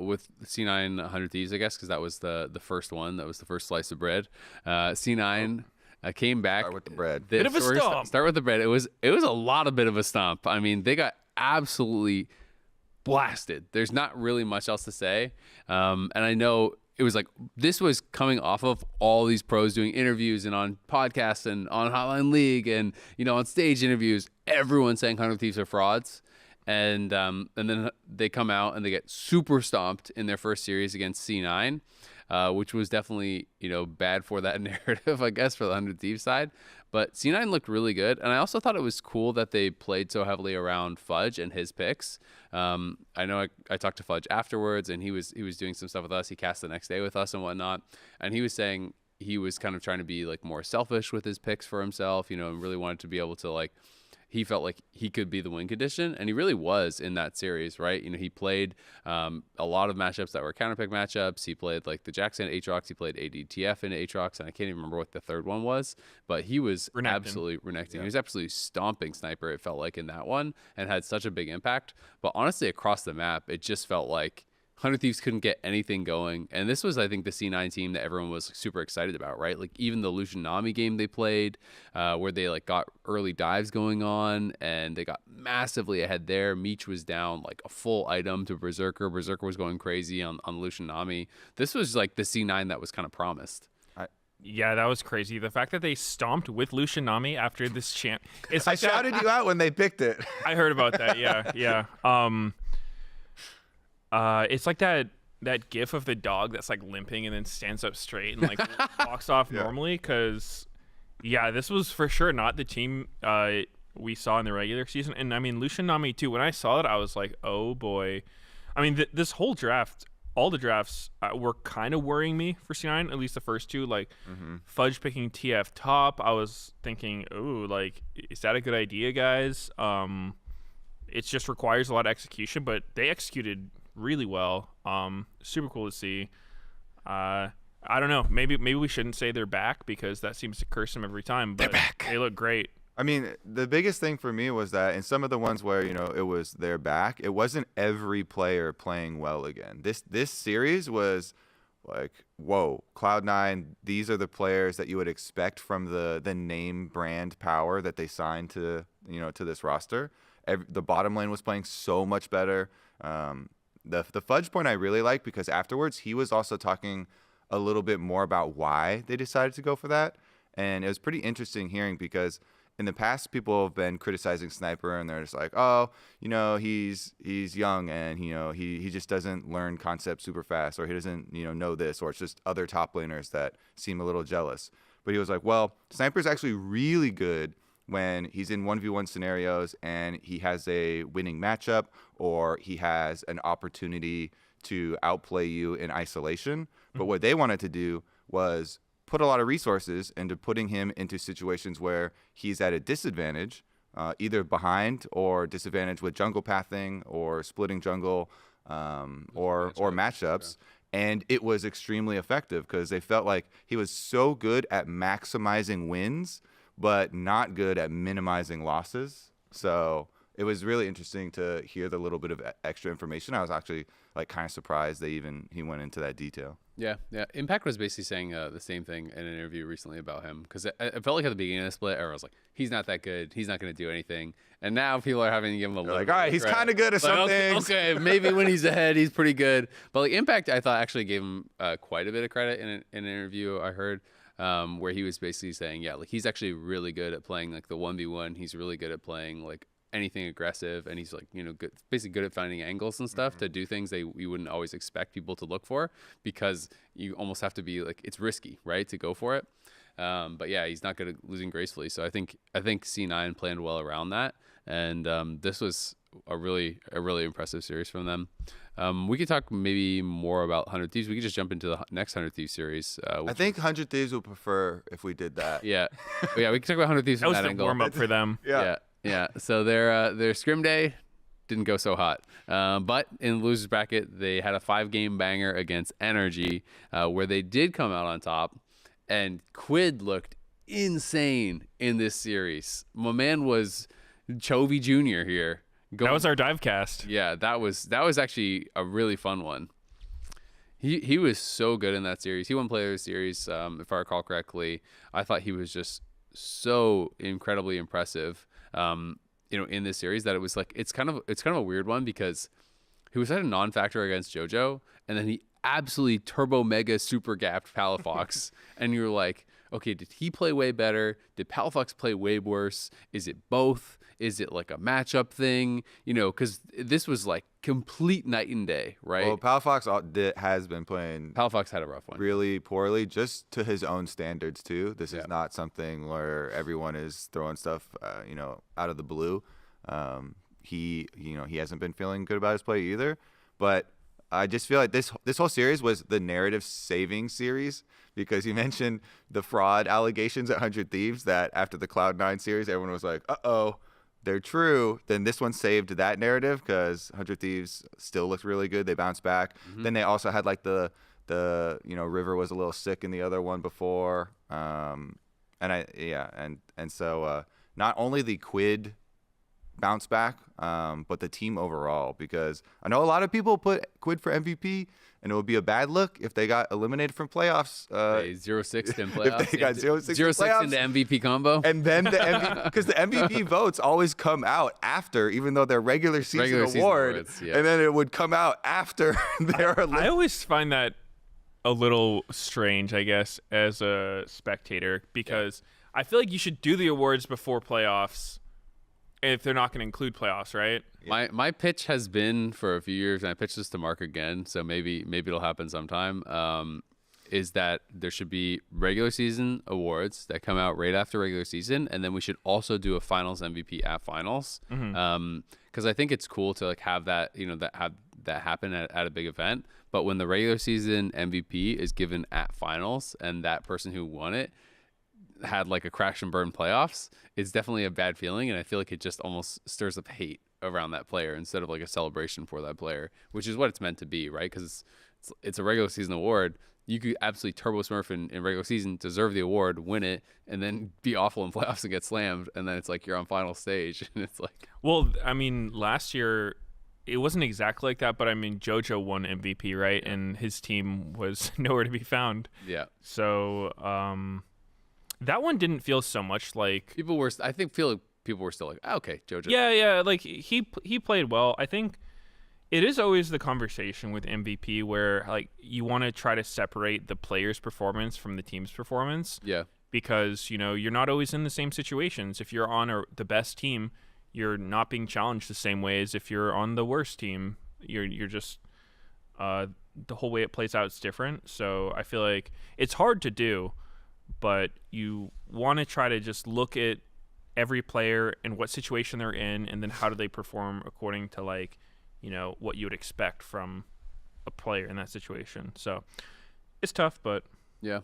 with C9 100 Thieves, I guess, because that was the first one. That was the first slice of bread. C9 came back. Start with the bread. Bit of a stomp. Start with the bread. It was a lot of bit of a stomp. I mean, they got absolutely blasted. There's not really much else to say. And I know it was like this was coming off of all these pros doing interviews and on podcasts and on Hotline League and on stage interviews. Everyone saying 100 Thieves are frauds. And then they come out and they get super stomped in their first series against C9, which was definitely bad for that narrative, I guess, for the 100 Thieves side. But C9 looked really good, and I also thought it was cool that they played so heavily around Fudge and his picks. I know I talked to Fudge afterwards, and he was doing some stuff with us. He cast the next day with us and whatnot, and he was saying he was kind of trying to be like more selfish with his picks for himself, and really wanted to be able to like. He felt like he could be the win condition, and he really was in that series, right? He played a lot of matchups that were counterpick matchups. He played like the Jackson Aatrox. He played ADTF into Aatrox, and I can't even remember what the third one was, but he was absolutely renekting. Yeah. He was absolutely stomping Sniper, it felt like, in that one, and had such a big impact. But honestly, across the map, it just felt like 100 Thieves couldn't get anything going. And this was, I think, the C9 team that everyone was super excited about, right? Like even the Lucian Nami game they played, where they like got early dives going on and they got massively ahead there. Meech was down like a full item to Berserker. Berserker was going crazy on Lucian Nami. This was like the C9 that was kind of promised. Yeah, that was crazy. The fact that they stomped with Lucian Nami after this champ. It's like I shouted you out when they picked it. I heard about that. Yeah. It's like that gif of the dog that's like limping and then stands up straight and like walks off normally. Because this was for sure not the team we saw in the regular season. And I mean, Lucian Nami too. When I saw it, I was like, oh boy. I mean, this whole draft, all the drafts were kind of worrying me for C9. At least the first two, like Fudge picking TF top. I was thinking, oh, like, is that a good idea, guys? It just requires a lot of execution, but they executed really well. Super cool to see. I don't know. Maybe we shouldn't say they're back because that seems to curse them every time. But they're back. They look great. I mean, the biggest thing for me was that in some of the ones where it was their back, it wasn't every player playing well again. This series was like, whoa, Cloud9. These are the players that you would expect from the name brand power that they signed to to this roster. The bottom lane was playing so much better. The Fudge point I really like because afterwards he was also talking a little bit more about why they decided to go for that, and it was pretty interesting hearing because in the past people have been criticizing Sniper and they're just like, oh, he's young and he just doesn't learn concepts super fast, or he doesn't know this, or it's just other top laners that seem a little jealous. But he was like, well, Sniper's actually really good when he's in 1v1 scenarios and he has a winning matchup or he has an opportunity to outplay you in isolation. But what they wanted to do was put a lot of resources into putting him into situations where he's at a disadvantage, either behind or disadvantage with jungle pathing or splitting jungle or matchups. Yeah. And it was extremely effective because they felt like he was so good at maximizing wins but not good at minimizing losses. So it was really interesting to hear the little bit of extra information. I was actually like kind of surprised he went into that detail. Yeah. Impact was basically saying the same thing in an interview recently about him because it felt like at the beginning of the split, I was like, he's not that good. He's not going to do anything. And now people are having to give him a little. Like, all right, he's kind of good at some things. Okay, maybe when he's ahead, he's pretty good. But like Impact, I thought actually gave him quite a bit of credit in an interview I heard. Where he was basically saying, like he's actually really good at playing like the 1v1. He's really good at playing like anything aggressive, and he's like basically good at finding angles and stuff to do things you wouldn't always expect people to look for because you almost have to be like it's risky, right, to go for it. But yeah, he's not good at losing gracefully. So I think C9 planned well around that, and this was a really impressive series from them. We could talk maybe more about 100 Thieves. We could just jump into the next 100 Thieves series. I think 100 Thieves would prefer if we did that. Yeah, we could talk about 100 Thieves from that angle. That was the warm up for them. Yeah. So their scrim day didn't go so hot, but in the losers bracket they had a 5-game banger against Energy, where they did come out on top, and Quid looked insane in this series. My man was Chovy Jr. here. That was our dive cast. Yeah, that was actually a really fun one. He was so good in that series. He won Player of the Series, if I recall correctly. I thought he was just so incredibly impressive, in this series that it was like it's kind of a weird one because he was at a non-factor against JoJo, and then he absolutely turbo mega super gapped Palafox, and you're like, okay, did he play way better? Did Palafox play way worse? Is it both? Is it like a matchup thing? Because this was like complete night and day, right? Well, Palafox has been playing Palafox had a rough one. really poorly, just to his own standards too. This is not something where everyone is throwing stuff, out of the blue. He hasn't been feeling good about his play either. But I just feel like this whole series was the narrative saving series because you mentioned the fraud allegations at 100 Thieves that after the Cloud9 series, everyone was like, uh-oh, they're true. Then this one saved that narrative because 100 Thieves still looked really good. They bounced back. Mm-hmm. Then they also had like the River was a little sick in the other one before. So not only the Quid bounce back, but the team overall, because I know a lot of people put Quid for MVP, and it would be a bad look if they got eliminated from playoffs. 0-6 in playoffs. If they got 0-6 into MVP combo. And then the MVP, because the MVP votes always come out after, even though they're regular season awards, and then it would come out after their. I always find that a little strange, I guess, as a spectator, because I feel like you should do the awards before playoffs if they're not going to include playoffs, right? My pitch has been for a few years, and I pitched this to Mark again, so maybe it'll happen sometime, is that there should be regular season awards that come out right after regular season, and then we should also do a finals MVP at finals. Because I think it's cool to like have that, that happen at a big event. But when the regular season MVP is given at finals and that person who won it had like a crash and burn playoffs, it's definitely a bad feeling, and I feel like it just almost stirs up hate around that player instead of like a celebration for that player, which is what it's meant to be, right? Because it's a regular season award. You could absolutely turbo smurf in regular season, deserve the award, win it, and then be awful in playoffs and get slammed, and then it's like you're on final stage, and it's like. Well, I mean, last year it wasn't exactly like that, but I mean, JoJo won MVP, right? And his team was nowhere to be found. Yeah. So that one didn't feel so much like people were. I feel like people were still like, oh, okay, JoJo. Yeah, like he played well. I think it is always the conversation with MVP where like you want to try to separate the player's performance from the team's performance. Yeah. Because you're not always in the same situations. If you're on the best team, you're not being challenged the same way as if you're on the worst team. You're just the whole way it plays out is different. So I feel like it's hard to do, but you want to try to just look at every player and what situation they're in, and then how do they perform according to like, what you would expect from a player in that situation. So it's tough, but yeah.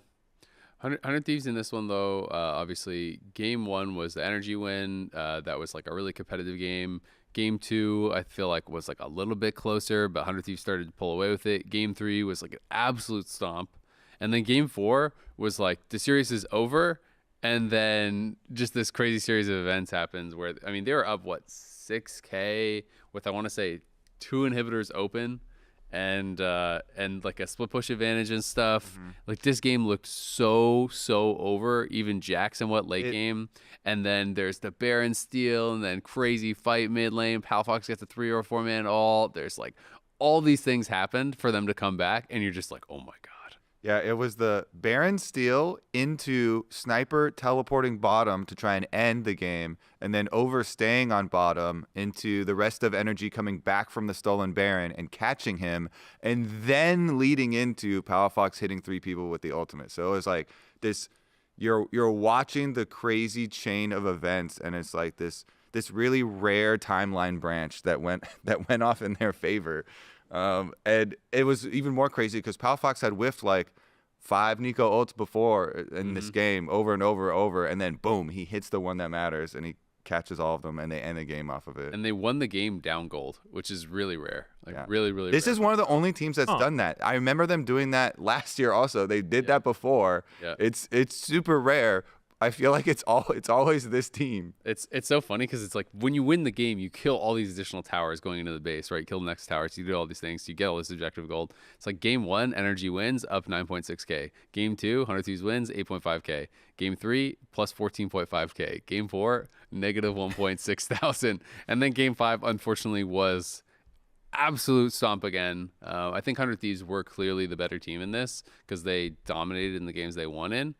100 Thieves in this one, though, obviously, game 1 was the energy win. That was like a really competitive game. Game 2, I feel like, was like a little bit closer, but 100 Thieves started to pull away with it. Game 3 was like an absolute stomp. And then game 4 was like the series is over, and then just this crazy series of events happens where, I mean, they were up, 6K with, I want to say, 2 inhibitors open. And like a split push advantage and stuff. Mm-hmm. Like this game looked so over. Even Jackson late game, and then there's the Baron steal, and then crazy fight mid lane. Palafox gets a 3 or 4 man ult. There's like all these things happened for them to come back, and you're just like, oh my god. Yeah, it was the Baron steal into Sniper teleporting bottom to try and end the game, and then overstaying on bottom into the rest of energy coming back from the stolen Baron and catching him, and then leading into Palafox hitting 3 people with the ultimate. So it was like this, you're watching the crazy chain of events, and it's like this really rare timeline branch that went off in their favor. And it was even more crazy because Palafox had whiffed like 5 Nico ults before in this game over and over, and then boom, he hits the one that matters, and he catches all of them, and they end the game off of it. And they won the game down gold, which is really rare. Really rare. This is one of the only teams that's done that. I remember them doing that last year also. They did that before. Yeah. It's super rare. I feel like it's always this team. It's so funny because it's like when you win the game, you kill all these additional towers going into the base, right? Kill the next towers, you do all these things, you get all this objective gold. It's like game 1, Energy wins, up 9.6k. Game 2, 100 Thieves wins, 8.5k. Game 3, plus 14.5k. Game 4, negative 1.6 thousand. And then game 5, unfortunately, was absolute stomp again. I think 100 Thieves were clearly the better team in this because they dominated in the games they won in.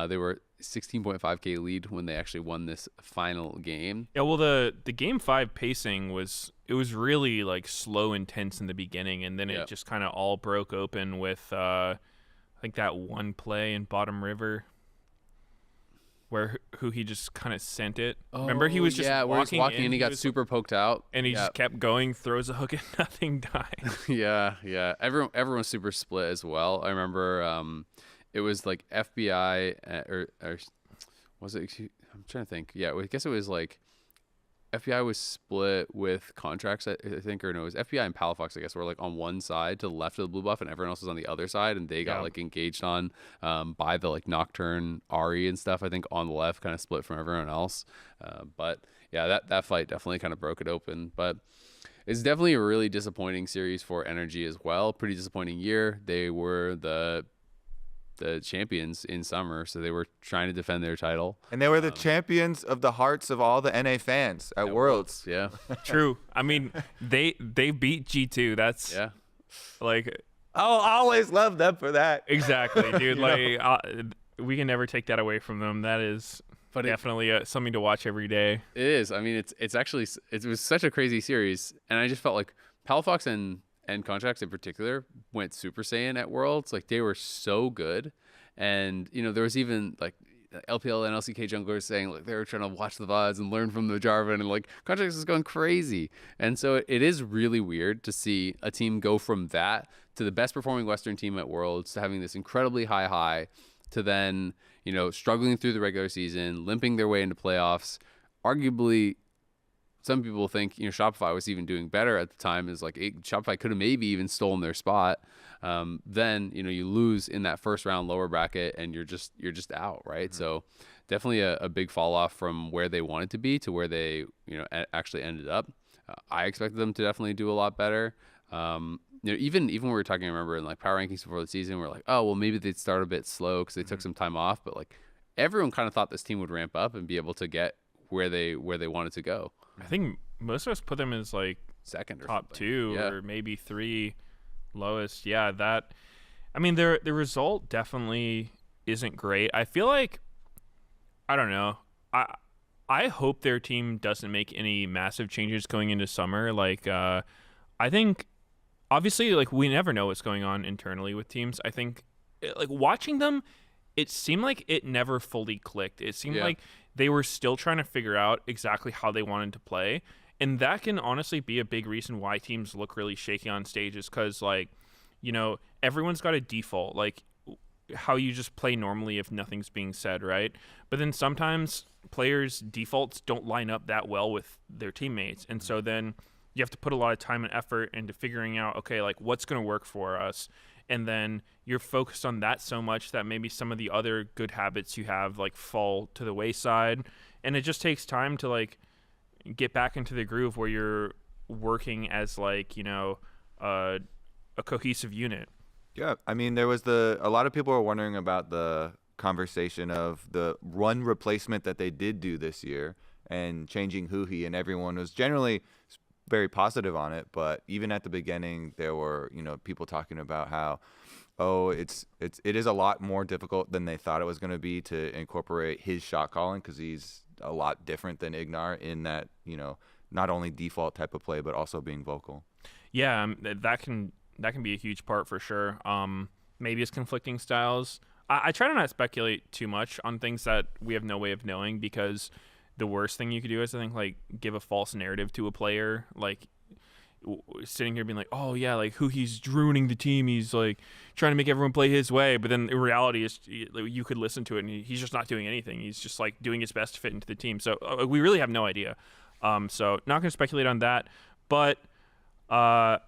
They were 16.5k lead when they actually won this final game. Yeah, well, the game 5 pacing was really like slow and tense in the beginning, and then it just kind of all broke open with I think that one play in Bottom River where who he just kind of sent it. Remember, he was just walking in, and he got super poked out, and he just kept going, throws a hook and nothing died. yeah. Everyone's super split as well. I remember it was like FBI or was it? I'm trying to think. Yeah, I guess it was like FBI was split with contracts, I think, or no, it was FBI and Palafox, I guess, were like on one side to the left of the blue buff, and everyone else was on the other side, and they got like engaged on by the like Nocturne Ari and stuff. I think on the left, kind of split from everyone else. But yeah, that fight definitely kind of broke it open. But it's definitely a really disappointing series for Energy as well. Pretty disappointing year. They were the champions in summer, so they were trying to defend their title, and they were the champions of the hearts of all the NA fans at Worlds. Yeah. True. I mean, they beat G2. That's like, I'll always love them for that. Exactly, dude. Like we can never take that away from them. That is definitely something to watch every day. It is. I mean, it was such a crazy series, and I just felt like Palafox and Contracts in particular went Super Saiyan at Worlds. Like, they were so good. And, you know, there was even like LPL and LCK junglers saying like they were trying to watch the VODs and learn from the Jarvan, and like Contracts is going crazy. And so it is really weird to see a team go from that to the best performing Western team at Worlds to having this incredibly high to then, you know, struggling through the regular season, limping their way into playoffs. Arguably, some people think, you know, Shopify was even doing better at the time. Is like Shopify could have maybe even stolen their spot. Then, you know, you lose in that first round lower bracket, and you're just out, right? Mm-hmm. So definitely a big fall off from where they wanted to be to where they, you know, actually ended up. I expected them to definitely do a lot better. You know, even when we were talking, I remember in like power rankings before the season, we're like, oh well, maybe they'd start a bit slow because they took some time off. But like everyone kind of thought this team would ramp up and be able to get where they wanted to go. I think most of us put them as like second or top something. 2 or maybe 3 lowest. Yeah, that. I mean, the result definitely isn't great. I feel like, I don't know. I hope their team doesn't make any massive changes going into summer. Like, I think obviously, like, we never know what's going on internally with teams. I think, like, watching them, it seemed like it never fully clicked. It seemed like they were still trying to figure out exactly how they wanted to play. And that can honestly be a big reason why teams look really shaky on stages, because, like, you know, everyone's got a default, like how you just play normally if nothing's being said, right? But then sometimes players' defaults don't line up that well with their teammates. And so then you have to put a lot of time and effort into figuring out, okay, like, what's going to work for us? And then you're focused on that so much that maybe some of the other good habits you have like fall to the wayside. And it just takes time to like get back into the groove where you're working as like, you know, a cohesive unit. Yeah, I mean, there was a lot of people were wondering about the conversation of the run replacement that they did do this year and changing Huhi, and everyone was generally very positive on it. But even at the beginning, there were, you know, people talking about how, it is a lot more difficult than they thought it was going to be to incorporate his shot calling, because he's a lot different than Ignar in that, you know, not only default type of play but also being vocal. Yeah, that can be a huge part for sure. Maybe it's conflicting styles. I try to not speculate too much on things that we have no way of knowing, because the worst thing you could do is, I think, like, give a false narrative to a player, like sitting here being like, oh yeah, like he's ruining the team, he's like trying to make everyone play his way, but then in reality is you could listen to it and he's just not doing anything. He's just like doing his best to fit into the team. So we really have no idea. So not gonna speculate on that, but I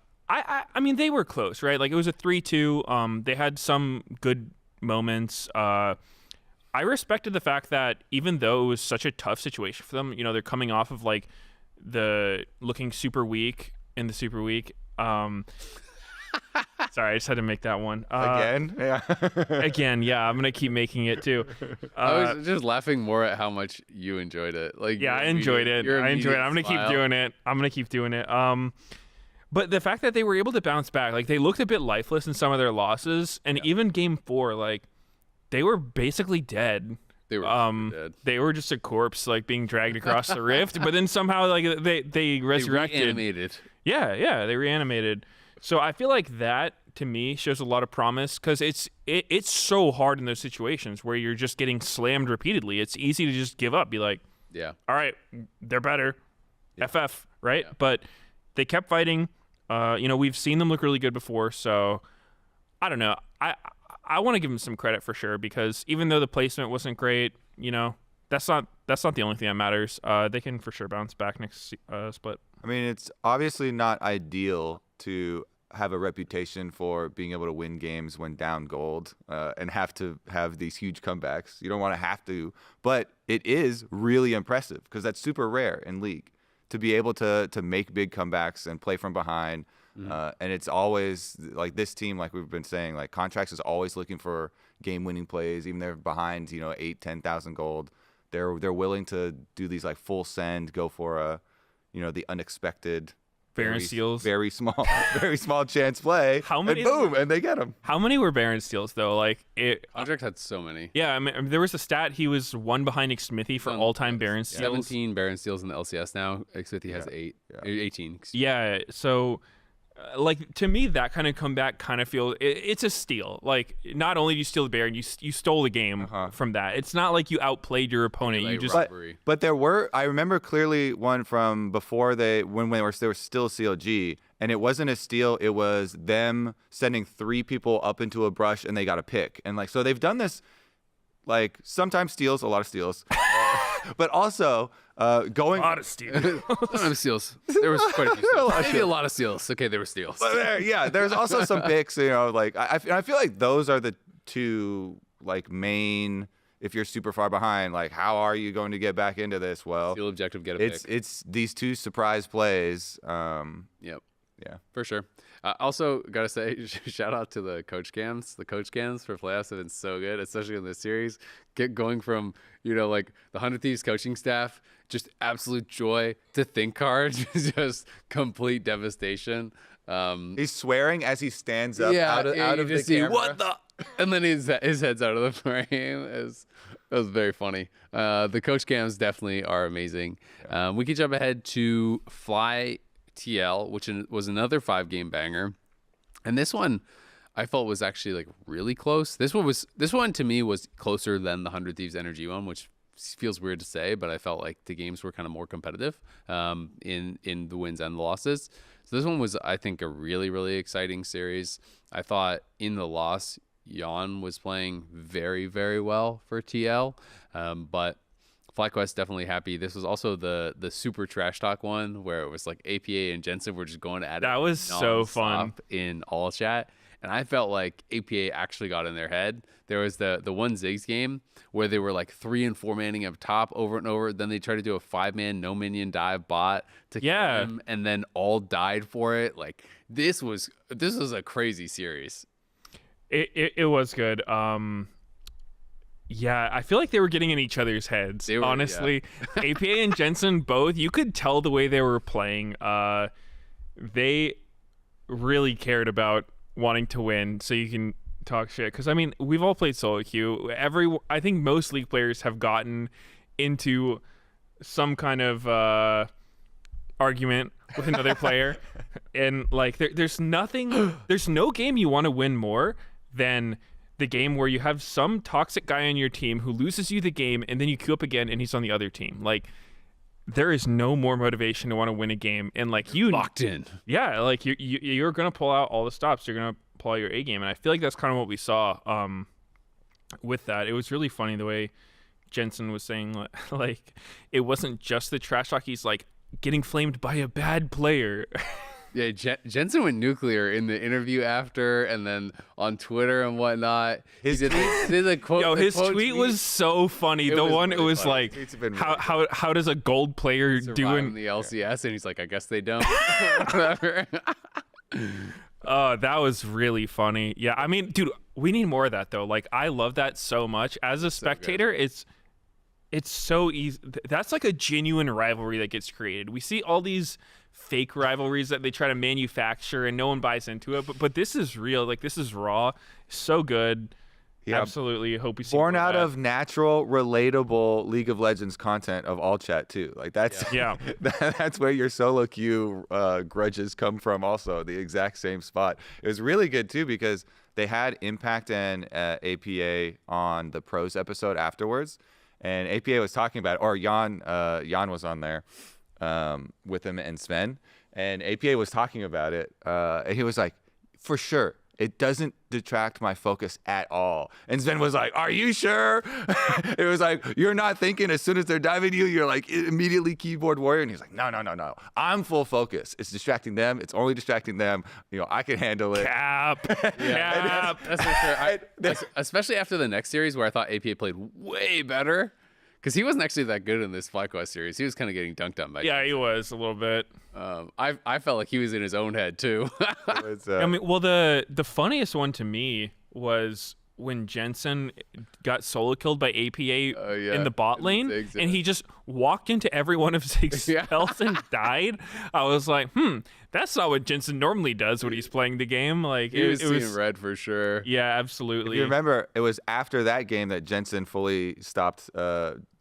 mean, they were close, right? Like, it was a 3-2. They had some good moments. I respected the fact that even though it was such a tough situation for them, they're coming off of like the looking super weak in the Super Week. Sorry, I just had to make that one. Again? Yeah. Again, yeah, I'm going to keep making it too. I was just laughing more at how much you enjoyed it. Like, yeah, I enjoyed it. I'm going to keep doing it. But the fact that they were able to bounce back, like they looked a bit lifeless in some of their losses, and even Game 4, like they were basically dead. They were dead. They were just a corpse, like being dragged across the rift. But then somehow, like they resurrected. They reanimated. Yeah, they reanimated. So I feel like that to me shows a lot of promise because it's so hard in those situations where you're just getting slammed repeatedly. It's easy to just give up, be like, yeah, all right, they're better, FF, right? Yeah. But they kept fighting. We've seen them look really good before, so I don't know. I want to give them some credit for sure because even though the placement wasn't great, that's not the only thing that matters. They can for sure bounce back next split. I mean, it's obviously not ideal to have a reputation for being able to win games when down gold and have to have these huge comebacks. You don't want to have to, but it is really impressive because that's super rare in League to be able to make big comebacks and play from behind. And it's always like this team, like we've been saying, like Contracts is always looking for game-winning plays, even they're behind, 8,000-10,000 gold. They're willing to do these like full send, go for the unexpected. Baron steals, very small chance play. How many? And boom, and they get them. How many were Baron steals though? Like Contract had so many. Yeah, I mean, there was a stat he was one behind Xmithy for all-time Baron steals. 17 Baron steals in the LCS now. Xmithy has 18. Yeah, so. Like to me, that kind of comeback kind of feels it's a steal. Like not only do you steal the Baron, you stole the game from that. It's not like you outplayed your opponent. You just but there were I remember clearly one from before when they were still CLG, and it wasn't a steal. It was them sending 3 people up into a brush and they got a pick. And like so they've done this like sometimes steals, a lot of steals, but also. Going a lot of steals. Steals. There was quite a few steals. Maybe a lot of steals. Okay, there were steals. But there's also some picks. Like I feel like those are the two like main. If you're super far behind, like how are you going to get back into this? Well, steal objective, get a pick. It's these 2 surprise plays. Yep. Yeah, for sure. Also, gotta say, shout out to the coach cams. The coach cams for playoffs have been so good, especially in this series. Going from like the 100 Thieves coaching staff, just absolute joy, to Think Card, just complete devastation. He's swearing as he stands up out of the camera. What the? And then his head's out of the frame. It was very funny. The coach cams definitely are amazing. We can jump ahead to Fly TL, which was another 5-game banger, and this one I felt was actually like really close. This one to me was closer than the 100 Thieves Energy one, which feels weird to say, but I felt like the games were kind of more competitive in the wins and the losses. So this one was, I think, a really, really exciting series. I thought in the loss, Jan was playing very, very well for TL, but FlyQuest definitely happy. This was also the super trash talk one where it was like APA and Jensen were just going at it. That was so fun in all chat. And I felt like APA actually got in their head. There was the one Ziggs game where they were like 3 and 4 manning up top over and over. Then they tried to do a 5-man no minion dive bot to kill him, and then all died for it. Like this was a crazy series. It was good. Yeah, I feel like they were getting in each other's heads, honestly. Yeah. APA and Jensen both, you could tell the way they were playing. They really cared about wanting to win so you can talk shit. Because, I mean, we've all played solo queue. I think most League players have gotten into some kind of argument with another player. And, like, there's no game you want to win more than the game where you have some toxic guy on your team who loses you the game and then you queue up again and he's on the other team. Like there is no more motivation to want to win a game, and like you locked in. Yeah, like you're gonna pull out all the stops. You're gonna pull out your A game, and I feel like that's kind of what we saw with that. It was really funny the way Jensen was saying like it wasn't just the trash talk. He's like getting flamed by a bad player. Yeah, Jensen went nuclear in the interview after, and then on Twitter and whatnot. His he did the quote. Yo, the his quote tweet was so funny. It The was one, really it was funny. like, Tweets have been how does a gold player do in in the LCS, and he's like, I guess they don't. Whatever. Oh, that was really funny. Yeah, I mean, dude, we need more of that though. Like, I love that so much. As a spectator, it's so easy. That's like a genuine rivalry that gets created. We see all these fake rivalries that they try to manufacture, and no one buys into it. But this is real. Like, this is raw. So good. Yeah. Absolutely. Hope we see Born more out that. of natural, relatable League of Legends content of all chat too. Like that's Yeah. that's where your solo queue grudges come from. Also, the exact same spot. It was really good too because they had Impact and APA on the pros episode afterwards, and APA was talking about it, or Jan was on there with him and Sven, and APA was talking about it, and he was like, for sure. It doesn't detract my focus at all. And Sven was like, are you sure? It was like, you're not thinking as soon as they're diving you, you're like immediately keyboard warrior. And he's like, no. I'm full focus. It's distracting them. It's only distracting them. You know, I can handle it. Cap. Cap. That's for sure. Especially after the next series where I thought APA played way better. Because he wasn't actually that good in this FlyQuest series. He was kind of getting dunked on by Yeah, he was a little bit. I felt like he was in his own head, too. I mean, well, the funniest one to me was when Jensen got solo killed by APA in the bot lane, and he just walked into every one of Zig's spells and died. I was like, that's not what Jensen normally does when he's playing the game. Like, he was seeing red for sure. Yeah, absolutely. If you remember, it was after that game that Jensen fully stopped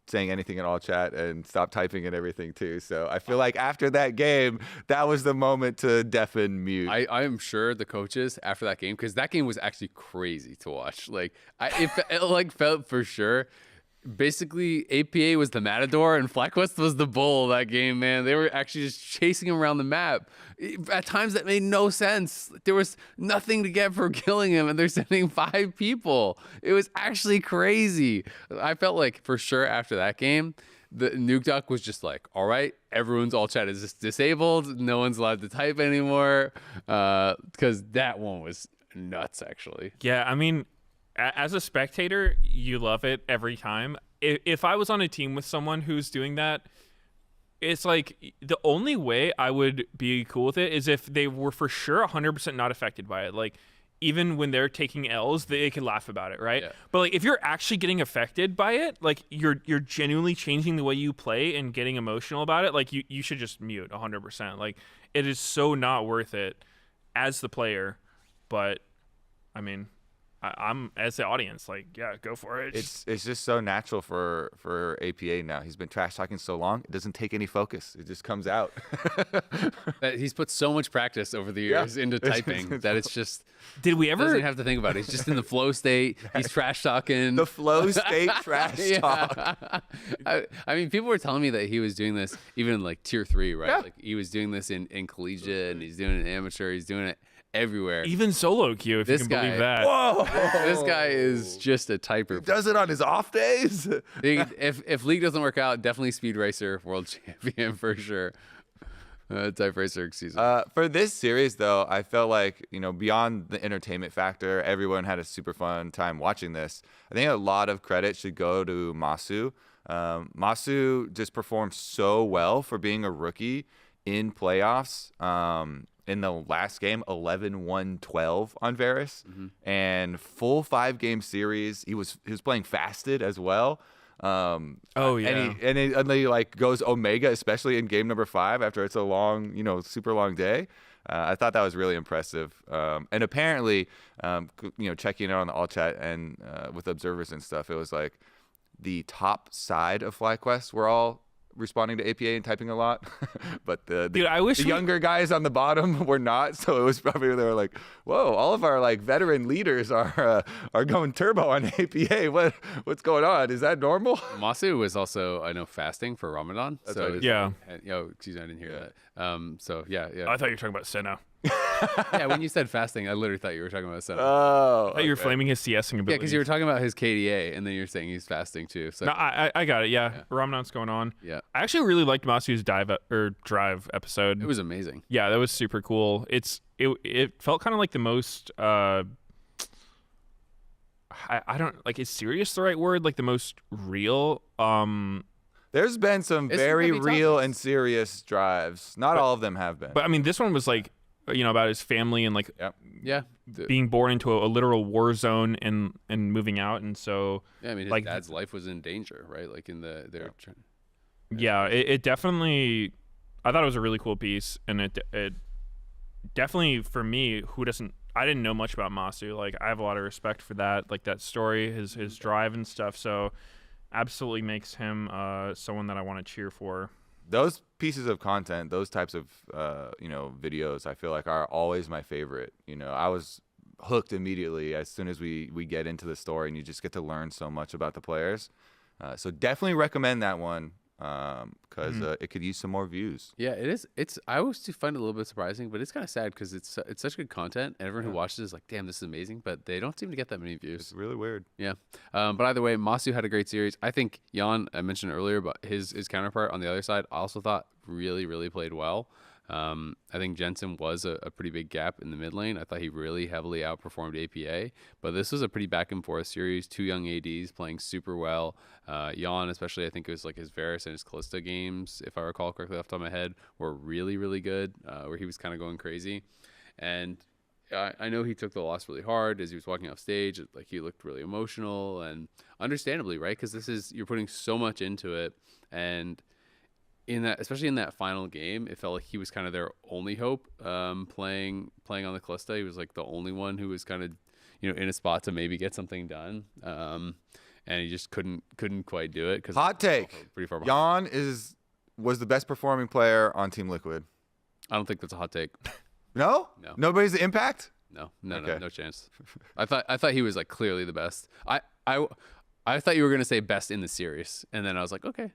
saying anything in all chat and stopped typing and everything too. So I feel like after that game, that was the moment to deafen mute. I am sure the coaches after that game, because that game was actually crazy to watch. Like it like felt for sure. Basically, APA was the Matador and FlyQuest was the bull that game, man. They were actually just chasing him around the map. At times that made no sense. There was nothing to get for killing him, and they're sending 5 people. It was actually crazy. I felt like for sure after that game, the Nuke Duck was just like, all right, everyone's all chat is just disabled. No one's allowed to type anymore. Because that one was nuts, actually. Yeah, I mean, as a spectator, you love it every time. If I was on a team with someone who's doing that, it's like the only way I would be cool with it is if they were for sure 100% not affected by it. Like, even when they're taking L's, they can laugh about it, right? Yeah. But like, if you're actually getting affected by it, like you're genuinely changing the way you play and getting emotional about it, like you should just mute 100%. Like, it is so not worth it as the player. But I mean, I'm as the audience, like, yeah, go for it. It's just so natural for APA now. He's been trash talking so long, it doesn't take any focus. It just comes out. He's put so much practice over the years into typing that it's just. Did we ever doesn't have to think about it? He's just in the flow state. He's trash talking. The flow state trash talk. I mean, people were telling me that he was doing this even in like tier 3, right? Yeah. Like he was doing this in collegiate, and he's doing it in amateur. He's doing it everywhere. even solo queue, if This you can believe guy- that? Whoa! This guy is just a typer. He does it on his off days. If League doesn't work out, definitely Speed Racer world champion for sure. Type Racer, excuse me. For this series, though, I felt like, beyond the entertainment factor, everyone had a super fun time watching this. I think a lot of credit should go to Masu. Masu just performed so well for being a rookie in playoffs. In the last game, 11-1-12 on Varus, and full 5-game series. He was playing fasted as well. Oh yeah, and he like goes Omega, especially in game number 5 after it's a long, super long day. I thought that was really impressive. And apparently, checking in on the all chat and with observers and stuff, it was like the top side of FlyQuest were all responding to APA and typing a lot, but the younger guys on the bottom were not. So it was probably they were like, "Whoa, all of our like veteran leaders are going turbo on APA. What's going on? Is that normal?" Masu was also, I know, fasting for Ramadan. That's so right. Yeah. Excuse me, I didn't hear that. So yeah. I thought you were talking about Senna. Yeah, when you said fasting, I literally thought you were talking about Senna. Oh, I thought you were flaming his CSing ability. Yeah, because you were talking about his KDA, and then you're saying he's fasting too. So No, I got it. Yeah, Ramadan's going on. yeah, I actually really liked Masu's drive episode. it was amazing. Yeah, that was super cool. It felt kind of like the most I don't like, is serious the right word? Like the most real. There's been some It's very heavy real topics. and serious drives. Not all of them have been. But I mean, this one was like, about his family and like Yep. Yeah, being born into a literal war zone and moving out, and so yeah. I mean, his like, dad's life was in danger, right? Like in the yeah, it definitely. I thought it was a really cool piece, and it definitely, for me, I didn't know much about Masu. Like, I have a lot of respect for that, like that story, his drive and stuff. So, absolutely makes him someone that I want to cheer for. Those pieces of content, those types of videos, I feel like are always my favorite. I was hooked immediately as soon as we get into the story, and you just get to learn so much about the players. So definitely recommend that one because it could use some more views. Yeah, it is. I always do find it a little bit surprising, but it's kind of sad because it's such good content, and everyone who watches it is like, "Damn, this is amazing," but they don't seem to get that many views. It's really weird. Yeah, but either way, Masu had a great series. I think Jan, I mentioned earlier, but his counterpart on the other side, I also thought really played well. I think Jensen was a pretty big gap in the mid lane. I thought he really heavily outperformed APA, but this was a pretty back and forth series. Two young ADs playing super well. Jan, especially, I think it was like his Varus and his Callista games, if I recall correctly off the top of my head, were really good, where he was kind of going crazy. And I know he took the loss really hard as he was walking off stage. Like, he looked really emotional, and understandably, right? Because you're putting so much into it, and especially in that final game, it felt like he was kind of their only hope. Playing on the Callista, he was like the only one who was kind of in a spot to maybe get something done. And he just couldn't quite do it because Hot take: pretty far behind. Jan was the best performing player on Team Liquid. I don't think that's a hot take. No, No. Nobody's the impact. No, Okay. no chance. I thought he was like clearly the best. I thought you were gonna say best in the series, and then I was like, okay.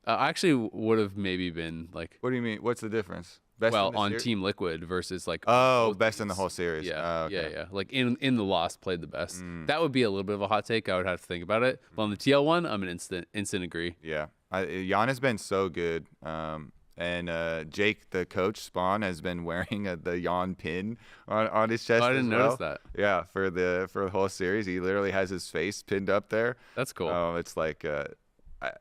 I actually would have maybe been like, What do you mean? What's the difference? Best in the on series? Team Liquid versus like best in the whole series. Yeah, Oh, okay. yeah. Like in the loss, played the best. That would be a little bit of a hot take. I would have to think about it. But on the TL one, I'm an instant agree. Yeah, Jan has been so good. And Jake, the coach, Spawn, has been wearing the Jan pin on his chest. Oh, I didn't as well. notice that. Yeah, for the whole series, he literally has his face pinned up there. That's cool. It's like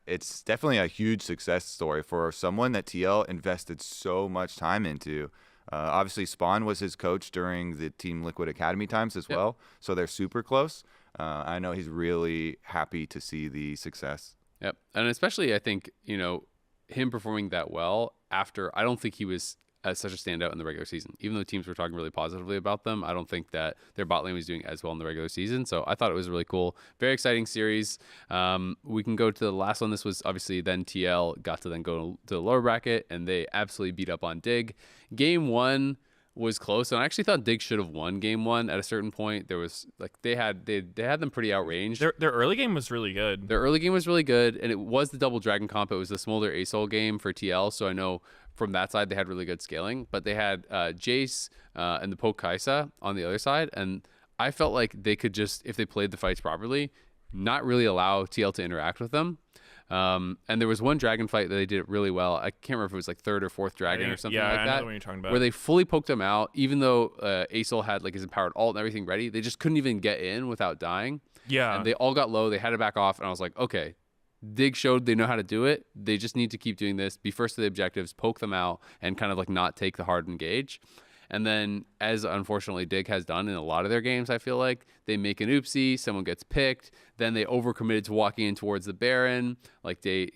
it's definitely a huge success story for someone that TL invested so much time into. Obviously, Spawn was his coach during the Team Liquid Academy times as well, so they're super close. I know he's really happy to see the success. Yep. And especially, I think, him performing that well after, I don't think he was such a standout in the regular season. Even though teams were talking really positively about them, I don't think that their bot lane was doing as well in the regular season. So I thought it was really cool. Very exciting series. We can go to the last one. This was obviously then TL got to then go to the lower bracket, and they absolutely beat up on Dig. Game one was close, and I actually thought Dig should have won game one at a certain point. There was like they had them pretty outranged. Their early game was really good. Their early game was really good, and it was the double dragon comp. It was the Smolder Asol game for TL, so I know from that side they had really good scaling. But they had Jace and the Poke Kaisa on the other side, and I felt like they could just, if they played the fights properly, not really allow TL to interact with them. And there was one dragon fight that they did really well. I can't remember if it was like third or fourth dragon or something like I that. know what you're talking about. Where they fully poked him out, even though Asol had like his empowered ult and everything ready. They just couldn't even get in without dying. Yeah. And they all got low. They had to back off. And I was like, okay, Dig showed they know how to do it. They just need to keep doing this, be first to the objectives, poke them out, and kind of like not take the hard engage. And then, as unfortunately Dig has done in a lot of their games, I feel like they make an oopsie, someone gets picked, then they overcommitted to walking in towards the Baron. Like they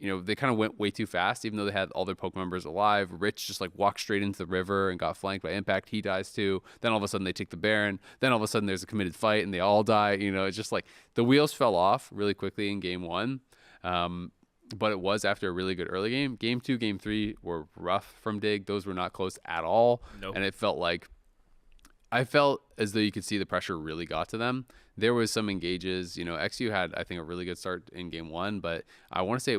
kind of went way too fast, even though they had all their poke members alive. Rich just like walked straight into the river and got flanked by Impact. He dies too. Then all of a sudden they take the Baron. Then all of a sudden there's a committed fight and they all die. It's just like the wheels fell off really quickly in game one. But it was after a really good early game. Game 2, Game 3 were rough from Dig. Those were not close at all. Nope. And it felt like I felt as though you could see the pressure really got to them. There was some engages. XU had, I think, a really good start in game 1, but I want to say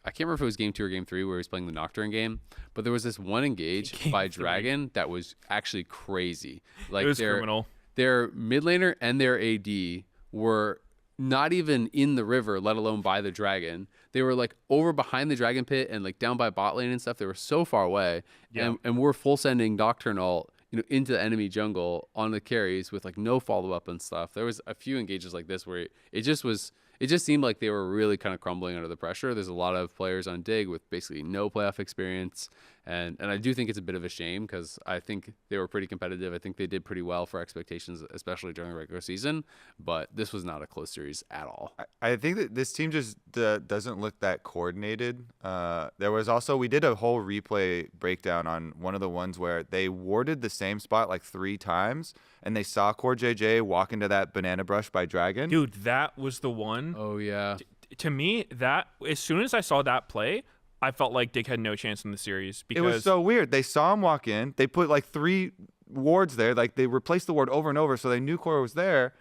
I can't remember if it was game 2 or game 3 where he was playing the Nocturne game, but there was this one engage by Dragon that was actually crazy. Like it was criminal. Their mid laner and their AD were not even in the river, let alone by the Dragon. They were like over behind the Dragon pit and like down by bot lane and stuff. They were so far away. Yeah. And we're full sending Nocturne ult, into the enemy jungle on the carries with like no follow up and stuff. There was a few engages like this where it just seemed like they were really kind of crumbling under the pressure. There's a lot of players on Dig with basically no playoff experience. And I do think it's a bit of a shame because I think they were pretty competitive. I think they did pretty well for expectations, especially during the regular season. But this was not a close series at all. I think that this team just doesn't look that coordinated. There was also, we did a whole replay breakdown on one of the ones where they warded the same spot like 3 times, and they saw Core JJ walk into that banana brush by Dragon. Dude, that was the one. Oh, yeah. To me, that as soon as I saw that play, I felt like Dig had no chance in the series because It was so weird. They saw him walk in. They put like 3 wards there. Like they replaced the ward over and over, so they knew Core was there.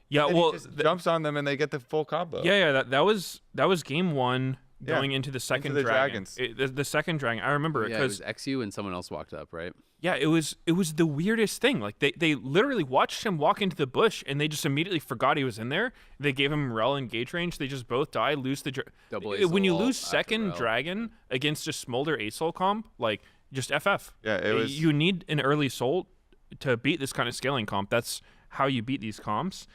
yeah, And well, he just jumps on them and they get the full combo. yeah, that was game 1 going into the second the dragon. dragons. The second dragon, I remember it Yeah, it because was XU and someone else walked up, right? yeah, it was the weirdest thing. Like they literally watched him walk into the bush and they just immediately forgot he was in there. They gave him Rel engage range. They just both die, lose the Double when you Aesol lose after second Rel. dragon against just Smolder Aesol comp, like just FF. Yeah, it was. You need an early soul to beat this kind of scaling comp. That's how you beat these comps.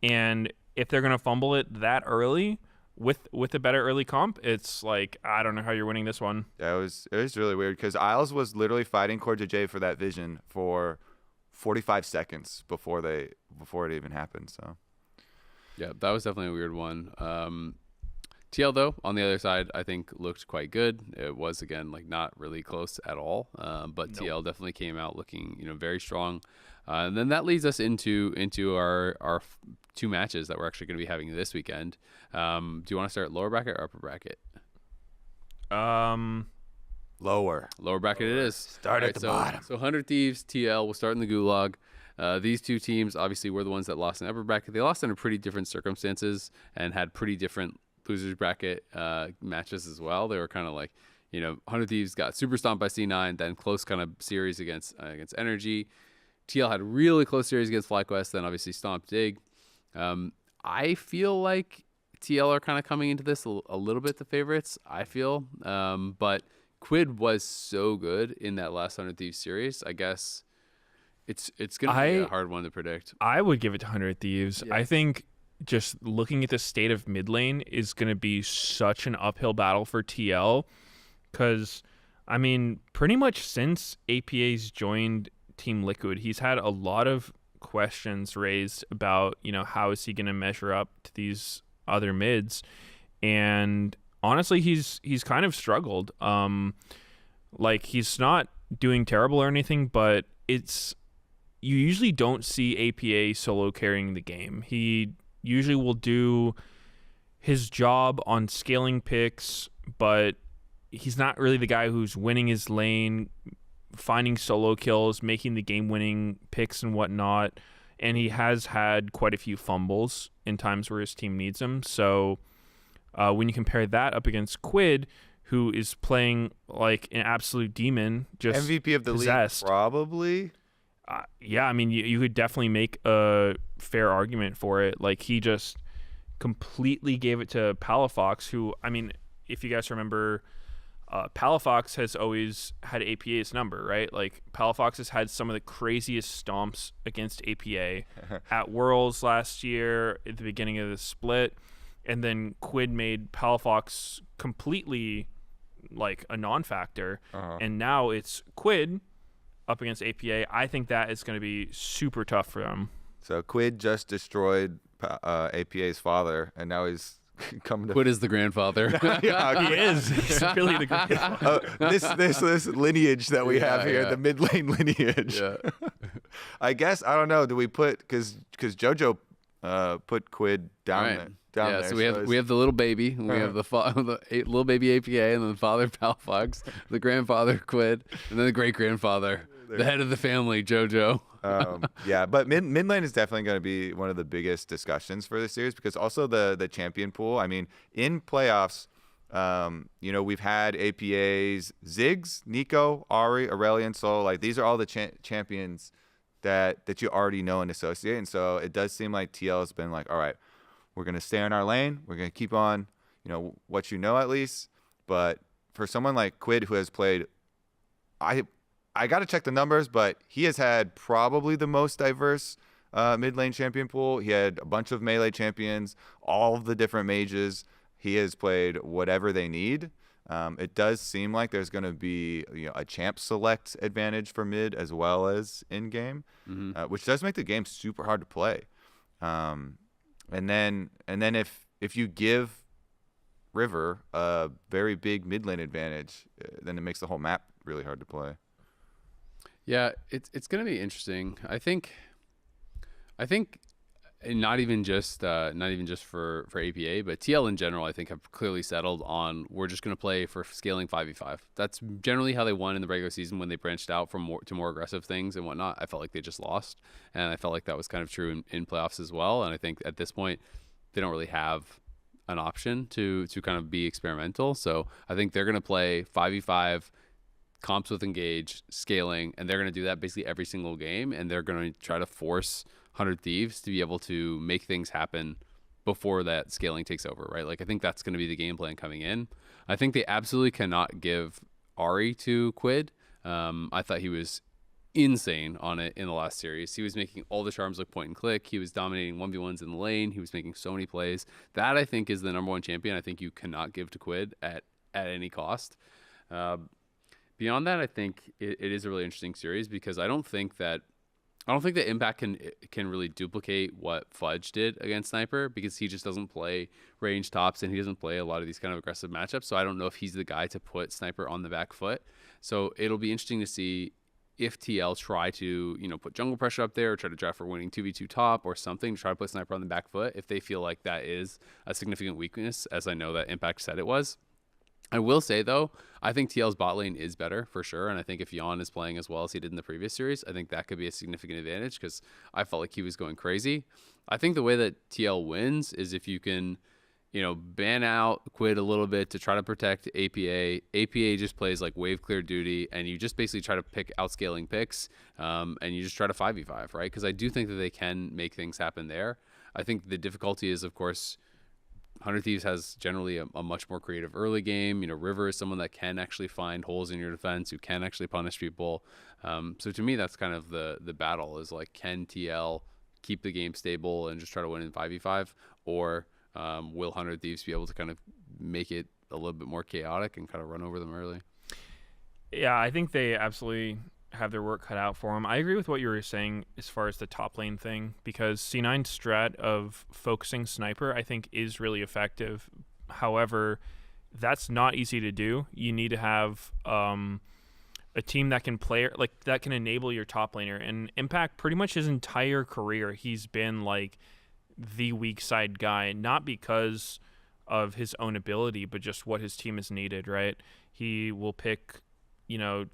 And if they're gonna fumble it that early with a better early comp, it's like I don't know how you're winning this one. Yeah, it was really weird because Isles was literally fighting Core JJ for that vision for 45 seconds before it even happened. So Yeah, that was definitely a weird one. TL, though, on the other side, I think looked quite good. It was, again, like not really close at all. But TL definitely came out looking, very strong. And then that leads us into our 2 matches that we're actually going to be having this weekend. Do you want to start lower bracket or upper bracket? lower. Lower bracket it is. Start at the bottom. So 100 Thieves, TL will start in the Gulag. These 2 teams obviously were the ones that lost in the upper bracket. They lost under pretty different circumstances and had pretty different losers bracket matches as well. They were kind of like, 100 Thieves got super stomped by C9, then close kind of series against Energy. TL had really close series against FlyQuest, then obviously stomped Dig. I feel like TL are kind of coming into this a little bit the favorites, I feel. But Quid was so good in that last 100 Thieves series. I guess it's going to be a hard one to predict. I would give it to 100 Thieves. Yeah. I think just looking at the state of mid lane is going to be such an uphill battle for TL because, I mean, pretty much since APA's joined Team Liquid, he's had a lot of questions raised about, how is he going to measure up to these other mids, and honestly, he's kind of struggled. Like he's not doing terrible or anything, but you usually don't see APA solo carrying the game. He usually will do his job on scaling picks, but he's not really the guy who's winning his lane, finding solo kills, making the game-winning picks and whatnot. And he has had quite a few fumbles in times where his team needs him. So when you compare that up against Quid, who is playing like an absolute demon, just MVP of the possessed. league, probably. Yeah, I mean, you could definitely make a fair argument for it. Like, he just completely gave it to Palafox, who, I mean, if you guys remember, Palafox has always had APA's number, right? Like, Palafox has had some of the craziest stomps against APA at Worlds last year, at the beginning of the split, and then Quid made Palafox completely, like, a non-factor, and now it's Quid up against APA. I think that is going to be super tough for them. So Quid just destroyed APA's father, and now he's coming to. Quid is the grandfather. Yeah, He is. He's really the greatest. this lineage that we have here, the mid lane lineage. Yeah. I guess I don't know. Do we put because JoJo put Quid down Right. there? Down Yeah, there. so we have the little baby, we have the little baby APA, and then the father Palafox, the grandfather Quid, and then the great grandfather, the head of the family JoJo. Yeah, but mid lane is definitely going to be one of the biggest discussions for this series because also the champion pool. I mean, in playoffs, we've had APAs, Ziggs, Nico, Ari, Aurelion, Sol. Like these are all the champions that you already know and associate. And so it does seem like TL has been like, all right, we're going to stay in our lane. We're going to keep on, what at least. But for someone like Quid who has played, I got to check the numbers, but he has had probably the most diverse mid lane champion pool. He had a bunch of melee champions, all of the different mages. He has played whatever they need. It does seem like there's going to be a champ select advantage for mid as well as in game, which does make the game super hard to play. And then if you give River a very big mid lane advantage, then it makes the whole map really hard to play. Yeah, it's going to be interesting. I think not even just for APA, but TL in general, I think have clearly settled on we're just going to play for scaling 5v5. That's generally how they won in the regular season when they branched out from more aggressive things and whatnot. I felt like they just lost, and I felt like that was kind of true in playoffs as well. And I think at this point, they don't really have an option to kind of be experimental. So I think they're going to play 5v5. Comps with engage, scaling, and they're going to do that basically every single game, and they're going to try to force 100 Thieves to be able to make things happen before that scaling takes over, right? Like, I think that's going to be the game plan coming in. I think they absolutely cannot give Ari to Quid. I thought he was insane on it in the last series. He was making all the charms look point and click. He was dominating 1v1s in the lane. He was making so many plays. That, I think, is the number one champion I think you cannot give to Quid at any cost. Beyond that, I think it is a really interesting series because I don't think that Impact can really duplicate what Fudge did against Sniper because he just doesn't play range tops and he doesn't play a lot of these kind of aggressive matchups. So I don't know if he's the guy to put Sniper on the back foot. So it'll be interesting to see if TL try to put jungle pressure up there or try to draft for winning 2v2 top or something to try to put Sniper on the back foot if they feel like that is a significant weakness, as I know that Impact said it was. I will say, though, I think TL's bot lane is better for sure. And I think if Yon is playing as well as he did in the previous series, I think that could be a significant advantage because I felt like he was going crazy. I think the way that TL wins is if you can, ban out Quid a little bit to try to protect APA. APA just plays like wave clear duty and you just basically try to pick outscaling picks and you just try to 5v5, right? Because I do think that they can make things happen there. I think the difficulty is, of course, 100 Thieves has generally a much more creative early game. River is someone that can actually find holes in your defense, who can actually punish people. So to me, that's kind of the battle is like, can TL keep the game stable and just try to win in 5v5? Or will 100 Thieves be able to kind of make it a little bit more chaotic and kind of run over them early? Yeah, I think they absolutely have their work cut out for them. I agree with what you were saying as far as the top lane thing because C9's strat of focusing Sniper I think is really effective. However, that's not easy to do. You need to have a team that can play that can enable your top laner. And Impact pretty much his entire career he's been like the weak side guy, not because of his own ability, but just what his team has needed, right? He will pick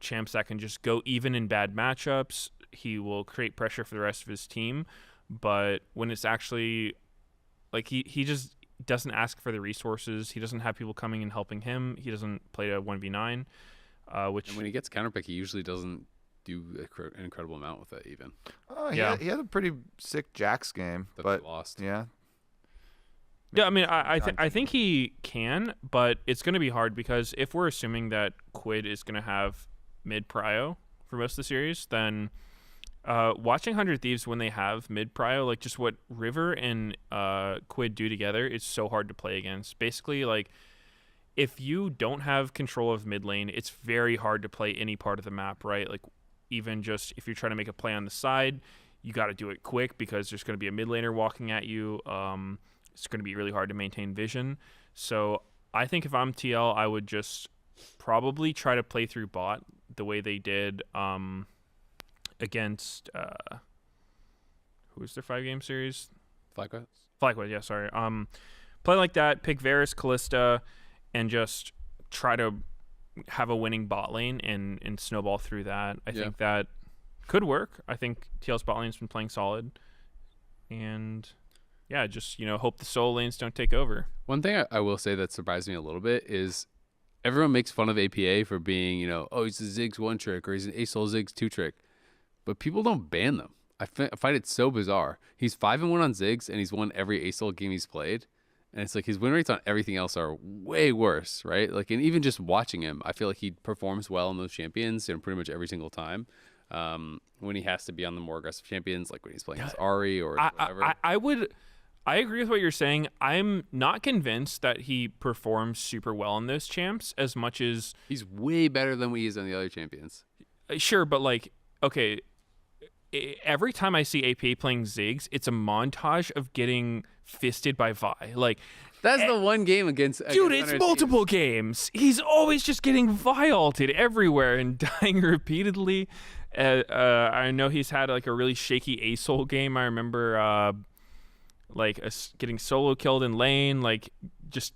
champs that can just go even in bad matchups. He will create pressure for the rest of his team. But when it's actually like he just doesn't ask for the resources. He doesn't have people coming and helping him. He doesn't play a 1v9. And when he gets counterpick, he usually doesn't do an incredible amount with it even. He had a pretty sick Jax game. But lost. Yeah. Yeah, I mean, I think he can, but it's going to be hard because if we're assuming that Quid is going to have mid prio for most of the series, then watching 100 Thieves when they have mid prio, like just what River and Quid do together, is so hard to play against. Basically, like if you don't have control of mid lane, it's very hard to play any part of the map, right? Like even just if you're trying to make a play on the side, you got to do it quick because there's going to be a mid laner walking at you. It's going to be really hard to maintain vision. So I think if I'm TL, I would just probably try to play through bot the way they did against who was their 5-game series? FlyQuest, yeah, sorry. Play like that, pick Varus, Callista, and just try to have a winning bot lane and snowball through that. I think that could work. I think TL bot lane's been playing solid, and yeah, just hope the solo lanes don't take over. One thing I will say that surprised me a little bit is everyone makes fun of APA for being, oh, he's a Ziggs 1 trick or he's an ASOL Ziggs 2 trick, but people don't ban them. I find it so bizarre. He's 5-1 on Ziggs, and he's won every ASOL game he's played. And it's like his win rates on everything else are way worse, right? Like, and even just watching him, I feel like he performs well in those champions pretty much every single time. When he has to be on the more aggressive champions, like when he's playing as Ari or whatever. I agree with what you're saying. I'm not convinced that he performs super well in those champs as much as... He's way better than what he is on the other champions. Sure, but like, okay... Every time I see APA playing Ziggs, it's a montage of getting fisted by Vi. Like, that's the one game against dude, it's multiple games. He's always just getting Vi ulted everywhere and dying repeatedly. I know he's had like a really shaky ASOL game. I remember getting solo killed in lane, like just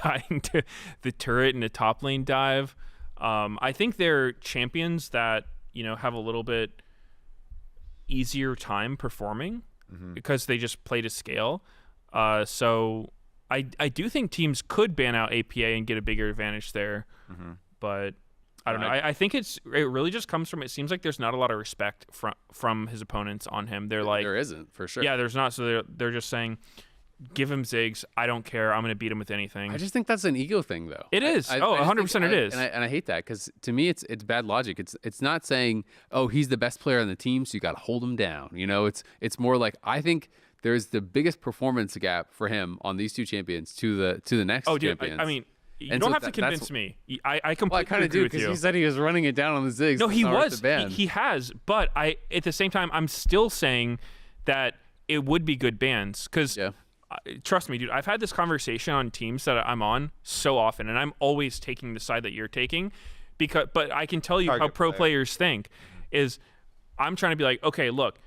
dying to the turret in a top lane dive. I think they're champions that have a little bit easier time performing because they just play to scale. So I do think teams could ban out APA and get a bigger advantage there. But I don't know. I think it really just comes from, it seems like there's not a lot of respect from his opponents on him. They're like, there isn't, for sure. Yeah, there's not. So they're just saying, give him Ziggs. I don't care. I'm going to beat him with anything. I just think that's an ego thing, though. It is. 100% it is. And I hate that because to me, it's bad logic. It's not saying, oh, he's the best player on the team, so you got to hold him down. It's more like, I think there's the biggest performance gap for him on these two champions to the next champions. I mean, you don't have to convince me. I completely kind of agree do, with you. because he said he was running it down on the Ziggs. No, he was. He has. But at the same time, I'm still saying that it would be good bans because. Yeah. Trust me, dude, I've had this conversation on teams that I'm on so often, and I'm always taking the side that you're taking, but I can tell you how pro players think is I'm trying to be like, okay, look,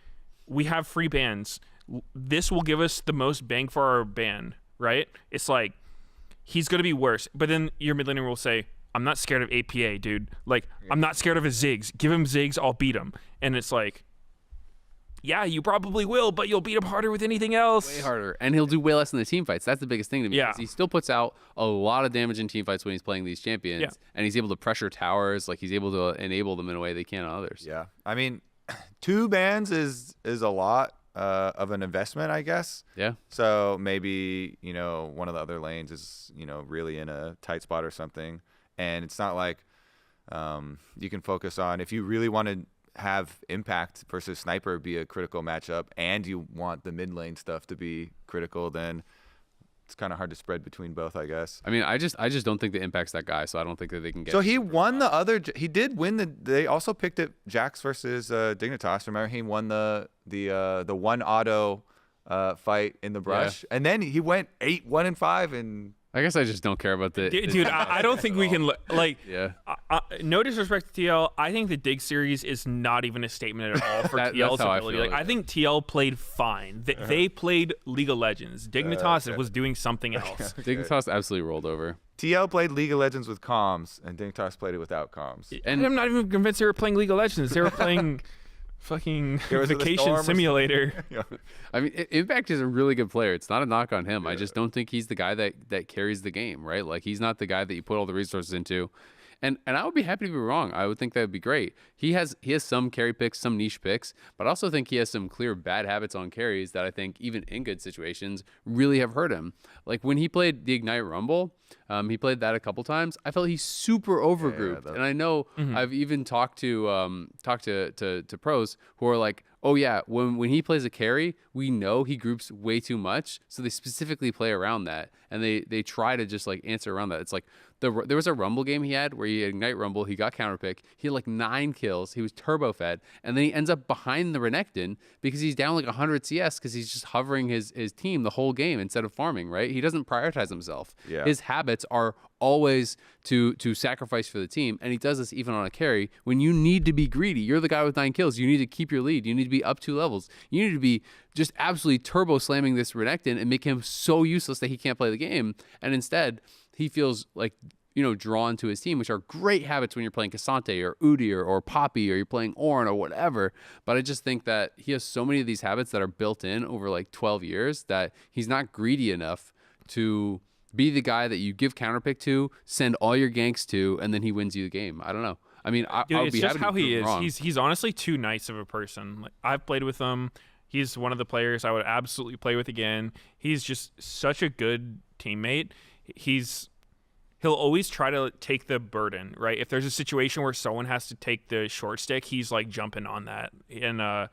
we have free bans. This will give us the most bang for our ban, right? It's like, he's going to be worse. But then your mid laner will say, I'm not scared of APA, dude. Like, I'm not scared of his Ziggs. Give him Ziggs, I'll beat him. And it's like, yeah, you probably will, but you'll beat him harder with anything else. Way harder. And he'll do way less in the team fights. That's the biggest thing to me. Yeah. He still puts out a lot of damage in team fights when he's playing these champions. Yeah. And he's able to pressure towers. Like, he's able to enable them in a way they can't on others. Yeah. I mean, 2 bans is a lot of an investment, I guess. Yeah. So maybe, one of the other lanes is, really in a tight spot or something. And it's not like you can focus on, if you really want to have Impact versus Sniper be a critical matchup and you want the mid lane stuff to be critical, then it's kind of hard to spread between both, I guess. I mean, I just don't think the Impact's that guy, so I don't think that they can get. So he won the other. He did win they also picked it Jax versus Dignitas. Remember, he won the one auto fight in the brush, and then he went 8-1-5 and. I guess I just don't care about the dude. I don't think we can like. Yeah. No disrespect to TL. I think the Dig series is not even a statement at all for TL's ability. I think TL played fine. They played League of Legends. Dignitas was doing something else. Dignitas absolutely rolled over. TL played League of Legends with comms, and Dignitas played it without comms. And I'm not even convinced they were playing League of Legends. They were playing. Fucking vacation simulator. I mean, Impact is a really good player. It's not a knock on him. I just don't think he's the guy that carries the game, right? Like, he's not the guy that you put all the resources into. And I would be happy to be wrong. I would think that would be great. He has some carry picks, some niche picks, but I also think he has some clear bad habits on carries that I think even in good situations really have hurt him. Like when he played the Ignite Rumble, he played that a couple times. I felt he's super overgrouped, and I know I've even talked to pros who are like, oh yeah, when he plays a carry, we know he groups way too much, so they specifically play around that, and they try to just like answer around that. It's like there was a Rumble game he had where he had Ignite Rumble, he got counterpick, he had like 9 kills, he was turbo fed, and then he ends up behind the Renekton because he's down like 100 CS because he's just hovering his team the whole game instead of farming, right? He doesn't prioritize himself. Yeah. His habits are always to sacrifice for the team, and he does this even on a carry when you need to be greedy. You're the guy with 9 kills. You need to keep your lead. You need to be up 2 levels. You need to be just absolutely turbo slamming this Renekton and make him so useless that he can't play the game. And instead, he feels like drawn to his team, which are great habits when you're playing Cassante or Udi or Poppy, or you're playing Ornn or whatever. But I just think that he has so many of these habits that are built in over like 12 years that he's not greedy enough to be the guy that you give counterpick to, send all your ganks to, and then he wins you the game. I don't know. I mean, Dude, I'll it's be just happy how to prove he him is. wrong. He's honestly too nice of a person. Like, I've played with him. He's one of the players I would absolutely play with again. He's just such a good teammate. He'll always try to take the burden, right? If there's a situation where someone has to take the short stick, he's like jumping on that. And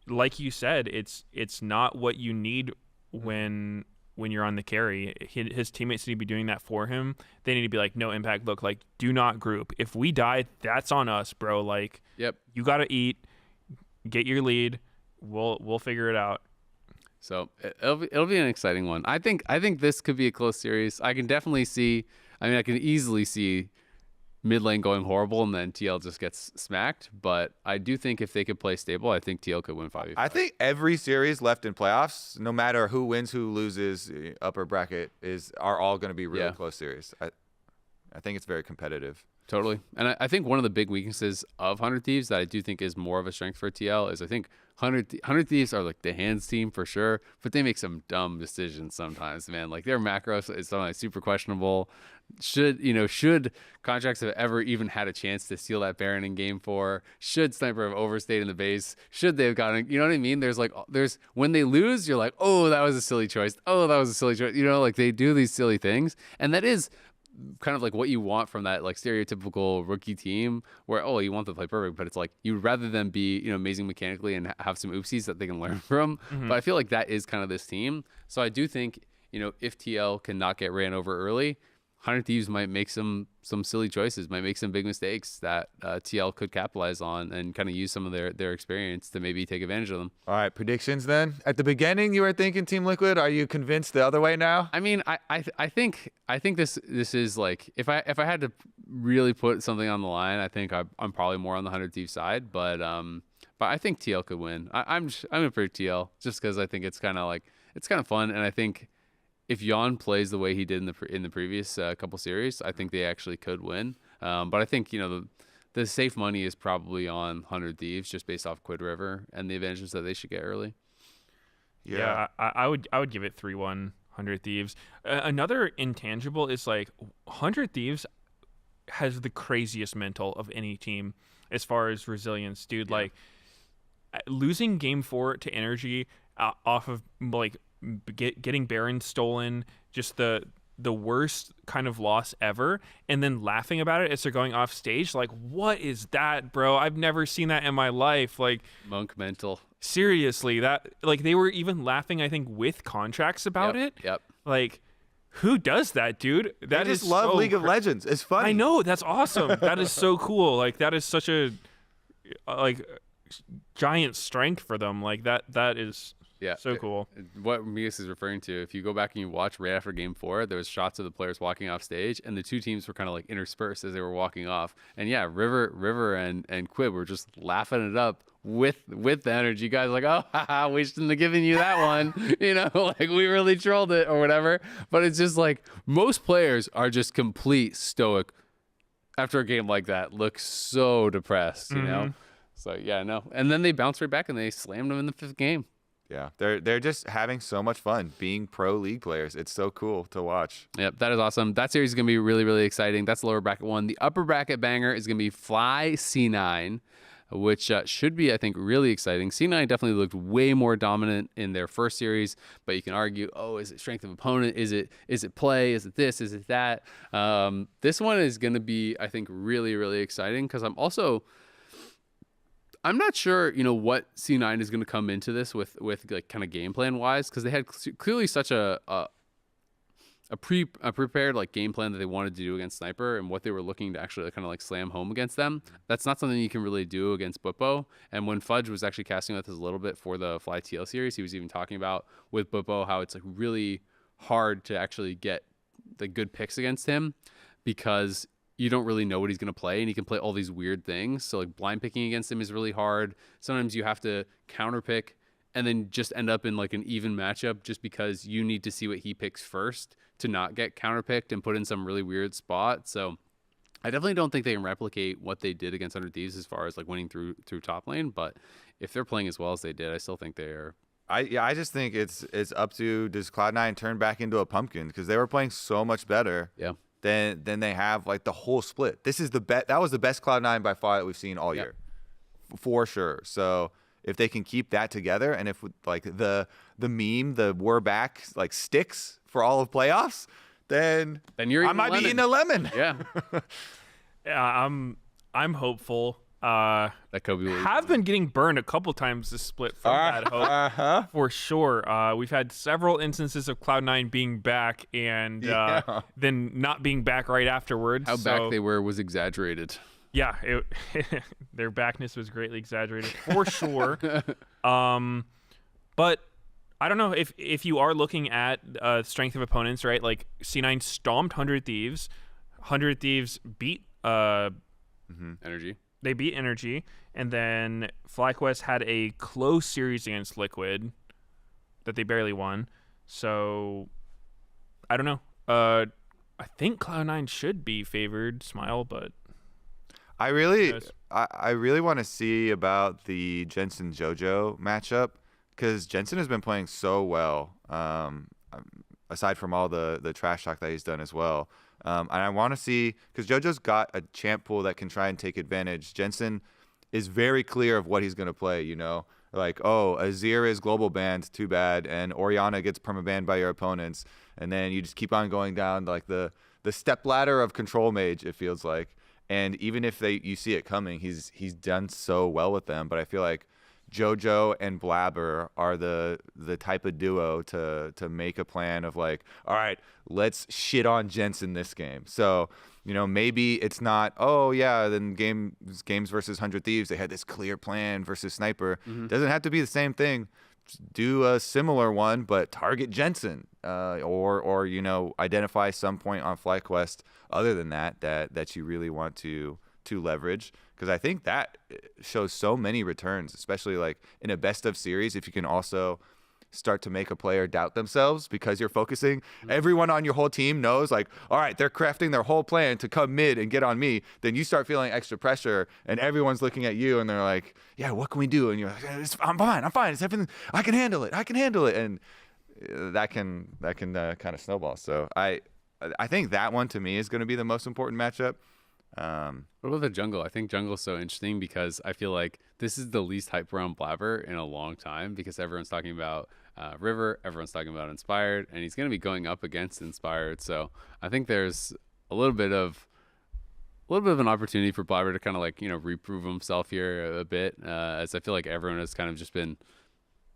like you said, it's not what you need when you're on the carry. His teammates need to be doing that for him. They need to be like, no, Impact, look, like, do not group. If we die, that's on us, bro. Like, Yep. You got to eat, get your lead. We'll figure it out. So it'll be an exciting one. I think this could be a close series. I can definitely see. I mean, I can easily see mid lane going horrible and then TL just gets smacked. But I do think if they could play stable, I think TL could win 5v5. I think every series left in playoffs, no matter who wins, who loses, upper bracket are all going to be really close series. I think it's very competitive. Totally. And I think one of the big weaknesses of 100 Thieves that I do think is more of a strength for TL is I think 100 Thieves are like the hands team for sure, but they make some dumb decisions sometimes, man. Like their macros is sometimes super questionable. Should Contracts have ever even had a chance to steal that Baron in game 4? Should Sniper have overstayed in the base? Should they have gotten, you know what I mean? There's when they lose, you're like, oh, that was a silly choice. Oh, that was a silly choice. Like they do these silly things. And that is kind of like what you want from that like stereotypical rookie team where, oh, you want them to play perfect, but it's like you'd rather them be, amazing mechanically and have some oopsies that they can learn from. But I feel like that is kind of this team. So I do think, if TL can not get ran over early, 100 Thieves might make some silly choices, might make some big mistakes that TL could capitalize on and kind of use some of their experience to maybe take advantage of them. All right, predictions then. At the beginning, you were thinking Team Liquid. Are you convinced the other way now? I mean, I think this is like if I had to really put something on the line, I think I'm probably more on the 100 Thieves side, but I think TL could win. I'm gonna pick TL just because I think it's kind of fun, and I think if Jan plays the way he did in the previous couple series, I think they actually could win. But I think the safe money is probably on 100 Thieves just based off Quid River and the advantages that they should get early. Yeah, I would give it 3-1 100 Thieves. Another intangible is like 100 Thieves has the craziest mental of any team as far as resilience, dude. Yeah. Like losing game 4 to Energy off of like getting Baron stolen, just the worst kind of loss ever, and then laughing about it as they're going off stage. Like, what is that, bro? I've never seen that in my life. Like, monk mental. Seriously, that, like, they were even laughing, I think, with Contracts about it. Yep. Like, who does that, dude? That I just love League of Legends. It's funny. I know, that's awesome. That is so cool. Like, that is such a giant strength for them. Like, that is. Yeah, so cool. What Mias is referring to, if you go back and you watch right after game 4, there was shots of the players walking off stage, and the two teams were kind of like interspersed as they were walking off. And yeah, River and Quib were just laughing it up with the energy. You guys like, oh, haha, we shouldn't have given you that one. Like we really trolled it or whatever. But it's just like most players are just complete stoic after a game like that. Look so depressed, you know. So yeah, no. And then they bounced right back and they slammed them in the 5th game. Yeah, they're just having so much fun being pro league players. It's so cool to watch. Yep, that is awesome. That series is going to be really, really exciting. That's the lower bracket one. The upper bracket banger is going to be Fly C9, which should be, I think, really exciting. C9 definitely looked way more dominant in their first series, but you can argue, oh, is it strength of opponent? Is it play? Is it this? Is it that? This one is going to be, I think, really, really exciting because I'm not sure, what C9 is going to come into this with like kind of game plan wise, because they had clearly such a prepared like game plan that they wanted to do against Sniper and what they were looking to actually kind of like slam home against them. That's not something you can really do against Butbo. And when Fudge was actually casting with us a little bit for the Fly TL series, he was even talking about with Butbo how it's like really hard to actually get the good picks against him because you don't really know what he's going to play, and he can play all these weird things. So like blind picking against him is really hard. Sometimes you have to counter pick and then just end up in like an even matchup just because you need to see what he picks first to not get counterpicked and put in some really weird spot. So I definitely don't think they can replicate what they did against 100 Thieves as far as like winning through top lane. But if they're playing as well as they did, I still think they are. I just think it's up to, does Cloud9 turn back into a pumpkin, because they were playing so much better. Yeah. Than they have like the whole split. This is that was the best Cloud9 by far that we've seen all year, for sure. So if they can keep that together, and if like the meme, the we're back like sticks for all of playoffs, then I might be eating a lemon. Yeah. Yeah, I'm hopeful. That Kobe will Have been getting burned a couple times this split from that hope, for sure. We've had several instances of Cloud9 being back and then not being back right afterwards. How back they were was exaggerated. Yeah, their backness was greatly exaggerated for sure. But I don't know if you are looking at strength of opponents, right? Like C9 stomped 100 Thieves. 100 Thieves beat Energy. They beat Energy, and then FlyQuest had a close series against Liquid that they barely won. So I don't know. I think Cloud9 should be favored, Smile, but I really want to see about the Jensen JoJo matchup, because Jensen has been playing so well. Aside from all the trash talk that he's done as well. And I want to see, because JoJo's got a champ pool that can try and take advantage. Jensen is very clear of what he's going to play, you know? Like, oh, Azir is global banned, too bad, and Orianna gets permabanned by your opponents. And then you just keep on going down like the step ladder of control mage, it feels like. And even if you see it coming, he's done so well with them. But I feel like JoJo and Blabber are the type of duo to make a plan of like, all right, let's shit on Jensen this game. So, you know, maybe it's not, oh yeah, then games versus 100 Thieves, they had this clear plan versus Sniper. Doesn't have to be the same thing. Just do a similar one, but target Jensen, or you know, identify some point on FlyQuest other than that you really want to leverage, because I think that shows so many returns, especially like in a best of series. If you can also start to make a player doubt themselves because you're focusing, everyone on your whole team knows like, all right, they're crafting their whole plan to come mid and get on me, then you start feeling extra pressure and everyone's looking at you and they're like, yeah, what can we do? And you're like, I'm fine, it's everything, I can handle it, and that can kind of snowball. So I think that one to me is going to be the most important matchup. What about the jungle? I think jungle is so interesting because I feel like this is the least hype around Blabber in a long time, because everyone's talking about River, everyone's talking about Inspired, and he's going to be going up against Inspired. So I think there's a little bit of an opportunity for Blabber to kind of like, you know, reprove himself here a bit, as I feel like everyone has kind of just been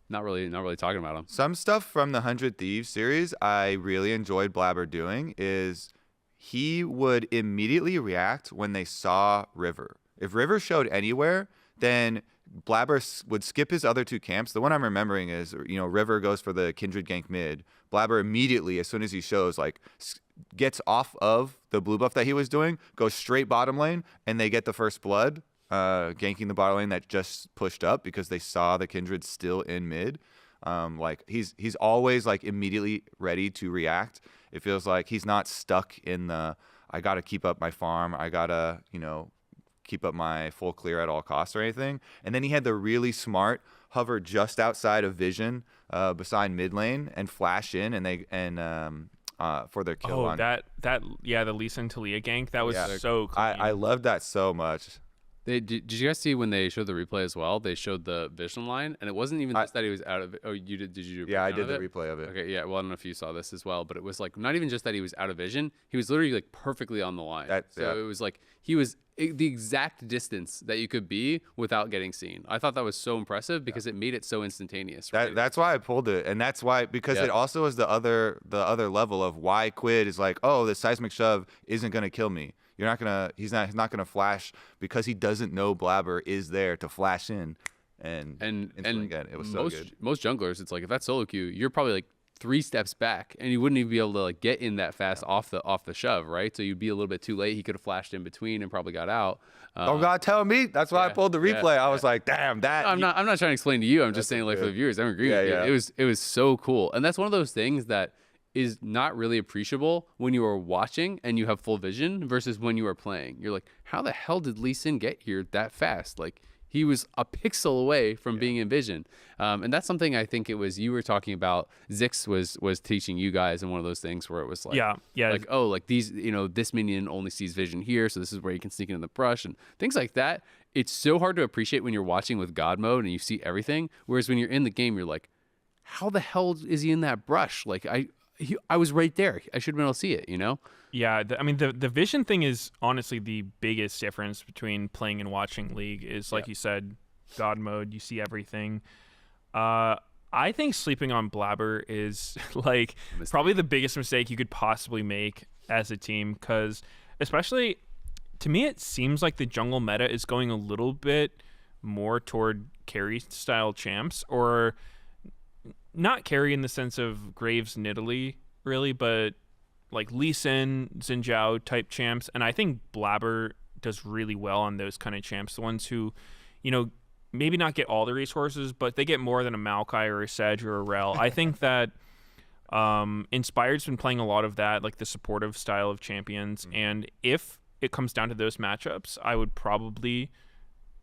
not really talking about him. Some stuff from the 100 Thieves series I really enjoyed Blabber doing is he would immediately react when they saw River. If River showed anywhere, then Blabber would skip his other two camps. The one I'm remembering is, you know, River goes for the Kindred gank mid. Blabber immediately, as soon as he shows, like, gets off of the blue buff that he was doing, goes straight bottom lane, and they get the first blood, ganking the bottom lane that just pushed up because they saw the Kindred still in mid. Like, he's always, like, immediately ready to react. It feels like he's not stuck in the, I got to keep up my farm, I got to, you know, keep up my full clear at all costs or anything. And then he had the really smart hover just outside of vision beside mid lane and flash in for their kill. Oh, the Lee Sin Talia gank, that was so clean. I loved that so much. Did you guys see when they showed the replay as well? They showed the vision line, and it wasn't even just that he was out of it. Oh, you did? Did you? Yeah, I did the replay of it. Okay, yeah. Well, I don't know if you saw this as well, but it was like not even just that he was out of vision. He was literally like perfectly on the line. It was like he was the exact distance that you could be without getting seen. I thought that was so impressive because it made it so instantaneous. Right? That's why I pulled it, and that's why, because it also is the other level of why Quid is like, oh, the seismic shove isn't gonna kill me. He's not gonna flash because he doesn't know Blabber is there to flash in, and again, it was so good. Most junglers, it's like if that's solo queue, you're probably like 3 steps back, and he wouldn't even be able to like get in that fast off the shove, right? So you'd be a little bit too late. He could have flashed in between and probably got out. Don't gotta tell me. That's why I pulled the replay. I was like, damn, that. I'm not trying to explain to you. I'm just saying, like, for the viewers, I'm agreeing with you. It was so cool, and that's one of those things that is not really appreciable when you are watching and you have full vision versus when you are playing. You're like, how the hell did Lee Sin get here that fast? Like, he was a pixel away from being in vision. And that's something I think it was you were talking about. Zix was teaching you guys in one of those things where it was like, like, oh, like these, this minion only sees vision here, so this is where you can sneak in the brush and things like that. It's so hard to appreciate when you're watching with God mode and you see everything. Whereas when you're in the game, you're like, how the hell is he in that brush? Like, I was right there. I should have been able to see it, Yeah, the vision thing is honestly the biggest difference between playing and watching League is, like you said, God mode, you see everything. I think sleeping on Blabber is like probably the biggest mistake you could possibly make as a team, because especially to me it seems like the jungle meta is going a little bit more toward carry style champs, or not carry in the sense of Graves Nidalee really, but like Lee Sin, Xin Zhao type champs. And I think Blabber does really well on those kind of champs, the ones who, maybe not get all the resources, but they get more than a Maokai or a Sedge or a Rel. I think that Inspired's been playing a lot of that, like the supportive style of champions. And if it comes down to those matchups, I would probably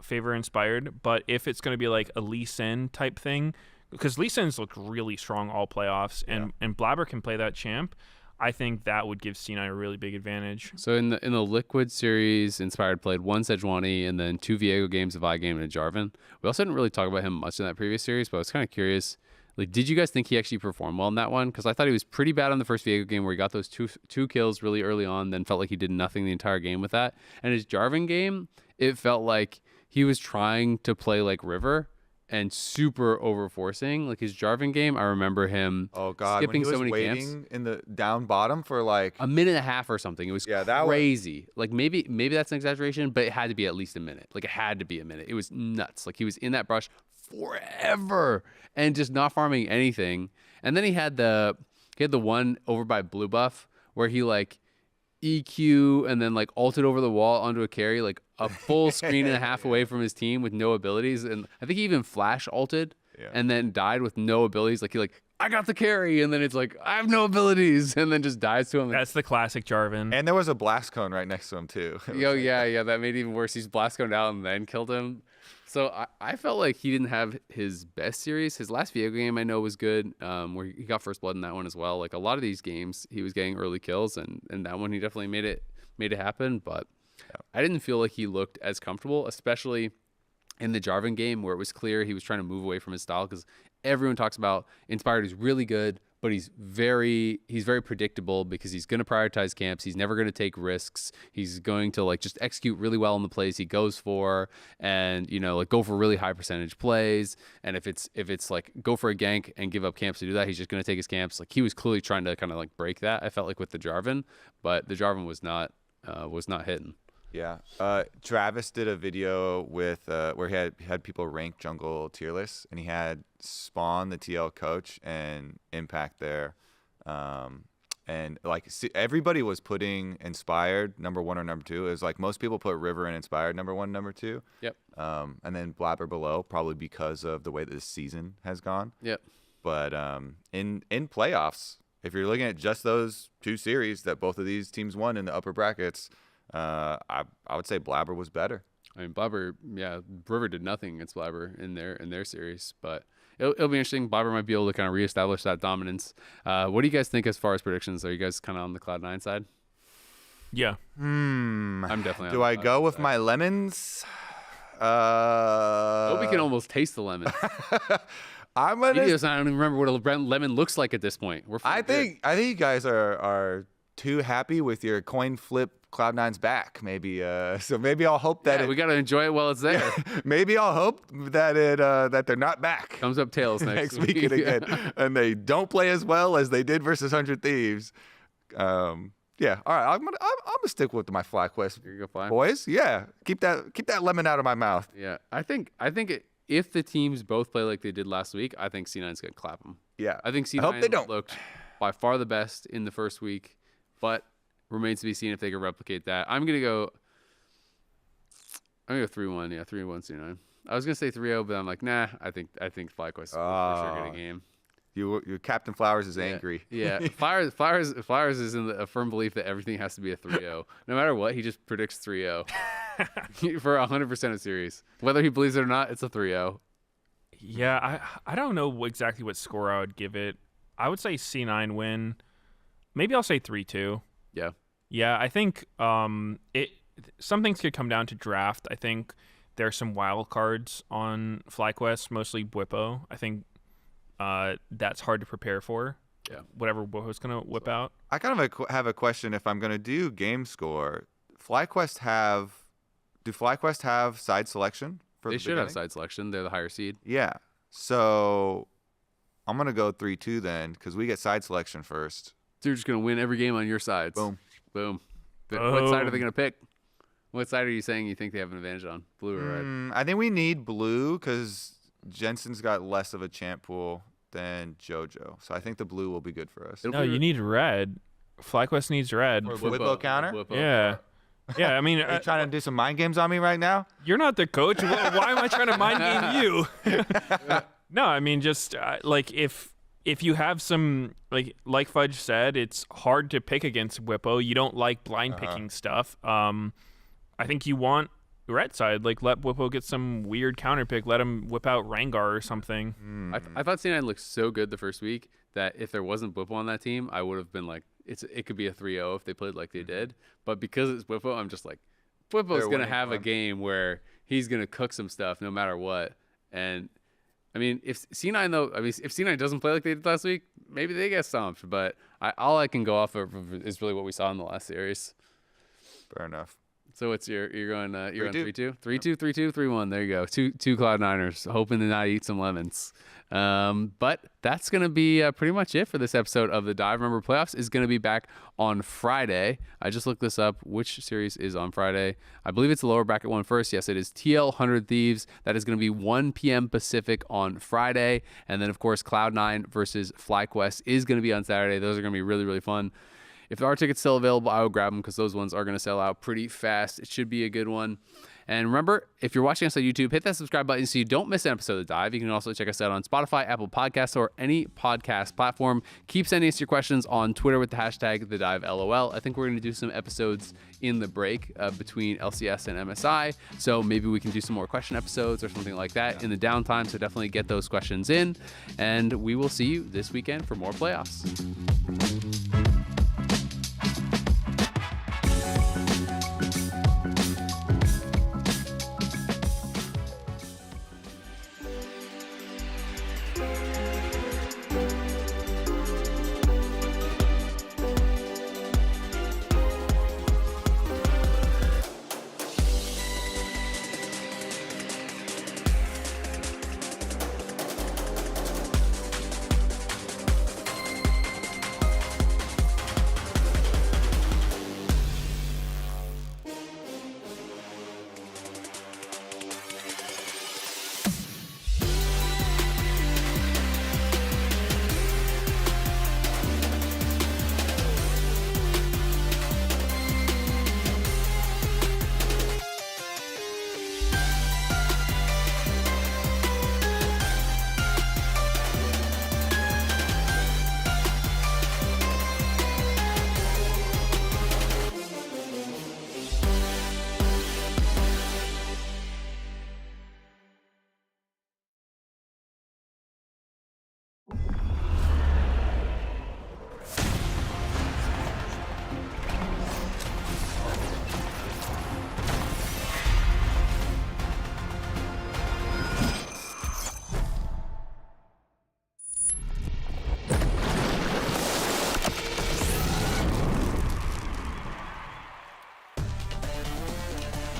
favor Inspired. But if it's going to be like a Lee Sin type thing, because Lee Sin's looked really strong all playoffs, and Blabber can play that champ, I think that would give C9 a really big advantage. So in the Liquid series, Inspired played 1 Sejuani and then 2 Viego games, a Vi game, and a Jarvan. We also didn't really talk about him much in that previous series, but I was kind of curious. Like, did you guys think he actually performed well in that one? Because I thought he was pretty bad on the first Viego game where he got those two kills really early on, then felt like he did nothing the entire game with that. And his Jarvan game, it felt like he was trying to play like River and super overforcing. Like his Jarvan game, I remember him skipping so many camps. Waiting in the down bottom for like a minute and a half or something. It was crazy. Like maybe that's an exaggeration, but it had to be at least a minute. Like it had to be a minute. It was nuts. Like he was in that brush forever and just not farming anything. And then he had the one over by Blue Buff where he like EQ and then like ulted over the wall onto a carry, like a full screen and a half away from his team with no abilities. And I think he even flash ulted and then died with no abilities. Like I got the carry, and then it's like, I have no abilities, and then just dies to him. That's the classic Jarvan. And there was a blast cone right next to him too. Yeah, that made it even worse. He's blast coned out and then killed him. So I felt like he didn't have his best series. His last Viego game I know was good, where he got first blood in that one as well. Like a lot of these games, he was getting early kills, and that one he definitely made it happen. But I didn't feel like he looked as comfortable, especially in the Jarvan game where it was clear he was trying to move away from his style, because everyone talks about Inspired is really good, but he's very predictable because he's going to prioritize camps. He's never going to take risks. He's going to like just execute really well in the plays he goes for, and like go for really high percentage plays. And if it's like go for a gank and give up camps to do that, he's just going to take his camps. Like he was clearly trying to kind of like break that. I felt like with the Jarvan, but the Jarvan was not hitting. Yeah. Travis did a video with where he had people rank jungle tier lists, and he had Spawn, the TL coach, and Impact there. And like everybody was putting Inspired number 1 or number 2. It was like most people put River and Inspired number 1, number 2. Yep. And then Blabber below, probably because of the way that this season has gone. Yep. But in playoffs, if you're looking at just those 2 series that both of these teams won in the upper brackets, I would say Blabber was better. I mean, Blabber, River did nothing against Blabber in their series, but it'll be interesting. Blabber might be able to kind of reestablish that dominance. What do you guys think as far as predictions? Are you guys kind of on the Cloud9 side? Yeah. I'm definitely. Do I go with my lemons? We can almost taste the lemon. I don't even remember what a lemon looks like at this point. I think you guys are too happy with your coin flip. Cloud9's back, maybe. So maybe I'll hope that we gotta enjoy it while it's there. Maybe I'll hope that that they're not back. Comes up tails next week again, and they don't play as well as they did versus 100 Thieves. All right. I'm gonna stick with my FlyQuest You're gonna fly, boys. Yeah, keep that lemon out of my mouth. Yeah, I think it. if the teams both play like they did last week, I think C9's going to clap them. Yeah. I think C9 hope they don't. looked by far the best in the first week, but remains to be seen if they can replicate that. I'm going to go 3-1. Yeah, 3-1 C9. I was going to say 3-0, but I'm like, nah, I think FlyQuest will for sure get a game. Your Captain Flowers is angry. Yeah. Flowers is in a firm belief that everything has to be a 3-0. No matter what, he just predicts 3-0 for 100% of series. Whether he believes it or not, it's a 3-0. Yeah, I don't know exactly what score I would give it. I would say C9 win. Maybe I'll say 3-2. Yeah. Yeah, I think some things could come down to draft. I think there are some wild cards on FlyQuest, mostly Bwipo. I think that's hard to prepare for. Yeah. Whatever Bwipo's going to whip out. I kind of have a question. If I'm going to do game score, do FlyQuest have side selection? They should have side selection. They're the higher seed. Yeah. So I'm going to go 3-2 then, because we get side selection first. So you're just going to win every game on your sides. Boom. Boom. What side are they going to pick? What side are you saying you think they have an advantage on? Blue or red? I think we need blue because Jensen's got less of a champ pool than JoJo. So I think the blue will be good for us. No, you need red. FlyQuest needs red. For Bwipo counter? Bwipo. Yeah. Yeah, I mean... Are you trying to do some mind games on me right now? You're not the coach. Why am I trying to mind game you? No, I mean, just like if you have some, like Fudge said, it's hard to pick against Bwipo. You don't like blind picking stuff. I think you want red side. Like, let Bwipo get some weird counter pick. Let him whip out Rengar or something. I thought C9 looked so good the first week that if there wasn't Bwipo on that team, I would have been like, it could be a 3-0 if they played like they did. But because it's Bwipo, I'm just like, Bwipo's going to have a game where he's going to cook some stuff no matter what. And I mean, if C9 doesn't play like they did last week, maybe they get stomped. But all I can go off of is really what we saw in the last series. Fair enough. So what's you're going 3-2. 3-2, 3-2, 3-1. There you go. Two Cloud9ers hoping to not eat some lemons. But that's going to be pretty much it for this episode of the Dive. Remember, playoffs is going to be back on Friday. I just looked this up. Which series is on Friday? I believe it's the lower bracket one first. Yes, it is TL 100 Thieves. That is going to be 1 p.m. Pacific on Friday. And then, of course, Cloud9 versus FlyQuest is going to be on Saturday. Those are going to be really, really fun. If there are tickets still available, I will grab them because those ones are going to sell out pretty fast. It should be a good one. And remember, if you're watching us on YouTube, hit that subscribe button so you don't miss an episode of The Dive. You can also check us out on Spotify, Apple Podcasts, or any podcast platform. Keep sending us your questions on Twitter with the hashtag TheDiveLOL. I think we're going to do some episodes in the break between LCS and MSI. So maybe we can do some more question episodes or something like that in the downtime. So definitely get those questions in. And we will see you this weekend for more playoffs.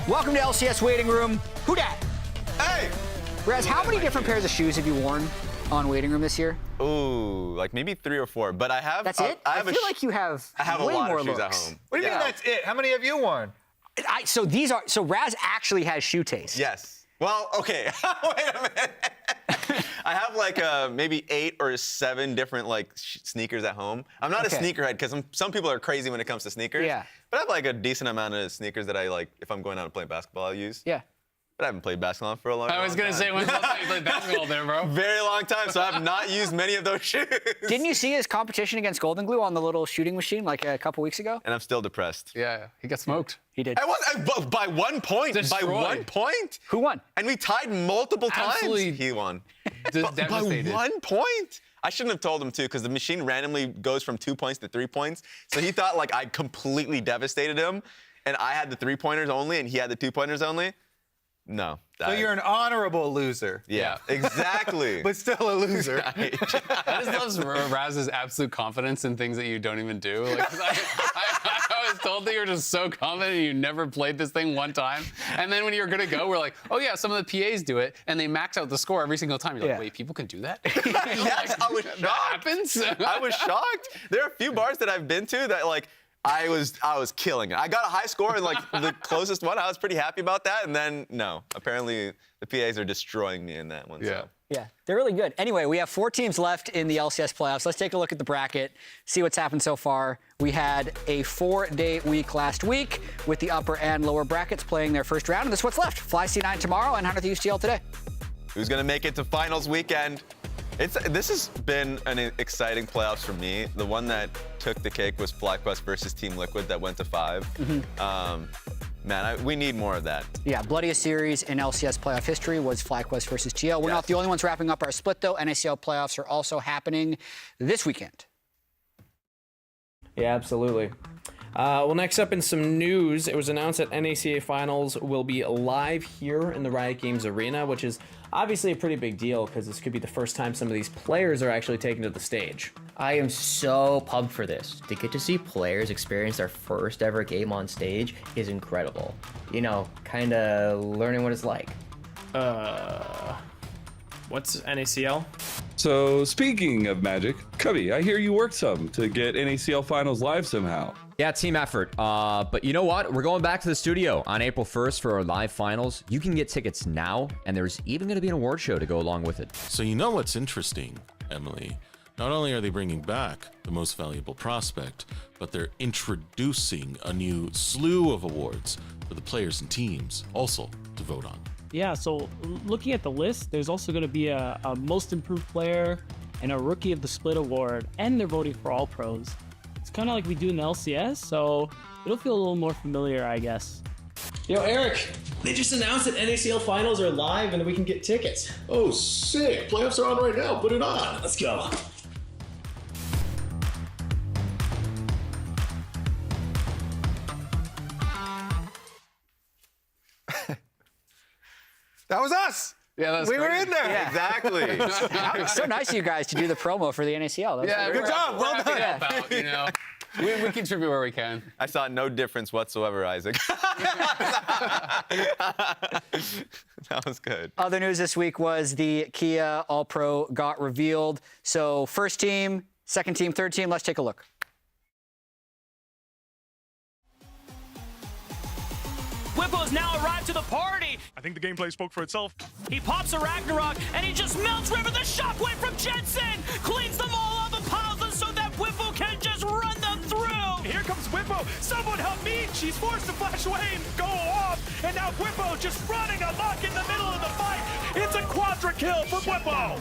Welcome to LCS Waiting Room. Who dat? Hey! Raz, how many different pairs of shoes have you worn on Waiting Room this year? Ooh, like maybe 3 or 4. But I have. That's it? I feel like you have I have way a lot more of shoes looks. at home. What do you mean that's it? How many have you worn? So Raz actually has shoe taste. Yes. Well, okay. Wait a minute. I have like maybe 8 or 7 different like sneakers at home. I'm not a sneakerhead because some people are crazy when it comes to sneakers. Yeah. But I have like a decent amount of sneakers that I like if I'm going out and playing basketball, I'll use. Yeah. But I haven't played basketball for a long time. I was going to say, when's the last time you played basketball there, bro? Very long time, so I have not used many of those shoes. Didn't you see his competition against Golden Glue on the little shooting machine like a couple weeks ago? And I'm still depressed. Yeah, he got smoked. He did. I was by 1 point. Destroyed. By 1 point. Who won? And we tied multiple times. Absolutely He won. Devastated. By 1 point. I shouldn't have told him to because the machine randomly goes from 2 points to 3 points. So he thought like I completely devastated him, and I had the 3-pointers only, and he had the 2-pointers only. No. So you're an honorable loser. Yeah, exactly. But still a loser. I just love Raz's absolute confidence in things that you don't even do. Like, 'cause I was told that you were just so confident and you never played this thing one time. And then when you were gonna go, we're like, oh yeah, some of the PAs do it, and they max out the score every single time. You're like, wait, people can do that? Yes, I was shocked. That happens? I was shocked. There are a few bars that I've been to that like I was killing it. I got a high score in like the closest one. I was pretty happy about that. And then no, apparently the PAs are destroying me in that one. Yeah. So. Yeah, they're really good. Anyway, we have 4 teams left in the LCS playoffs. Let's take a look at the bracket, see what's happened so far. We had a 4-day week last week with the upper and lower brackets playing their first round, and this is what's left. Fly C9 tomorrow and 100th UCL today. Who's gonna make it to finals weekend? This has been an exciting playoffs for me. The one that took the cake was FlyQuest versus Team Liquid that went to 5. Man, we need more of that. Yeah, bloodiest series in LCS playoff history was FlyQuest versus GL. We're not the only ones wrapping up our split, though. NACL playoffs are also happening this weekend. Yeah, absolutely. Well, next up in some news, it was announced that NACA Finals will be live here in the Riot Games Arena, which is obviously a pretty big deal because this could be the first time some of these players are actually taken to the stage. I am so pumped for this. To get to see players experience their first ever game on stage is incredible. You know, kind of learning what it's like. What's NACL? So, speaking of Magic, Cubby, I hear you worked some to get NACL Finals live somehow. Yeah, team effort. But you know what? We're going back to the studio on April 1st for our live finals. You can get tickets now, and there's even going to be an award show to go along with it. So you know what's interesting, Emily? Not only are they bringing back the most valuable prospect, but they're introducing a new slew of awards for the players and teams also to vote on. Yeah, so looking at the list, there's also going to be a most improved player and a rookie of the split award, and they're voting for all pros. It's kind of like we do in the LCS, so it'll feel a little more familiar, I guess. Yo, Eric, they just announced that NACL Finals are live and we can get tickets. Oh, sick. Playoffs are on right now. Put it on. Let's go. That was us. Yeah, we were in there. Yeah. Exactly. It's so nice of you guys to do the promo for the NACL. Yeah, Good job. Well done. Help out, you know. We contribute where we can. I saw no difference whatsoever, Isaac. That was good. Other news this week was the Kia All-Pro got revealed. So first team, second team, third team, let's take a look. Whippo's now arrived to the party. I think the gameplay spoke for itself. He pops a Ragnarok, and he just melts River. The shockwave from Jensen cleans them all up and piles them so that Whippo can just run them through. Here comes Whippo. Someone help me. She's forced to flash away and go off. And now Whippo just running amok in the middle of the fight. It's a quadra kill for Whippo.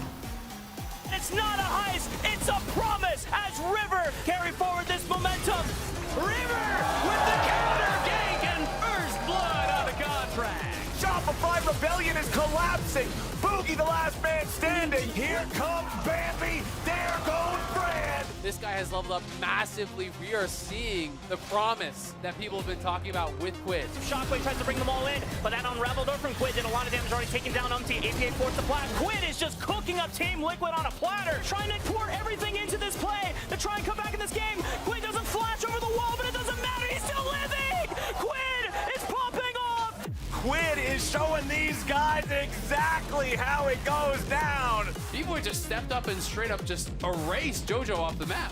It's not a heist, it's a promise as River carry forward this momentum. River with the counter gank and first blood on the contract. Shopify Rebellion is collapsing. Boogie the last man standing. Here comes Bambi. There goes Brand. This guy has leveled up massively. We are seeing the promise that people have been talking about with Quid. Shockwave tries to bring them all in, but that unraveled door from Quid did a lot of damage, already taking down Umpty. APA forced the plat. Quid is just cooking up Team Liquid on a platter, trying to pour everything into this play to try and come back in this game. Quid doesn't flash over the wall, but it doesn't matter. He's still living. Quid is popping off. Quid is showing these guys exactly how it goes down. B-Boy just stepped up and straight up just erased JoJo off the map.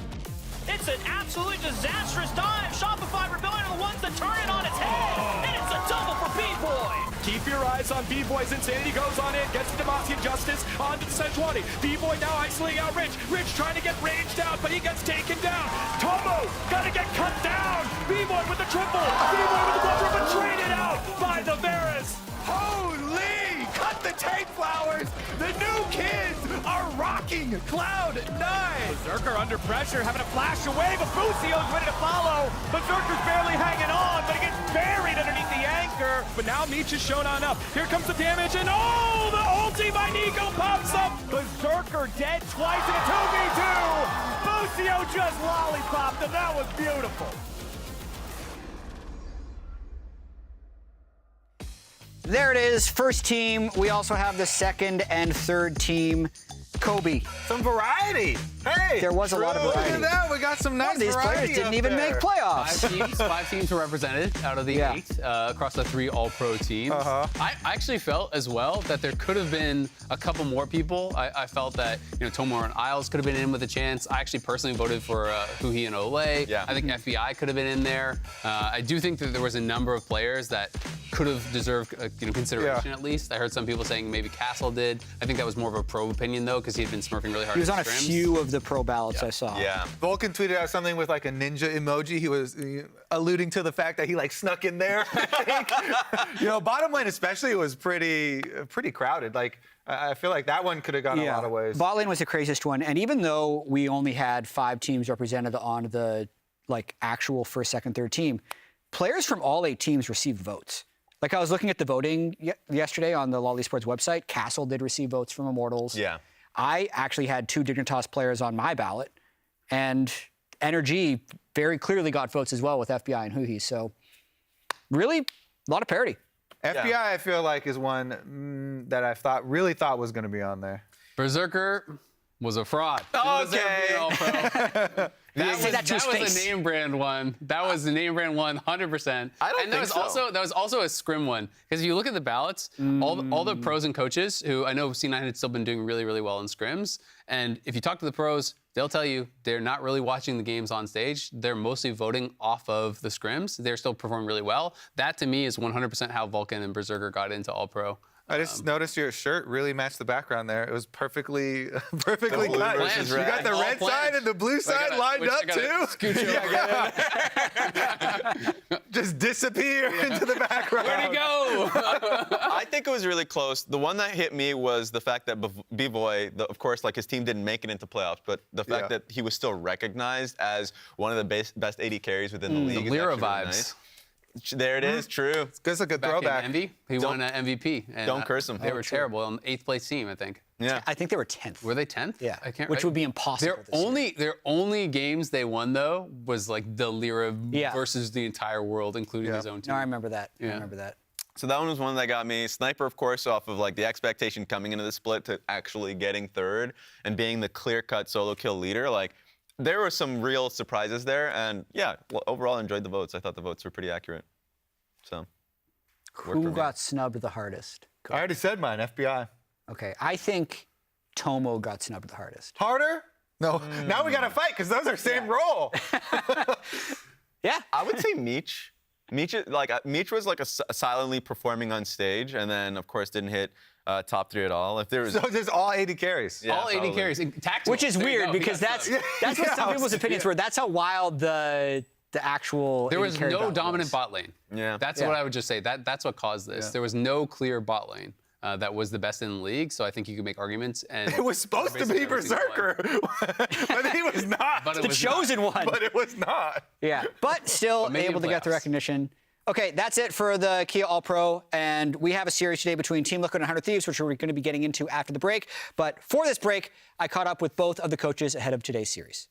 It's an absolutely disastrous dive. Shopify Rebellion are the ones that turn it on its head. And it's a double for B-Boy. Keep your eyes on B-Boy's Insanity. Goes on in, gets Demacian Justice onto the Sejuani. B-Boy now isolating out Rich. Rich trying to get raged out, but he gets taken down. Tomo gotta get cut down. B-Boy with the triple. B-Boy with the bumper, but traded out by the Varus. Holy! Cut the tank flowers! The new kids are rocking Cloud9! Berserker under pressure, having a flash away, but Bucio's ready to follow. Berserker's barely hanging on, but he gets buried underneath the anchor. But now Meech is shown on up. Here comes the damage, and oh, the ulti by Nico pops up. Berserker dead twice in a 2v2. Bucio just lollipopped, and that was beautiful. There it is, first team. We also have the second and third team. Kobe. Some variety. Hey, there was a lot of variety. Look at that. We got some nice these players didn't even make playoffs. Five teams were represented out of the 8 across the 3 All-Pro teams. I actually felt as well that there could have been a couple more people. I felt that Tomor and Isles could have been in with a chance. I actually personally voted for Huhi and Olay. Yeah. I think FBI could have been in there. I do think that there was a number of players that could have deserved consideration at least. I heard some people saying maybe Castle did. I think that was more of a pro opinion though, because he had been smurfing really hard. He was on a scrims. few of the pro ballots I saw. Yeah. Vulcan tweeted out something with like a ninja emoji. He was alluding to the fact that he like snuck in there. I think. Bottom lane especially was pretty crowded. Like I feel like that one could have gone a lot of ways. Bot lane was the craziest one, and even though we only had 5 teams represented on the actual first, second, third team, players from all 8 teams received votes. Like I was looking at the voting yesterday on the LoL Esports website. Castle did receive votes from Immortals. Yeah. I actually had 2 Dignitas players on my ballot, and Energy very clearly got votes as well with FBI and Huhi. So really, a lot of parity. FBI, I feel like, is one that I really thought was going to be on there. Berserker was a fraud. Okay. That was a name brand one. That was the name brand one, 100%. I don't and that think was so. that was also a scrim one. Because if you look at the ballots, all the pros and coaches who I know C9 had still been doing really, really well in scrims. And if you talk to the pros, they'll tell you they're not really watching the games on stage. They're mostly voting off of the scrims. They're still performing really well. That to me is 100% how Vulcan and Berserker got into All Pro. I just noticed your shirt really matched the background there. It was perfectly cut. You got the red side and the blue side lined up too. Just disappear into the background. Where'd he go? I think it was really close. The one that hit me was the fact that B-Boy, of course, his team didn't make it into playoffs, but the fact that he was still recognized as one of the best AD carries within the league. The Lyra is actually vibes. really nice. There it is, true. It's a good throwback. Envy, he won an MVP. And don't curse him. They were terrible on 8th place team, I think. Yeah. I think they were 10th. Were they 10th? Yeah. I can't. Which would be impossible. Their only games they won though was the Lyra versus the entire world, including his own team. No, I remember that. I remember that. So that one was one that got me. Sniper, of course, off of the expectation coming into the split to actually getting third and being the clear-cut solo kill leader. There were some real surprises there, and overall I enjoyed the votes. I thought the votes were pretty accurate. So, who got snubbed the hardest? I already said mine, FBI. Okay, I think Tomo got snubbed the hardest. Harder? No, now we got to fight because those are same role. Yeah. I would say Meech. Meech was silently performing on stage, and then of course didn't hit top 3 at all. If there was so just all 80 carries. Yeah, all 80 carries. Tactical. Which is weird because that's what some people's opinions were. That's how wild the actual. There was no dominant bot lane. Yeah. That's what I would just say. That's what caused this. Yeah. There was no clear bot lane that was the best in the league. So I think you could make arguments. And it was supposed to be Berserker, but he was not. But the chosen one. But it was not. Yeah, but still able to get the recognition. Okay, that's it for the Kia All-Pro, and we have a series today between Team Liquid and 100 Thieves, which we're going to be getting into after the break. But for this break, I caught up with both of the coaches ahead of today's series.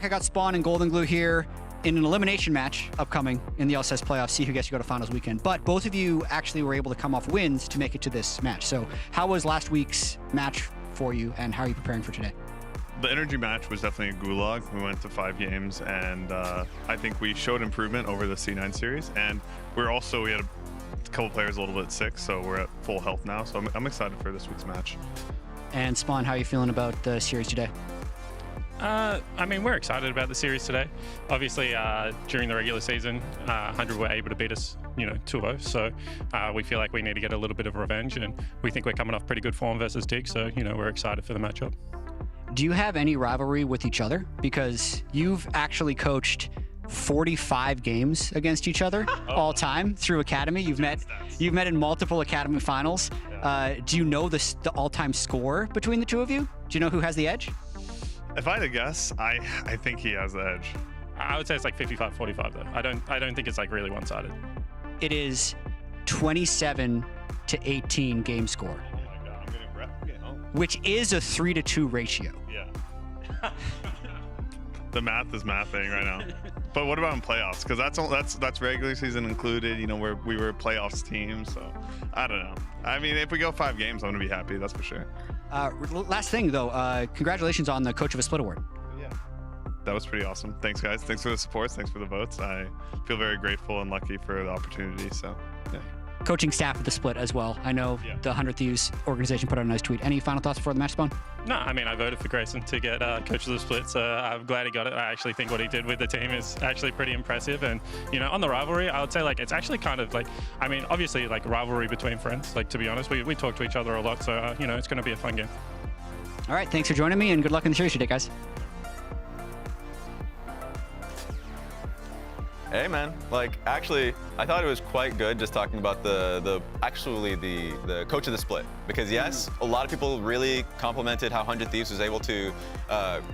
I got Spawn and Golden Glue here in an elimination match upcoming in the LCS Playoffs, see who gets to go to finals weekend. But both of you actually were able to come off wins to make it to this match. So how was last week's match for you, and how are you preparing for today? The energy match was definitely a gulag. We went to 5 games, and I think we showed improvement over the C9 series. And we had a couple players a little bit sick, so we're at full health now. So I'm excited for this week's match. And Spawn, how are you feeling about the series today? I mean, we're excited about the series today. Obviously, during the regular season, 100 were able to beat us 2-0. So we feel like we need to get a little bit of revenge, and we think we're coming off pretty good form versus Dig. So we're excited for the matchup. Do you have any rivalry with each other? Because you've actually coached 45 games against each other all time through Academy. You've met in multiple Academy finals. Do you know the all-time score between the two of you? Do you know who has the edge? If I had to guess, I think he has the edge. I would say it's like 55-45 though. I don't think it's like really one-sided. It is 27-18 game score. Oh my God, I'm getting breath. Which is a 3-2 ratio. Yeah. The math is mathing right now. But what about in playoffs? Because that's regular season included. Where we were a playoffs team. So I don't know. I mean, if we go 5 games, I'm gonna be happy. That's for sure. Last thing though, congratulations on the Coach of a Split award. Yeah, that was pretty awesome. Thanks, guys. Thanks for the support. Thanks for the votes. I feel very grateful and lucky for the opportunity. So yeah. Coaching staff of the Split as well. I know the 100 Thieves organization put out a nice tweet. Any final thoughts before the match, Spawn? No, I mean, I voted for Grayson to get Coach of the Split, so I'm glad he got it. I actually think what he did with the team is actually pretty impressive. And, on the rivalry, I would say, it's actually kind of obviously, rivalry between friends. To be honest, we talk to each other a lot, so, it's going to be a fun game. All right, thanks for joining me, and good luck in the series today, guys. Hey man, actually, I thought it was quite good just talking about the coach of the split, because yes, a lot of people really complimented how 100 Thieves was able to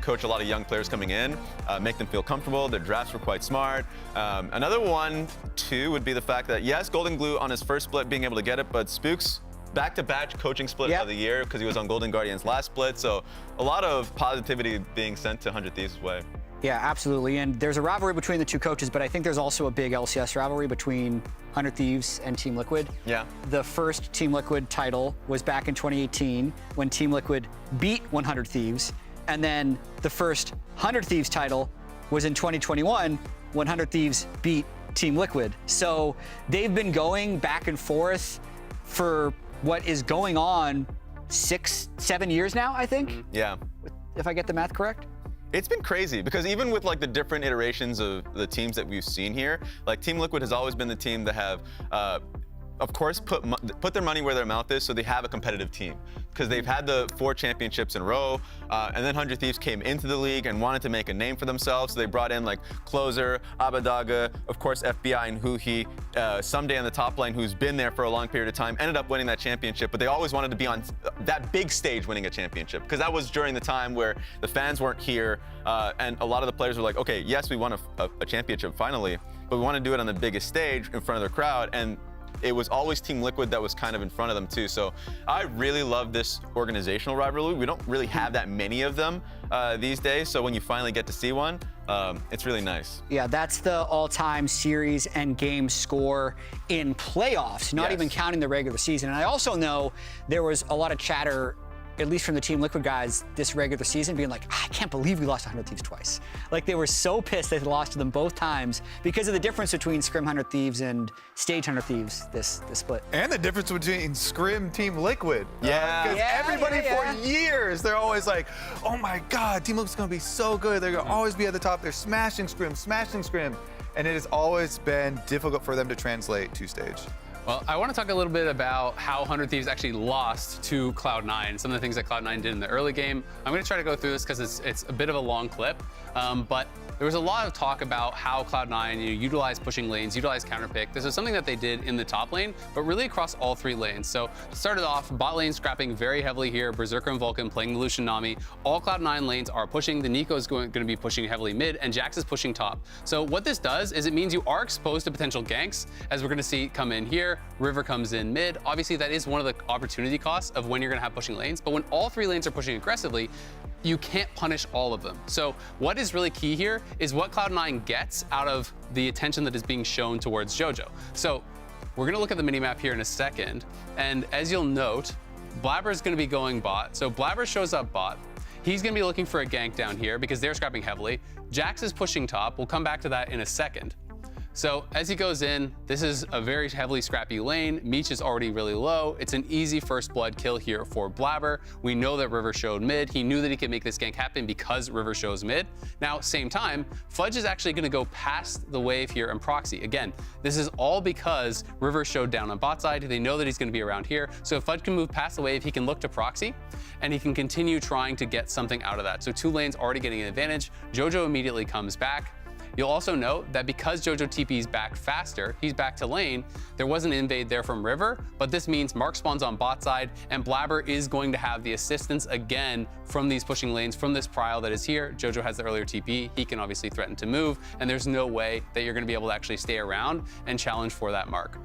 coach a lot of young players coming in, make them feel comfortable. Their drafts were quite smart. Another one too would be the fact that yes, Golden Glue on his first split being able to get it, but Spooks back-to-back coaching split of the year because he was on Golden Guardian's last split. So a lot of positivity being sent to 100 Thieves' way. Yeah, absolutely. And there's a rivalry between the two coaches, but I think there's also a big LCS rivalry between 100 Thieves and Team Liquid. Yeah. The first Team Liquid title was back in 2018 when Team Liquid beat 100 Thieves. And then the first 100 Thieves title was in 2021 when 100 Thieves beat Team Liquid. So they've been going back and forth for what is going on 6-7 years now, I think. Yeah. If I get the math correct. It's been crazy because even with the different iterations of the teams that we've seen here, Team Liquid has always been the team that have, of course, put their money where their mouth is, so they have a competitive team because they've had the 4 championships in a row, and then 100 Thieves came into the league and wanted to make a name for themselves, so they brought in Closer, Abadaga, of course FBI and Huhi, Someday on the top lane who's been there for a long period of time, ended up winning that championship, but they always wanted to be on that big stage winning a championship because that was during the time where the fans weren't here, and a lot of the players were like, okay, yes, we won a championship finally, but we want to do it on the biggest stage in front of the crowd, and it was always Team Liquid that was kind of in front of them too. So I really love this organizational rivalry. We don't really have that many of them these days. So when you finally get to see one, it's really nice. Yeah, that's the all-time series and game score in playoffs, not even counting the regular season. And I also know there was a lot of chatter, at least from the Team Liquid guys this regular season, being like, I can't believe we lost to 100 Thieves twice. They were so pissed they lost to them both times because of the difference between Scrim 100 Thieves and Stage 100 Thieves this split. And the difference between Scrim Team Liquid. Yeah. Because everybody for years, they're always like, oh my God, Team Liquid's gonna be so good. They're gonna always be at the top. They're smashing Scrim. And it has always been difficult for them to translate to Stage. Well, I want to talk a little bit about how 100 Thieves actually lost to Cloud9, some of the things that Cloud9 did in the early game. I'm going to try to go through this because it's a bit of a long clip, but there was a lot of talk about how Cloud9 utilized pushing lanes, utilized counterpick. This is something that they did in the top lane, but really across all 3 lanes. So to start it off, bot lane scrapping very heavily here, Berserker and Vulcan playing the Lucian Nami. All Cloud9 lanes are pushing. The Nico is going to be pushing heavily mid, and Jax is pushing top. So what this does is it means you are exposed to potential ganks, as we're going to see come in here. River comes in mid. Obviously, that is one of the opportunity costs of when you're going to have pushing lanes, but when all 3 lanes are pushing aggressively, you can't punish all of them. So what is really key here is what Cloud9 gets out of the attention that is being shown towards JoJo. So we're gonna look at the minimap here in a second, and as you'll note, Blabber is gonna be going bot. So Blabber shows up bot. He's gonna be looking for a gank down here because they're scrapping heavily. Jax is pushing top. We'll come back to that in a second. So as he goes in, this is a very heavily scrappy lane. Meech is already really low. It's an easy first blood kill here for Blabber. We know that River showed mid. He knew that he could make this gank happen because River shows mid. Now, same time, Fudge is actually gonna go past the wave here and proxy. Again, this is all because River showed down on bot side. They know that he's gonna be around here. So if Fudge can move past the wave, he can look to proxy and he can continue trying to get something out of that. So 2 lanes already getting an advantage. Jojo immediately comes back. You'll also note that because Jojo TP's back faster, he's back to lane, there was an invade there from River, but this means Mark spawns on bot side, and Blabber is going to have the assistance again from these pushing lanes, from this Prile that is here. Jojo has the earlier TP, he can obviously threaten to move, and there's no way that you're gonna be able to actually stay around and challenge for that mark.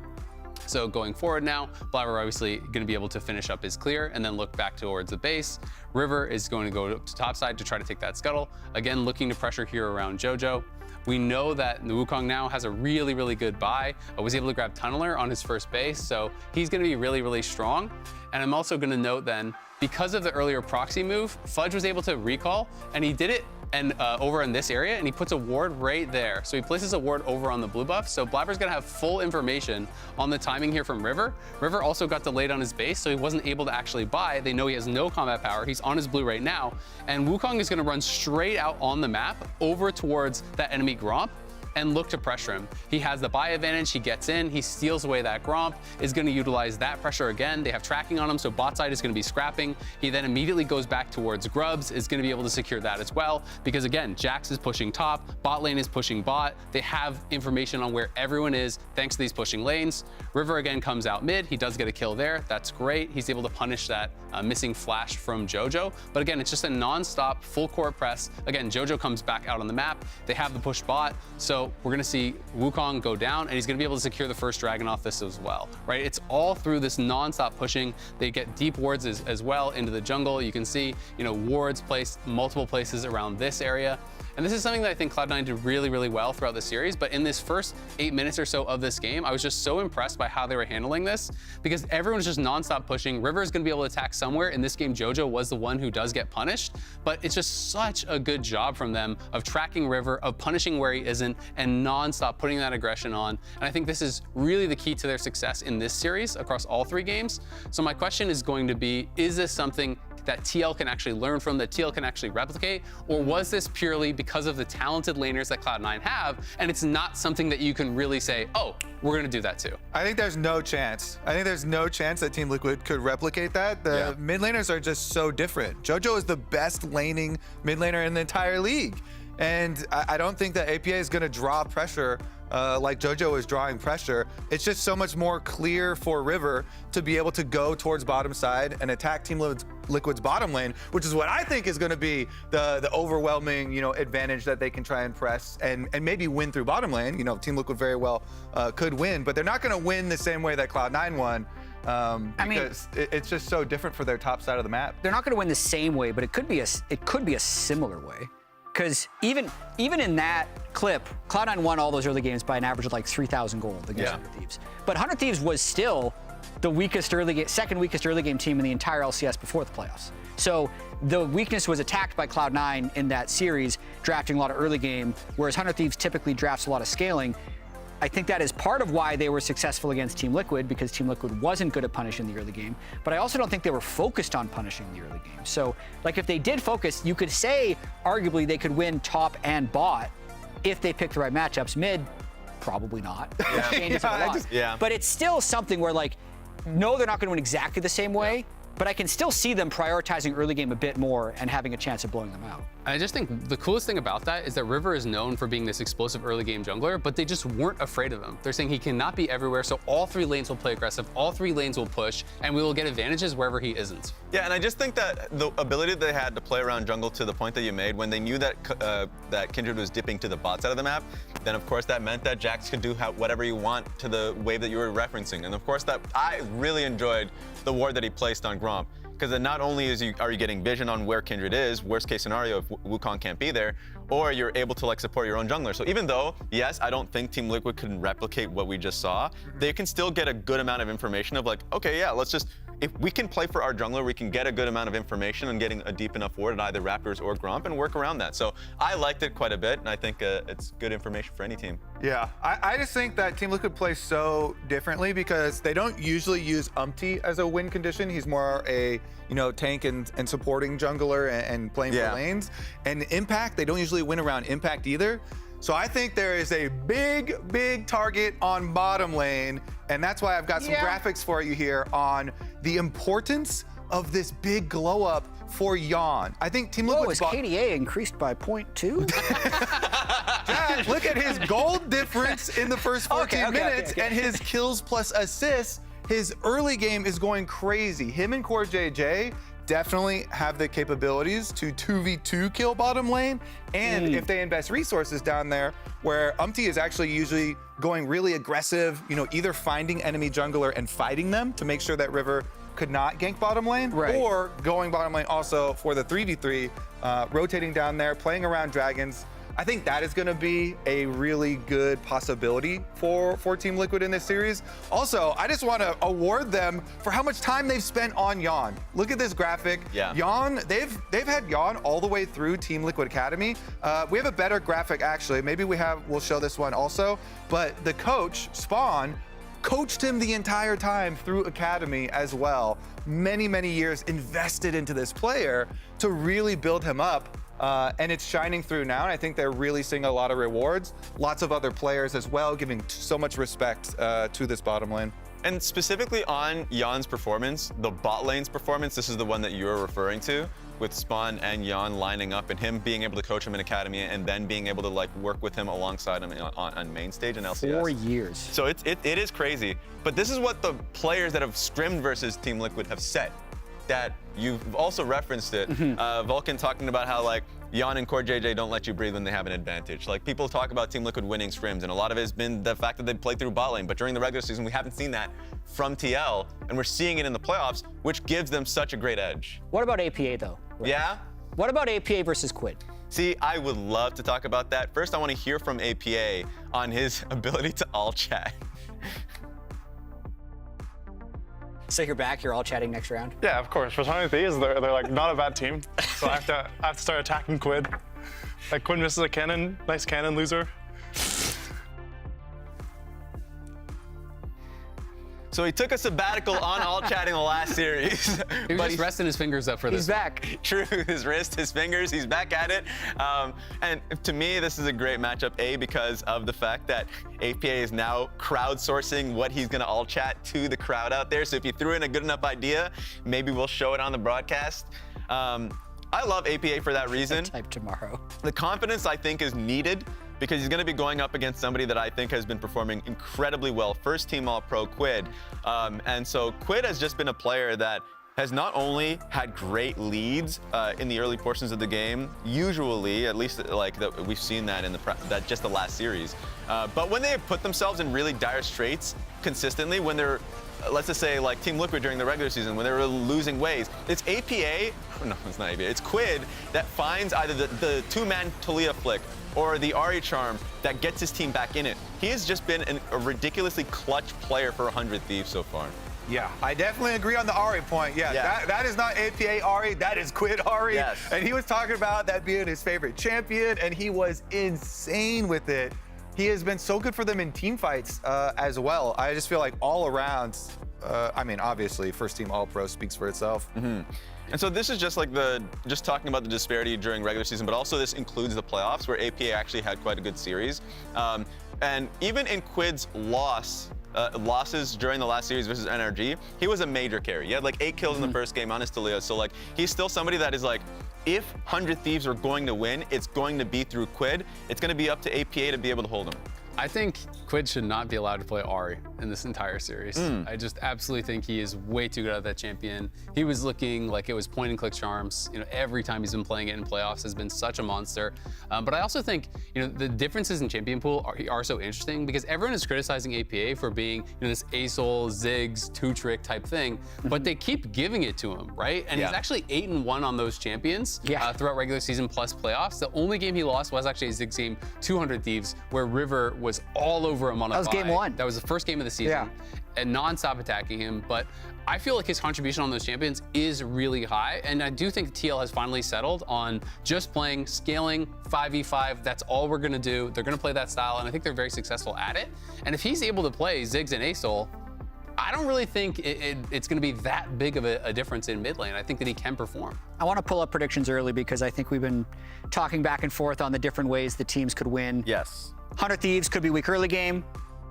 So going forward now, Blabber obviously going to be able to finish up his clear and then look back towards the base. River is going to go up to top side to try to take that scuttle. Again, looking to pressure here around Jojo. We know that the Wukong now has a really, really good buy. I was able to grab Tunneler on his first base, so he's going to be really, really strong. And I'm also going to note then, because of the earlier proxy move, Fudge was able to recall, and he did it and over in this area, and he puts a ward right there. So he places a ward over on the blue buff. So Blabber's gonna have full information on the timing here from River. River also got delayed on his base, so he wasn't able to actually buy. They know he has no combat power. He's on his blue right now. And Wukong is gonna run straight out on the map over towards that enemy Gromp and look to pressure him. He has the buy advantage, he gets in, he steals away that Gromp, is gonna utilize that pressure again. They have tracking on him, so bot side is gonna be scrapping. He then immediately goes back towards Grubs, is gonna be able to secure that as well, because again, Jax is pushing top, bot lane is pushing bot. They have information on where everyone is thanks to these pushing lanes. River again comes out mid, he does get a kill there, that's great. He's able to punish that missing flash from Jojo, but again, it's just a non-stop full court press. Again, Jojo comes back out on the map, they have the push bot, so we're gonna see Wukong go down and he's gonna be able to secure the first dragon off this as well, right? It's all through this non-stop pushing. They get deep wards as well into the jungle. You can see, wards placed multiple places around this area. And this is something that I think Cloud9 did really, really well throughout the series, but in this first 8 minutes or so of this game, I was just so impressed by how they were handling this because everyone's just non-stop pushing. River's gonna be able to attack somewhere. In this game, Jojo was the one who does get punished, but it's just such a good job from them of tracking River, of punishing where he isn't, and non-stop putting that aggression on. And I think this is really the key to their success in this series across all 3 games. So my question is going to be, is this something that TL can actually learn from, that TL can actually replicate, or was this purely because of the talented laners that Cloud9 have, and it's not something that you can really say, oh, we're gonna do that too? I think there's no chance. I think there's no chance that Team Liquid could replicate that. The mid laners are just so different. Jojo is the best laning mid laner in the entire league. And I don't think that APA is gonna draw pressure like Jojo is drawing pressure. It's just so much more clear for River to be able to go towards bottom side and attack Team Liquid's bottom lane, which is what I think is gonna be the overwhelming, advantage that they can try and press and maybe win through bottom lane. Team Liquid very well could win, but they're not gonna win the same way that Cloud9 won. Because it's just so different for their top side of the map. They're not gonna win the same way, but it could be a similar way. Because even in that clip, Cloud9 won all those early games by an average of like 3,000 gold against 100 Thieves. But 100 Thieves was still the second weakest early game team in the entire LCS before the playoffs. So the weakness was attacked by Cloud9 in that series, drafting a lot of early game, whereas 100 Thieves typically drafts a lot of scaling. I think that is part of why they were successful against Team Liquid, because Team Liquid wasn't good at punishing the early game, but I also don't think they were focused on punishing the early game. So, like, if they did focus, you could say, arguably, they could win top and bot if they picked the right matchups. Mid, probably not. It changes a lot. But it's still something where, like, no, they're not going to win exactly the same way, but I can still see them prioritizing early game a bit more and having a chance of blowing them out. I just think the coolest thing about that is that River is known for being this explosive early game jungler, but they just weren't afraid of him. They're saying he cannot be everywhere, so all 3 lanes will play aggressive, all 3 lanes will push, and we will get advantages wherever he isn't. Yeah, and I just think that the ability they had to play around jungle, to the point that you made, when they knew that that Kindred was dipping to the bot side of the map, then of course that meant that Jax could do whatever you want to the wave that you were referencing. And of course that I really enjoyed the ward that he placed on Gromp. Because then not only are you getting vision on where Kindred is, worst case scenario if Wukong can't be there, or you're able to support your own jungler. So even though, yes, I don't think Team Liquid can replicate what we just saw, they can still get a good amount of information of okay, yeah, let's just if we can play for our jungler, we can get a good amount of information on getting a deep enough ward at either Raptors or Gromp and work around that. So I liked it quite a bit, and I think it's good information for any team. Yeah, I just think that Team Liquid plays so differently because they don't usually use Umpty as a win condition. He's more a tank and supporting jungler and playing for lanes. And Impact, they don't usually win around Impact either. So I think there is a big target on bottom lane, and that's why I've got some graphics for you here on the importance of this big glow up for Yawn. I think Team Liquid's KDA increased by 0.2? Dad, look at his gold difference in the first 14 minutes and his kills plus assists. His early game is going crazy. Him and Core JJ definitely have the capabilities to 2v2 kill bottom lane. And if they invest resources down there, where Umpty is actually usually going really aggressive, either finding enemy jungler and fighting them to make sure that River could not gank bottom lane, or going bottom lane also for the 3v3, rotating down there, playing around dragons. I think that is going to be a really good possibility for Team Liquid in this series. Also, I just want to award them for how much time they've spent on Yawn. Look at this graphic. Yawn, they've had Yawn all the way through Team Liquid Academy. We have a better graphic actually. Maybe we'll show this one also. But the coach, Spawn, coached him the entire time through Academy as well. Many years invested into this player to really build him up. And it's shining through now, and I think they're really seeing a lot of rewards. Lots of other players as well giving so much respect to this bottom lane. And specifically on Yawn's performance, the bot lane's performance, this is the one that you're referring to, with Spawn and Yawn lining up and him being able to coach him in Academy and then being able to work with him alongside him on main stage in LCS. 4 years. So it is crazy. But this is what the players that have scrimmed versus Team Liquid have said. That you've also referenced it. Vulcan talking about how Yawn and Core JJ don't let you breathe when they have an advantage. People talk about Team Liquid winning scrims, and a lot of it has been the fact that they played through bot lane. But during the regular season, we haven't seen that from TL, and we're seeing it in the playoffs, which gives them such a great edge. What about APA though? Yeah? What about APA versus Quid? See, I would love to talk about that. First, I want to hear from APA on his ability to all chat. So you're back, you're all chatting next round? Yeah, of course. For Sonic Thieves, they're not a bad team. So I have to start attacking Quid. Quid misses a cannon, nice cannon loser. So he took a sabbatical on all chatting the last series. He was just resting his fingers up for this. He's back. True, his wrist, his fingers, he's back at it. And to me, this is a great matchup, because of the fact that APA is now crowdsourcing what he's gonna all chat to the crowd out there. So if you threw in a good enough idea, maybe we'll show it on the broadcast. I love APA for that reason. Type tomorrow. The confidence I think is needed because he's going to be going up against somebody that I think has been performing incredibly well. First team All-Pro Quid. And so Quid has just been a player that has not only had great leads in the early portions of the game, usually, at least we've seen that in just the last series, but when they have put themselves in really dire straits consistently, when they're, let's just say Team Liquid during the regular season, when they were losing ways, it's APA, no, it's not APA, it's Quid that finds either the two-man Talia flick or the Ahri charm that gets his team back in it. He has just been a ridiculously clutch player for 100 Thieves so far. Yeah, I definitely agree on the Ahri point. Yeah. That is not APA Ahri, that is Quid Ahri. Yes. And he was talking about that being his favorite champion, and he was insane with it. He has been so good for them in team fights as well. I just feel like all around, obviously, first team All-Pro speaks for itself. And so this is just just talking about the disparity during regular season, but also this includes the playoffs where APA actually had quite a good series. And even in Quid's losses during the last series versus NRG, he was a major carry. He had 8 kills in the first game on his Talia. So he's still somebody that is if 100 Thieves are going to win, it's going to be through Quid. It's going to be up to APA to be able to hold him. I think Quid should not be allowed to play Ahri in this entire series. I just absolutely think he is way too good at that champion. He was looking like it was point and click charms. Every time he's been playing it in playoffs has been such a monster. But I also think, the differences in champion pool are so interesting because everyone is criticizing APA for being this ASOL, Ziggs, two-trick type thing, but they keep giving it to him, right? And he's actually 8-1 on those champions throughout regular season plus playoffs. The only game he lost was actually a Ziggs game, 200 Thieves, where River was all over him on a That was game 1. That was the first game of the season and nonstop attacking him. But I feel like his contribution on those champions is really high. And I do think TL has finally settled on just playing, scaling, 5v5. That's all we're going to do. They're going to play that style, and I think they're very successful at it. And if he's able to play Ziggs and Asol, I don't really think it's going to be that big of a difference in mid lane. I think that he can perform. I want to pull up predictions early because I think we've been talking back and forth on the different ways the teams could win. Yes. 100 Thieves could be weak early game.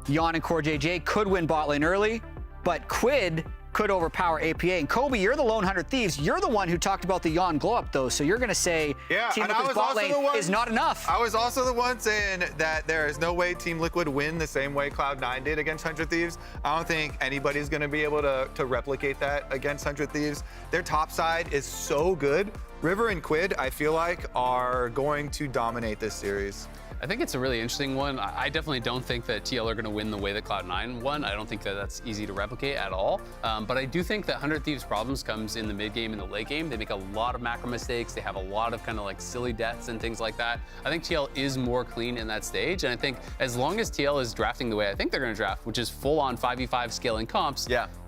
Yon and Core JJ could win bot lane early, but Quid could overpower APA. And Kobe, you're the lone 100 Thieves. You're the one who talked about the Yon glow up, though. So you're going to say Team Liquid's bot lane is not enough. I was also the one saying that there is no way Team Liquid win the same way Cloud9 did against 100 Thieves. I don't think anybody's going to be able to replicate that against 100 Thieves. Their top side is so good. River and Quid, I feel like, are going to dominate this series. I think it's a really interesting one. I definitely don't think that TL are going to win the way that Cloud9 won. I don't think that that's easy to replicate at all. But I do think that 100 Thieves' problems comes in the mid game and the late game. They make a lot of macro mistakes. They have a lot of kind of like silly deaths and things like that. I think TL is more clean in that stage. And I think as long as TL is drafting the way I think they're going to draft, which is full on 5v5 scaling comps,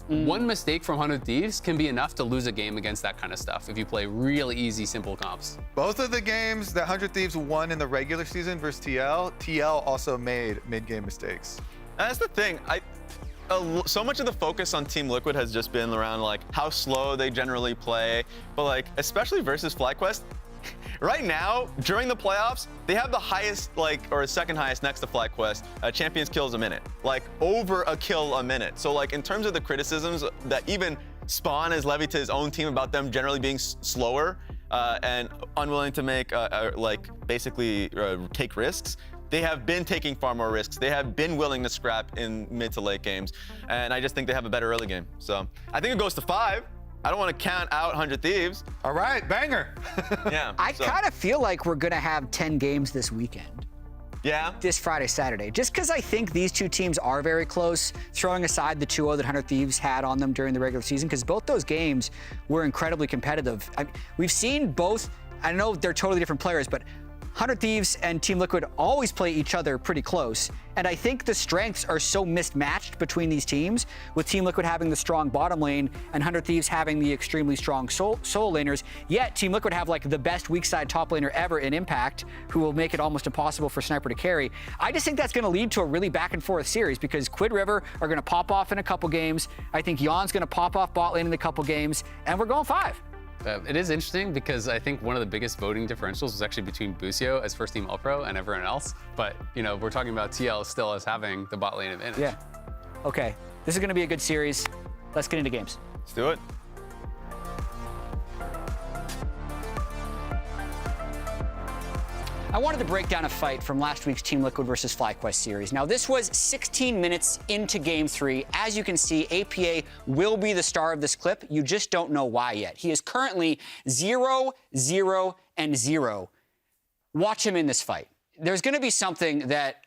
one mistake from 100 Thieves can be enough to lose a game against that kind of stuff if you play really easy, simple comps. Both of the games that 100 Thieves won in the regular season versus TL also made mid-game mistakes. And that's the thing. So much of the focus on Team Liquid has just been around like how slow they generally play, but like especially versus FlyQuest. Right now, during the playoffs, they have the highest, or second highest next to FlyQuest, champions kills a minute. Like, over a kill a minute. So, like, in terms of the criticisms that even Spawn has levied to his own team about them generally being slower and unwilling to make, basically take risks, they have been taking far more risks. They have been willing to scrap in mid to late games. And I just think they have a better early game. So, I think it goes to 5. I don't want to count out 100 Thieves. All right, banger. Yeah. I kind of feel like we're going to have 10 games this weekend. Yeah? This Friday, Saturday. Just because I think these two teams are very close, throwing aside the 2-0 that 100 Thieves had on them during the regular season, because both those games were incredibly competitive. We've seen both, I know they're totally different players, but 100 Thieves and Team Liquid always play each other pretty close. And I think the strengths are so mismatched between these teams, with Team Liquid having the strong bottom lane and 100 Thieves having the extremely strong solo laners. Yet Team Liquid have like the best weak side top laner ever in Impact, who will make it almost impossible for Sniper to carry. I just think that's going to lead to a really back and forth series because Quid River are going to pop off in a couple games. I think Yon's going to pop off bot lane in a couple games, and we're going 5. It is interesting because I think one of the biggest voting differentials was actually between Busio as first team All-Pro and everyone else. But, you know, we're talking about TL still as having the bot lane advantage. Yeah. Okay. This is going to be a good series. Let's get into games. Let's do it. I wanted to break down a fight from last week's Team Liquid versus FlyQuest series. Now, this was 16 minutes into Game 3. As you can see, APA will be the star of this clip. You just don't know why yet. He is currently 0, 0, and 0. Watch him in this fight. There's going to be something that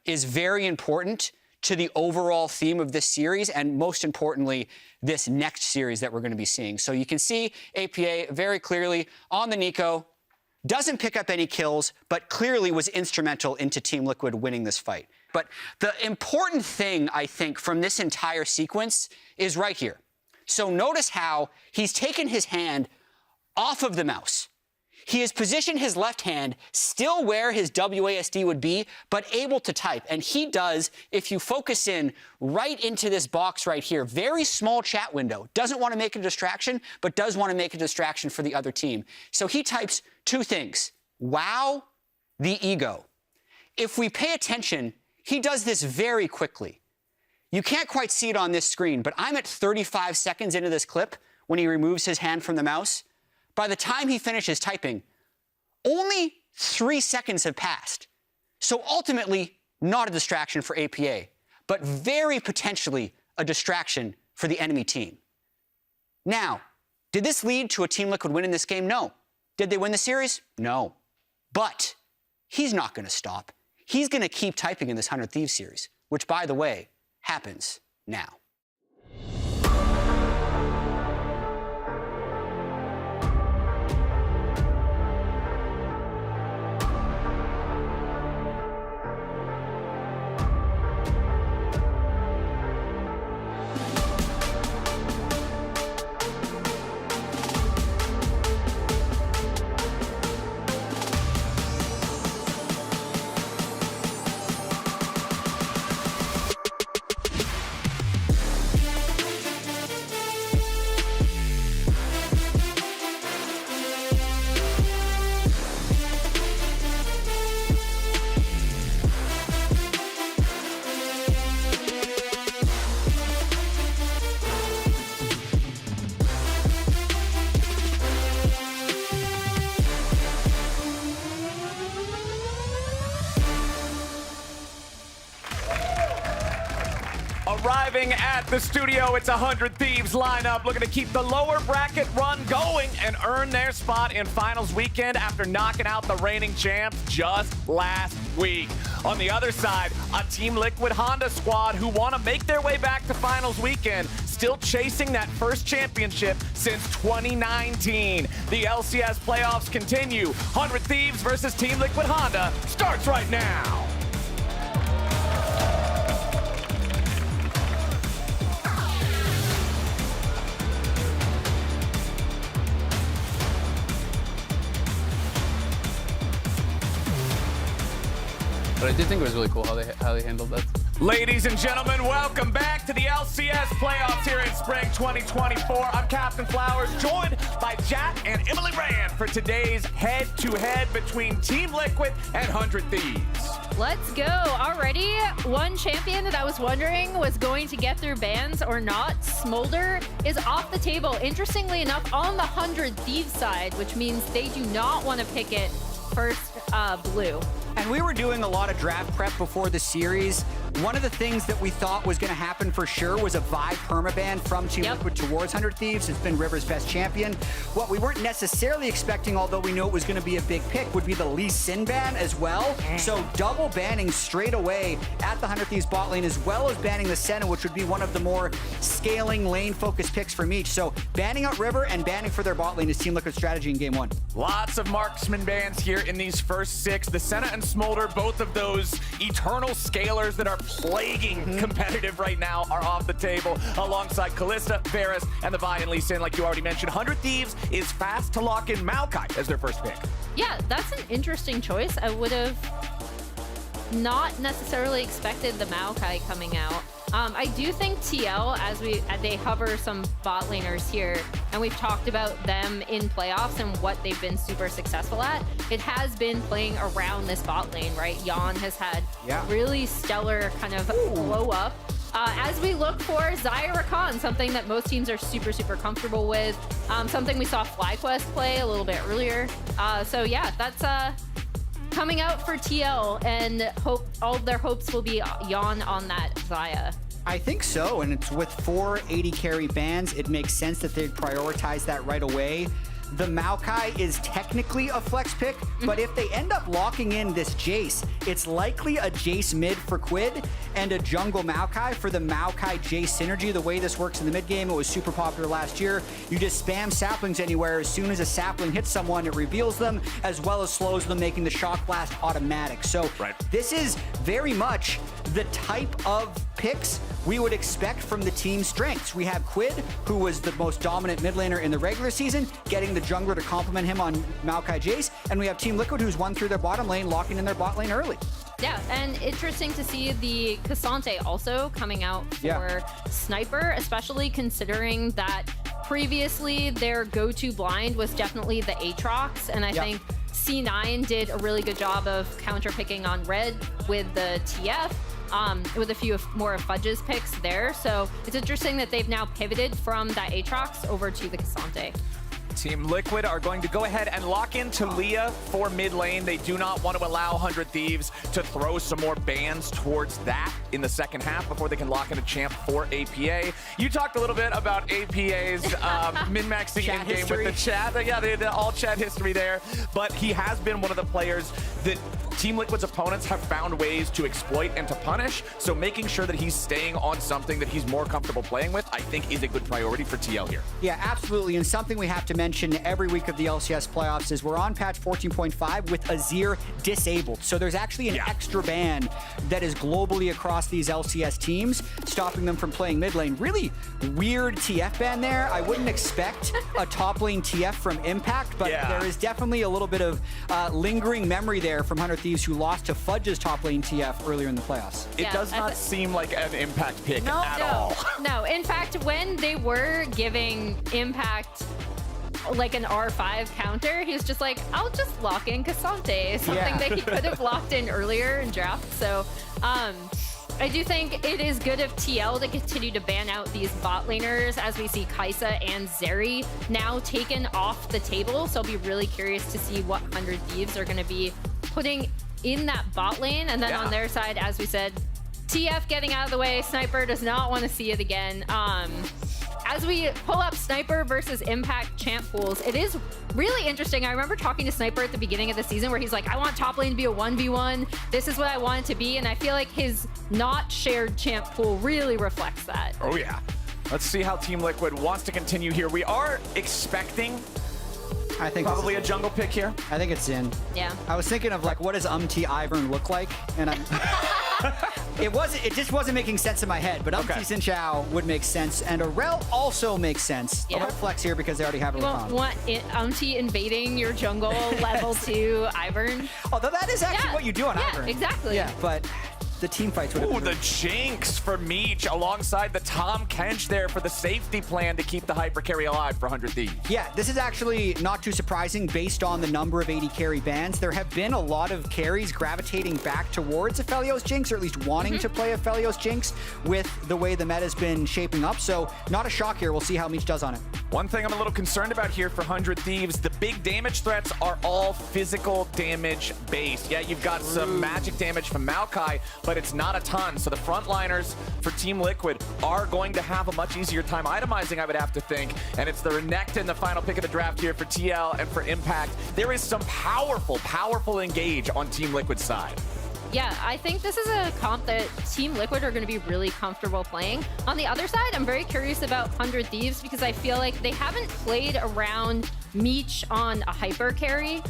is very important to the overall theme of this series, and most importantly, this next series that we're going to be seeing. So you can see APA very clearly on the Nico. Doesn't pick up any kills, but clearly was instrumental into Team Liquid winning this fight. But the important thing, I think, from this entire sequence is right here. So notice how he's taken his hand off of the mouse. He has positioned his left hand still where his WASD would be, but able to type. And he does, if you focus in right into this box right here, very small chat window. Doesn't want to make a distraction, but does want to make a distraction for the other team. So he types 2 things. Wow, the ego. If we pay attention, he does this very quickly. You can't quite see it on this screen, but I'm at 35 seconds into this clip when he removes his hand from the mouse. By the time he finishes typing, only 3 seconds have passed. So ultimately, not a distraction for APA, but very potentially a distraction for the enemy team. Now, did this lead to a Team Liquid win in this game? No. Did they win the series? No. But he's not going to stop. He's going to keep typing in this 100 Thieves series, which, by the way, happens now. arriving at the studio. It's 100 Thieves lineup looking to keep the lower bracket run going and earn their spot in finals weekend after knocking out the reigning champs just last week. On the other side, a Team Liquid Honda squad who want to make their way back to finals weekend, still chasing that first championship since 2019. The LCS playoffs continue. 100 Thieves versus Team Liquid Honda starts right now. But I did think it was really cool how they handled that. Ladies and gentlemen, welcome back to the LCS Playoffs here in spring 2024. I'm Captain Flowers, joined by Jack and Emily Rand for today's head-to-head between Team Liquid and 100 Thieves. Let's go. Already one champion that I was wondering was going to get through bans or not. Smolder is off the table, interestingly enough, on the 100 Thieves side, which means they do not want to pick it first blue. And we were doing a lot of draft prep before the series. One of the things that we thought was going to happen for sure was a Vi permaban from Team Liquid towards 100 Thieves. It's been River's best champion. What we weren't necessarily expecting, although we knew it was going to be a big pick, would be the Lee Sin ban as well. So double banning straight away at the 100 Thieves bot lane, as well as banning the Senna, which would be one of the more scaling lane-focused picks from each. So banning out River and banning for their bot lane is Team Liquid's strategy in game one. Lots of marksman bans here in these first six. The Senna and Smolder, both of those eternal scalers that are plaguing competitive right now, are off the table, alongside Kalista, Varus, and the Vi and Lee Sin, like you already mentioned. 100 Thieves is fast to lock in Maokai as their first pick. Yeah, that's an interesting choice. I would have not necessarily expected the Maokai coming out. I do think TL, as they hover some bot laners here, and we've talked about them in playoffs and what they've been super successful at, it has been playing around this bot lane, right? Jan has had really stellar kind of blow up. As we look for Xayah Rakan, something that most teams are super, super comfortable with, something we saw FlyQuest play a little bit earlier. So yeah, that's coming out for TL, and all of their hopes will be Jan on that Xayah. I think so, and it's with 4 80 carry bans, it makes sense that they'd prioritize that right away. The Maokai is technically a flex pick, but if they end up locking in this Jace, it's likely a Jace mid for Quid and a jungle Maokai for the Maokai Jace synergy. The way this works in the mid game, it was super popular last year. You just spam saplings anywhere. As soon as a sapling hits someone, it reveals them, as well as slows them, making the shock blast automatic. So this is very much the type of picks we would expect from the team's strengths. We have Quid, who was the most dominant mid laner in the regular season, getting the jungler to complement him on Maokai Jace, and we have Team Liquid, who's won through their bottom lane, locking in their bot lane early. Yeah, and interesting to see the Cassante also coming out for Sniper, especially considering that previously their go-to blind was definitely the Aatrox, and I think C9 did a really good job of counter-picking on Red with the TF, with a few more of Fudge's picks there. So it's interesting that they've now pivoted from that Aatrox over to the Cassante. Team Liquid are going to go ahead and lock in Talia for mid lane. They do not want to allow 100 Thieves to throw some more bans towards that in the second half before they can lock in a champ for APA. You talked a little bit about APA's min-maxing in-game with the chat. Yeah, the all chat history there. But he has been one of the players that Team Liquid's opponents have found ways to exploit and to punish, so making sure that he's staying on something that he's more comfortable playing with, I think, is a good priority for TL here. Yeah, absolutely, and something we have to mention every week of the LCS playoffs is we're on patch 14.5 with Azir disabled. So there's actually an extra ban that is globally across these LCS teams, stopping them from playing mid lane. Really weird TF ban there. I wouldn't expect a top lane TF from Impact, but there is definitely a little bit of lingering memory there from 100 Thieves, who lost to Fudge's top lane TF earlier in the playoffs. It does not seem like an Impact pick at all. No, in fact, when they were giving Impact like an R5 counter, he was just like, I'll just lock in Cassante, something that he could have locked in earlier in draft. So I do think it is good of TL to continue to ban out these bot laners, as we see Kaisa and Zeri now taken off the table. So I'll be really curious to see what 100 Thieves are going to be putting in that bot lane. And then on their side, as we said, TF getting out of the way. Sniper does not want to see it again. As we pull up Sniper versus Impact champ pools, it is really interesting. I remember talking to Sniper at the beginning of the season where he's like, I want top lane to be a 1v1. This is what I want it to be. And I feel like his not shared champ pool really reflects that. Oh, yeah. Let's see how Team Liquid wants to continue here. We are expecting I think probably a jungle pick here. I think it's in. Yeah. I was thinking of like, what does Ivern look like? And it just wasn't making sense in my head, but Xin Chao would make sense, and Aurel also makes sense. Yeah. Don't flex here because they already have a You won't want invading your jungle level 2 Ivern. Although that is actually what you do on Ivern. Exactly. Yeah, but the team fights would have Ooh, been the Jinx for Meech alongside the Tom Kench there for the safety plan to keep the hyper carry alive for 100 Thieves. Yeah, this is actually not too surprising based on the number of 80 carry bans. There have been a lot of carries gravitating back towards Aphelios Jinx, or at least wanting to play Aphelios Jinx with the way the meta's been shaping up. So not a shock here. We'll see how Meech does on it. One thing I'm a little concerned about here for 100 Thieves, the big damage threats are all physical damage based. Yeah, you've got some magic damage from Maokai, but it's not a ton. So the frontliners for Team Liquid are going to have a much easier time itemizing, I would have to think. And it's the Renekton, the final pick of the draft here for TL and for Impact. There is some powerful engage on Team Liquid's side. Yeah, I think this is a comp that Team Liquid are going to be really comfortable playing. On the other side, I'm very curious about 100 Thieves because I feel like they haven't played around Meech on a hyper carry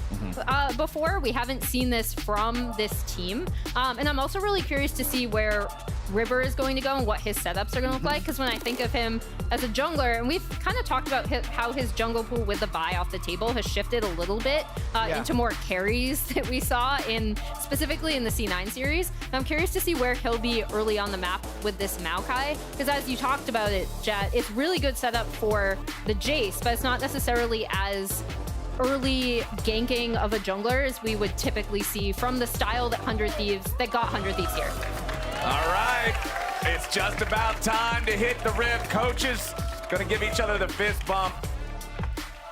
before. We haven't seen this from this team. And I'm also really curious to see where River is going to go and what his setups are going to look like, because when I think of him as a jungler, and we've kind of talked about how his jungle pool with the buy off the table has shifted a little bit into more carries that we saw specifically in the C9 series. I'm curious to see where he'll be early on the map with this Maokai, because as you talked about it, Jet, it's really good setup for the Jace, but it's not necessarily as early ganking of a jungler as we would typically see from the style that got 100 Thieves here. All right, it's just about time to hit the rip. Coaches gonna give each other the fist bump.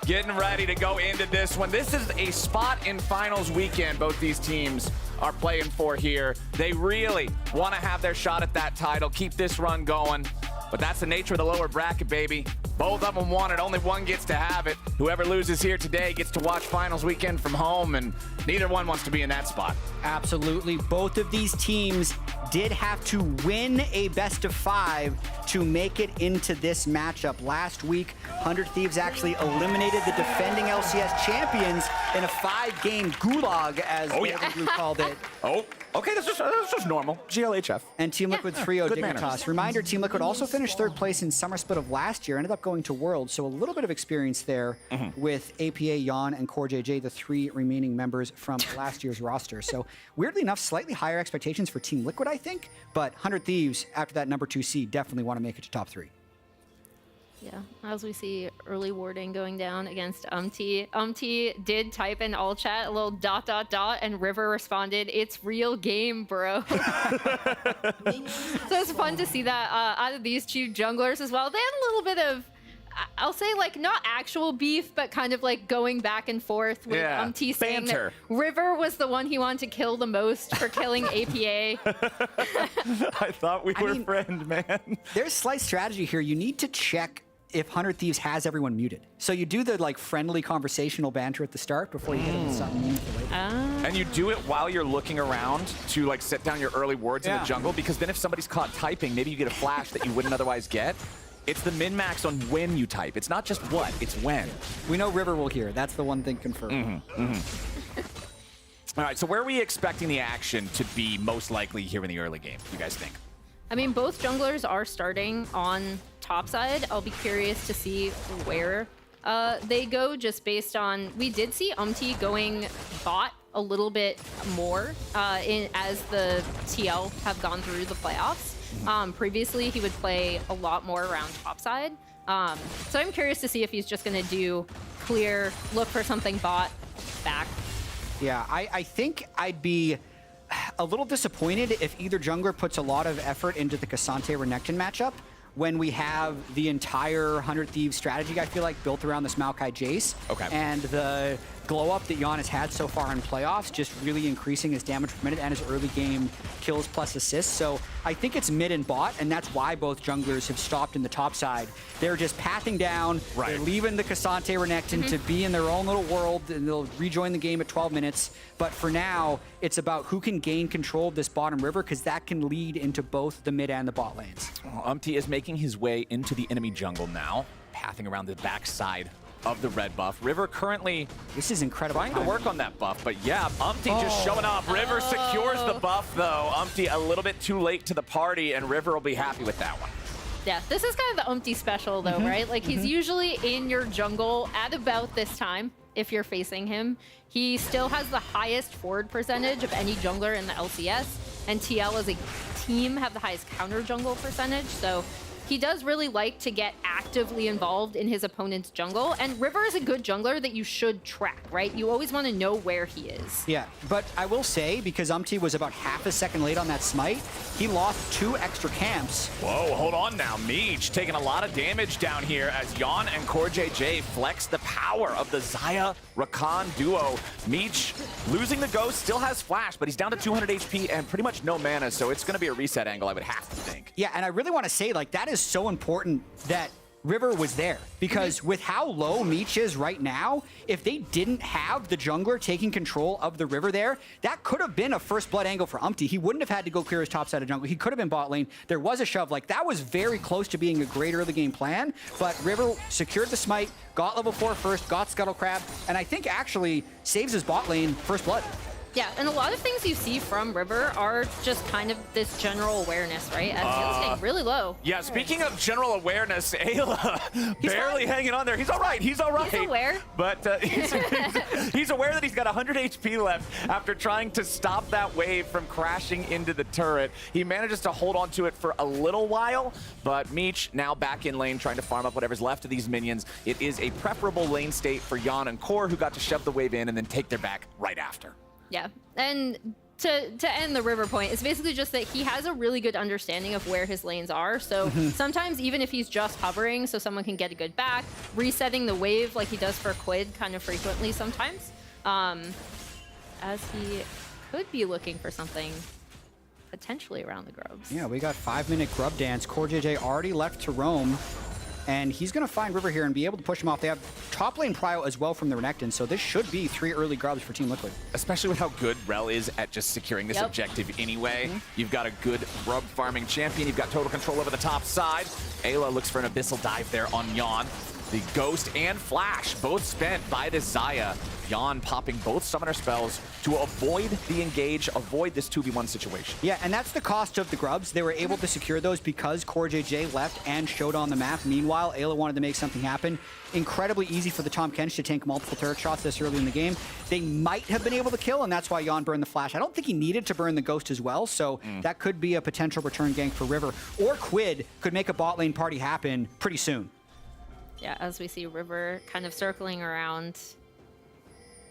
Getting ready to go into this one. This is a spot in finals weekend both these teams are playing for here. They really want to have their shot at that title, keep this run going. But that's the nature of the lower bracket, baby. Both of them want it. Only one gets to have it. Whoever loses here today gets to watch finals weekend from home, and neither one wants to be in that spot. Absolutely. Both of these teams did have to win a best of 5 to make it into this matchup. Last week, 100 Thieves actually eliminated the defending LCS champions in a 5-game gulag, as Blue called it. Oh, okay, this is normal. GLHF. And Team Liquid's 3-0 Good Dignitas. manners. Reminder, Team Liquid also finished 3rd place in Summer Split of last year, ended up going to Worlds, so a little bit of experience there with APA, Yon, and Core JJ, the 3 remaining members from last year's roster. So weirdly enough, slightly higher expectations for Team Liquid, I think, but 100 Thieves, after that number 2 seed, definitely want to make it to top 3. Yeah, as we see early warding going down against Umti did type in all chat a little ... and River responded, "It's real game, bro." So it's fun to see that out of these 2 junglers as well. They had a little bit of, I'll say, like, not actual beef, but kind of like going back and forth with Umti saying that River was the one he wanted to kill the most for killing APA. I thought we were friends, man. There's slight strategy here. You need to check if 100 Thieves has everyone muted. So you do the like friendly conversational banter at the start before you get into something meaningful later. And you do it while you're looking around to like set down your early wards in the jungle, because then if somebody's caught typing, maybe you get a flash that you wouldn't otherwise get. It's the min-max on when you type. It's not just what, it's when. We know River will hear. That's the one thing confirmed. All right, so where are we expecting the action to be most likely here in the early game, you guys think? I mean, both junglers are starting on top side. I'll be curious to see where they go, just based on, we did see Umti going bot a little bit more as the TL have gone through the playoffs. Previously, he would play a lot more around top side. So I'm curious to see if he's just going to do clear, look for something bot, back. Yeah, I think I'd be a little disappointed if either jungler puts a lot of effort into the Cassante-Renekton matchup when we have the entire 100 Thieves strategy, I feel like, built around this Maokai Jace. Okay. And the glow up that Jan has had so far in playoffs, just really increasing his damage per minute and his early game kills plus assists. So I think it's mid and bot, and that's why both junglers have stopped in the top side. They're just pathing down, they're leaving the Cassante Renekton to be in their own little world, and they'll rejoin the game at 12 minutes. But for now, it's about who can gain control of this bottom river, because that can lead into both the mid and the bot lanes. Umpty is making his way into the enemy jungle now, pathing around the backside of the red buff. River currently trying to work on that buff, but yeah, Umpty just showing up. River secures the buff though. Umpty a little bit too late to the party, and River will be happy with that one. Yeah, this is kind of the Umpty special though, right? Like he's usually in your jungle at about this time if you're facing him. He still has the highest forward percentage of any jungler in the LCS, and TL as a team have the highest counter jungle percentage, so he does really like to get actively involved in his opponent's jungle, and River is a good jungler that you should track, right? You always want to know where he is. Yeah, but I will say, because Umpty was about half a second late on that smite, he lost 2 extra camps. Whoa, hold on now. Meech taking a lot of damage down here as Jan and CoreJJ flex the power of the Xayah Rakan duo. Meech losing the ghost, still has flash, but he's down to 200 HP and pretty much no mana, so it's going to be a reset angle, I would have to think. Yeah, and I really want to say, like, that is so important that River was there, because with how low Meech is right now, if they didn't have the jungler taking control of the river there, that could have been a first blood angle for Umpty. He wouldn't have had to go clear his top side of jungle. He could have been bot lane. There was a shove. Like, that was very close to being a great early game plan, but River secured the smite, got level 4 first, got Scuttle Crab, and I think actually saves his bot lane first blood. Yeah, and a lot of things you see from River are just kind of this general awareness, right? As he's getting really low. Yeah, speaking of general awareness, Ayla barely hanging on there. He's all right. He's all right. He's aware. But he's aware that he's got 100 HP left after trying to stop that wave from crashing into the turret. He manages to hold on to it for a little while, but Meech now back in lane trying to farm up whatever's left of these minions. It is a preferable lane state for Jan and Core, who got to shove the wave in and then take their back right after. Yeah, and to end the River point, it's basically just that he has a really good understanding of where his lanes are. So sometimes even if he's just hovering so someone can get a good back, resetting the wave like he does for Quid kind of frequently sometimes, as he could be looking for something potentially around the grubs. Yeah, we got 5-minute grub dance. CoreJJ already left to roam, and he's going to find River here and be able to push him off. They have top lane prio as well from the Renekton, so this should be 3 early grubs for Team Liquid. Especially with how good Rel is at just securing this objective anyway. You've got a good grub farming champion. You've got total control over the top side. Ayla looks for an abyssal dive there on Jan. The Ghost and Flash both spent by the Xayah. Jan popping both summoner spells to avoid the engage, avoid this 2v1 situation. Yeah, and that's the cost of the grubs. They were able to secure those because CoreJJ left and showed on the map. Meanwhile, Ayla wanted to make something happen. Incredibly easy for the Tahm Kench to tank multiple turret shots this early in the game. They might have been able to kill, and that's why Jan burned the Flash. I don't think he needed to burn the Ghost as well, so that could be a potential return gank for River. Or Quid could make a bot lane party happen pretty soon. Yeah, as we see River kind of circling around,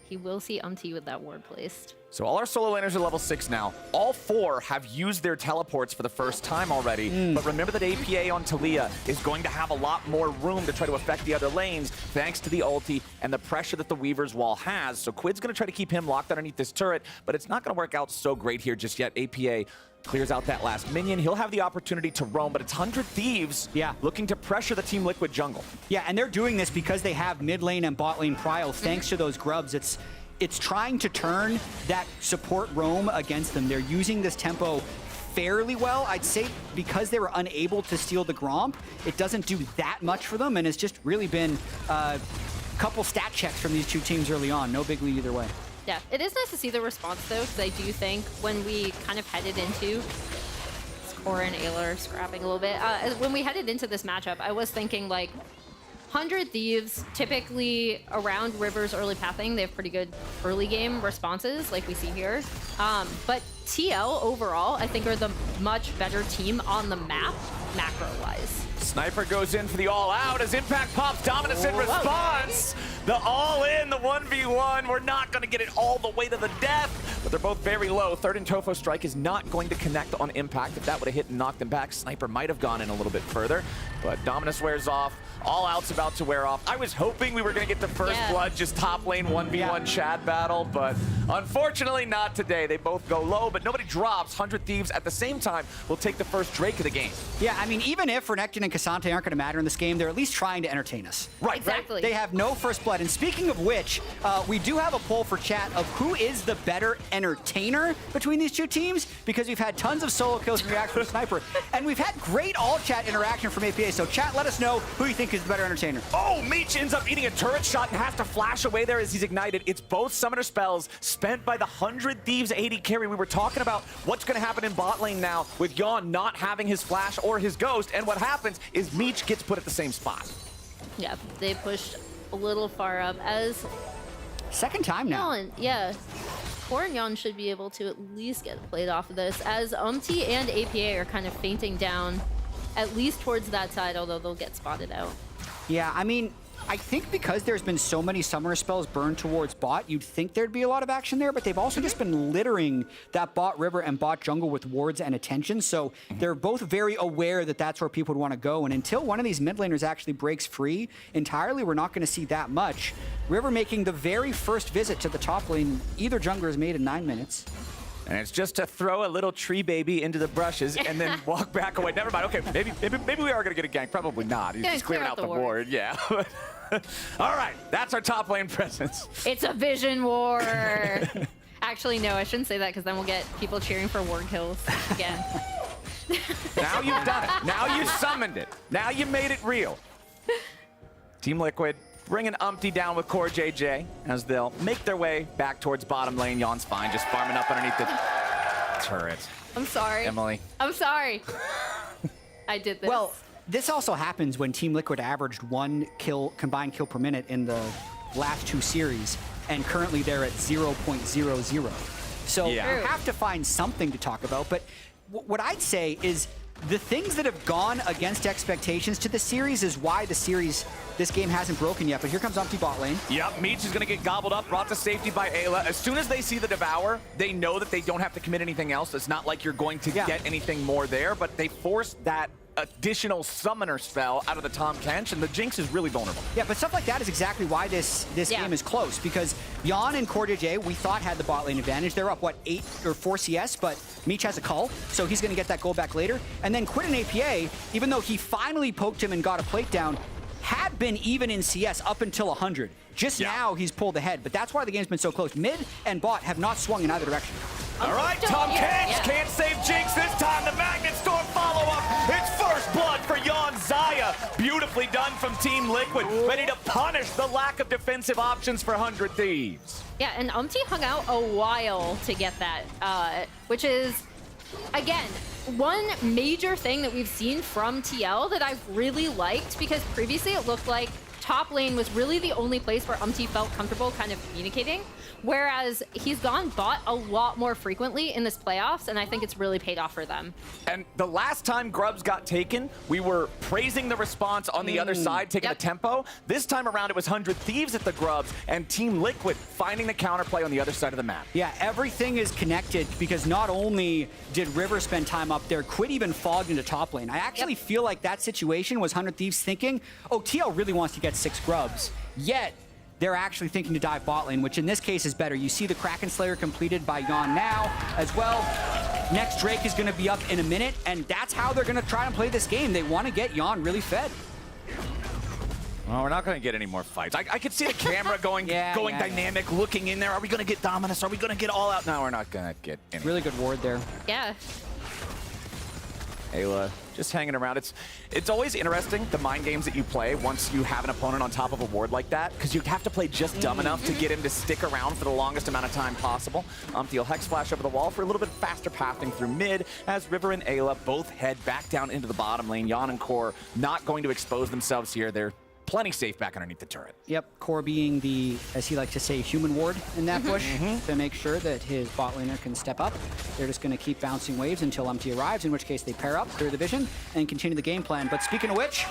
he will see Umpty with that ward placed. So all our solo laners are level 6 now. All 4 have used their teleports for the first time already. But remember that APA on Taliyah is going to have a lot more room to try to affect the other lanes thanks to the ulti and the pressure that the Weaver's Wall has. So Quid's going to try to keep him locked underneath this turret, but it's not going to work out so great here just yet. APA clears out that last minion. He'll have the opportunity to roam, but it's 100 Thieves looking to pressure the Team Liquid jungle. Yeah, and they're doing this because they have mid lane and bot lane prio thanks to those grubs. It's trying to turn that support roam against them. They're using this tempo fairly well. I'd say because they were unable to steal the Gromp, it doesn't do that much for them, and it's just really been a couple stat checks from these two teams early on. No big lead either way. Yeah, it is nice to see the response, though, because I do think when we kind of headed into Core and Ayla are scrapping a little bit. When we headed into this matchup, I was thinking, like, 100 Thieves, typically around River's early pathing, they have pretty good early game responses, like we see here. But TL overall, I think, are the much better team on the map, macro-wise. Sniper goes in for the all-out as Impact pops Dominus in response. The all-in, the 1v1. We're not going to get it all the way to the death, but they're both very low. Third and Tofo strike is not going to connect on impact. If that would have hit and knocked them back, Sniper might have gone in a little bit further, but Dominus wears off. All Out's about to wear off. I was hoping we were going to get the first blood, just top lane 1v1 Chad battle, but unfortunately not today. They both go low, but nobody drops. 100 Thieves at the same time will take the first Drake of the game. Yeah, I mean, even if Renekton and Cassante aren't going to matter in this game, they're at least trying to entertain us. Right. Exactly. They have no first blood. And speaking of which, we do have a poll for chat of who is the better entertainer between these two teams, because we've had tons of solo kills and reactions from Sniper, and we've had great all-chat interaction from APA. So chat, let us know who you think is the better entertainer. Oh, Meech ends up eating a turret shot and has to flash away there as he's ignited. It's both summoner spells spent by the 100 Thieves AD carry. We were talking about what's going to happen in bot lane now with Yawn not having his flash or his ghost, and what happens is Meech gets put at the same spot. Yeah, they pushed a little far up as... Second time now. Yawn, yeah. Core and Yawn should be able to at least get played off of this, as Umti and APA are kind of fainting down, at least towards that side, although they'll get spotted out. Yeah, I mean, I think because there's been so many summoner spells burned towards bot, you'd think there'd be a lot of action there, but they've also just been littering that bot river and bot jungle with wards and attention, so they're both very aware that that's where people would want to go, and until one of these mid laners actually breaks free entirely, we're not going to see that much. River making the very first visit to the top lane either jungler has made in 9 minutes. And it's just to throw a little tree baby into the brushes and then walk back away. Never mind. Okay, maybe we are going to get a gank. Probably not. He's just clearing out the ward. Yeah. All right, that's our top lane presence. It's a vision war. Actually, no, I shouldn't say that because then we'll get people cheering for ward kills again. Now you've done it. Now you summoned it. Now you made it real. Team Liquid bringing Umpty down with Core JJ as they'll make their way back towards bottom lane. Yawn's fine, just farming up underneath the turret. I'm sorry. Emily. I'm sorry. I did this. Well, this also happens when Team Liquid averaged 1 combined kill per minute in the last 2 series, and currently they're at 0.00. So you have to find something to talk about, but what I'd say is the things that have gone against expectations to the series is why this game hasn't broken yet, but here comes Umpty bot lane. Yep, Meech is going to get gobbled up, brought to safety by Ayla. As soon as they see the Devour, they know that they don't have to commit anything else. It's not like you're going to get anything more there, but they force that additional summoner spell out of the Tahm Kench, and the Jinx is really vulnerable. Yeah, but stuff like that is exactly why this game is close, because Yawn and Core JJ, we thought had the bot lane advantage. They're up, what, 8 or 4 CS, but Meech has a cull, so he's going to get that goal back later. And then Quid and APA, even though he finally poked him and got a plate down, had been even in CS up until 100. Just now he's pulled ahead, but that's why the game's been so close. Mid and bot have not swung in either direction. All right, Tahm Kench can't save Jinx this time. The Magnet Storm follow-up. It's first blood for Yawn Zaya. Beautifully done from Team Liquid. Ready to punish the lack of defensive options for 100 Thieves. Yeah, and Umpty hung out a while to get that, which is, again, one major thing that we've seen from TL that I've really liked, because previously it looked like top lane was really the only place where Umpty felt comfortable kind of communicating, whereas he's gone bot a lot more frequently in this playoffs, and I think it's really paid off for them. And the last time Grubs got taken, we were praising the response on the other side, taking the tempo. This time around, it was 100 Thieves at the Grubs, and Team Liquid finding the counterplay on the other side of the map. Yeah, everything is connected, because not only did River spend time up there, Quid even fogged into top lane. I actually feel like that situation was 100 Thieves thinking, oh, TL really wants to get 6 Grubs, yet they're actually thinking to dive bot lane, which in this case is better. You see the Kraken Slayer completed by Yawn now as well. Next Drake is going to be up in a minute, and that's how they're going to try and play this game. They want to get Yawn really fed. Well, we're not going to get any more fights. I could see the camera going dynamic, looking in there. Are we going to get Dominus? Are we going to get all out? No, we're not going to get any. Really good ward there. Yeah. Ayla just hanging around. It's always interesting, the mind games that you play once you have an opponent on top of a ward like that, because you have to play just dumb enough to get him to stick around for the longest amount of time possible. He'll Hex Flash over the wall for a little bit faster pathing through mid, as River and Ayla both head back down into the bottom lane. Yawn and Core not going to expose themselves here. They're plenty safe back underneath the turret. Yep, Core being the, as he likes to say, human ward in that push to make sure that his bot laner can step up. They're just going to keep bouncing waves until Umpty arrives, in which case they pair up, clear the vision, and continue the game plan. But speaking of which,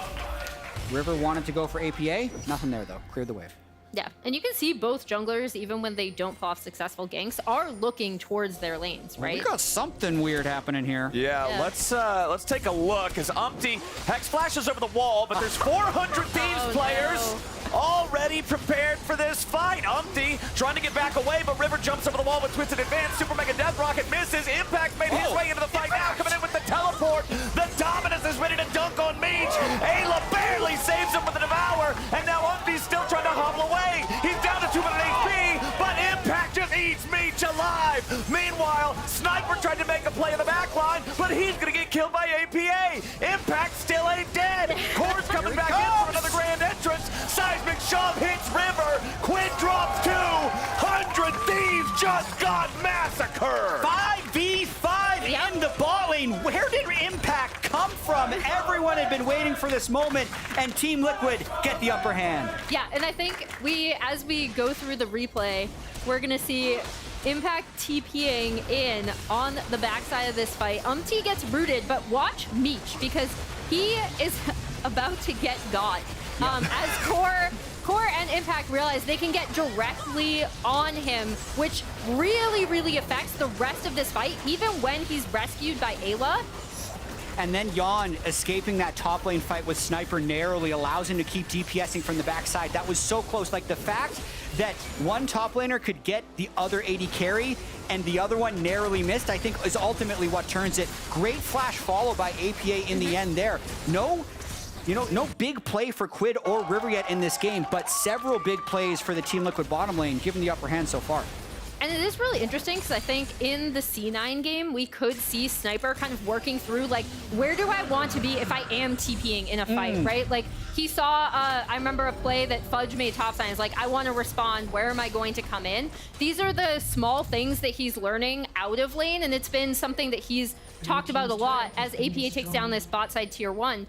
River wanted to go for APA. Nothing there, though. Cleared the wave. Yeah, and you can see both junglers, even when they don't pull off successful ganks, are looking towards their lanes, right? We got something weird happening here. Yeah, let's take a look as Umpty Hex flashes over the wall, but there's 400 Thieves players already prepared for this fight. Umpty trying to get back away, but River jumps over the wall with Twisted Advance. Super Mega Death Rocket misses. Impact made his way into the fight now, coming in with the teleport. The Dominus is ready to dunk on Meech. Ayla barely saves him with the Devour, and now Umpty's still trying to hobble away. He's down to 200 HP, but Impact just eats Meech alive. Meanwhile, Sniper tried to make a play in the back line, but he's gonna get killed by APA. Impact still ain't dead. Core's coming back in for another grand entrance. Seismic Shove hits River. Quinn drops 200 Thieves just got massacred. 5v5 in the ball lane. Where did Impact come from? Everyone had been waiting for this moment, and Team Liquid get the upper hand. Yeah, and I think as we go through the replay, we're gonna see Impact TPing in on the backside of this fight. Umpty gets rooted, but watch Meech, because he is about to get got. As Core and Impact realize they can get directly on him, which really affects the rest of this fight, even when he's rescued by Ayla. And then Yon escaping that top lane fight with Sniper narrowly allows him to keep DPSing from the backside. That was so close. Like, the fact that one top laner could get the other AD carry and the other one narrowly missed, I think, is ultimately what turns it. Great flash follow by APA in the end there. No big play for Quid or River yet in this game, but several big plays for the Team Liquid bottom lane, giving the upper hand so far. And it is really interesting because I think in the C9 game, we could see Sniper kind of working through, like, where do I want to be if I am TPing in a fight, right? Like, he saw, I remember a play that Fudge made topside. It's like, I want to respond. Where am I going to come in? These are the small things that he's learning out of lane, and it's been something that he's talked about a lot as APA takes down this bot side tier 1.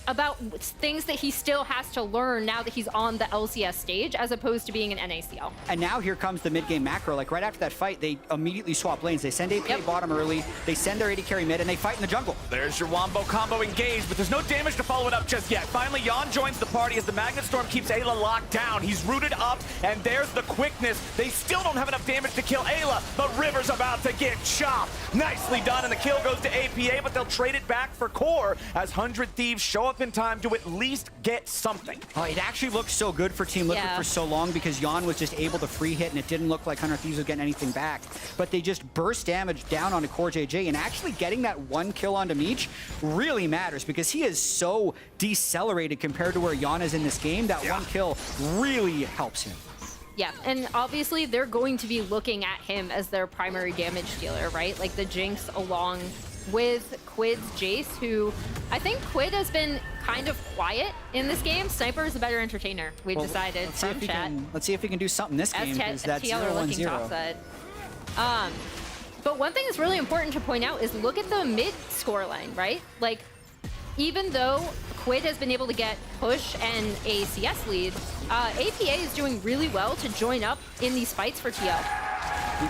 About things that he still has to learn now that he's on the LCS stage as opposed to being an NACL. And now here comes the mid-game macro. Like, right after that fight, they immediately swap lanes. They send APA bottom early, they send their AD carry mid, and they fight in the jungle. There's your Wombo combo engaged, but there's no damage to follow it up just yet. Finally, Yon joins the party as the Magnet Storm keeps Ayla locked down. He's rooted up, and there's the quickness. They still don't have enough damage to kill Ayla, but River's about to get chopped. Nicely done, and the kill goes to APA, but they'll trade it back for Core as 100 Thieves show up in time to at least get something. Oh, it actually looked so good for Team Liquid for so long because Yon was just able to free hit, and it didn't look like 100 Thieves was getting anything back. But they just burst damage down onto Core JJ, and actually getting that one kill onto Meech really matters because he is so decelerated compared to where Yon is in this game. That one kill really helps him. Yeah, and obviously they're going to be looking at him as their primary damage dealer, right? Like the Jinx along with Quid's Jace, who I think Quid has been kind of quiet in this game. Sniper is a better entertainer, we've decided from chat. Let's see if he can do something this game, because that's 0-1-0. Topside. But one thing that's really important to point out is look at the mid scoreline, right? Like, even though Quid has been able to get push and a CS lead, APA is doing really well to join up in these fights for TL.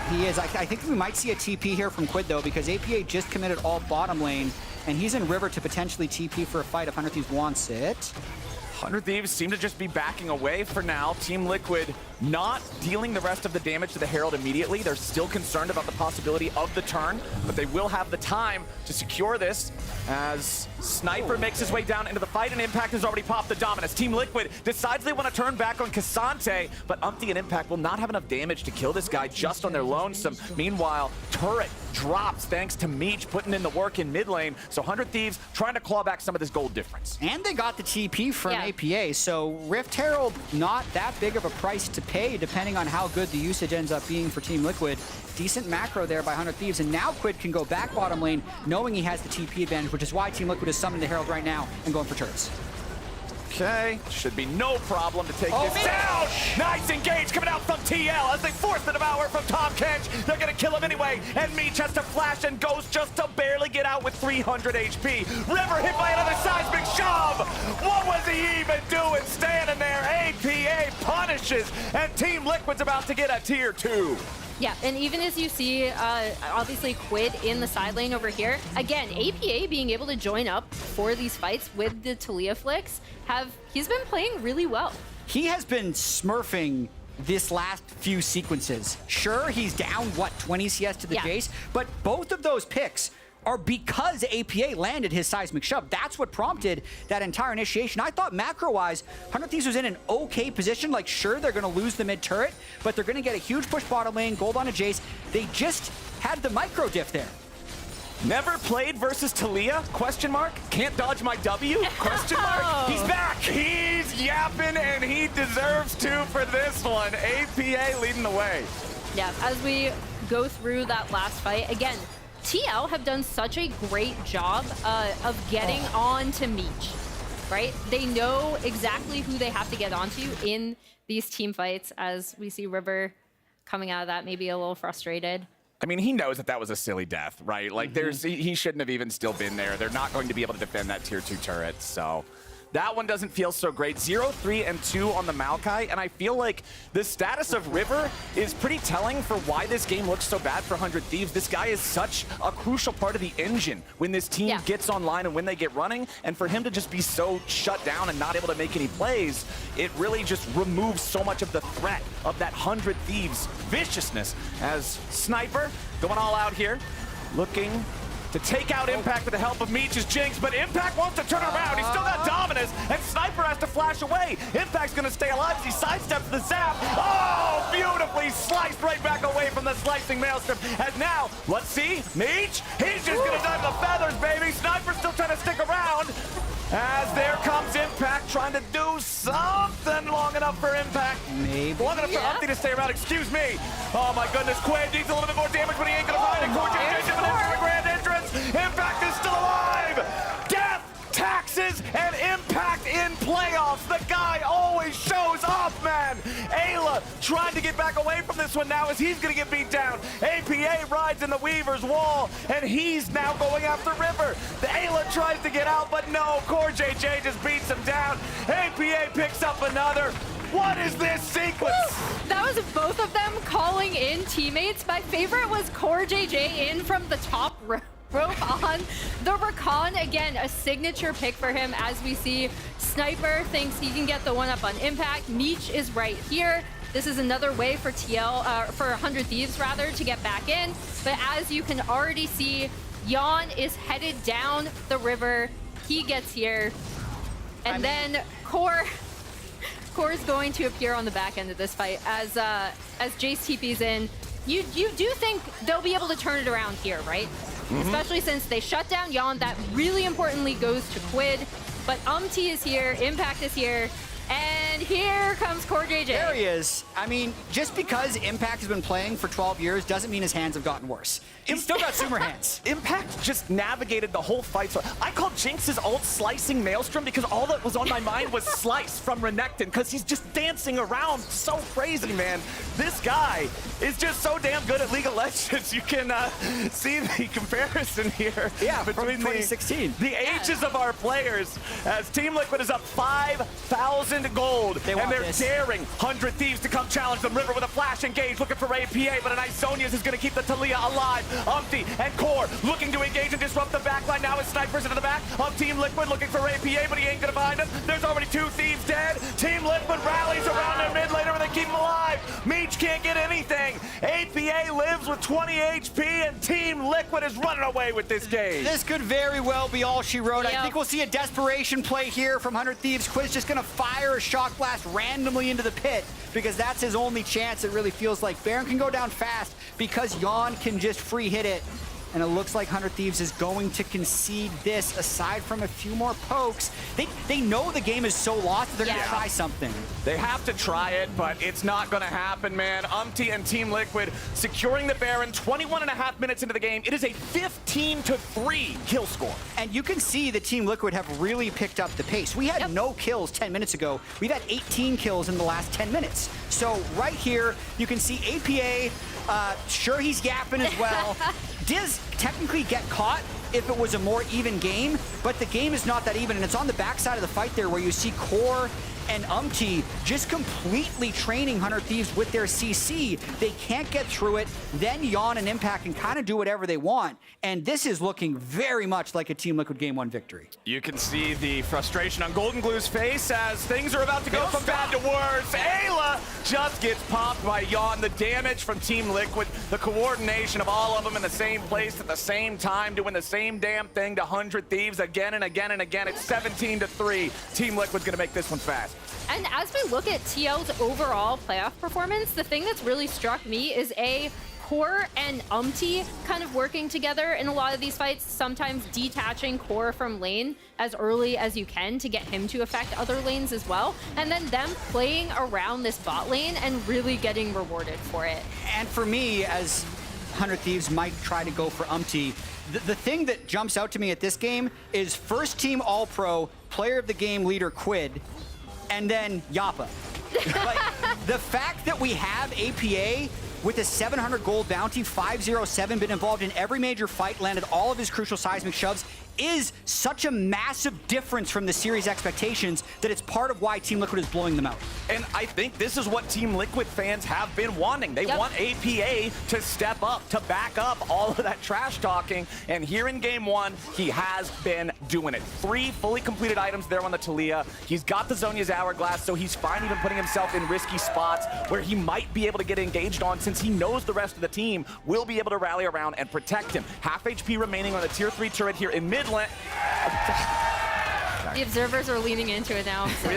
He is. I think we might see a TP here from Quid, though, because APA just committed all bottom lane, and he's in River to potentially TP for a fight if 100 Thieves wants it. 100 Thieves seem to just be backing away for now. Team Liquid not dealing the rest of the damage to the Herald immediately. They're still concerned about the possibility of the turn, but they will have the time to secure this as Sniper makes his way down into the fight, and Impact has already popped the Dominus. Team Liquid decides they want to turn back on Cassante, but Umpty and Impact will not have enough damage to kill this guy just on their lonesome. Meanwhile, Turret drops thanks to Meech putting in the work in mid lane, so 100 Thieves trying to claw back some of this gold difference. And they got the TP from APA, so Rift Herald, not that big of a price to pay depending on how good the usage ends up being for Team Liquid. Decent macro there by 100 Thieves, and now Quid can go back bottom lane knowing he has the TP advantage, which is why Team Liquid is summoning the Herald right now and going for turrets. Okay, should be no problem to take this down. Nice engage coming out from TL as they force the Devour from Tom Kench. They're gonna kill him anyway, and Meech has to flash and goes just to barely get out with 300 HP. River hit by another seismic shove. What was he even doing standing there? APA punishes, and Team Liquid's about to get a tier 2. Yeah, and even as you see, obviously Quid in the side lane over here, again, APA being able to join up for these fights with the Talia flicks, he's been playing really well. he has been smurfing this last few sequences. Sure, he's down, 20 CS to the Jace, but both of those picks are because APA landed his seismic shove. That's what prompted that entire initiation. I thought macro-wise, 100 Thieves was in an okay position. Like, sure, they're gonna lose the mid turret, but they're gonna get a huge push bottom lane, gold on a Jace. They just had the micro diff there. Never played versus Talia? Question mark. Can't dodge my W? Question mark. He's back. He's yapping, and he deserves to for this one. APA leading the way. Yeah, as we go through that last fight, again, TL have done such a great job of getting on to Meech, right? They know exactly who they have to get onto in these team fights, as we see River coming out of that maybe a little frustrated. I mean, he knows that that was a silly death, right? Like, he shouldn't have even still been there. They're not going to be able to defend that tier 2 turret, so that one doesn't feel so great. 0, 3, and 2 on the Maokai, and I feel like the status of River is pretty telling for why this game looks so bad for 100 Thieves. This guy is such a crucial part of the engine when this team gets online and when they get running, and for him to just be so shut down and not able to make any plays, it really just removes so much of the threat of that 100 Thieves viciousness. As Sniper going all out here, looking to take out Impact with the help of Meech's Jinx, but Impact wants to turn around. He's still got Dominus, and Sniper has to flash away. Impact's gonna stay alive as he sidesteps the zap. Oh, beautifully sliced right back away from the slicing Maelstrom. And now, let's see, Meech, he's just gonna dive the feathers, baby. Sniper's still trying to stick around. As there comes Impact trying to do something long enough for Impact. Maybe. Long enough for Umpty to stay around, excuse me. Oh my goodness, Quinn needs a little bit more damage, but he ain't gonna find it. Corjay into the grand entrance. Impact is still alive. Death, taxes, and Impact in playoffs. The guy always shows up, man. Ayla trying to get back away from this one now as he's gonna get beat down. APA rides in the Weaver's wall, and he's now going after River. The Ayla tries to get out, but no, CoreJJ just beats him down. APA picks up another. What is this sequence? Woo! That was both of them calling in teammates. My favorite was CoreJJ in from the top rope on the Rakan. Again, a signature pick for him, as we see Sniper thinks he can get the one up on Impact. Meech is right here. This is another way for for 100 Thieves rather, to get back in. But as you can already see, Yon is headed down the river. He gets here. And then Core is going to appear on the back end of this fight as Jace TP's in. You do think they'll be able to turn it around here, right? Especially since they shut down Yon. That really importantly goes to Quid. But Umpty is here, Impact is here, and here comes CoreJJ. There he is. I mean, just because Impact has been playing for 12 years doesn't mean his hands have gotten worse. He's still got Sumer hands. Impact just navigated the whole fight. So I called Jinx's ult Slicing Maelstrom because all that was on my mind was Slice from Renekton, because he's just dancing around so crazy, man. This guy is just so damn good at League of Legends. You can see the comparison here between 2016. The ages of our players, as Team Liquid is up 5,000 gold, and they're daring 100 Thieves to come challenge them. River with a flash engage, looking for APA, but a nice Sonia's is going to keep the Talia alive. Umpty and Core looking to engage and disrupt the backline. Now his Snipers into the back of Team Liquid, looking for APA, but he ain't going to find him. There's already 2 Thieves dead. Team Liquid rallies around their mid laner, and they keep him alive. Meech can't get anything. APA lives with 20 HP, and Team Liquid is running away with this game. This could very well be all she wrote. I think we'll see a desperation play here from 100 Thieves. Quid's just going to fire a shock blast randomly into the pit, because that's his only chance, it really feels like. Baron can go down fast because Yon can just free hit it. And it looks like 100 Thieves is going to concede this, aside from a few more pokes. They know the game is so lost that they're going to try something. They have to try it, but it's not going to happen, man. Umpty and Team Liquid securing the Baron 21.5 minutes into the game. It is a 15-3 kill score. And you can see the Team Liquid have really picked up the pace. We had no kills 10 minutes ago. We've had 18 kills in the last 10 minutes. So right here, you can see APA, sure he's yapping as well. Does technically get caught if it was a more even game, but the game is not that even, and it's on the backside of the fight there where you see Core and just completely training 100 Thieves with their CC. They can't get through it. Then Yawn and Impact can kind of do whatever they want. And this is looking very much like a Team Liquid Game 1 victory. You can see the frustration on Golden Glue's face as things are about to go from bad to worse. Ayla just gets popped by Yawn. The damage from Team Liquid, the coordination of all of them in the same place at the same time, doing the same damn thing to 100 Thieves again and again and again. It's 17-3. Team Liquid's gonna make this one fast. And as we look at TL's overall playoff performance, the thing that's really struck me is Core and kind of working together in a lot of these fights, sometimes detaching Core from lane as early as you can to get him to affect other lanes as well, and then them playing around this bot lane and really getting rewarded for it. And for me, as 100 Thieves might try to go for the thing that jumps out to me at this game is first team All-Pro, player of the game leader Quid, and then Yappa. Like, the fact that we have APA with a 700 gold bounty, 507, been involved in every major fight, landed all of his crucial seismic shoves, is such a massive difference from the series expectations that it's part of why Team Liquid is blowing them out. And I think this is what Team Liquid fans have been wanting. They want APA to step up, to back up all of that trash talking. And here in game 1, he has been doing it. 3 fully completed items there on the Talia. He's got the Zhonya's Hourglass, so he's fine even putting himself in risky spots where he might be able to get engaged on, since he knows the rest of the team will be able to rally around and protect him. Half HP remaining on the tier 3 turret here in mid lane. The observers are leaning into it now. So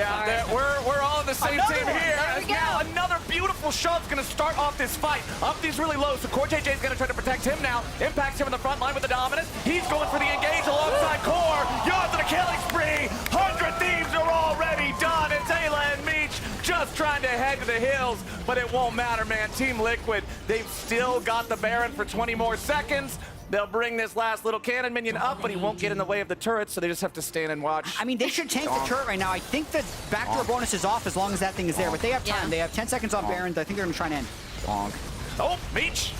we're all on the same team here. There we go. Now another beautiful shove's going to start off this fight. Upty's really low, so Core JJ is going to try to protect him now. Impact's him in the front line with the dominance. He's going for the engage alongside Core. Yawn's on a killing spree. 100 Thieves are already done. It's Ayla and Meech just trying to head to the hills, but it won't matter, man. Team Liquid, they've still got the Baron for 20 more seconds. They'll bring this last little cannon minion up, but he won't get in the way of the turret, so they just have to stand and watch. I mean, they should tank the turret right now. I think the backdoor bonus is off as long as that thing is there, but they have time. They have 10 seconds on Baron. I think they're going to try and end. Oh, Meech.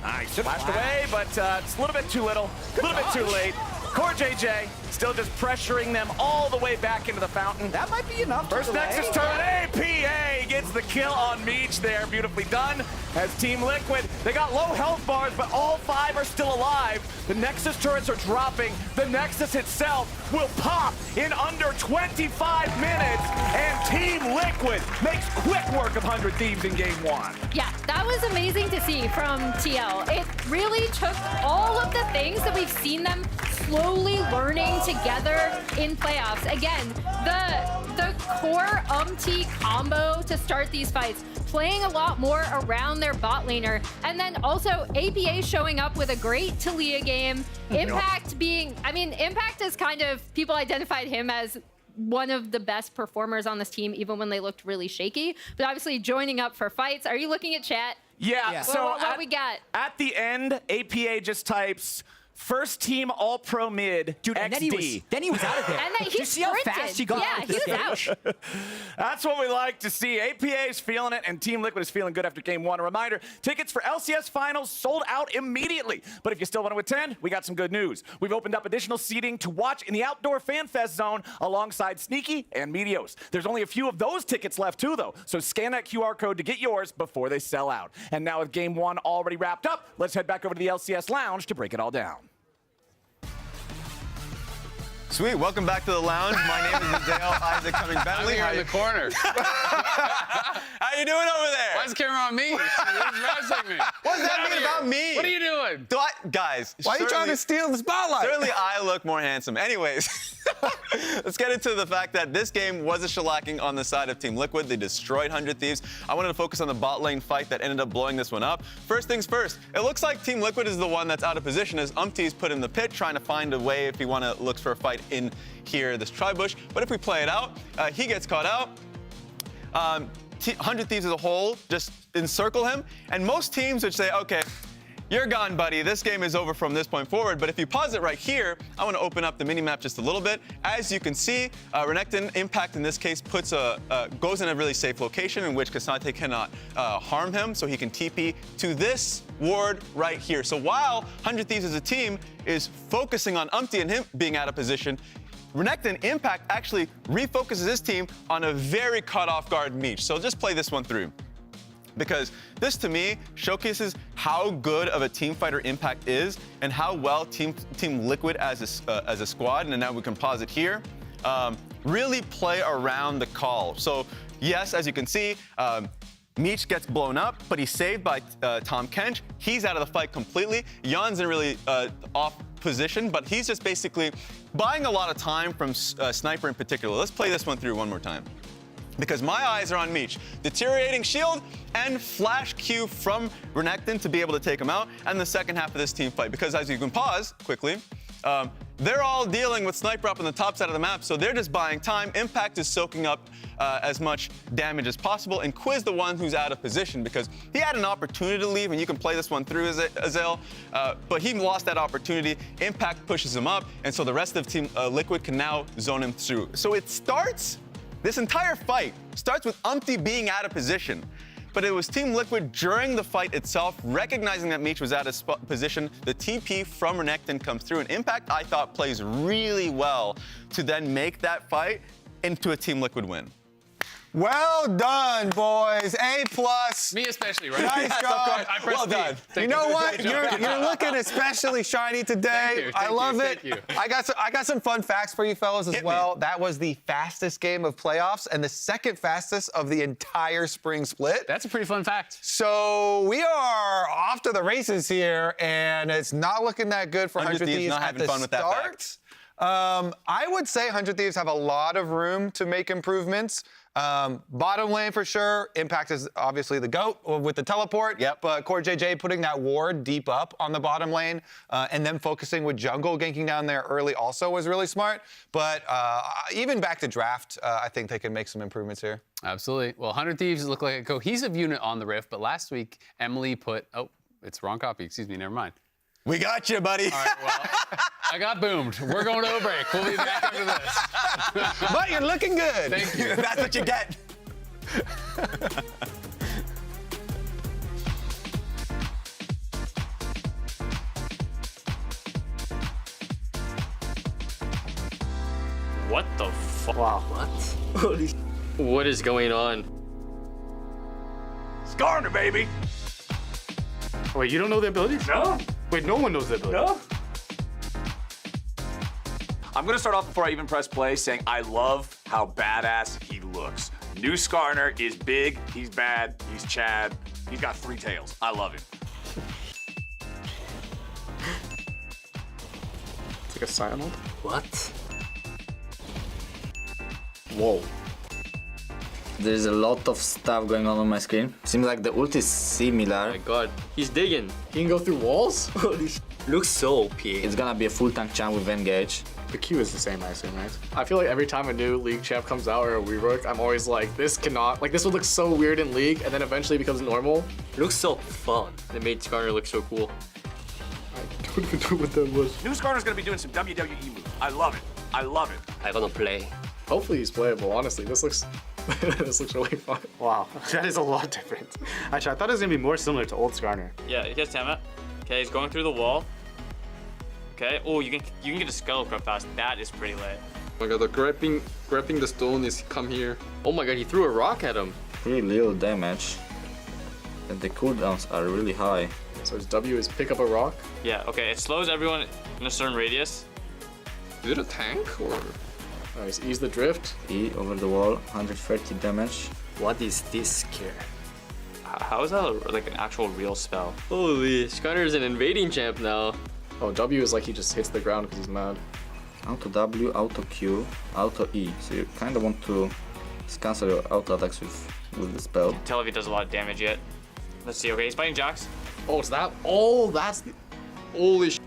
Nice. Flashed away, but it's a little bit too little, a little bit too late. Core JJ still just pressuring them all the way back into the fountain. That might be enough. First Nexus turret, APA gets the kill on Meech there. Beautifully done. As Team Liquid, they got low health bars, but all 5 are still alive. The Nexus turrets are dropping. The Nexus itself will pop in under 25 minutes. And Team Liquid makes quick work of 100 Thieves in game 1. Yeah, that was amazing to see from TL. It really took all of the things that we've seen them slowly learning together in playoffs. Again, the core combo to start these fights, playing a lot more around their bot laner, and then also APA showing up with a great Talia game. Impact being, I mean, Impact is kind of, people identified him as one of the best performers on this team, even when they looked really shaky. But obviously joining up for fights. Are you looking at chat? Yeah. So what we got? At the end, APA just types first team All-Pro mid, dude, and XD. then he was out of there. And then Did you see how fast he got out of this game? out. That's what we like to see. APA is feeling it, and Team Liquid is feeling good after game 1. A reminder, tickets for LCS Finals sold out immediately. But if you still want to attend, we got some good news. We've opened up additional seating to watch in the Outdoor Fan Fest zone alongside Sneaky and Meteos. There's only a few of those tickets left too, though, so scan that QR code to get yours before they sell out. And now with game 1 already wrapped up, let's head back over to the LCS Lounge to break it all down. Sweet, welcome back to the lounge. My name is Dale Isaac Cumming Bentley. I'm here in the corner. How you doing over there? Why is the camera on me? What's What does that mean about me? What are you doing? Guys, why are you trying to steal the spotlight? Certainly I look more handsome. Anyways, let's get into the fact that this game was a shellacking on the side of Team Liquid. They destroyed 100 Thieves. I wanted to focus on the bot lane fight that ended up blowing this one up. First things first, it looks like Team Liquid is the one that's out of position as Umpty's put in the pit, trying to find a way if he looks for a fight in here, this tri-bush. But if we play it out, he gets caught out. 100 Thieves as a whole just encircle him. And most teams would say, okay, you're gone, buddy. This game is over from this point forward. But if you pause it right here, I want to open up the mini-map just a little bit. As you can see, Renekton Impact in this case goes in a really safe location in which K'Sante cannot harm him, so he can TP to this ward right here. So while 100 Thieves as a team is focusing on Umpty and him being out of position, Renekton Impact actually refocuses his team on a very caught off guard Meech. So just play this one through, because this to me showcases how good of a team fighter Impact is and how well Team Liquid as a squad, and now we can pause it here, really play around the call. So yes, as you can see, Meech gets blown up, but he's saved by Tom Kench. He's out of the fight completely. Yon's in really off position, but he's just basically buying a lot of time from Sniper in particular. Let's play this one through one more time, because my eyes are on Meech. Deteriorating shield and flash Q from Renekton to be able to take him out, and the second half of this team fight, because as you can pause quickly, they're all dealing with Sniper up on the top side of the map, so they're just buying time. Impact is soaking up as much damage as possible, and Quiz the one who's out of position, because he had an opportunity to leave, and you can play this one through, Azel, but he lost that opportunity. Impact pushes him up, and so the rest of Team Liquid can now zone him through. So this entire fight starts with Umpty being out of position. But it was Team Liquid during the fight itself, recognizing that Meech was out of position. The TP from Renekton comes through, and Impact, I thought, plays really well to then make that fight into a Team Liquid win. Well done, boys. A+. Me especially, right? Nice Yes, job. Well done. You know what? You're looking especially shiny today. I love it. Thank you. I got some fun facts for you fellas as well. That was the fastest game of playoffs and the second fastest of the entire spring split. That's a pretty fun fact. So we are off to the races here, and it's not looking that good for 100 Thieves not at having the fun with that start. I would say 100 Thieves have a lot of room to make improvements. Bottom lane for sure. Impact is obviously the GOAT with the teleport. Yep. But Core JJ putting that ward deep up on the bottom lane and then focusing with jungle, ganking down there early also was really smart. But even back to draft, I think they can make some improvements here. Absolutely. Well, 100 Thieves look like a cohesive unit on the Rift, but last week, Emily put, oh, it's wrong copy. Excuse me, never mind. We got you, buddy. All right, well, I got boomed. We're going to a break. We'll be back after this. But you're looking good. Thank you. That's what you get. What the fuck? Wow. What? Holy what is going on? Skarner, baby. Wait, you don't know the abilities? No. Wait, no one knows the abilities. No. I'm gonna start off before I even press play saying I love how badass he looks. New Skarner is big, he's bad, he's Chad, he's got 3 tails. I love him. It's like a Cyanide? What? Whoa. There's a lot of stuff going on my screen. Seems like the ult is similar. Oh my god, he's digging. He can go through walls? Holy sh. Looks so OP. It's gonna be a full tank champ with Engage. The Q is the same, I assume, right? I feel like every time a new League champ comes out or a rework, I'm always like, this cannot, like this would look so weird in League and then eventually becomes normal. It looks so fun. It made Skarner look so cool. I don't even know what that was. New Skarner's gonna be doing some WWE moves. I love it. I love it. I'm gonna play. Hopefully he's playable, honestly. This looks this looks really fun. Wow, that is a lot different. Actually, I thought it was gonna be more similar to old Skarner. Yeah, he has Tiamat. Okay, he's going through the wall. Okay, oh, you can get a Skull Crop fast. That is pretty lit. Oh my god, the grabbing the stone is come here. Oh my god, he threw a rock at him. Pretty little damage. And the cooldowns are really high. So his W is pick up a rock? Yeah, okay, it slows everyone in a certain radius. Is it a tank or? Nice, ease the drift. E over the wall, 130 damage. What is this skill? How is that like an actual real spell? Holy, Skarner is an invading champ now. Oh, W is like he just hits the ground because he's mad. Auto W, auto Q, auto E. So you kind of want to cancel your auto attacks with the spell. Can't tell if he does a lot of damage yet. Let's see, okay, he's fighting Jax. Oh, is that? Oh, that's the... Holy sh...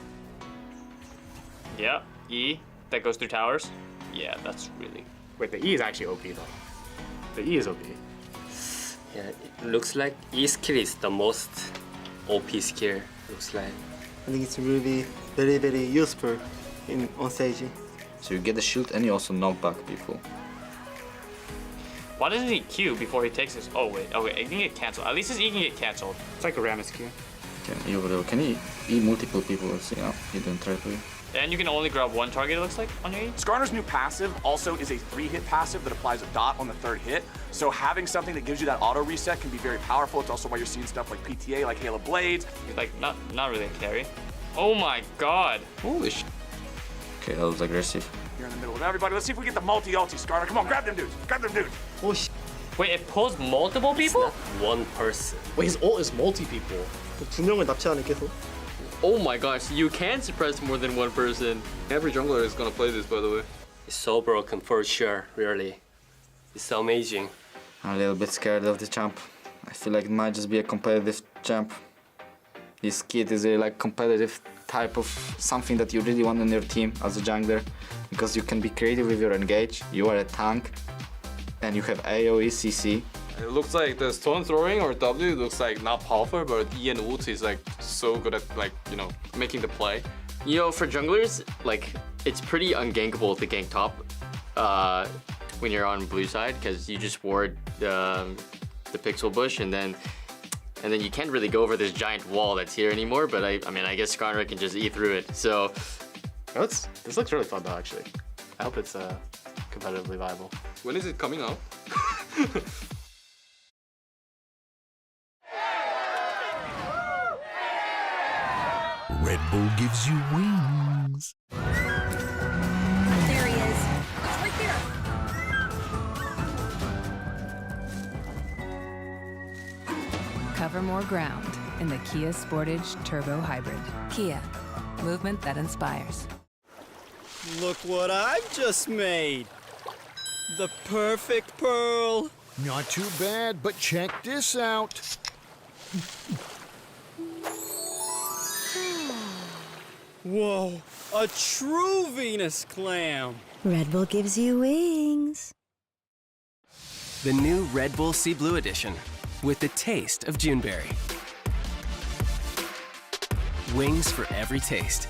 Yeah, E, that goes through towers. Yeah, that's really... Wait, the E is actually OP though. The E is OP. Yeah, it looks like E skill is the most OP skill. looks like. I think it's really very, very useful on stage. So you get the shield and you also knock back people. Why doesn't he Q before he takes his? Oh wait, he can get canceled. At least his E can get canceled. It's like a Rammus Q. Can he eat multiple people? You know, he didn't try to. And you can only grab one target, it looks like, on your E. Skarner's new passive also is a 3-hit passive that applies a dot on the 3rd hit. So having something that gives you that auto reset can be very powerful. It's also why you're seeing stuff like PTA, like Halo Blades. Like not really a carry. Oh my god. Holy sh. Okay, that was aggressive. You're in the middle of everybody. Let's see if we get the multi-ulti, Skarner. Come on, grab them dudes. Grab them dudes. Oh sh. Wait, it pulls multiple people? One person. Wait, his ult is multi people. 두 명을 납치하는 계속. Oh my gosh, you can suppress more than one person. Every jungler is gonna play this, by the way. It's so broken for sure, really. It's so amazing. I'm a little bit scared of the champ. I feel like it might just be a competitive champ. This kid is a competitive type of something that you really want on your team as a jungler, because you can be creative with your engage. You are a tank, and you have AoE, CC. It looks like the stone throwing or W looks like not powerful, but E and ult is so good at making the play. You know, for junglers, it's pretty ungankable to gank top when you're on blue side, because you just ward the pixel bush, and then you can't really go over this giant wall that's here anymore. But I mean, I guess Skarner can just E through it. So this looks really fun though, actually. I hope it's competitively viable. When is it coming out? Red Bull gives you wings. There he is. He's right there. Cover more ground in the Kia Sportage Turbo Hybrid. Kia, movement that inspires. Look what I've just made. The perfect pearl. Not too bad, but check this out. Whoa, a true Venus clam. Red Bull gives you wings. The new Red Bull Sea Blue Edition with the taste of Juneberry. Wings for every taste.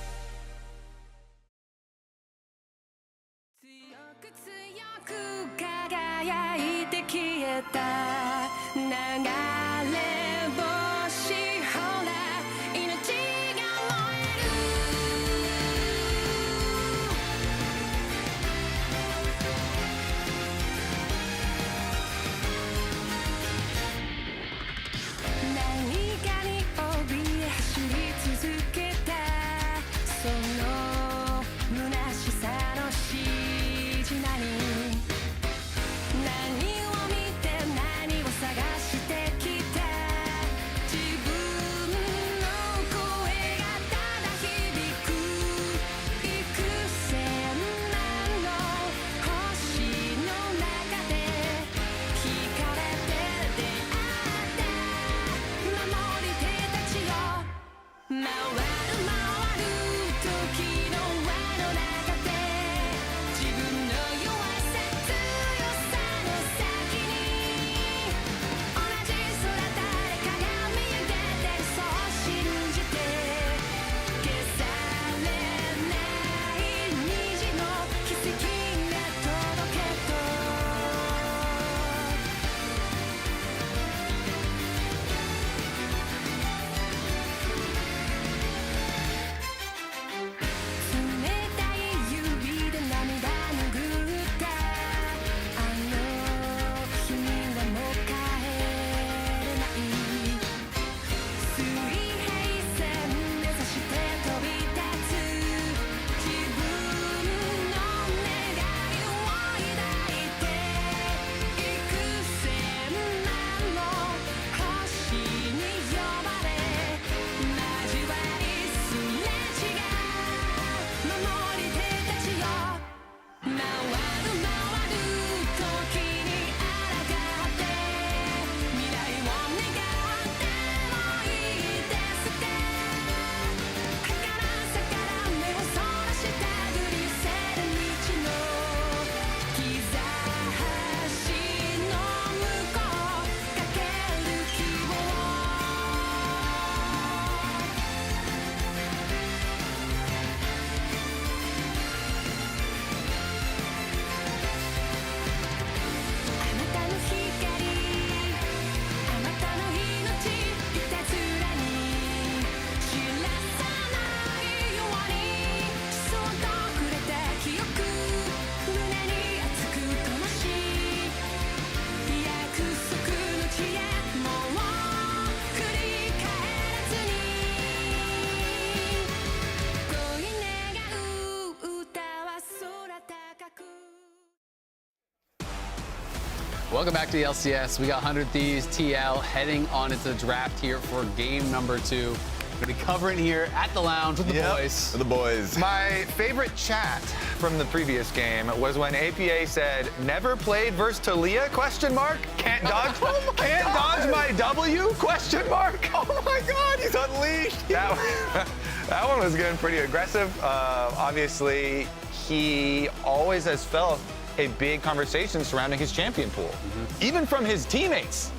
Welcome back to the LCS. We got 100 Thieves TL heading on into the draft here for game number 2. Gonna be covering here at the lounge with the boys. The boys. My favorite chat from the previous game was when APA said, "Never played versus Talia? Question mark. Can't dodge. Can't dodge my W? Question mark. Oh my God, he's unleashed. That one was getting pretty aggressive. Obviously, he always has felt a big conversation surrounding his champion pool, even from his teammates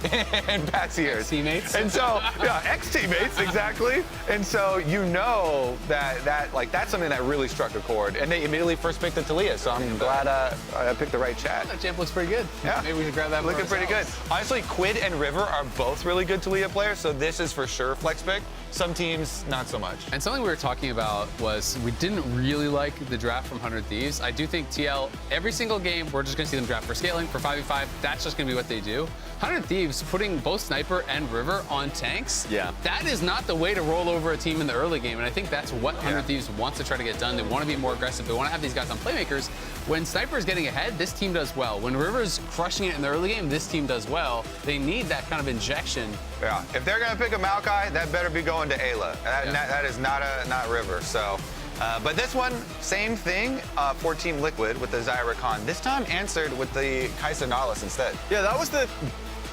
in past years. Teammates. And so, yeah, ex-teammates, exactly. And so you know that's something that really struck a chord. And they immediately first picked the Talia, so I'm glad I picked the right chat. That champ looks pretty good. Yeah. Maybe we should grab that for Looking pretty good. ourselves. Honestly, Quid and River are both really good Talia players, so this is for sure flex pick. Some teams, not so much. And something we were talking about was we didn't really like the draft from 100 Thieves. I do think TL, every single game, we're just going to see them draft for scaling, for 5v5. That's just going to be what they do. 100 Thieves putting both Sniper and River on tanks, that is not the way to roll over a team in the early game. And I think that's what 100 Thieves wants to try to get done. They want to be more aggressive. They want to have these guys on playmakers. When Sniper is getting ahead, this team does well. When River's crushing it in the early game, this team does well. They need that kind of injection. Yeah, if they're going to pick a Maokai, that better be going to Ayla. That is not River. So, but this one, same thing for Team Liquid with the Zyra Khan. This time answered with the Kai'Sa Nautilus instead. Yeah, that was the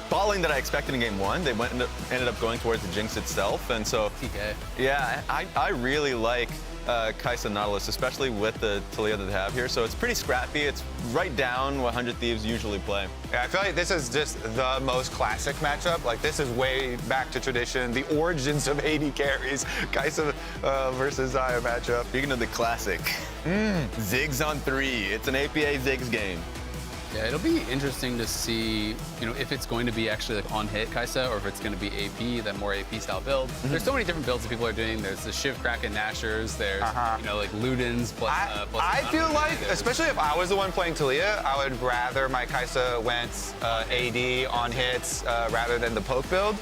balling that I expected in game 1. They ended up going towards the Jinx itself, and so yeah, I really like Kai'Sa Nautilus, especially with the Talia that they have here. So it's pretty scrappy. It's right down what 100 Thieves usually play. Yeah, I feel like this is just the most classic matchup. Like, this is way back to tradition, the origins of AD carries, Kai'Sa versus Xayah matchup. Speaking of the classic, Ziggs on 3. It's an APA Ziggs game. Yeah, it'll be interesting to see, if it's going to be actually like on hit Kai'Sa or if it's going to be AP, that more AP style build. There's so many different builds that people are doing. There's the Shiv Kraken Nashers. There's like Ludens plus. I feel like, especially if I was the one playing Talia, I would rather my Kai'Sa went AD on hits rather than the poke build.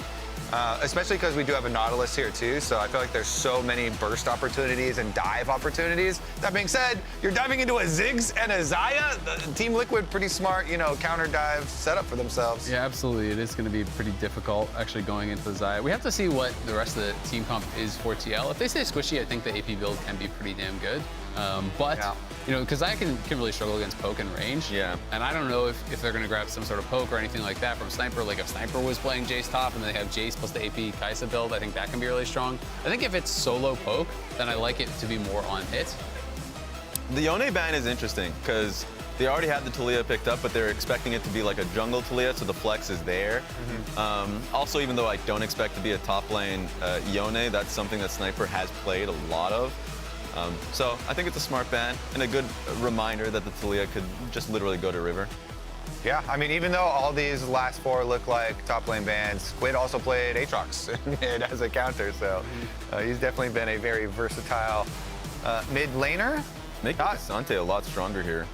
Especially because we do have a Nautilus here too, so I feel like there's so many burst opportunities and dive opportunities. That being said, you're diving into a Ziggs and a Xayah. Team Liquid, pretty smart, counter dive setup for themselves. Yeah, absolutely. It is going to be pretty difficult actually going into the Xayah. We have to see what the rest of the team comp is for TL. If they stay squishy, I think the AP build can be pretty damn good. Because I can really struggle against poke and range. Yeah. And I don't know if they're going to grab some sort of poke or anything like that from Sniper. Like if Sniper was playing Jace top and then they have Jace plus the AP Kai'Sa build, I think that can be really strong. I think if it's solo poke, then I like it to be more on hit. The Yone ban is interesting because they already had the Talia picked up, but they're expecting it to be like a jungle Talia, so the flex is there. Also, even though I don't expect to be a top lane Yone, that's something that Sniper has played a lot of. So I think it's a smart ban and a good reminder that the Talia could just literally go to River. Yeah, I mean, even though all these last 4 look like top lane bans, Quid also played Aatrox as a counter, so he's definitely been a very versatile mid laner. Make K'Sante a lot stronger here.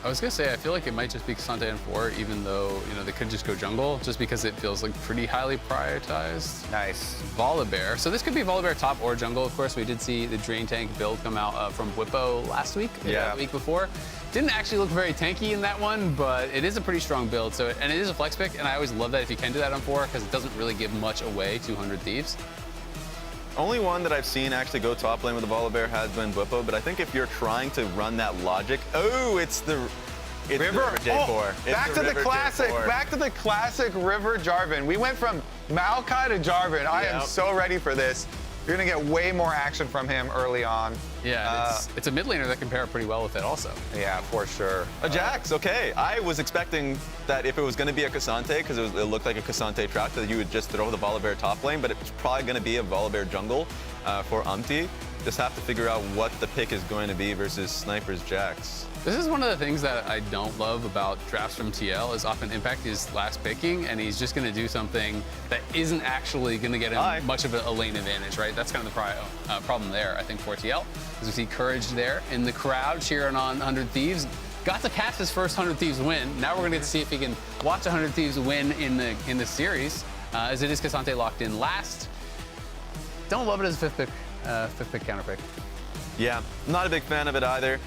I was gonna say, I feel like it might just be K'Sante and 4, even though, they could just go jungle, just because it feels like pretty highly prioritized. Nice. Volibear. So this could be Volibear top or jungle. Of course, we did see the Drain Tank build come out from Whippo last week, the week before. Didn't actually look very tanky in that one, but it is a pretty strong build. And it is a flex pick, and I always love that if you can do that on 4, because it doesn't really give much away to 100 Thieves. Only one that I've seen actually go top lane with the Volibear has been Whippo, but I think if you're trying to run that logic, it's the River J4. Back to the classic. Back to the classic River Jarvan. We went from Maokai to Jarvan. I am so ready for this. You're gonna get way more action from him early on. Yeah, it's a mid laner that can pair pretty well with it also. Yeah, for sure. A Jax, okay. I was expecting that if it was gonna be a K'Sante, because it looked like a K'Sante track, that you would just throw the Volibear top lane, but it's probably gonna be a Volibear jungle for Umpty. Just have to figure out what the pick is going to be versus Sniper's Jax. This is one of the things that I don't love about drafts from TL is often Impact is last picking, and he's just going to do something that isn't actually going to get him much of a lane advantage, right? That's kind of the problem there, I think, for TL. As we see Courage there in the crowd cheering on 100 Thieves. Got to catch his first 100 Thieves win. Now we're going to get to see if he can watch 100 Thieves win in the series, as it is K'Sante locked in last. Don't love it as a fifth pick counter pick. Yeah, not a big fan of it either.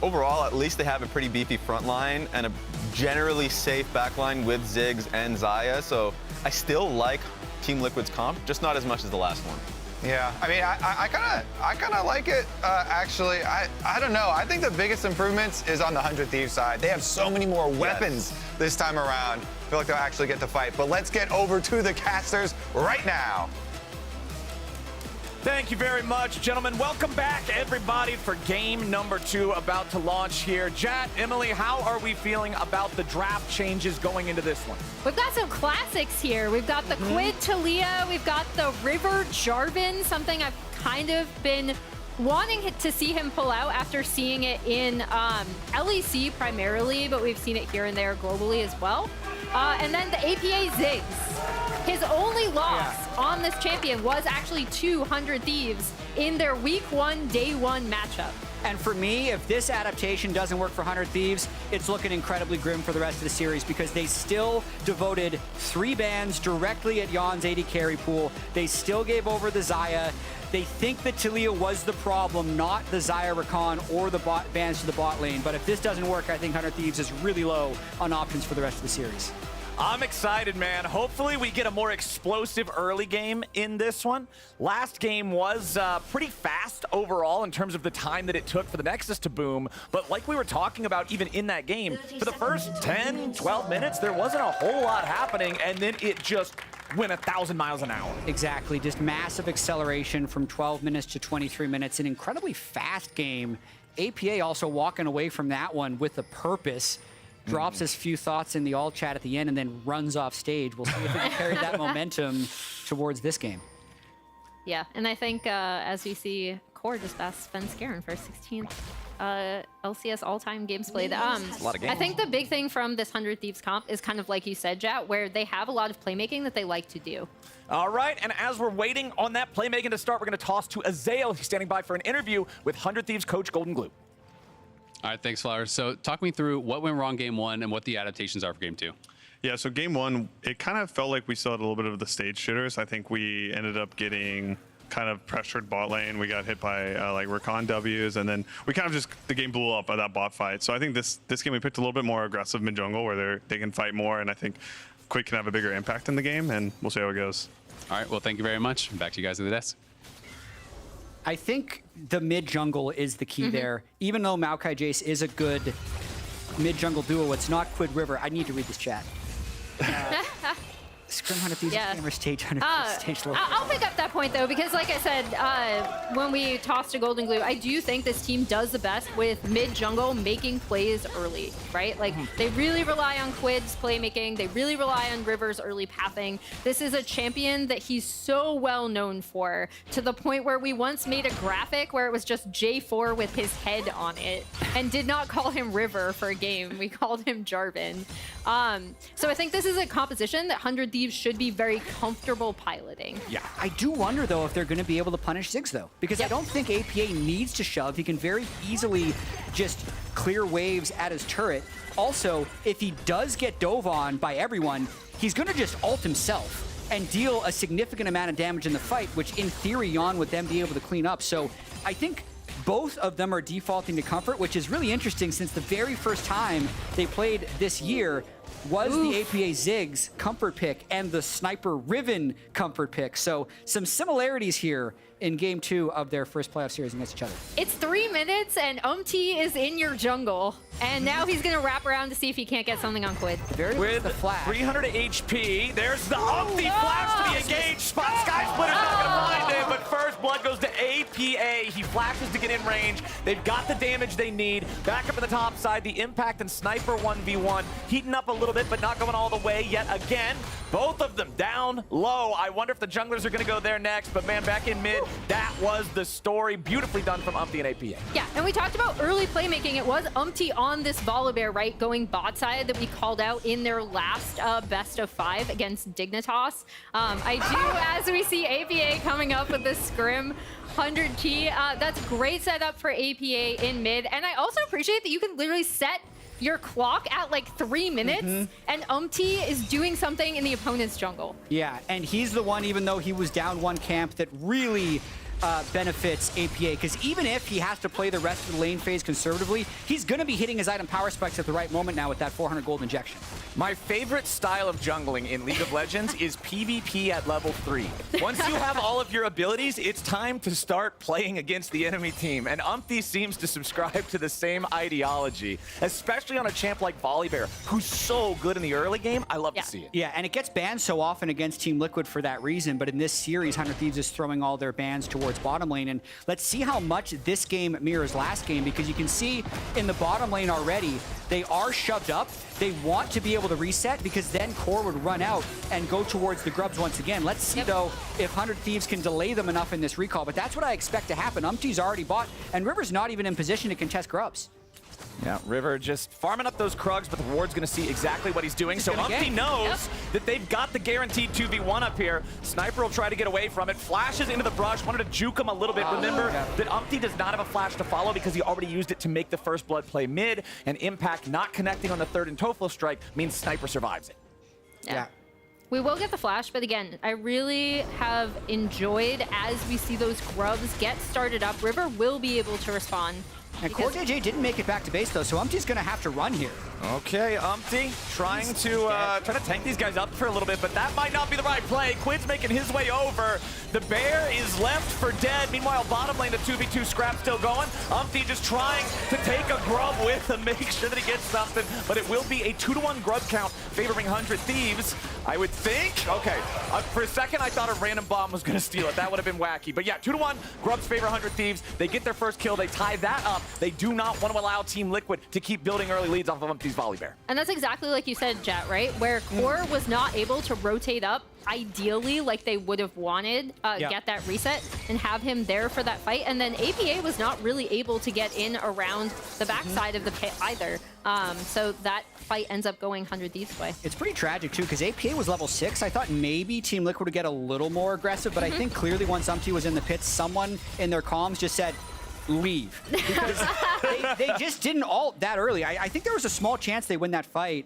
Overall, at least they have a pretty beefy front line and a generally safe backline with Ziggs and Xayah. So I still like Team Liquid's comp, just not as much as the last one. Yeah, I mean, I kind of like it, actually. I don't know. I think the biggest improvements is on the 100 Thieves side. They have so many more weapons this time around. I feel like they'll actually get to fight. But let's get over to the casters right now. Thank you very much, gentlemen. Welcome back, everybody, for game number 2 about to launch here. Jat, Emily, how are we feeling about the draft changes going into this one? We've got some classics here. We've got the Quid Talia. We've got the River Jarvan, something I've kind of been wanting to see him pull out after seeing it in LEC primarily, but we've seen it here and there globally as well. And then the APA Ziggs. His only loss on this champion was actually 200 Thieves in their week 1, day 1 matchup. And for me, if this adaptation doesn't work for 100 Thieves, it's looking incredibly grim for the rest of the series because they still devoted 3 bans directly at Yon's AD carry pool. They still gave over the Xayah. They think that Talia was the problem, not the Xayah Rakan or the bans to the bot lane. But if this doesn't work, I think 100 Thieves is really low on options for the rest of the series. I'm excited, man. Hopefully we get a more explosive early game in this one. Last game was pretty fast overall in terms of the time that it took for the Nexus to boom. But like we were talking about even in that game, for the first 10, 12 minutes, there wasn't a whole lot happening. And then it just went 1,000 miles an hour. Exactly. Just massive acceleration from 12 minutes to 23 minutes. An incredibly fast game. APA also walking away from that one with a purpose. Drops his few thoughts in the all chat at the end and then runs off stage. We'll see if we can carry that momentum towards this game. Yeah, and I think as we see, Core just asked Sven Skaren for 16th LCS all-time games played. A lot of games. I think the big thing from this 100 Thieves comp is kind of like you said, Jat, where they have a lot of playmaking that they like to do. All right, and as we're waiting on that playmaking to start, we're going to toss to Azael. He's standing by for an interview with 100 Thieves coach Golden Glue. All right, thanks, Flowers. So talk me through what went wrong game 1 and what the adaptations are for game 2. Yeah, so game 1, it kind of felt like we still had a little bit of the stage shitters. I think we ended up getting kind of pressured bot lane. We got hit by like Rakan W's, and then we kind of just, the game blew up by that bot fight. So I think this game we picked a little bit more aggressive mid jungle where they can fight more, and I think Quid can have a bigger impact in the game, and we'll see how it goes. All right, well, thank you very much. Back to you guys at the desk. I think the mid-jungle is the key there. Even though Maokai Jace is a good mid-jungle duo, it's not Quid River. I need to read this chat. Scrim 100 Thieves gamer stage 100 stage low. I'll pick up that point though, because like I said, when we tossed to Golden Glue, I do think this team does the best with mid jungle making plays early, right? Like they really rely on Quid's playmaking. They really rely on River's early pathing. This is a champion that he's so well known for, to the point where we once made a graphic where it was just J4 with his head on it and did not call him River for a game. We called him Jarvan. So I think this is a composition that 100 Thieves should be very comfortable piloting. Yeah, I do wonder though if they're going to be able to punish Ziggs though, because I don't think APA needs to shove. He can very easily just clear waves at his turret. Also, if he does get dove on by everyone, he's going to just ult himself and deal a significant amount of damage in the fight, which in theory Yon would then be able to clean up. So I think both of them are defaulting to comfort, which is really interesting since the very first time they played this year was the APA Ziggs comfort pick and the Sniper Riven comfort pick. So some similarities here in game 2 of their first playoff series against each other. It's 3 minutes and is in your jungle. And now he's gonna wrap around to see if he can't get something on Quid. With the flash. 300 HP, there's the flash to the engaged spot. Sky Splitter's not gonna find him, but first blood goes to APA. He flashes to get in range. They've got the damage they need. Back up at the top side, the Impact and Sniper 1v1, heating up a little bit, but not going all the way yet again. Both of them down low. I wonder if the junglers are gonna go there next, but man, back in mid, that was the story. Beautifully done from and APA. Yeah, and we talked about early playmaking. It was on this Volibear, right, going bot side that we called out in their last best of 5 against Dignitas. I do, as we see APA coming up with this scrim 100 key. That's great setup for APA in mid. And I also appreciate that you can literally set your clock at like 3 minutes and is doing something in the opponent's jungle. Yeah, and he's the one, even though he was down one camp, that really benefits APA, because even if he has to play the rest of the lane phase conservatively, he's going to be hitting his item power specs at the right moment now with that 400 gold injection. My favorite style of jungling in League of Legends is PvP at level 3. Once you have all of your abilities, it's time to start playing against the enemy team. And Umpty seems to subscribe to the same ideology, especially on a champ like Volibear, who's so good in the early game. I love to see it. Yeah, and it gets banned so often against Team Liquid for that reason, but in this series, 100 Thieves is throwing all their bans towards bottom lane, and let's see how much this game mirrors last game, because you can see in the bottom lane already, they are shoved up. They want to be able to reset, because then Core would run out and go towards the Grubs once again. Let's see, though, if 100 Thieves can delay them enough in this recall, but that's what I expect to happen. Umpty's already bought, and River's not even in position to contest Grubs. Yeah, River just farming up those Krugs, but the Ward's going to see exactly what he's doing. So Umpty knows that they've got the guaranteed 2v1 up here. Sniper will try to get away from it. Flashes into the brush, wanted to juke him a little bit. Remember that Umpty does not have a flash to follow because he already used it to make the first blood play mid, and Impact not connecting on the third and Toflo strike means Sniper survives it. Yeah. We will get the flash, but again, I really have enjoyed as we see those Grubs get started up. River will be able to respond. And Core JJ didn't make it back to base, though, so Umpty's going to have to run here. Okay, Umpty trying to tank these guys up for a little bit, but that might not be the right play. Quid's making his way over. The bear is left for dead. Meanwhile, bottom lane, the 2v2 scrap still going. Umpty just trying to take a Grub with him, make sure that he gets something, but it will be a 2-to-1 Grub count favoring 100 Thieves, I would think. Okay, for a second, I thought a random bomb was going to steal it. That would have been wacky. But yeah, 2-to-1, Grubs favor 100 Thieves. They get their first kill. They tie that up. They do not want to allow Team Liquid to keep building early leads off of Umpty's Volibear. And that's exactly like you said, Jet, right? Where Core was not able to rotate up ideally like they would have wanted, get that reset and have him there for that fight. And then APA was not really able to get in around the backside of the pit either. So that fight ends up going 100 Thieves' way. It's pretty tragic, too, because APA was level 6. I thought maybe Team Liquid would get a little more aggressive, but I think clearly once Umpty was in the pits, someone in their comms just said, leave. Because they just didn't ult that early. I think there was a small chance they win that fight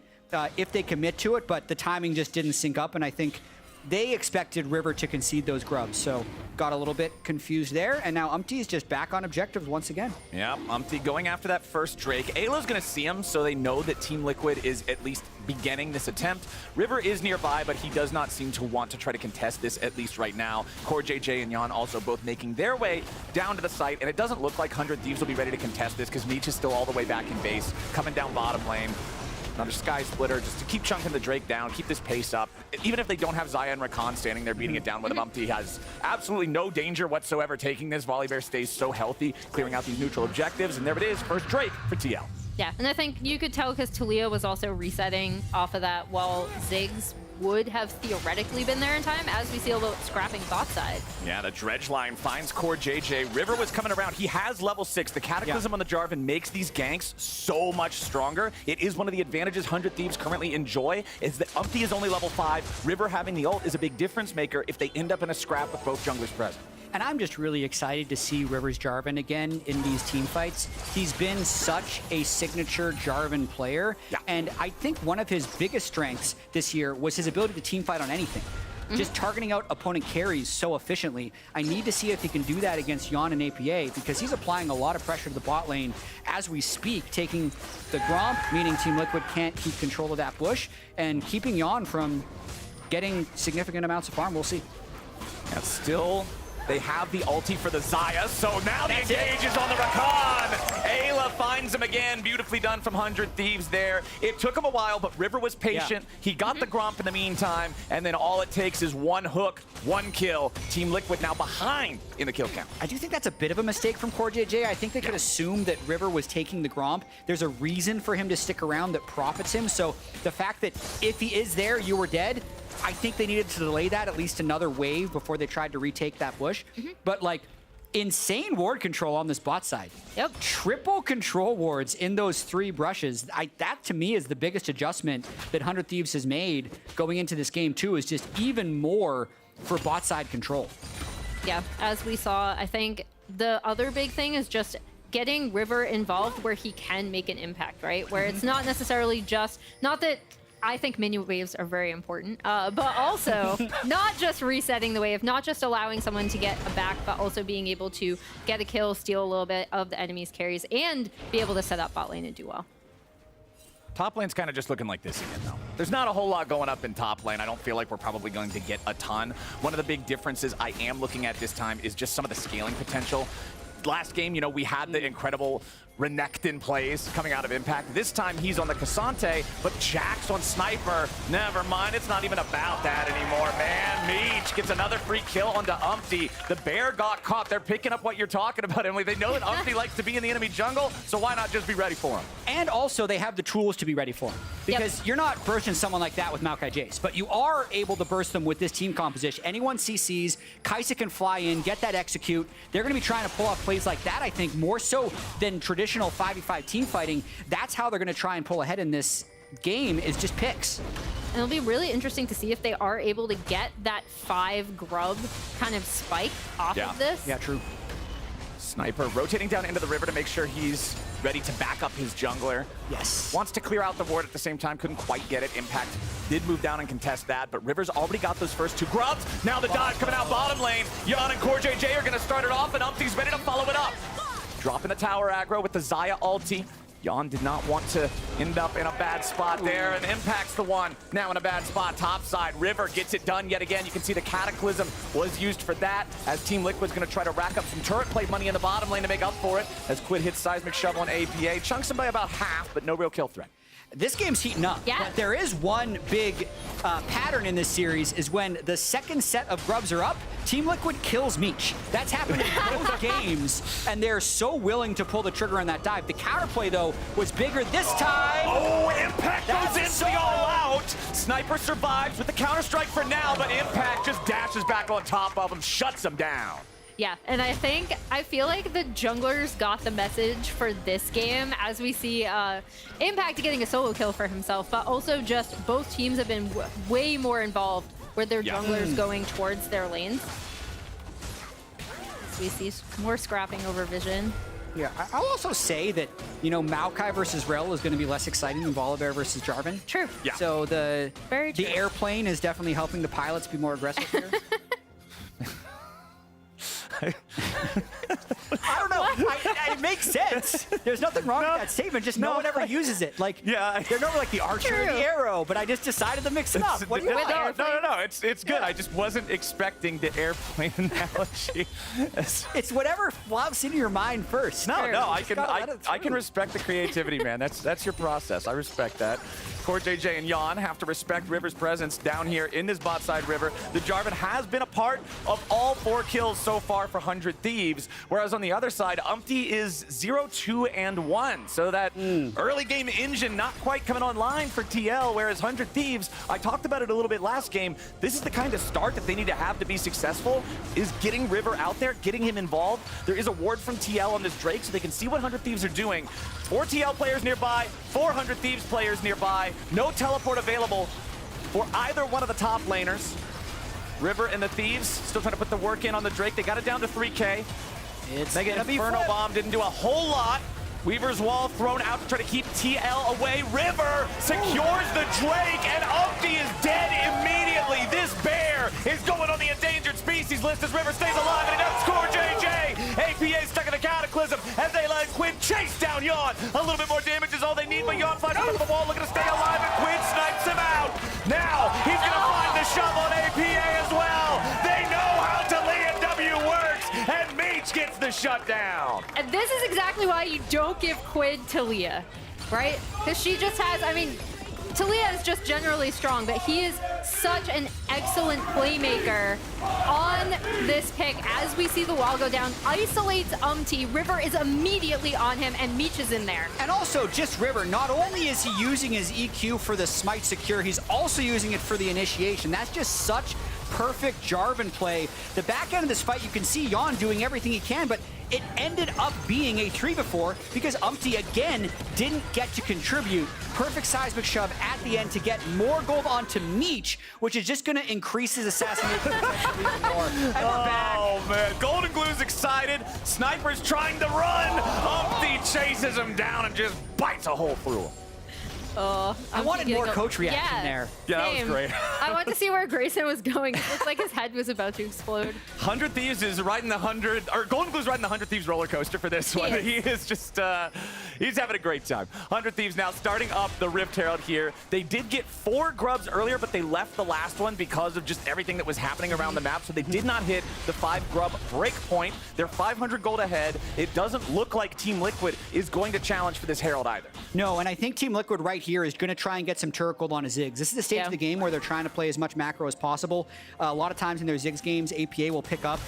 if they commit to it, but the timing just didn't sync up, and I think they expected River to concede those Grubs, so got a little bit confused there, and now Umpty is just back on objectives once again. Yeah, Umpty going after that first Drake. Ayla's going to see him, so they know that Team Liquid is at least beginning this attempt. River is nearby, but he does not seem to want to try to contest this, at least right now. Core JJ and Jan also both making their way down to the site, and it doesn't look like 100 Thieves will be ready to contest this because Meech is still all the way back in base, coming down bottom lane. Another Sky Splitter just to keep chunking the Drake down, keep this pace up. Even if they don't have Xayah and Rakan standing there beating it down with him, Umpty has absolutely no danger whatsoever taking this. Volibear stays so healthy, clearing out these neutral objectives, and there it is, first Drake for TL. Yeah, and I think you could tell because Talia was also resetting off of that while Ziggs would have theoretically been there in time, as we see a little scrapping bot side. Yeah, the dredge line finds Core JJ. River was coming around. He has level 6. The Cataclysm on the Jarvan makes these ganks so much stronger. It is one of the advantages 100 Thieves currently enjoy, is that Umpty is only level 5. River having the ult is a big difference maker if they end up in a scrap with both junglers present. And I'm just really excited to see River's Jarvan again in these team fights. He's been such a signature Jarvan player, and I think one of his biggest strengths this year was his ability to team fight on anything. Just targeting out opponent carries so efficiently. I need to see if he can do that against Jan and APA, because he's applying a lot of pressure to the bot lane as we speak, taking the Gromp, meaning Team Liquid can't keep control of that bush, and keeping Jan from getting significant amounts of farm. We'll see. That's still... They have the ulti for the Xayah, so now the engage is on the Rakan. Ayla finds him again. Beautifully done from 100 Thieves there. It took him a while, but River was patient. He got the Gromp in the meantime, and then all it takes is one hook, one kill. Team Liquid now behind in the kill count. I do think that's a bit of a mistake from Core JJ. I think they could assume that River was taking the Gromp. There's a reason for him to stick around that profits him, so the fact that if he is there, you were dead, I think they needed to delay that at least another wave before they tried to retake that bush. But like, insane ward control on this bot side. Yep. Triple control wards in those 3 brushes. That to me is the biggest adjustment that 100 Thieves has made going into this game too, is just even more for bot side control. Yeah, as we saw, I think the other big thing is just getting River involved where he can make an impact, right? Where it's not necessarily just, not that I think minion waves are very important, but also not just resetting the wave, not just allowing someone to get a back, but also being able to get a kill, steal a little bit of the enemy's carries, and be able to set up bot lane and do well. Top lane's kind of just looking like this again, though. There's not a whole lot going up in top lane. I don't feel like we're probably going to get a ton. One of the big differences I am looking at this time is just some of the scaling potential. Last game, you know, we had the incredible Renekton plays coming out of Impact. This time he's on the Cassante, but Jax on Sniper. Never mind, it's not even about that anymore, man. Meech gets another free kill onto Umpty. The bear got caught. They're picking up what you're talking about, Emily. They know that Umpty likes to be in the enemy jungle, so why not just be ready for him? And also, they have the tools to be ready for him. Because you're not bursting someone like that with Maokai Jace, but you are able to burst them with this team composition. Anyone CCs, Kaisa can fly in, get that execute. They're going to be trying to pull off plays like that, I think, more so than traditional 5v5 team fighting. That's how they're going to try and pull ahead in this game, is just picks. And it'll be really interesting to see if they are able to get that 5 grub kind of spike off of this. Yeah, true. Sniper rotating down into the river to make sure he's ready to back up his jungler. Yes. Wants to clear out the ward at the same time, couldn't quite get it. Impact did move down and contest that, but River's already got those first 2 grubs. Now the dive coming out bottom lane. Yan and CoreJJ are going to start it off, and Umpty's ready to follow it up. Dropping the tower aggro with the Xayah ulti. Yan did not want to end up in a bad spot there, and Impact's the one now in a bad spot. Top side, River gets it done yet again. You can see the Cataclysm was used for that, as Team Liquid's going to try to rack up some turret plate money in the bottom lane to make up for it, as Quid hits Seismic Shovel on APA. Chunks him by about half, but no real kill threat. This game's heating up. Yeah. But there is one big pattern in this series, is when the second set of grubs are up, Team Liquid kills Meech. That's happened in both games, and they're so willing to pull the trigger on that dive. The counterplay, though, was bigger this time. Oh, Impact goes in the all-out. Sniper survives with the counter-strike for now, but Impact just dashes back on top of him, shuts him down. Yeah, and I feel like the junglers got the message for this game, as we see Impact getting a solo kill for himself, but also just both teams have been way more involved with their junglers going towards their lanes. So we see more scrapping over vision. Yeah, I'll also say that, you know, Maokai versus Rel is going to be less exciting than Volibear versus Jarvan. True. Yeah. So the Very true. airplane is definitely helping the pilots be more aggressive here. I don't know. It makes sense. There's nothing wrong with that statement. Just no one ever uses it. Like, they're never like the archer or the arrow, but I just decided to mix it up. What do you want? No. It's good. I just wasn't expecting the airplane analogy. It's whatever flops into your mind first. No, I can respect the creativity, man. That's your process. I respect that. CoreJJ and Yan have to respect River's presence down here in this bot side river. The Jarvan has been a part of all 4 kills so far for 100 Thieves, whereas on the other side, Umpty is 0-2-1. So that early game engine not quite coming online for TL, whereas 100 Thieves, I talked about it a little bit last game, this is the kind of start that they need to have to be successful, is getting River out there, getting him involved. There is a ward from TL on this Drake, so they can see what 100 Thieves are doing. 4 TL players nearby, 400 Thieves players nearby, no teleport available for either one of the top laners. River and the Thieves still trying to put the work in on the Drake. They got it down to 3K. Mega Inferno Bomb didn't do a whole lot. Weaver's Wall thrown out to try to keep TL away. River secures the Drake, and Umpty is dead immediately. This bear is going on the endangered species list as River stays alive, and he does score JJ. APA stuck in the Cataclysm as they let Quinn chase down Yan. A little bit more damage is all they need, but Yan flies up the wall looking to stay alive, and Quinn snipes him out. Now he's going to find the shove on APA as well. They know how Talia W works, and Meech gets the shutdown. And this is exactly why you don't give Quid Talia, right? Because she just has, I mean, Talia is just generally strong, but he is such an excellent playmaker on this pick. As we see the wall go down, isolates Umpty. River is immediately on him, and Meech is in there. And also, just River, not only is he using his EQ for the smite secure, he's also using it for the initiation. That's just such perfect Jarvan play. The back end of this fight, you can see Yan doing everything he can, but it ended up being a 3-4 because Umpty again didn't get to contribute. Perfect seismic shove at the end to get more gold onto Meech, which is just going to increase his assassination potential even more. And we're back. Oh man, Golden Glue's excited. Sniper's trying to run. Umpty chases him down and just bites a hole through him. Oh, I wanted more coach reaction there. Yeah, that was Same. great. I want to see where Grayson was going. It looked like his head was about to explode. 100 Thieves is riding the 100, or Golden Glue's riding the 100 Thieves roller coaster for this one. He is just, he's having a great time. 100 Thieves now starting up the Rift Herald here. They did get 4 grubs earlier, but they left the last one because of just everything that was happening around the map. So they did not hit the 5 grub break point. They're 500 gold ahead. It doesn't look like Team Liquid is going to challenge for this Herald either. No, and I think Team Liquid right here is going to try and get some turret gold on a Ziggs. This is the stage of the game where they're trying to play as much macro as possible. A lot of times in their Ziggs games, APA will pick up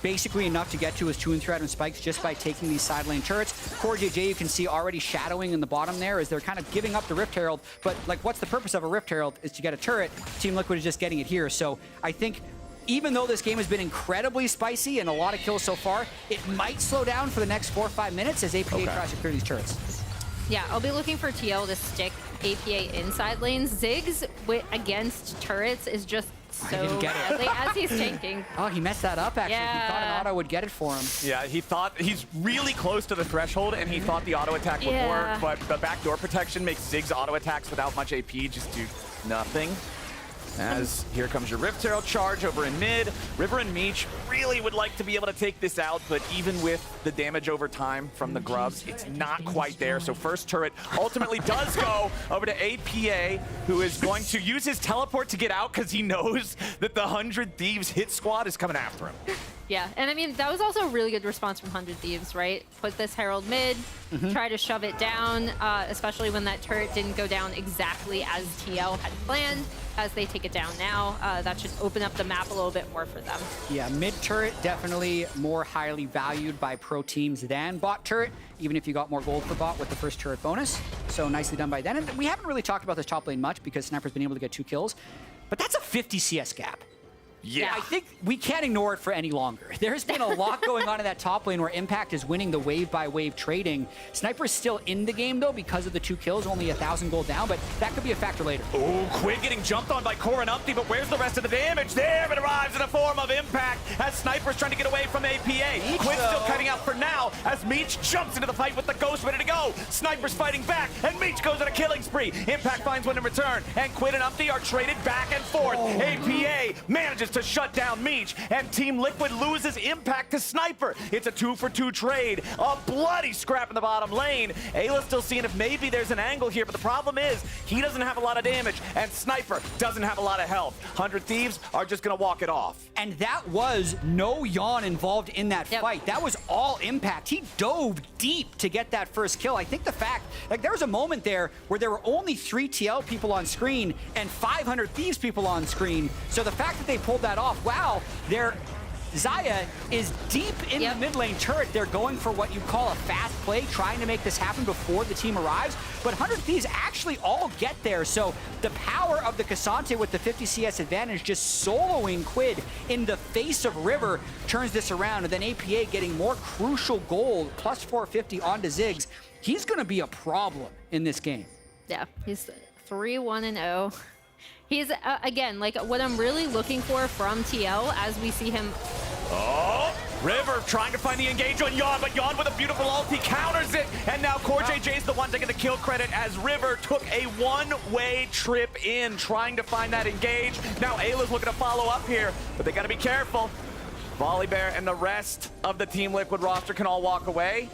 basically enough to get to his 2 and 3 item spikes just by taking these side lane turrets. Core JJ, you can see already shadowing in the bottom there as they're kind of giving up the Rift Herald. But like, what's the purpose of a Rift Herald? Is to get a turret. Team Liquid is just getting it here. So I think even though this game has been incredibly spicy and a lot of kills so far, it might slow down for the next 4 or 5 minutes as APA tries to clear these turrets. Yeah, I'll be looking for TL to stick APA inside lanes. Ziggs against turrets is just so deadly as he's tanking. Oh, he messed that up, actually. Yeah. He thought an auto would get it for him. Yeah, he thought he's really close to the threshold, and he thought the auto attack would work, but the backdoor protection makes Ziggs auto attacks without much AP just do nothing. As here comes your Rift Herald charge over in mid. River and Meech really would like to be able to take this out, but even with the damage over time from the grubs, it's not quite there. So first turret ultimately does go over to APA, who is going to use his teleport to get out because he knows that the 100 Thieves hit squad is coming after him. Yeah, and I mean, that was also a really good response from 100 Thieves, right? Put this Herald mid, try to shove it down, especially when that turret didn't go down exactly as TL had planned. As they take it down now, that should open up the map a little bit more for them. Yeah, mid turret definitely more highly valued by pro teams than bot turret, even if you got more gold for bot with the first turret bonus. So nicely done by them. And we haven't really talked about this top lane much because Sniper's been able to get 2 kills, but that's a 50 CS gap. Yeah. I think we can't ignore it for any longer. There's been a lot going on in that top lane where Impact is winning the wave-by-wave trading. Sniper's still in the game, though, because of the 2 kills, only 1,000 gold down, but that could be a factor later. Oh, Quinn getting jumped on by Core and Umpty, but where's the rest of the damage? There it arrives in a form of Impact as Sniper's trying to get away from APA. Quinn's still cutting out for now as Meech jumps into the fight with the Ghost ready to go. Sniper's fighting back, and Meech goes on a killing spree. Impact finds one in return, and Quinn and Umpty are traded back and forth. APA manages to shut down Meech, and Team Liquid loses Impact to Sniper. It's a 2-for-2 trade. A bloody scrap in the bottom lane. Ayla's still seeing if maybe there's an angle here, but the problem is he doesn't have a lot of damage, and Sniper doesn't have a lot of health. 100 Thieves are just gonna walk it off. And that was no Yawn involved in that fight. That was all Impact. He dove deep to get that first kill. I think the fact, like, there was a moment there where there were only 3 TL people on screen and 500 Thieves people on screen. So the fact that they pulled that off, wow, Zaya is deep in the mid lane turret. They're going for what you call a fast play, trying to make this happen before the team arrives. But 100 Thieves actually all get there. So the power of the Cassante with the 50 CS advantage, just soloing Quid in the face of River, turns this around. And then APA getting more crucial gold, plus 450 onto Ziggs. He's going to be a problem in this game. Yeah, he's 3-1-0. He's, again, like what I'm really looking for from TL as we see him. Oh, River trying to find the engage on Yawn, but Yawn with a beautiful ult, he counters it, and now Core JJ's the one taking the kill credit as River took a one-way trip in, trying to find that engage. Now Ayla's looking to follow up here, but they gotta be careful. Volibear and the rest of the Team Liquid roster can all walk away.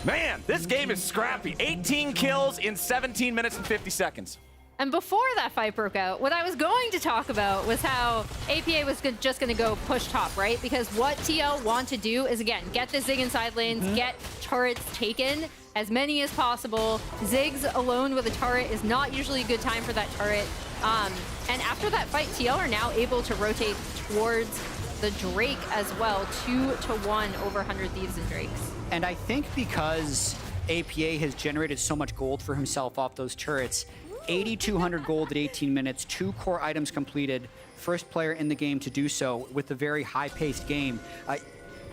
Man, this game is scrappy. 18 kills in 17 minutes and 50 seconds. And before that fight broke out, what I was going to talk about was how APA was just going to go push top, right? Because what TL want to do is, again, get the Zig inside lanes, get turrets taken, as many as possible. Ziggs alone with a turret is not usually a good time for that turret. And after that fight, TL are now able to rotate towards the Drake as well, 2-1 over 100 Thieves and Drakes. And I think because APA has generated so much gold for himself off those turrets, 8,200 gold at 18 minutes, 2 core items completed, first player in the game to do so with a very high-paced game.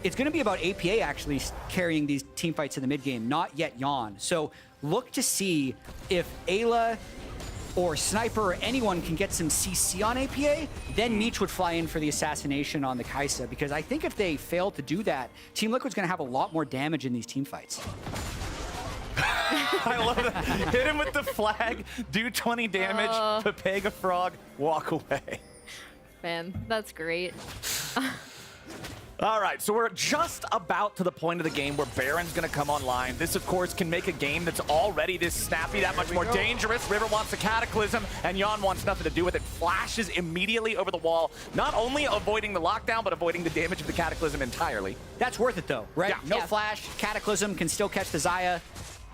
It's going to be about APA actually carrying these team fights in the mid game, not yet Yawn. So look to see if Ayla or Sniper or anyone can get some CC on APA, then Meech would fly in for the assassination on the Kaisa, because I think if they fail to do that, Team Liquid's going to have a lot more damage in these team fights. I love that. Hit him with the flag, do 20 damage, Pepega Frog, walk away. Man, that's great. All right, so we're just about to the point of the game where Baron's going to come online. This, of course, can make a game that's already this snappy, that much more dangerous. River wants the Cataclysm, and Jan wants nothing to do with it. Flashes immediately over the wall, not only avoiding the lockdown, but avoiding the damage of the Cataclysm entirely. That's worth it, though, right? Yeah. No flash. Cataclysm can still catch the Xayah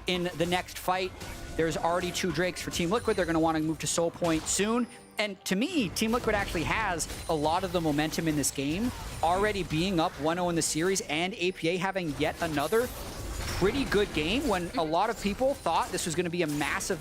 in the next fight. There's already 2 Drakes for Team Liquid. They're going to want to move to Soul Point soon. And to me, Team Liquid actually has a lot of the momentum in this game, already being up 1-0 in the series, and APA having yet another pretty good game when a lot of people thought this was going to be a massive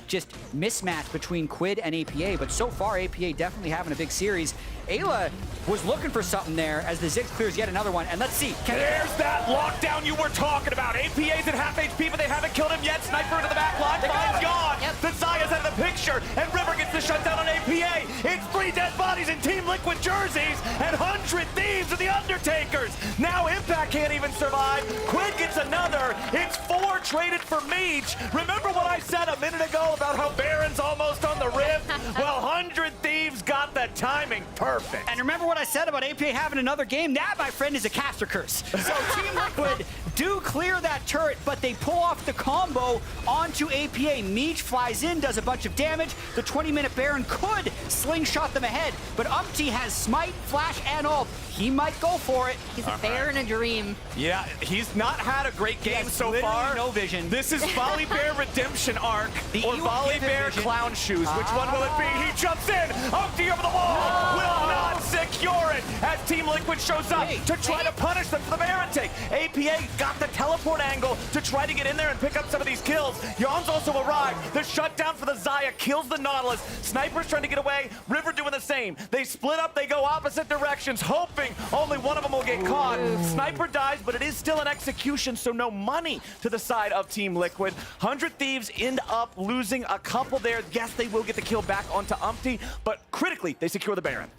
just mismatch between Quid and APA. But so far, APA definitely having a big series. Ayla was looking for something there as the Ziggs clears yet another one. And let's see. There's that lockdown you were talking about. APA's at half HP, but they haven't killed him yet. Sniper into the back line, finds Jan. The Xayah's out of the picture, and River gets the shutdown on APA. It's 3 dead bodies in Team Liquid jerseys, and 100 Thieves are the Undertakers. Now Impact can't even survive. Quid gets another. It's 4 traded for Meech. Remember what I said a minute ago about how Baron's almost on the Rift? Well, 100 Thieves got the timing perfect. And remember what I said about APA having another game? That, my friend, is a caster curse. So Team Liquid do clear that turret, but they pull off the combo onto APA. Meech flies in, does a bunch of damage. The 20-minute Baron could slingshot them ahead, but Umpty has smite, flash, and ult. He might go for it. He's a bear in a dream. Yeah, he's not had a great game so far. No vision. This is Volley Bear Redemption Arc or Volley Bear Clown Shoes. Which one will it be? He jumps in. Umpty over the wall. Will not secure it as Team Liquid shows up to try to punish them for the Baron take. APA got the teleport angle to try to get in there and pick up some of these kills. Jan's also arrived. The shutdown for the Xayah kills the Nautilus. Sniper's trying to get away. River doing the same. They split up. They go opposite directions, hoping only one of them will get caught. Sniper dies, but it is still an execution, so no money to the side of Team Liquid. 100 Thieves end up losing a couple there. Yes, they will get the kill back onto Umpty, but critically, they secure the Baron.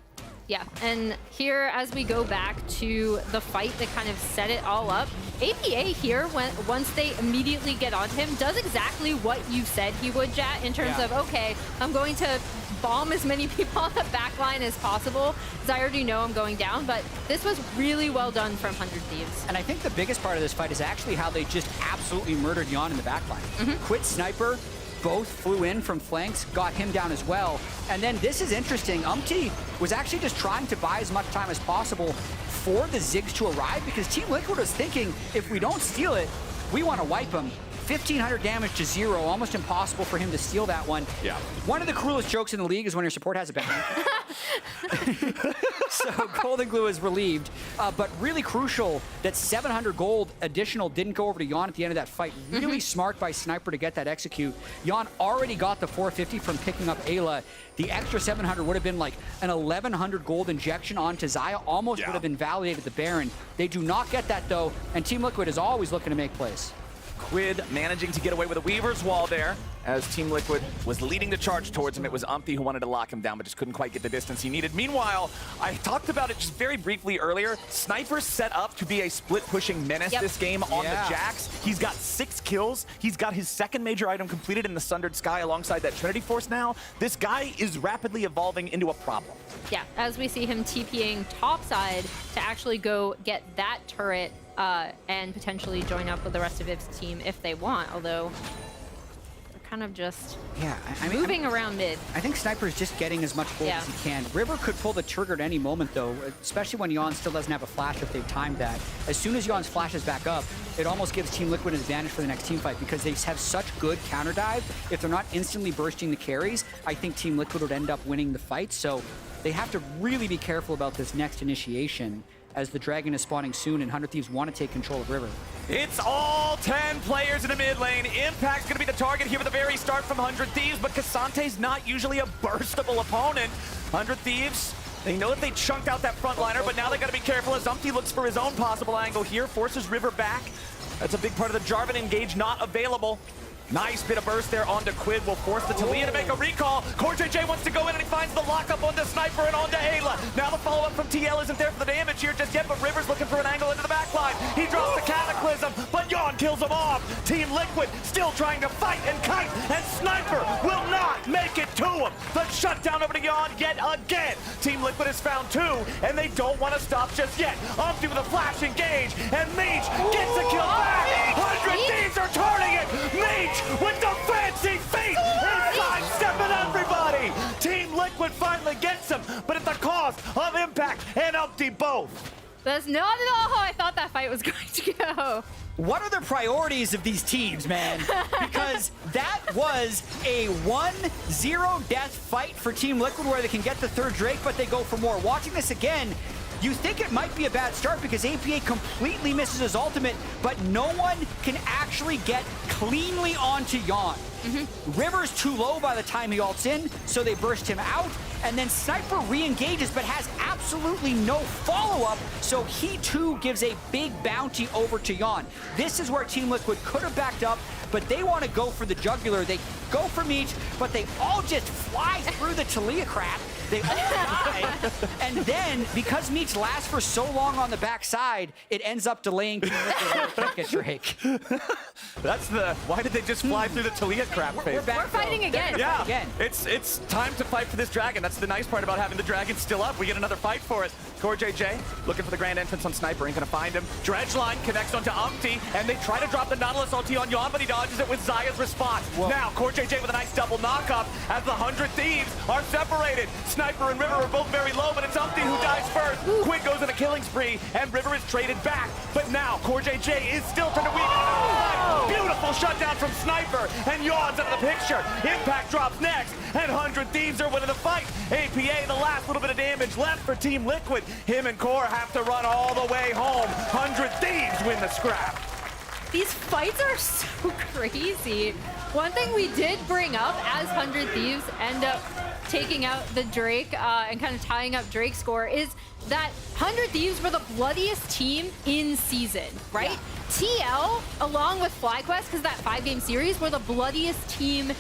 Yeah, and here as we go back to the fight that kind of set it all up, APA here, once they immediately get onto him, does exactly what you said he would, Jat, in terms of, okay, I'm going to bomb as many people on the back line as possible, because I already know I'm going down, but this was really well done from 100 Thieves. And I think the biggest part of this fight is actually how they just absolutely murdered Jan in the back line. Quid Sniper, both flew in from flanks, got him down as well. And then this is interesting. Umpty was actually just trying to buy as much time as possible for the Ziggs to arrive, because Team Liquid was thinking, if we don't steal it, we want to wipe him. 1,500 damage to 0, almost impossible for him to steal that one. Yeah. One of the cruelest jokes in the league is when your support has a bang. So Golden Glue is relieved, but really crucial that 700 gold additional didn't go over to Jan at the end of that fight. Really smart by Sniper to get that execute. Jan already got the 450 from picking up Ayla. The extra 700 would have been like an 1,100 gold injection onto Xayah, almost would have invalidated the Baron. They do not get that though, and Team Liquid is always looking to make plays. Quid managing to get away with a Weaver's Wall there as Team Liquid was leading the charge towards him. It was Umpty who wanted to lock him down, but just couldn't quite get the distance he needed. Meanwhile, I talked about it just very briefly earlier. Sniper's set up to be a split-pushing menace this game on the Jax. He's got 6 kills. He's got his second major item completed in the Sundered Sky alongside that Trinity Force now. This guy is rapidly evolving into a problem. Yeah, as we see him TPing topside to actually go get that turret and potentially join up with the rest of Iv's team if they want, although they're kind of just moving around mid. I think Sniper's just getting as much gold as he can. River could pull the trigger at any moment though, especially when Jan still doesn't have a flash if they've timed that. As soon as Jan's flashes back up, it almost gives Team Liquid an advantage for the next team fight because they have such good counter dive. If they're not instantly bursting the carries, I think Team Liquid would end up winning the fight. So they have to really be careful about this next initiation, as the Dragon is spawning soon and 100 Thieves want to take control of River. It's all 10 players in the mid lane. Impact's going to be the target here at the very start from 100 Thieves, but Kasante's not usually a burstable opponent. 100 Thieves, they know that they chunked out that frontliner, but now they got to be careful as Umpty looks for his own possible angle here, forces River back. That's a big part of the Jarvan engage not available. Nice bit of burst there onto Quid. Will force the Talia to make a recall. CoreJJ wants to go in and he finds the lockup onto Sniper and onto Ayla. Now the follow-up from TL isn't there for the damage here just yet, but River's looking for an angle into the backline. He drops the Cataclysm, but Yawn kills him off. Team Liquid still trying to fight and kite, and Sniper will not make it to him. The shutdown over to Yawn yet again. Team Liquid has found 2, and they don't want to stop just yet. Umpty with a flash engage, and Meech gets a kill back. 100 Thieves are turning it. Meech with the fancy feet and sidestepping everybody. Team Liquid finally gets him, but at the cost of Impact and Umpty both. That's not at all how I thought that fight was going to go. What are the priorities of these teams, man? Because that was a 1-0 death fight for Team Liquid where they can get the 3rd Drake, but they go for more. Watching this again, you think it might be a bad start because APA completely misses his ultimate, but no one can actually get cleanly onto Yawn. River's too low by the time he ults in, so they burst him out, and then Sniper re-engages but has absolutely no follow-up, so he too gives a big bounty over to Yawn. This is where Team Liquid could have backed up, but they want to go for the jugular. They go for Meech, but they all just fly through the Talia crap. They all die, and then, because Meech lasts for so long on the backside, it ends up delaying Team Liquid at Drake. That's the, why did they just fly through the Talia crap phase? We're fighting again. Yeah, again. It's time to fight for this dragon. That's the nice part about having the dragon still up. We get another fight for it. CoreJJ looking for the grand entrance on Sniper, ain't gonna find him. Dredgeline connects onto Umpty, and they try to drop the Nautilus ulti on Yawn, but he dodges it with Zaya's response. Whoa. Now, CoreJJ with a nice double knock-up as the 100 Thieves are separated. Sniper and River are both very low, but it's Umpty who dies first. Quid goes on a killing spree, and River is traded back. But now, CoreJJ is still trying to weave it. Beautiful shutdown from Sniper, and Yawn's out of the picture. Impact drops next, and 100 Thieves are winning the fight. APA, the last little bit of damage left for Team Liquid. Him and Core have to run all the way home. 100 Thieves win the scrap. These fights are so crazy. One thing we did bring up as 100 Thieves end up taking out the Drake and kind of tying up Drake's score is that 100 Thieves were the bloodiest team in season, right? Yeah. TL, along with FlyQuest, because that 5-game series, were the bloodiest team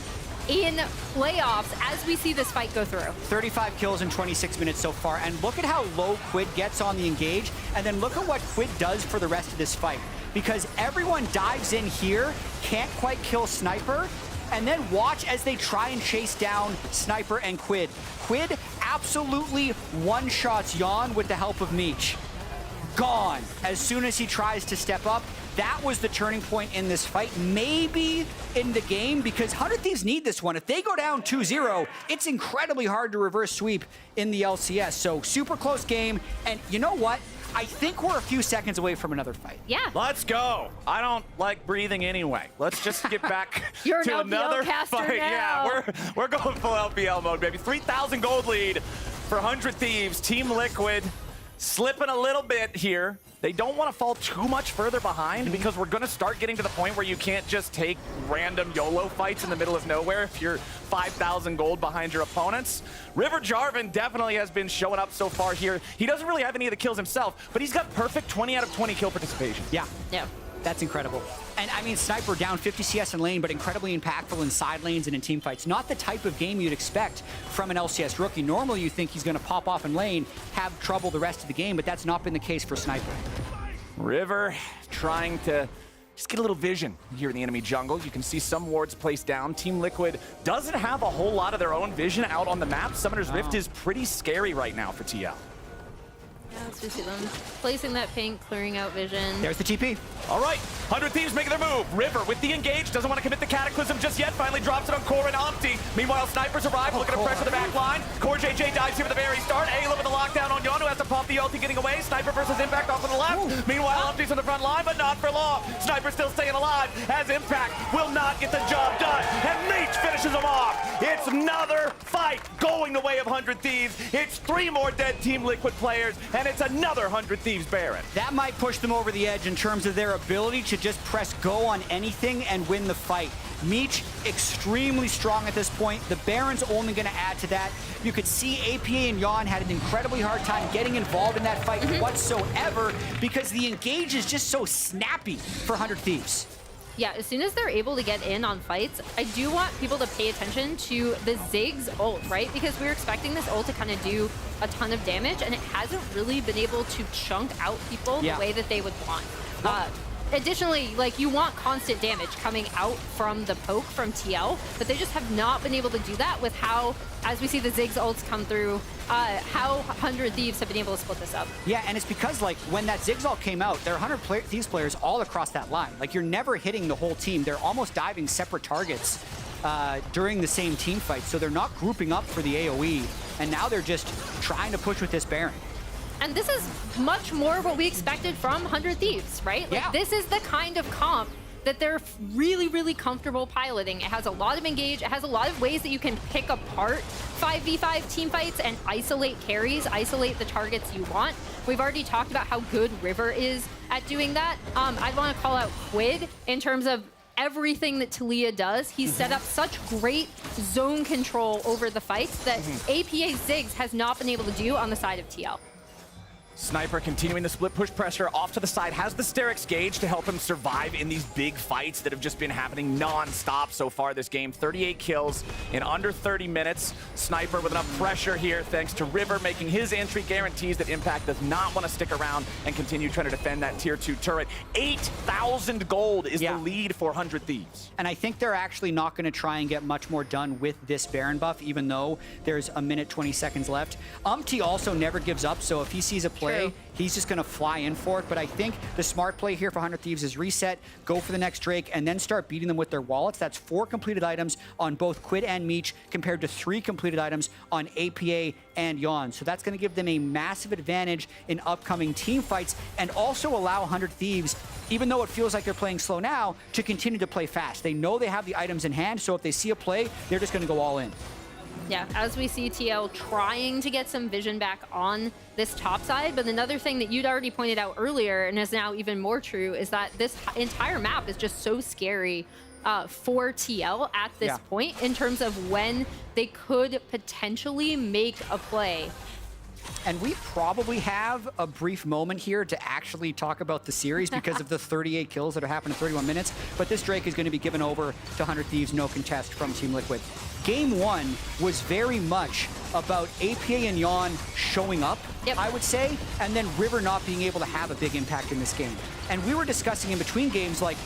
in playoffs as we see this fight go through. 35 kills in 26 minutes so far, and look at how low Quid gets on the engage, and then look at what Quid does for the rest of this fight. Because everyone dives in here, can't quite kill Sniper, and then watch as they try and chase down Sniper and Quid. Quid absolutely one-shots Yawn with the help of Meech. Gone as soon as he tries to step up. That was the turning point in this fight, maybe in the game, because 100 Thieves need this one. If they go down 2-0, it's incredibly hard to reverse sweep in the LCS. So super close game, and you know what? I think we're a few seconds away from another fight. Yeah. Let's go. I don't like breathing anyway. Let's just get back You're to an another caster fight. now. Yeah, we're going full LPL mode, baby. 3,000 gold lead for 100 Thieves. Team Liquid slipping a little bit here. They don't want to fall too much further behind because we're going to start getting to the point where you can't just take random YOLO fights in the middle of nowhere if you're 5,000 gold behind your opponents. River Jarvan definitely has been showing up so far here. He doesn't really have any of the kills himself, but he's got perfect 20 out of 20 kill participation. Yeah. Yeah. That's incredible. And I mean, Sniper down 50 CS in lane, but incredibly impactful in side lanes and in team fights. Not the type of game you'd expect from an LCS rookie. Normally you think he's going to pop off in lane, have trouble the rest of the game, but that's not been the case for Sniper. River trying to just get a little vision here in the enemy jungle. You can see some wards placed down. Team Liquid doesn't have a whole lot of their own vision out on the map. Summoner's Rift is pretty scary right now for TL. Yeah, let's just see them placing that pink, clearing out vision. There's the TP. All right, 100 Thieves making their move. River with the engage, doesn't want to commit the Cataclysm just yet. Finally drops it on Core and Umpty. Meanwhile, Snipers arrive, looking to pressure the back line. CoreJJ dies here at the very start. Ayla with the lockdown on Yawn, who has to pump the ulti, getting away. Sniper versus Impact off to the left. Ooh. Meanwhile, Umpty's on the front line, but not for long. Sniper still staying alive as Impact will not get the job done. And Meech finishes him off. It's another fight going the way of 100 Thieves. It's 3 more dead Team Liquid players, and it's another 100 Thieves Baron. That might push them over the edge in terms of their ability to just press go on anything and win the fight. Meech extremely strong at this point. The Baron's only going to add to that. You could see APA and Yawn had an incredibly hard time getting involved in that fight whatsoever because the engage is just so snappy for 100 Thieves. Yeah, as soon as they're able to get in on fights, I do want people to pay attention to the Ziggs ult, right? Because we were expecting this ult to kind of do a ton of damage, and it hasn't really been able to chunk out people the way that they would want. Additionally, like, you want constant damage coming out from the poke from TL, but they just have not been able to do that with how, as we see the Ziggs ults come through, how 100 Thieves have been able to split this up. Yeah, and it's because, like, when that Ziggs ult came out, there are 100 Thieves players all across that line. Like, you're never hitting the whole team. They're almost diving separate targets during the same team fight, so they're not grouping up for the AoE, and now they're just trying to push with this Baron. And this is much more what we expected from 100 Thieves, right? Like, this is the kind of comp that they're really, really comfortable piloting. It has a lot of engage. It has a lot of ways that you can pick apart 5v5 team fights and isolate carries, isolate the targets you want. We've already talked about how good River is at doing that. I want to call out Quid in terms of everything that Talia does. He's set up such great zone control over the fights that APA Ziggs has not been able to do on the side of TL. Sniper continuing the split push pressure off to the side, has the Sterix gauge to help him survive in these big fights that have just been happening non-stop so far this game. 38 kills in under 30 minutes. Sniper with enough pressure here thanks to River making his entry, guarantees that Impact does not want to stick around and continue trying to defend that tier 2 turret. 8,000 gold is the lead for 100 Thieves. And I think they're actually not going to try and get much more done with this Baron buff, even though there's a minute 20 seconds left. T also never gives up, so if he sees a play, he's just going to fly in for it. But I think the smart play here for 100 Thieves is reset, go for the next Drake, and then start beating them with their wallets. That's 4 completed items on both Quid and Meech compared to 3 completed items on APA and Yawn. So that's going to give them a massive advantage in upcoming team fights and also allow 100 Thieves, even though it feels like they're playing slow now, to continue to play fast. They know they have the items in hand, so if they see a play, they're just going to go all in. Yeah, as we see TL trying to get some vision back on this top side, but another thing that you'd already pointed out earlier and is now even more true is that this entire map is just so scary for TL at this point in terms of when they could potentially make a play. And we probably have a brief moment here to actually talk about the series because of the 38 kills that are happening in 31 minutes. But this Drake is going to be given over to 100 Thieves, no contest from Team Liquid. Game 1 was very much about APA and Yawn showing up, I would say, and then River not being able to have a big impact in this game. And we were discussing in between games, like,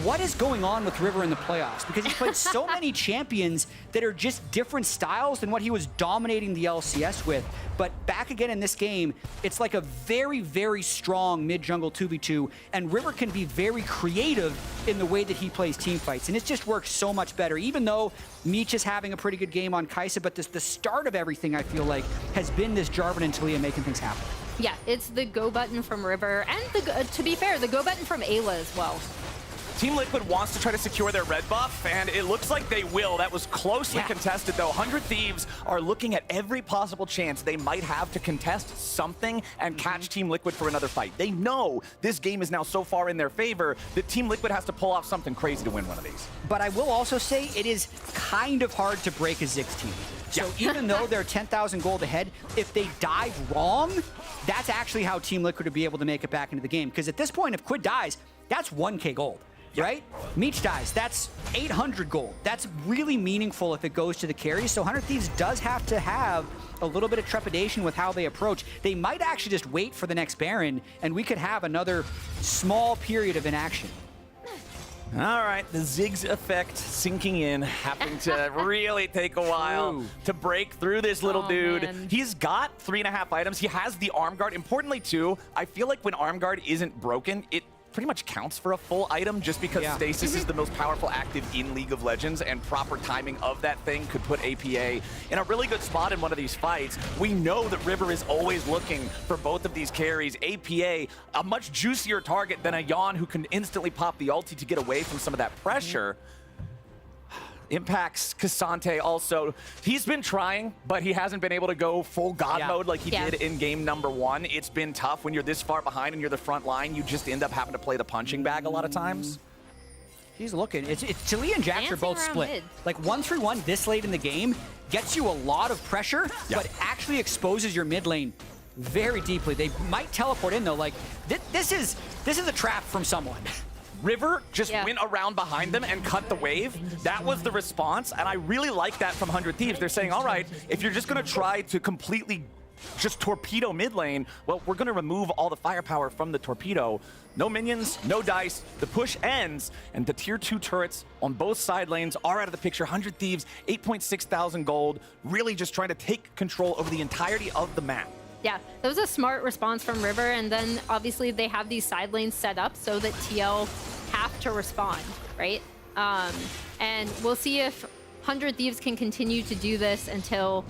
what is going on with River in the playoffs? Because he's played so many champions that are just different styles than what he was dominating the LCS with. But back again in this game, it's like a very, very strong mid-jungle 2v2, and River can be very creative in the way that he plays team fights, and it just works so much better, even though Meech is having a pretty good game on Kai'Sa, but the start of everything, I feel like, has been this Jarvan and Talia making things happen. Yeah, it's the go button from River, and to be fair, the go button from Ayla as well. Team Liquid wants to try to secure their red buff, and it looks like they will. That was closely contested, though. 100 Thieves are looking at every possible chance they might have to contest something and catch Team Liquid for another fight. They know this game is now so far in their favor that Team Liquid has to pull off something crazy to win one of these. But I will also say it is kind of hard to break a Ziggs team. So even though they're 10,000 gold ahead, if they dive wrong, that's actually how Team Liquid would be able to make it back into the game. Because at this point, if Quid dies, that's 1K gold. Right? Meech dies, that's 800 gold. That's really meaningful if it goes to the carries. So 100 Thieves does have to have a little bit of trepidation with how they approach. They might actually just wait for the next Baron, and we could have another small period of inaction. All right, the Ziggs effect sinking in, having to really take a while to break through this little dude. Man. He's got 3.5 items. He has the arm guard. Importantly, too, I feel like when arm guard isn't broken, it pretty much counts for a full item just because stasis is the most powerful active in League of Legends, and proper timing of that thing could put APA in a really good spot in one of these fights. We know that River is always looking for both of these carries. APA, a much juicier target than a Yawn who can instantly pop the ulti to get away from some of that pressure. Impacts Cassante also. He's been trying, but he hasn't been able to go full God mode like he did in game number 1. It's been tough when you're this far behind and you're the front line. You just end up having to play the punching bag a lot of times. He's looking. It's Talia and Jax are both split. Mid. Like 1-3-1 this late in the game gets you a lot of pressure, but actually exposes your mid lane very deeply. They might teleport in though. Like this is a trap from someone. River just went around behind them and cut the wave. That was the response, and I really like that from 100 Thieves. They're saying, all right, if you're just going to try to completely just torpedo mid lane, well, we're going to remove all the firepower from the torpedo. No minions, no dice. The push ends, and the tier 2 turrets on both side lanes are out of the picture. 100 Thieves, 8.6 thousand gold, really just trying to take control over the entirety of the map. Yeah, that was a smart response from River, and then obviously they have these side lanes set up so that TL have to respond, right? And we'll see if 100 Thieves can continue to do this until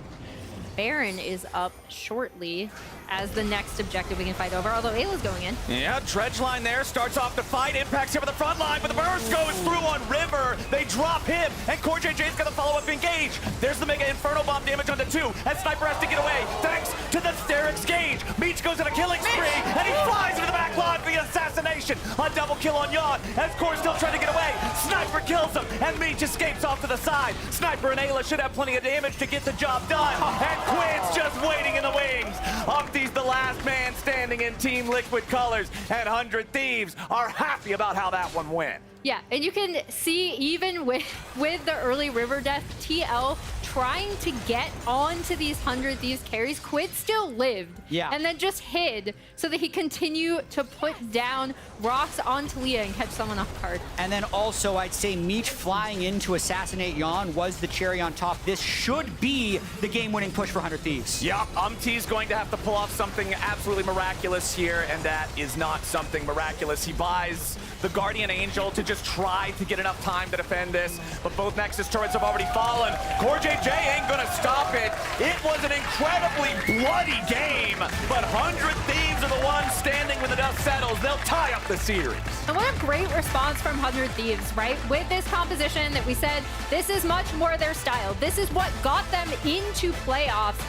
Baron is up shortly as the next objective we can fight over, although Ayla's going in. Yeah, Dredge line there, starts off the fight, impacts him at the front line, but the burst goes through on River. They drop him, and CoreJJ's gonna follow up engage. There's the Mega Inferno Bomb damage onto 2, and Sniper has to get away, thanks to the Sterix Gauge. Meech goes on a killing spree, and he flies into the back line for the assassination. A double kill on Yawn, as Core's still trying to get away. Sniper kills him, and Meech escapes off to the side. Sniper and Ayla should have plenty of damage to get the job done, and Quinn's just waiting in the wings. Umpty's the last man standing in Team Liquid colors, and 100 Thieves are happy about how that one went. Yeah, and you can see even with the early River death, TL trying to get onto these 100 Thieves carries. Quid still lived, and then just hid so that he continued to put down rocks on Talia and catch someone off guard. And then also, I'd say Meech flying in to assassinate Yawn was the cherry on top. This should be the game-winning push for 100 Thieves. Yep, Umpty's going to have to pull off something absolutely miraculous here, and that is not something miraculous. He buys the Guardian Angel to just try to get enough time to defend this, but both Nexus turrets have already fallen. CoreJJ ain't gonna stop it. It was an incredibly bloody game, but 100 Thieves are the ones standing when the dust settles. They'll tie up the series. And what a great response from 100 Thieves, right? With this composition that we said, this is much more their style. This is what got them into playoffs.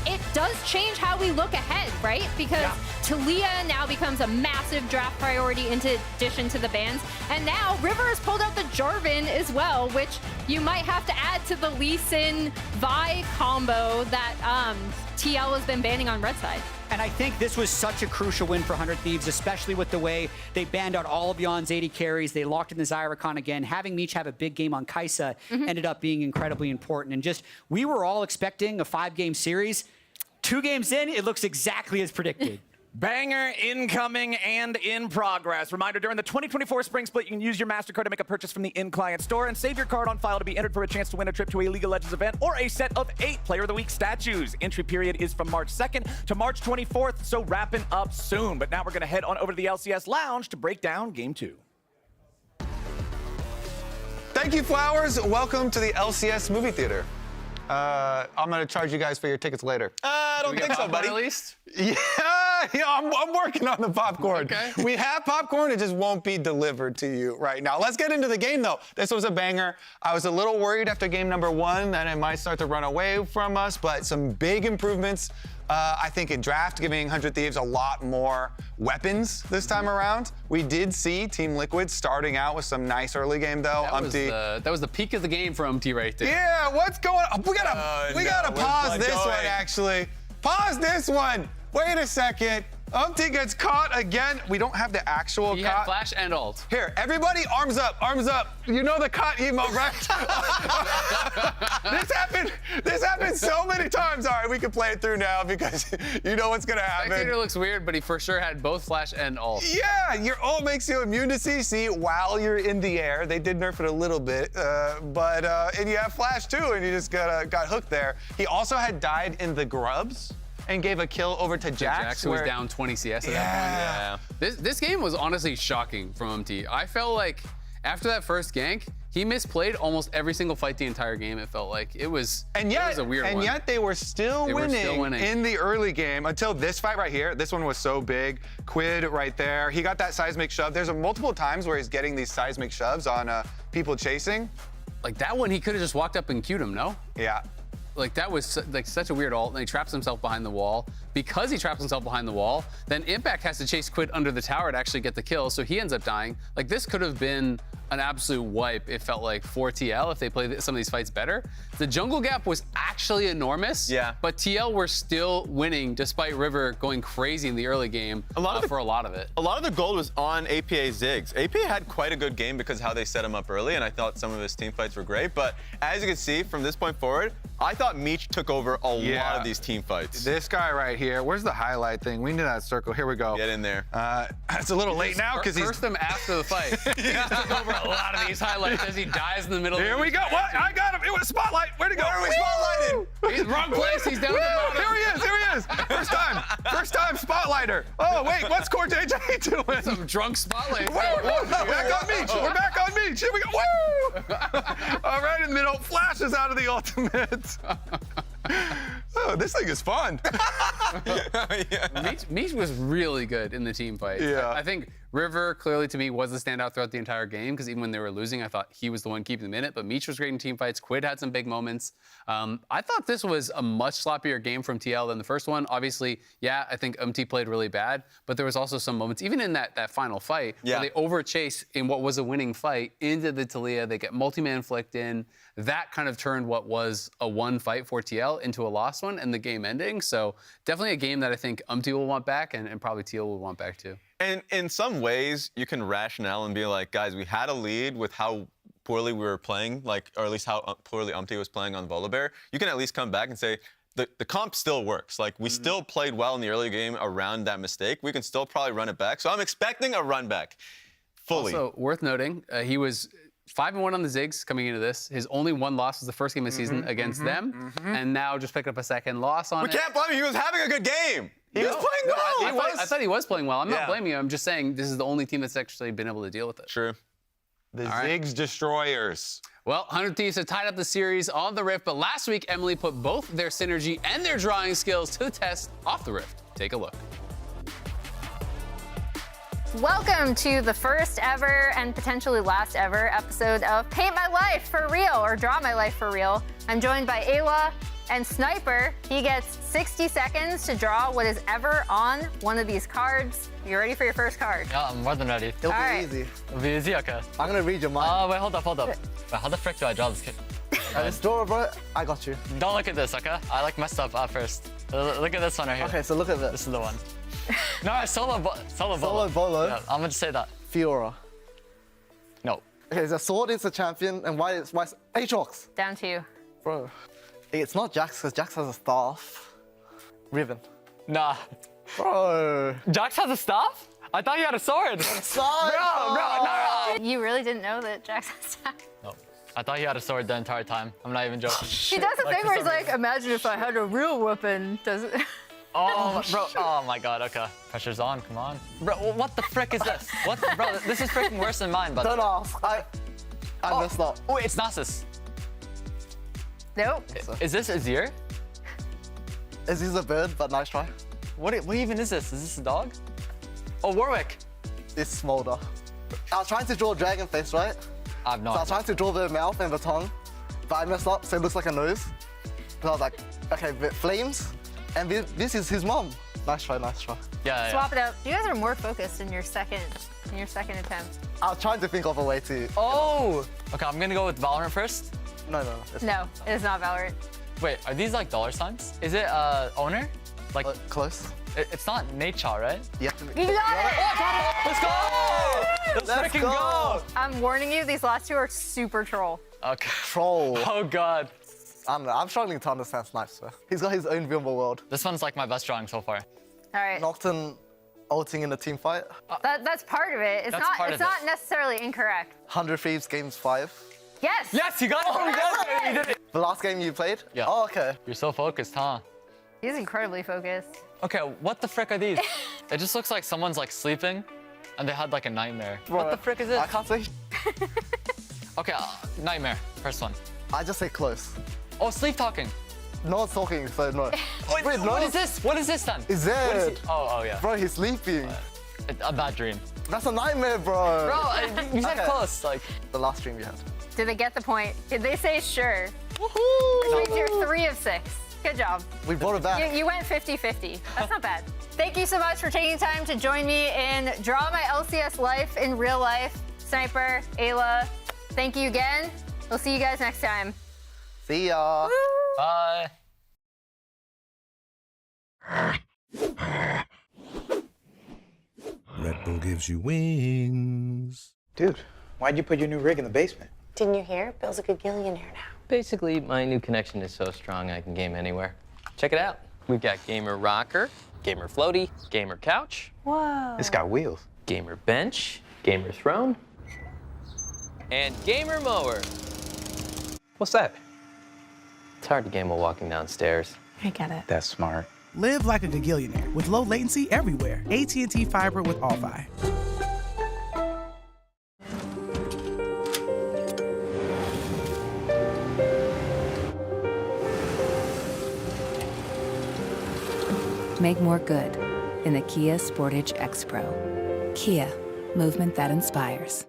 It does change how we look ahead, right? Because Talia now becomes a massive draft priority in addition to the bans. And now River has pulled out the Jarvan as well, which you might have to add to the Lee Sin Vi combo that TL has been banning on red side. And I think this was such a crucial win for 100 Thieves, especially with the way they banned out all of Yawn's 80 carries. They locked in the Zyricon again. Having Meech have a big game on Kai'Sa ended up being incredibly important. And just, we were all expecting a 5-game series. 2 games in, it looks exactly as predicted. Banger incoming and in progress. Reminder, during the 2024 Spring Split, you can use your MasterCard to make a purchase from the in-client store and save your card on file to be entered for a chance to win a trip to a League of Legends event or a set of 8 Player of the Week statues. Entry period is from March 2nd to March 24th, so wrapping up soon. But now we're going to head on over to the LCS Lounge to break down Game 2. Thank you, Flowers. Welcome to the LCS movie theater. I'm gonna charge you guys for your tickets later. I don't think so, buddy. At least? Yeah, I'm working on the popcorn. Okay. We have popcorn, it just won't be delivered to you right now. Let's get into the game, though. This was a banger. I was a little worried after game number 1 that it might start to run away from us, but some big improvements. I think in draft, giving 100 Thieves a lot more weapons this time around. We did see Team Liquid starting out with some nice early game, though. That was the peak of the game for Umpty right there. Yeah, what's going on? We gotta pause this one, actually. Pause this one. Wait a second. Umpty gets caught again. We don't have the actual He caught. had flash and ult. Here, everybody, arms up, arms up. You know the caught emote, right? This happened so many times. All right, we can play it through now because you know what's gonna happen. Spectator looks weird, but he for sure had both flash and ult. Yeah, your ult makes you immune to CC while you're in the air. They did nerf it a little bit, and you have flash too, and you just got hooked there. He also had died in the grubs and gave a kill over to Jax, who was down 20 CS at that point. This game was honestly shocking from MT. I felt like after that first gank, he misplayed almost every single fight the entire game, it felt like. It was a weird one. And yet they were still winning in the early game until this fight right here. This one was so big. Quid right there. He got that seismic shove. There's multiple times where he's getting these seismic shoves on people chasing. Like that one, he could have just walked up and queued him, no? Yeah. Like that was like such a weird ult, and he traps himself behind the wall. Because he traps himself behind the wall, then Impact has to chase Quid under the tower to actually get the kill, so he ends up dying. Like this could have been an absolute wipe, it felt like, for TL if they played some of these fights better. The jungle gap was actually enormous, but TL were still winning despite River going crazy in the early game for a lot of it. A lot of the gold was on APA Ziggs. APA had quite a good game because of how they set him up early, and I thought some of his team fights were great. But as you can see, from this point forward, I thought Meech took over a lot of these team fights. This guy right here, where's the highlight thing? We need that circle. Here we go. Get in there. It's a little late now because he's... First them after the fight. He just took over a lot of these highlights as he dies in the middle. Here we go. What? I got him. It was a spotlight. Where'd he go? Where are we spotlighted? He's wrong place. He's down there. Here he is. Here he is. First time spotlighter. Oh, wait. What's Core JJ doing? Some drunk spotlight. Back on Meech. We're back on Meech. Here we go. Woo! All right, in the middle. Flashes out of the ultimate. Oh, this thing is fun. Meech was really good in the team fight. Yeah. I think River, clearly to me, was the standout throughout the entire game because even when they were losing, I thought he was the one keeping them in it. But Meech was great in team fights. Quid had some big moments. I thought this was a much sloppier game from TL than the first one. Obviously, yeah, I think UMT played really bad, but there was also some moments, even in that final fight, where they overchase in what was a winning fight into the Talia. They get multi-man flicked in. That kind of turned what was a one fight for TL into a lost one and the game ending. So definitely a game that I think UMT will want back and probably TL will want back too. And in some ways, you can rationale and be like, guys, we had a lead with how poorly we were playing, or at least how poorly UMT was playing on Volibear. You can at least come back and say, the comp still works. Like, we still played well in the early game around that mistake. We can still probably run it back. So I'm expecting a run back, fully. Also, worth noting, he was 5-1 on the Ziggs coming into this. His only one loss was the first game of the season against them, and now just picked up a second loss on it. We can't blame him. He was having a good game. He was playing well. I thought he was playing well. I'm not blaming him. I'm just saying this is the only team that's actually been able to deal with it. True. The Ziggs Destroyers. Well, 100 Thieves have tied up the series on the Rift, but last week, Emily put both their synergy and their drawing skills to the test off the Rift. Take a look. Welcome to the first ever and potentially last ever episode of Paint My Life for Real, or Draw My Life for Real. I'm joined by Ayla and Sniper. He gets 60 seconds to draw what is ever on one of these cards. You ready for your first card? Yeah, I'm more than ready. It'll be easy. It'll be easy, okay. I'm gonna read your mind. Wait, hold up. Wait, how the frick do I draw this kid? Just draw, bro. I got you. Don't look at this, okay? I messed up at first. Look at this one right here. Okay, so look at this. This is the one. No, solo bolo. Yeah, I'm gonna just say that. Fiora. No. Okay, the sword is the champion, and why is Aatrox? Down to you. Bro, it's not Jax, because Jax has a staff. Riven. Nah. Bro. Jax has a staff? I thought he had a sword. No. You really didn't know that Jax has staff? No. I thought he had a sword the entire time. I'm not even joking. He does a thing where he's like, imagine if I had a real weapon. Does it? Oh, bro. Oh my god, okay. Pressure's on, come on. Bro, what the frick is this? Bro, this is freaking worse than mine, but... Don't ask. I messed up. Oh, wait, it's Nasus. Nope. Is this Azir? This is a bird, but nice try. What even is this? Is this a dog? Oh, Warwick. It's Smolder. I was trying to draw a dragon face, right? I have no idea. So I was trying to draw the mouth and the tongue, but I messed up, so it looks like a nose. So I was like, okay, flames, and this is his mom. Nice try, nice try. Yeah. Swap it up. You guys are more focused in your second attempt. I was trying to think of a way to. Oh. Okay, I'm gonna go with Valorant first. No. No, it is not Valorant. Wait, are these like dollar signs? Is it owner? Like close. It's not nature, right? Yeah. You got it! Let's go! Let's freaking go! I'm warning you, these last two are super troll. Okay. Troll. Oh god. I'm struggling to understand Sniper. He's got his own viewable world. This one's like my best drawing so far. All right. Nocturne ulting in a team fight. That's part of it. It's not necessarily incorrect. 100 Thieves games 5. Yes! Yes, you got it! You did it! The last game you played? Yeah. Oh, okay. You're so focused, huh? He's incredibly focused. Okay, what the frick are these? It just looks like someone's like sleeping and they had like a nightmare. Bro, what the frick is this? I can't say. Okay, nightmare, first one. I just say close. Oh, sleep talking. No one's talking, so no. Wait, no. What is this? What is this then? Is that? Oh, yeah. Bro, he's sleeping. A bad dream. That's a nightmare, bro. Bro, you said close. Like the last dream you had. Did they get the point? Did they say sure? Woohoo! Which means you're 3 of 6. Good job. We brought it back. You went 50-50. That's not bad. Thank you so much for taking time to join me in Draw My LCS Life in Real Life. Sniper, Ayla, thank you again. We'll see you guys next time. See ya. Bye. Red Bull gives you wings. Dude, why'd you put your new rig in the basement? Didn't you hear? Bill's a good gillionaire now. Basically, my new connection is so strong I can game anywhere. Check it out. We've got gamer rocker, gamer floaty, gamer couch. Whoa. It's got wheels. Gamer bench, gamer throne, and gamer mower. What's that? It's hard to game while walking downstairs. I get it. That's smart. Live like a gagillionaire with low latency everywhere. AT&T Fiber with All-Fi. Make more good in the Kia Sportage X Pro. Kia, movement that inspires.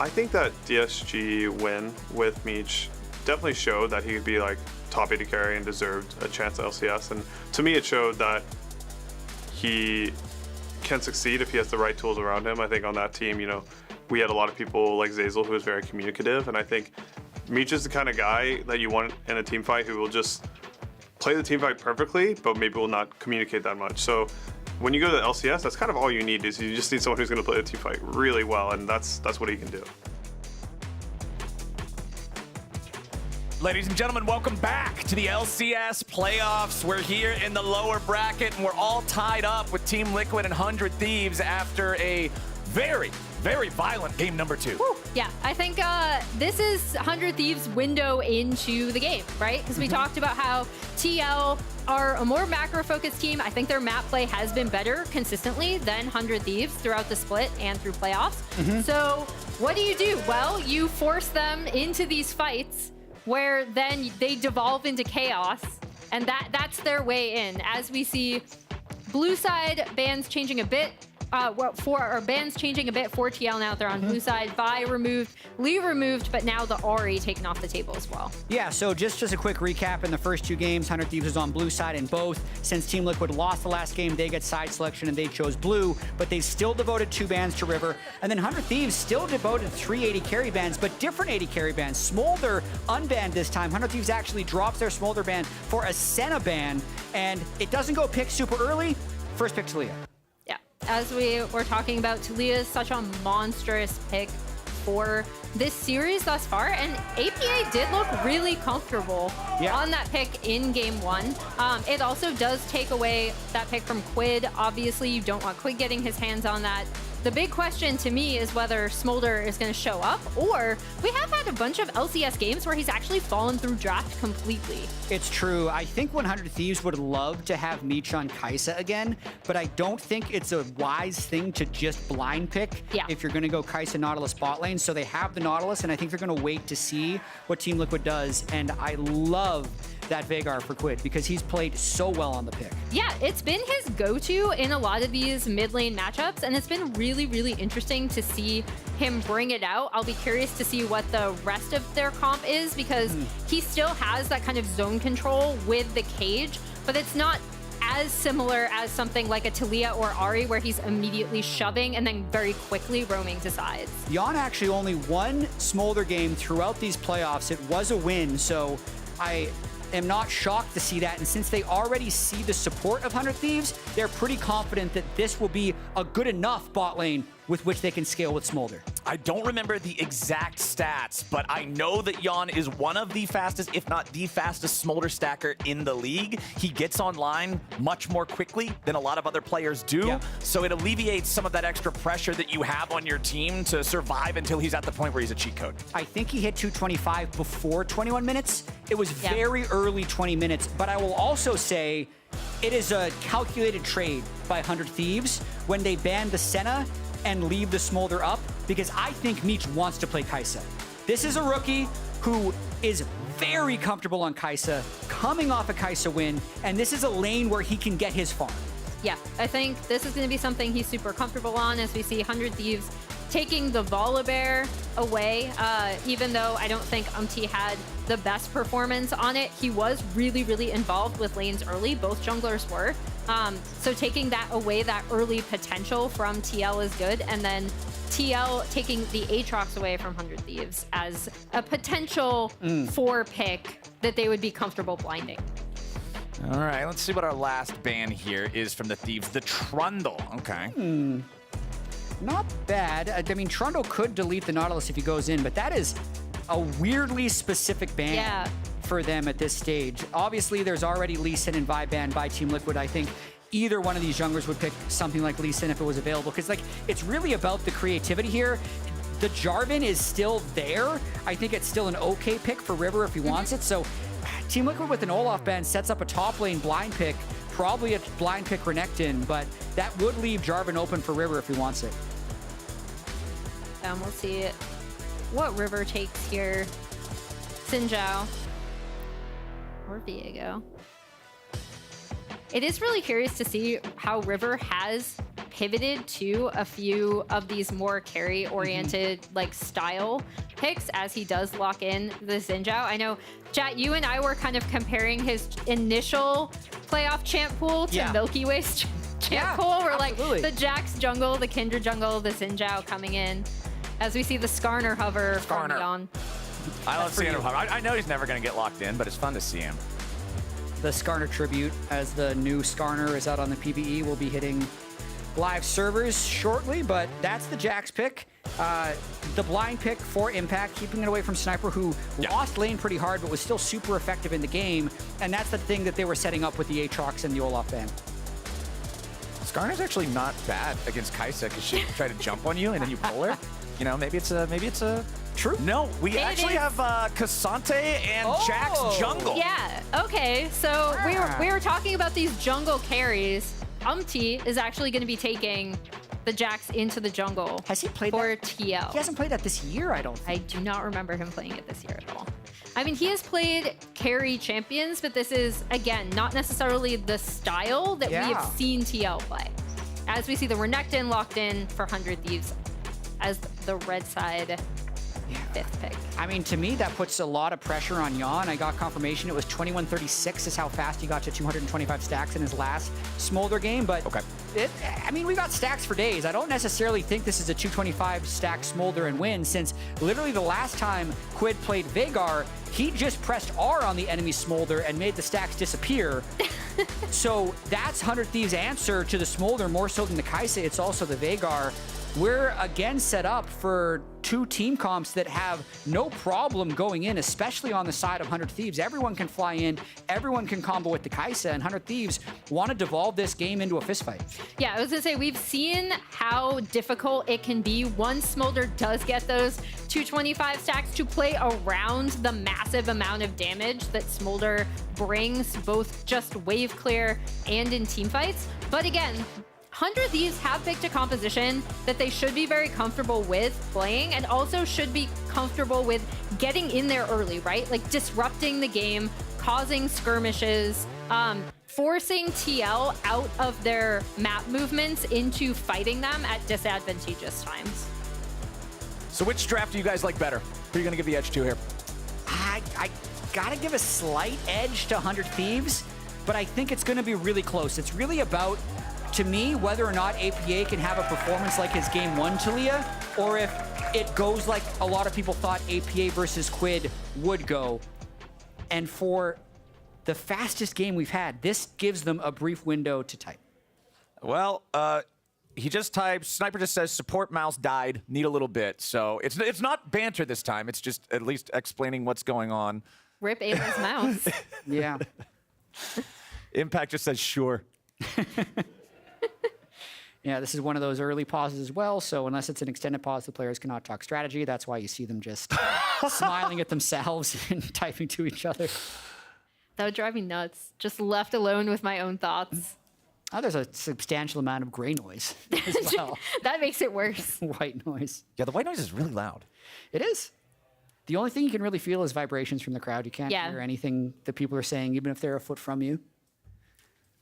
I think that DSG win with Meech definitely showed that he could be like top 80 carry and deserved a chance at LCS. And to me, it showed that he can succeed if he has the right tools around him. I think on that team, you know, we had a lot of people like Zazel who was very communicative. And I think Meech is the kind of guy that you want in a team fight who will just play the team fight perfectly, but maybe will not communicate that much. So when you go to the LCS, that's kind of all you need. Is you just need someone who's going to play the team fight really well, and that's what he can do. Ladies and gentlemen, welcome back to the LCS Playoffs. We're here in the lower bracket, and we're all tied up with Team Liquid and 100 Thieves after a very, very violent game number 2. Woo. Yeah, I think this is 100 Thieves' window into the game, right? Because we talked about how TL are a more macro-focused team. I think their map play has been better consistently than 100 Thieves throughout the split and through playoffs. So what do? Well, you force them into these fights where then they devolve into chaos, and that's their way in. As we see blue side bans changing a bit, bans changing a bit for TL now. They're on blue side. Vi removed, Lee removed, but now the Ahri taken off the table as well. Yeah, so just as a quick recap, in the first 2 games, 100 Thieves was on blue side in both. Since Team Liquid lost the last game, they get side selection and they chose blue, but they still devoted 2 bans to River. And then 100 Thieves still devoted 3 AD carry bans, but different AD carry bans. Smolder unbanned this time. 100 Thieves actually drops their Smolder ban for a Senna ban, and it doesn't go pick super early. First pick Talia. As we were talking about, Talia is such a monstrous pick for this series thus far, and APA did look really comfortable on that pick in game 1. It also does take away that pick from Quid. Obviously, you don't want Quid getting his hands on that. The big question to me is whether Smolder is going to show up, or we have had a bunch of LCS games where he's actually fallen through draft completely. It's true. I think 100 Thieves would love to have Meech on Kai'Sa again, but I don't think it's a wise thing to just blind pick if you're going to go Kai'Sa Nautilus bot lane. So they have the Nautilus, and I think they're going to wait to see what Team Liquid does, and I love that Veigar for Quid because he's played so well on the pick. Yeah, it's been his go-to in a lot of these mid lane matchups, and it's been really, really interesting to see him bring it out. I'll be curious to see what the rest of their comp is, because he still has that kind of zone control with the cage, but it's not as similar as something like a Talia or Ahri, where he's immediately shoving and then very quickly roaming to sides. Jan actually only one Smolder game throughout these playoffs. It was a win, so I am not shocked to see that, and since they already see the support of 100 Thieves, they're pretty confident that this will be a good enough bot lane with which they can scale with Smolder. I don't remember the exact stats, but I know that Jan is one of the fastest, if not the fastest, Smolder stacker in the league. He gets online much more quickly than a lot of other players do, so it alleviates some of that extra pressure that you have on your team to survive until he's at the point where he's a cheat code. I think he hit 225 before 21 minutes. It was very early 20 minutes, but I will also say it is a calculated trade by 100 Thieves when they ban the Senna and leave the Smolder up, because I think Meech wants to play Kai'Sa. This is a rookie who is very comfortable on Kai'Sa, coming off a Kai'Sa win, and this is a lane where he can get his farm. Yeah, I think this is going to be something he's super comfortable on, as we see 100 Thieves taking the Volibear away. Even though I don't think had the best performance on it, he was really, really involved with lanes early. Both junglers were. So taking that away, that early potential from TL is good. And then TL taking the Aatrox away from 100 Thieves as a potential 4 pick that they would be comfortable blinding. All right, let's see what our last ban here is from the Thieves. The Trundle. Okay. Not bad. I mean, Trundle could delete the Nautilus if he goes in, but that is a weirdly specific ban for them at this stage. Obviously, there's already Lee Sin and Vi banned by Team Liquid. I think either one of these junglers would pick something like Lee Sin if it was available, because like it's really about the creativity here. The Jarvan is still there. I think it's still an okay pick for River if he wants it. So Team Liquid with an Olaf ban sets up a top lane blind pick, probably a blind pick Renekton, but that would leave Jarvan open for River if he wants it. We'll see what River takes here. Xin Zhao or Viego. It is really curious to see how River has pivoted to a few of these more carry-oriented like style picks as he does lock in the Xin Zhao. I know, Jat, you and I were kind of comparing his initial playoff champ pool to Milky Way's champ pool. We're like the Jax jungle, the Kindred jungle, the Xin Zhao coming in. As we see the Skarner hover from Jan. I love seeing him hover. I know he's never going to get locked in, but it's fun to see him. the Skarner tribute, as the new Skarner is out on the PvE, will be hitting live servers shortly, but that's the Jax pick. The blind pick for Impact, keeping it away from Sniper, who lost lane pretty hard, but was still super effective in the game. And that's the thing that they were setting up with the Aatrox and the Olaf ban. Skarner's actually not bad against Kai'Sa because she tried to jump on you and then you pull her. You know, maybe it's a true. No, we actually have Cassante and Jax jungle. Yeah. Okay. So we were talking about these jungle carries. Umti is actually going to be taking the Jax into the jungle. Has he played for that? TL? He hasn't played that this year, I don't think. I do not remember him playing it this year at all. I mean, he has played carry champions, but this is, again, not necessarily the style that we have seen TL play. As we see the Renekton locked in for 100 Thieves as the red side 5th pick. I mean, to me, that puts a lot of pressure on Jan. I got confirmation it was 21:36 is how fast he got to 225 stacks in his last Smolder game, but I mean, we got stacks for days. I don't necessarily think this is a 225 stack Smolder and win, since literally the last time Quid played Veigar, he just pressed R on the enemy Smolder and made the stacks disappear. So that's 100 Thieves' answer to the Smolder, more so than the Kai'Sa. It's also the Veigar. We're again set up for two team comps that have no problem going in, especially on the side of 100 Thieves. Everyone can fly in, everyone can combo with the Kai'Sa, and 100 Thieves want to devolve this game into a fistfight. Yeah, I was gonna say, we've seen how difficult it can be once Smolder does get those 225 stacks to play around the massive amount of damage that Smolder brings, both just wave clear and in team fights. But again, 100 Thieves have picked a composition that they should be very comfortable with playing, and also should be comfortable with getting in there early, right? Like disrupting the game, causing skirmishes, forcing TL out of their map movements into fighting them at disadvantageous times. So which draft do you guys like better? Who are you going to give the edge to here? I gotta give a slight edge to 100 Thieves, but I think it's gonna be really close. It's really about, to me, whether or not APA can have a performance like his game 1 Talia, or if it goes like a lot of people thought APA versus Quid would go. And for the fastest game we've had, this gives them a brief window to type. Well, he just types, Sniper just says, support mouse died, need a little bit. So it's not banter this time, it's just at least explaining what's going on. Rip Ava's mouse. Yeah. Impact just says, sure. Yeah, this is one of those early pauses as well, so unless it's an extended pause, the players cannot talk strategy. That's why you see them just smiling at themselves and typing to each other. That would drive me nuts. Just left alone with my own thoughts. Oh, there's a substantial amount of gray noise as well. That makes it worse. White noise. Yeah, the white noise is really loud. It is. The only thing you can really feel is vibrations from the crowd. You can't Yeah. hear anything that people are saying, even if they're a foot from you.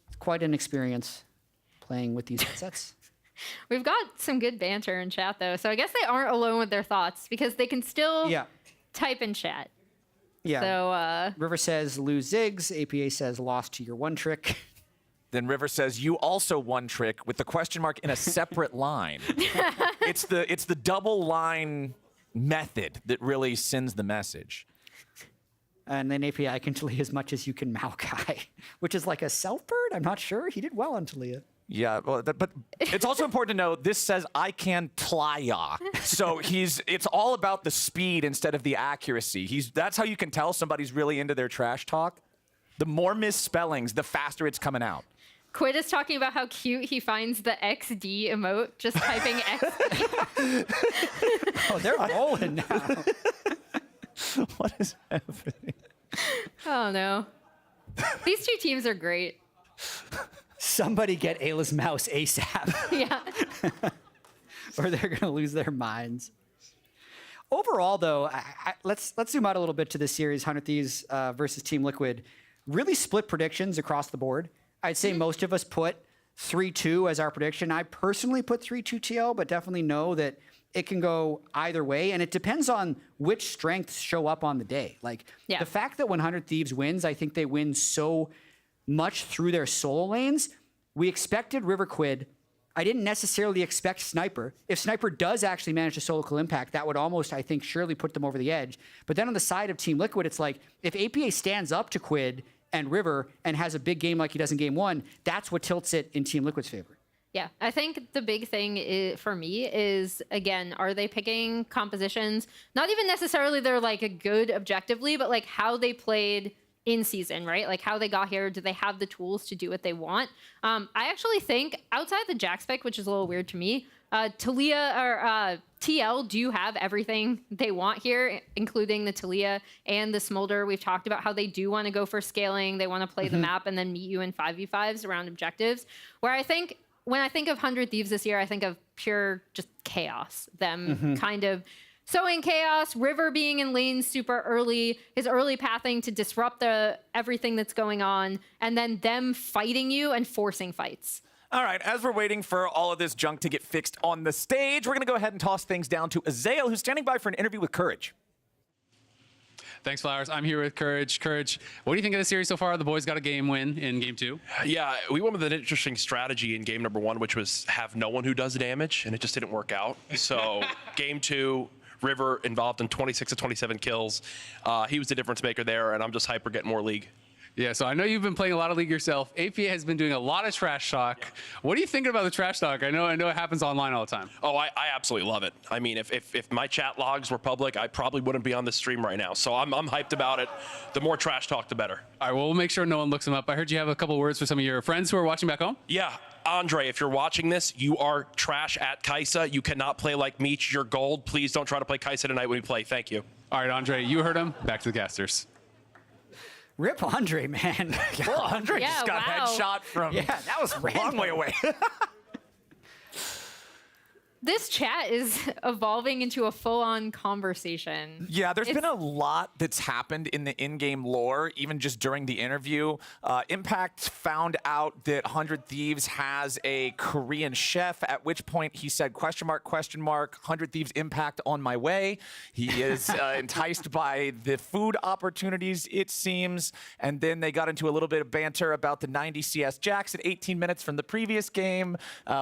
It's quite an experience playing with these headsets. We've got some good banter in chat, though, so I guess they aren't alone with their thoughts, because they can still type in chat. Yeah. So, River says lose Ziggs. APA says lost to your one trick. Then River says, you also one trick with the question mark in a separate line. It's the double line method that really sends the message. And then API can Talia as much as you can Maokai, which is like a self bird? I'm not sure. He did well on Talia. Yeah, well, but it's also important to know this says I can Tlaya. So it's all about the speed instead of the accuracy. That's how you can tell somebody's really into their trash talk. The more misspellings, the faster it's coming out. Quid is talking about how cute he finds the XD emote, just typing XD. Oh, they're rolling now. What is happening? Oh, no. These two teams are great. Somebody get Ayla's mouse ASAP. Yeah. Or they're going to lose their minds. Overall, though, let's zoom out a little bit to this series, 100 Thieves versus Team Liquid. Really split predictions across the board. I'd say most of us put 3-2 as our prediction. I personally put 3-2 TL, but definitely know that it can go either way, and it depends on which strengths show up on the day. Like, the fact that 100 Thieves wins, I think they win so much through their solo lanes. We expected River Quid. I didn't necessarily expect Sniper. If Sniper does actually manage to solo kill Impact, that would almost, I think, surely put them over the edge. But then on the side of Team Liquid, it's like, if APA stands up to Quid and River and has a big game like he does in game 1, that's what tilts it in Team Liquid's favor. Yeah, I think the big thing for me is, again, are they picking compositions? Not even necessarily they're like a good objectively, but like how they played in season, right? Like how they got here. Do they have the tools to do what they want? I actually think outside the Jax pick, which is a little weird to me, Taliyah or TL do have everything they want here, including the Taliyah and the Smolder. We've talked about how they do want to go for scaling. They want to play the map and then meet you in 5v5s around objectives, where I think when I think of 100 Thieves this year, I think of pure just chaos. Them kind of sowing chaos, River being in lane super early, his early pathing to disrupt everything that's going on, and then them fighting you and forcing fights. All right, as we're waiting for all of this junk to get fixed on the stage, we're going to go ahead and toss things down to Azael, who's standing by for an interview with Courage. Thanks, Flowers. I'm here with Courage. Courage, what do you think of the series so far? The boys got a game win in game 2. Yeah, we went with an interesting strategy in game number 1, which was have no one who does damage, and it just didn't work out. So game 2, River involved in 26 of 27 kills. He was the difference maker there, and I'm just hyper getting more league. Yeah, so I know you've been playing a lot of League yourself. APA has been doing a lot of trash talk. Yeah. What are you thinking about the trash talk? I know it happens online all the time. Oh, I absolutely love it. I mean, if my chat logs were public, I probably wouldn't be on this stream right now. So I'm hyped about it. The more trash talk, the better. All right, well, we'll make sure no one looks them up. I heard you have a couple words for some of your friends who are watching back home. Yeah. Andre, if you're watching this, you are trash at Kai'Sa. You cannot play like Meech. You're gold. Please don't try to play Kai'Sa tonight when we play. Thank you. All right, Andre, you heard him. Back to the casters. Rip Andre, man. Andre just got headshot from that was a long way away. This chat is evolving into a full-on conversation. Yeah, there's been a lot that's happened in the in-game lore, even just during the interview. Impact found out that 100 Thieves has a Korean chef, at which point he said, question mark, 100 Thieves Impact on my way. He is enticed by the food opportunities, it seems. And then they got into a little bit of banter about the 90 CS Jax at 18 minutes from the previous game,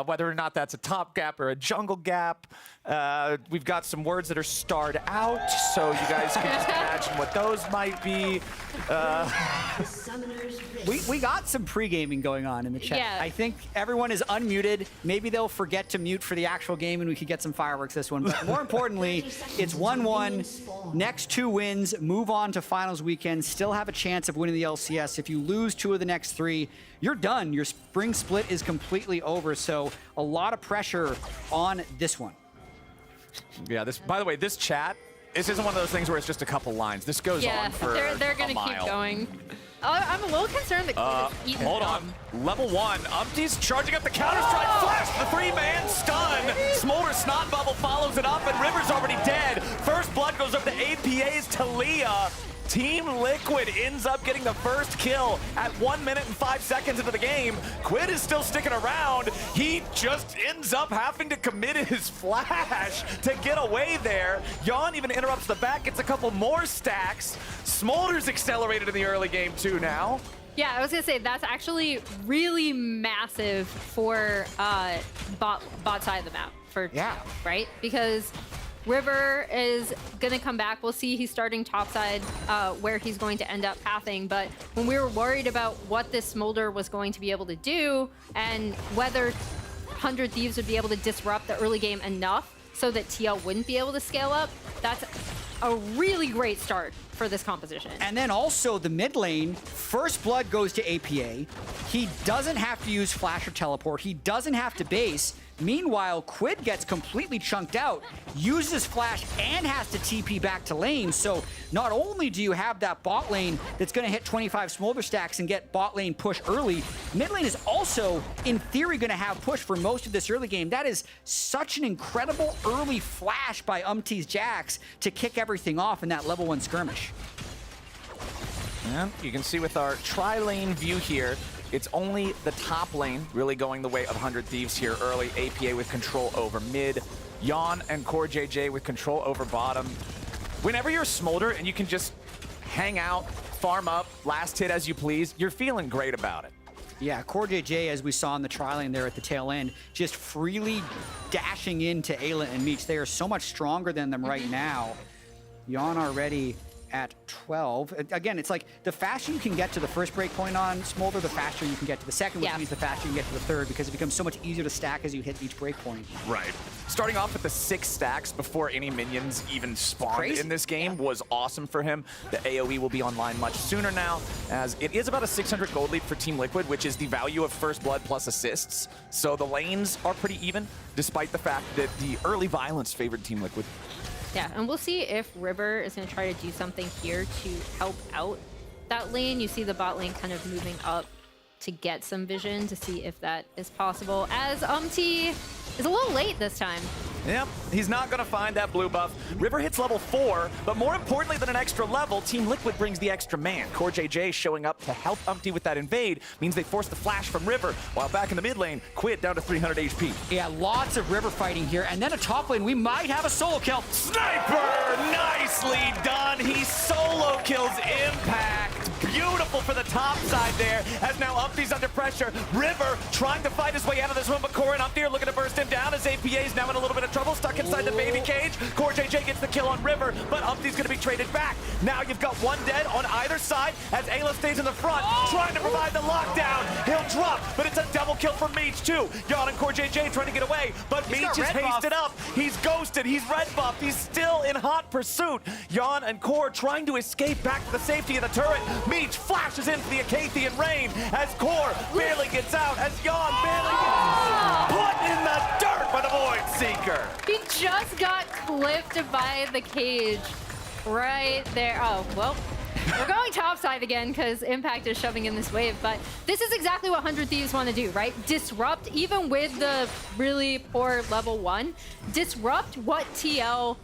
whether or not that's a top gap or a jungle gap. We've got some words that are starred out, so you guys can just imagine what those might be. We got some pre-gaming going on in the chat. Yeah. I think everyone is unmuted. Maybe they'll forget to mute for the actual game and we could get some fireworks this one. But more importantly, it's 1-1. Next 2 wins, move on to finals weekend, still have a chance of winning the LCS. If you lose 2 of the next 3, you're done. Your spring split is completely over. So a lot of pressure on this one. Yeah, by the way, this chat, this isn't one of those things where it's just a couple lines. This goes on for they're going to keep going. I'm a little concerned that Quid is eating hold on. Level 1. Umpty's charging up the counter-strike. Flash, the 3-man stun. Smolder Snot Bubble follows it up, and River's already dead. First blood goes up to APA's Taliyah. Team Liquid ends up getting the first kill at 1 minute and 5 seconds into the game. Quid is still sticking around. He just ends up having to commit his flash to get away there. Yawn even interrupts the back, gets a couple more stacks. Smolder's accelerated in the early game too now. Yeah, I was going to say, that's actually really massive for bot side of the map for right? Because River is going to come back. We'll see he's starting topside where he's going to end up pathing. But when we were worried about what this Smolder was going to be able to do and whether 100 Thieves would be able to disrupt the early game enough so that TL wouldn't be able to scale up, that's a really great start for this composition. And then also the mid lane, first blood goes to APA. He doesn't have to use flash or teleport. He doesn't have to base. Meanwhile, Quid gets completely chunked out, uses flash, and has to TP back to lane. So not only do you have that bot lane that's going to hit 25 Smolder stacks and get bot lane push early, mid lane is also, in theory, going to have push for most of this early game. That is such an incredible early flash by Umpty's Jax to kick everything off in that level 1 skirmish. Yeah, you can see with our tri-lane view here, it's only the top lane really going the way of 100 Thieves here early. APA with control over mid. Yawn and Core JJ with control over bottom. Whenever you're Smolder and you can just hang out, farm up, last hit as you please, you're feeling great about it. Yeah, Core JJ, as we saw in the tri-lane there at the tail end, just freely dashing into Ayla and Meech. They are so much stronger than them right now. Yawn already at 12. Again, it's like the faster you can get to the first breakpoint on Smolder, the faster you can get to the second, which means the faster you can get to the third, because it becomes so much easier to stack as you hit each breakpoint. Right. Starting off with the 6 stacks before any minions even spawned in this game was awesome for him. The AoE will be online much sooner now, as it is about a 600 gold lead for Team Liquid, which is the value of first blood plus assists. So the lanes are pretty even, despite the fact that the early violence favored Team Liquid. Yeah, and we'll see if River is going to try to do something here to help out that lane. You see the bot lane kind of moving up to get some vision to see if that is possible, as Umti is a little late this time. Yep, he's not going to find that blue buff. River hits level 4, but more importantly than an extra level, Team Liquid brings the extra man. Core JJ showing up to help Umti with that invade means they force the flash from River, while back in the mid lane, Quid down to 300 HP. Yeah, lots of River fighting here, and then a top lane, we might have a solo kill. Sniper! Nicely done! He solo kills Impact. Beautiful for the top side there, as now Umti's under pressure. River trying to fight his way out of this one, but Core and Umti are looking to burst him down, as APA is now in a little bit of trouble, stuck inside the baby cage. Core JJ gets the kill on River, but Umti's going to be traded back. Now you've got one dead on either side, as Ayla stays in the front, trying to provide the lockdown. He'll drop, but it's a double kill for Meech too. Yon and Core JJ trying to get away, but Meech is hasted up. He's ghosted, he's red buffed, he's still in hot pursuit. Yon and Core trying to escape back to the safety of the turret. Meech flashes into the Acathian rain, as Core barely gets out, as Yon barely gets put in the dirt by the Void Seeker. He just got clipped by the cage right there. Oh, well, we're going topside again because Impact is shoving in this wave, but this is exactly what 100 Thieves want to do, right? Disrupt, even with the really poor level 1, disrupt what TL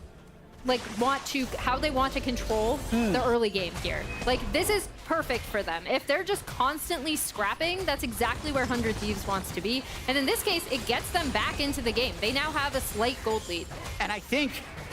how they want to control the early game here. Like, this is perfect for them. If they're just constantly scrapping, that's exactly where 100 Thieves wants to be. And in this case, it gets them back into the game. They now have a slight gold lead. And I think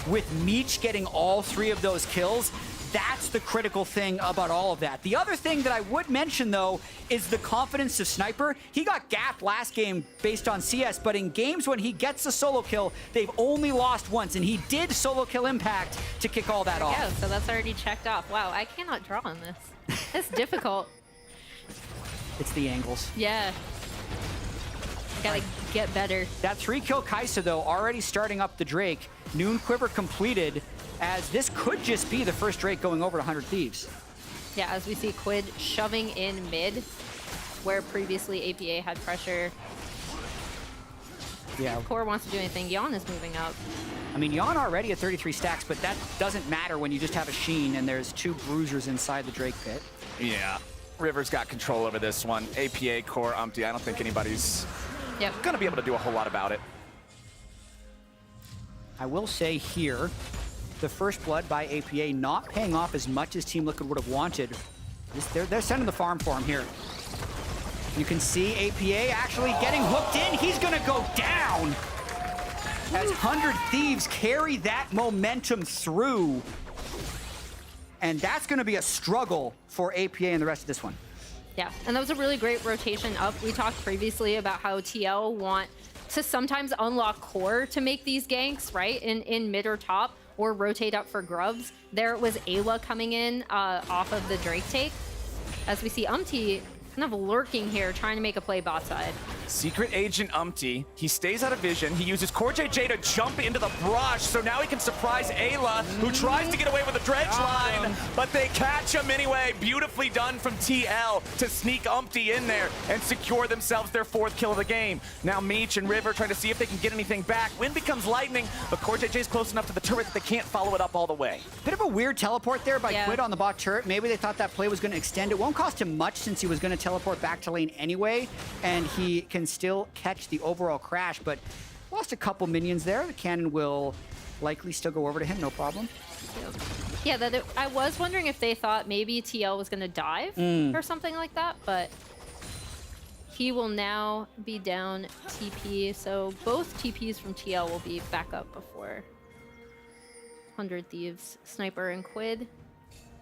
with Meech getting all 3 of those kills, that's the critical thing about all of that. The other thing that I would mention, though, is the confidence of Sniper. He got gapped last game based on CS, but in games when he gets a solo kill, they've only lost once, and he did solo kill Impact to kick all that off. Yeah, so that's already checked off. Wow, I cannot draw on this. It's difficult. It's the angles. Yeah. Gotta get better. That 3-kill Kai'Sa, though, already starting up the Drake. Noon Quiver completed, as this could just be the first Drake going over to 100 Thieves. Yeah, as we see Quid shoving in mid, where previously APA had pressure. Yeah. If Core wants to do anything, Yon is moving up. I mean, Yon already at 33 stacks, but that doesn't matter when you just have a Sheen and there's 2 bruisers inside the Drake pit. Yeah. River's got control over this one. APA, Core, Umti, I don't think anybody's gonna be able to do a whole lot about it. I will say here, the first blood by APA not paying off as much as Team Liquid would have wanted. They're sending the farm for him here. You can see APA actually getting hooked in. He's gonna go down as 100 Thieves carry that momentum through. And that's gonna be a struggle for APA in the rest of this one. Yeah, and that was a really great rotation up. We talked previously about how TL want to sometimes unlock Core to make these ganks, right? In mid or top, or rotate up for grubs. There was Ayla coming in off of the Drake take. As we see Umti kind of lurking here, trying to make a play bot side. Secret Agent Umti, he stays out of vision. He uses Core JJ to jump into the brush, so now he can surprise Ayla, who tries to get away with the dredge line, but they catch him anyway. Beautifully done from TL to sneak Umti in there and secure themselves their 4th kill of the game. Now Meech and River trying to see if they can get anything back. Wind becomes lightning, but Core JJ's close enough to the turret that they can't follow it up all the way. Bit of a weird teleport there by Quid on the bot turret. Maybe they thought that play was going to extend. It won't cost him much since he was going to teleport back to lane anyway, and he can still catch the overall crash, but lost a couple minions there. The cannon will likely still go over to him, no problem. Yeah, I was wondering if they thought maybe TL was going to dive or something like that, but he will now be down TP, so both TPs from TL will be back up before 100 Thieves, Sniper, and Quid.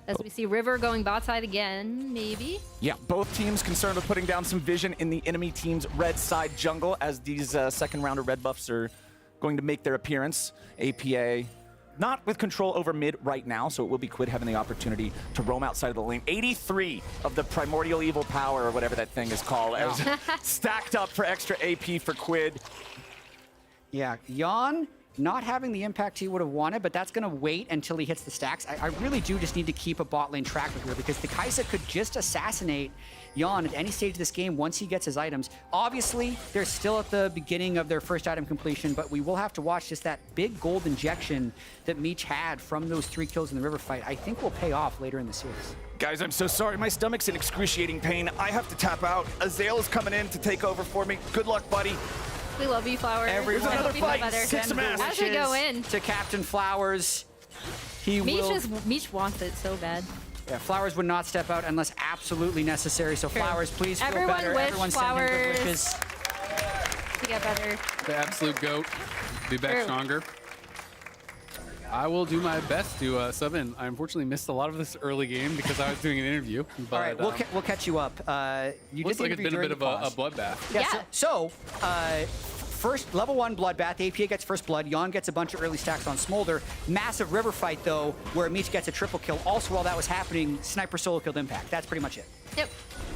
As we see River going bot side again, maybe. Yeah, both teams concerned with putting down some vision in the enemy team's red side jungle, as these second rounder red buffs are going to make their appearance. APA not with control over mid right now, so it will be Quid having the opportunity to roam outside of the lane. 83 of the primordial evil power, or whatever that thing is called, stacked up for extra AP for Quid. Yeah, Jan not having the impact he would have wanted, but that's going to wait until he hits the stacks. I really do just need to keep a bot lane track record because the Kai'Sa could just assassinate Jan at any stage of this game once he gets his items. Obviously, they're still at the beginning of their first item completion, but we will have to watch just that big gold injection that Meech had from those 3 kills in the river fight. I think will pay off later in the series. Guys, I'm so sorry. My stomach's in excruciating pain. I have to tap out. Azael is coming in to take over for me. Good luck, buddy. We love you, Flowers. There's another fight. Kick some ass. As we go in. To Captain Flowers. Meech wants it so bad. Yeah, Flowers would not step out unless absolutely necessary. So True. Flowers, please feel Everyone better. wish Everyone send him good Flowers wishes. to get better. The absolute GOAT. Be back True. stronger. I will do my best to sub in. I unfortunately missed a lot of this early game because I was doing an interview. But, All right, we'll catch you up. You looks did the like it's interview been a during bit of the a pause. bloodbath. Yeah. So, first level 1 bloodbath. APA gets first blood. Jan gets a bunch of early stacks on Smolder. Massive river fight though, where Meech gets a triple kill. Also, while that was happening, Sniper solo killed Impact. That's pretty much it. Yep.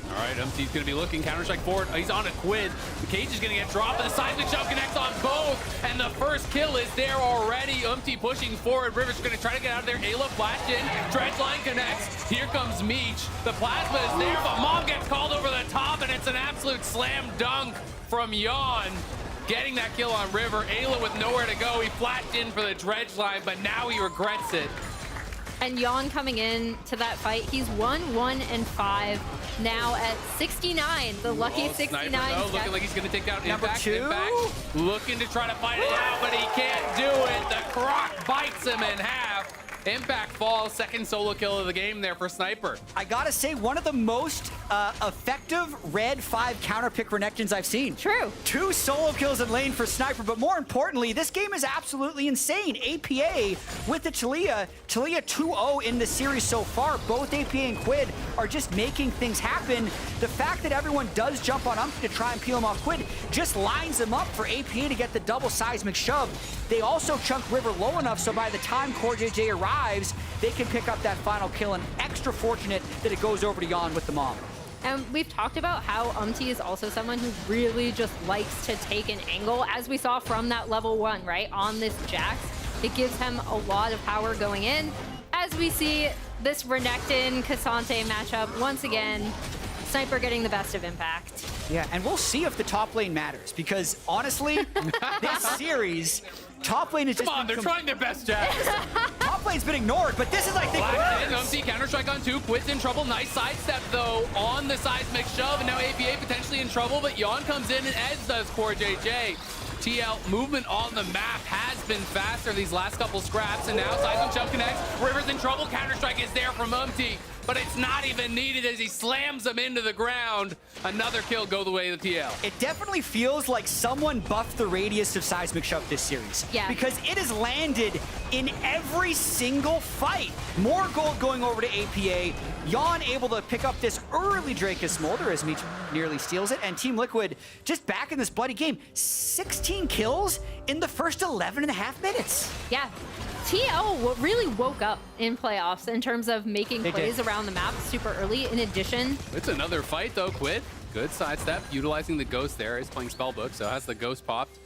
All right, Umty's going to be looking. Counter-strike forward. He's on a Quid. The cage is going to get dropped, but the seismic shove connects on both. And the first kill is there already. Umty pushing forward. River's going to try to get out of there. Ayla flashed in. Dredgeline connects. Here comes Meech. The plasma is there, but Mom gets called over the top, and it's an absolute slam dunk from Jan. Getting that kill on River. Ayla with nowhere to go. He flashed in for the Dredgeline, but now he regrets it. And Jan coming in to that fight, he's 1-1-5 now at 69. The lucky 69. Sniper, though, looking like he's going to take down Impact. 2. Impact looking to try to fight it out, but he can't do it. The Croc bites him in half. Impact falls, second solo kill of the game there for Sniper. I gotta say, one of the most effective red 5 counter pick Renekton's I've seen. True. 2 solo kills in lane for Sniper, but more importantly, this game is absolutely insane. APA with the Taliyah 2-0 in the series so far. Both APA and Quid are just making things happen. The fact that everyone does jump on Umty to try and peel him off Quid just lines them up for APA to get the double seismic shove. They also chunk River low enough so by the time Core JJ arrives, they can pick up that final kill, and extra fortunate that it goes over to Jan with the Mom. And we've talked about how Umty is also someone who really just likes to take an angle, as we saw from that level 1, right? On this Jax, it gives him a lot of power going in. As we see this Renekton Cassante matchup, once again, Sniper getting the best of Impact. Yeah, and we'll see if the top lane matters, because honestly, this series, top lane is just... Come on, they're trying their best, Jax. Top lane's been ignored, but this is, I think, worse. Umty counter-strike on 2. Quid's in trouble. Nice sidestep, though, on the seismic shove. And now APA potentially in trouble, but Jan comes in and Eds does Core JJ. TL movement on the map has been faster these last couple scraps, and now seismic shove connects. River's in trouble. Counter-strike is there from Umty, but it's not even needed as he slams him into the ground. Another kill go the way of the TL. It definitely feels like someone buffed the radius of seismic shove this series. Yeah. Because it has landed in every single fight. More gold going over to APA. Jan able to pick up this early Drakus Smolder as Meech nearly steals it. And Team Liquid just back in this bloody game. 16 kills in the first 11.5 minutes. Yeah. TL really woke up in playoffs in terms of making plays around the map super early. In addition, it's another fight though. Quid, good sidestep, utilizing the ghost there. He's playing Spellbook, so has the ghost popped,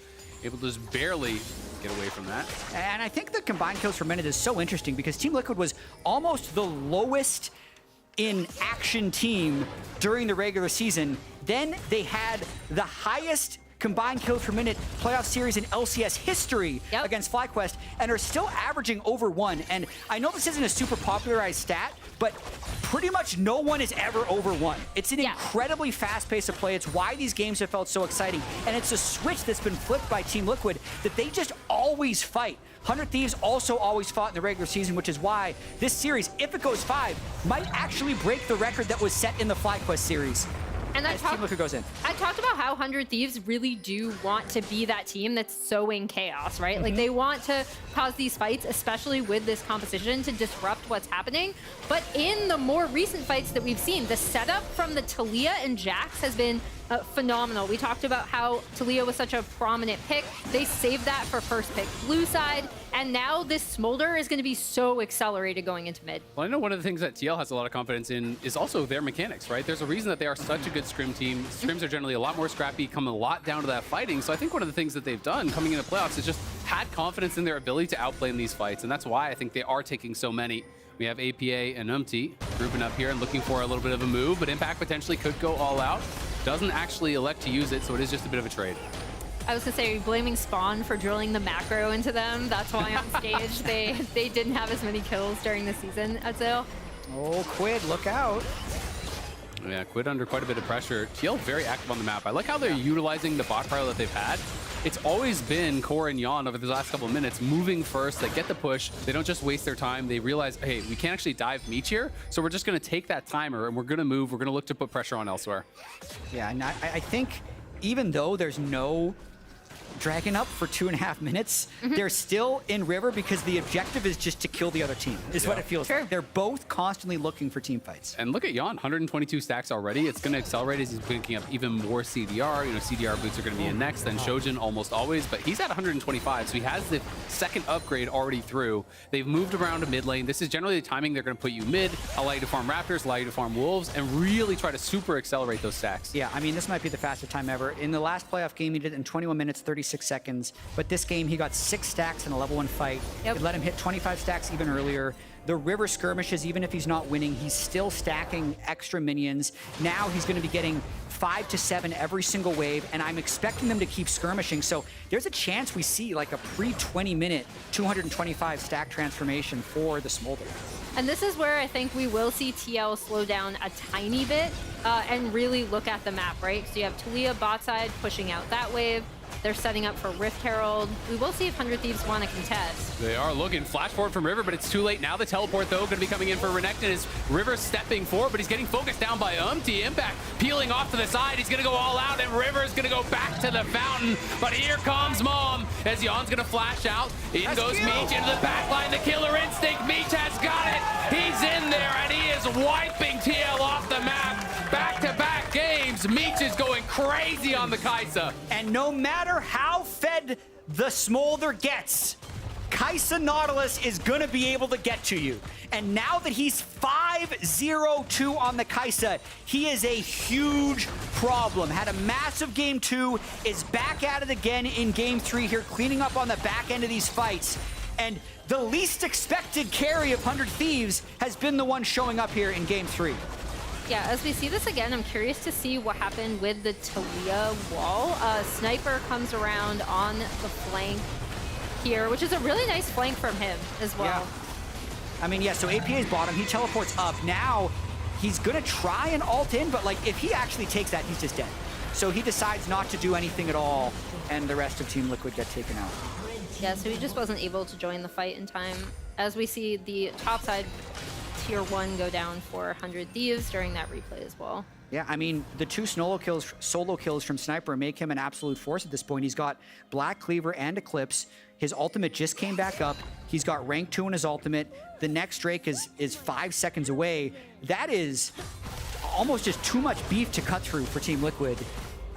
able to just barely get away from that. And I think the combined kills per minute is so interesting because Team Liquid was almost the lowest in action team during the regular season. Then they had the highest combined kills per minute playoff series in LCS history against FlyQuest, and are still averaging over 1. And I know this isn't a super popularized stat, but pretty much no one is ever over 1. It's an incredibly fast pace of play. It's why these games have felt so exciting. And it's a switch that's been flipped by Team Liquid that they just always fight. 100 Thieves also always fought in the regular season, which is why this series, if it goes 5, might actually break the record that was set in the FlyQuest series. And Team Liquid goes in. I talked about how 100 Thieves really do want to be that team that's sowing chaos, right? Like they want to cause these fights, especially with this composition, to disrupt what's happening. But in the more recent fights that we've seen, the setup from the Taliyah and Jax has been phenomenal. We talked about how Taliyah was such a prominent pick. They saved that for first pick blue side, and now this Smolder is going to be so accelerated going into mid. Well, I know one of the things that TL has a lot of confidence in is also their mechanics, right? There's a reason that they are such a good scrim team. Scrims are generally a lot more scrappy, come a lot down to that fighting. So I think one of the things that they've done coming into playoffs is just had confidence in their ability to outplay in these fights, and that's why I think they are taking so many. We have APA and Umti grouping up here and looking for a little bit of a move, but Impact potentially could go all out. Doesn't actually elect to use it, so it is just a bit of a trade. I was gonna say, are you blaming Spawn for drilling the macro into them? That's why on stage they didn't have as many kills during the season at Zale. Oh, Quid, look out. Yeah, Quid under quite a bit of pressure. TL very active on the map. I like how they're utilizing the bot pile that they've had. It's always been Core and Yon over the last couple of minutes moving first. They get the push. They don't just waste their time. They realize, hey, we can't actually dive Meech here, so we're just going to take that timer and we're going to move. We're going to look to put pressure on elsewhere. Yeah, and I think even though there's no Dragon up for 2.5 minutes, they're still in River because the objective is just to kill the other team, is what it feels like. They're both constantly looking for team fights. And look at Yon, 122 stacks already. It's going to accelerate as he's picking up even more CDR. You know, CDR boots are going to be in next, then Shojin almost always, but he's at 125, so he has the second upgrade already through. They've moved around to mid lane. This is generally the timing they're going to put you mid, allow you to farm Raptors, allow you to farm Wolves, and really try to super accelerate those stacks. Yeah, I mean, this might be the fastest time ever. In the last playoff game, he did it in 21 minutes, 36 seconds. But this game, he got 6 stacks in a level 1 fight. It let him hit 25 stacks even earlier. The River skirmishes, even if he's not winning, he's still stacking extra minions. Now he's going to be getting 5 to 7 every single wave, and I'm expecting them to keep skirmishing. So there's a chance we see like a pre-20 minute 225 stack transformation for the Smolder. And this is where I think we will see TL slow down a tiny bit and really look at the map, right? So you have Taliyah bot side pushing out that wave. They're setting up for Rift Herald. We will see if 100 Thieves want to contest. They are looking. Flash forward from River, but it's too late. Now the teleport, though, going to be coming in for Renekton as River stepping forward, but he's getting focused down by Umti. Impact peeling off to the side. He's going to go all out, and River's going to go back to the fountain. But here comes Mom as Yon's going to flash out. In goes Meech into the back line. The killer instinct. Meech has got it. He's in there, and he is wiping TL off the map. Back-to-back games. Meech is going crazy on the Kai'Sa. And no matter how fed the Smolder gets, Kai'Sa Nautilus is going to be able to get to you. And now that he's 5-0-2 on the Kai'Sa, he is a huge problem. Had a massive game 2, is back at it again in game 3 here, cleaning up on the back end of these fights. And the least expected carry of 100 Thieves has been the one showing up here in game 3. Yeah, as we see this again, I'm curious to see what happened with the Taliyah wall. Sniper comes around on the flank here, which is a really nice flank from him as well. Yeah. I mean, yeah, so APA's bottom, he teleports up. Now, he's gonna try and ult in, but like, if he actually takes that, he's just dead. So he decides not to do anything at all, and the rest of Team Liquid get taken out. Yeah, so he just wasn't able to join the fight in time. As we see the top side Tier 1 go down for 100 Thieves during that replay as well. Yeah, I mean, the 2 solo kills from Sniper make him an absolute force at this point. He's got Black Cleaver and Eclipse. His ultimate just came back up. He's got rank 2 in his ultimate. The next Drake is 5 seconds away. That is almost just too much beef to cut through for Team Liquid.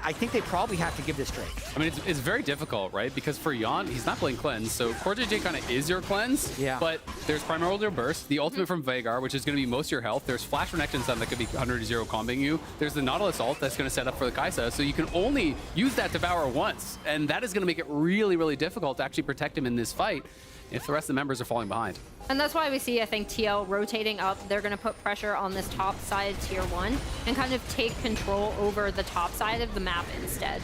I think they probably have to give this Drake. I mean, it's very difficult, right? Because for Yon, he's not playing Cleanse, so Core JJ kind of is your Cleanse. Yeah. But there's Primordial Burst, the ultimate from Veigar, which is going to be most of your health. There's Flash Renekton Sun that could be 100-0 combing you. There's the Nautilus ult that's going to set up for the Kai'Sa, so you can only use that Devour once. And that is going to make it really, really difficult to actually protect him in this fight if the rest of the members are falling behind. And that's why we see, I think, TL rotating up. They're going to put pressure on this top side Tier 1 and kind of take control over the top side of the map instead.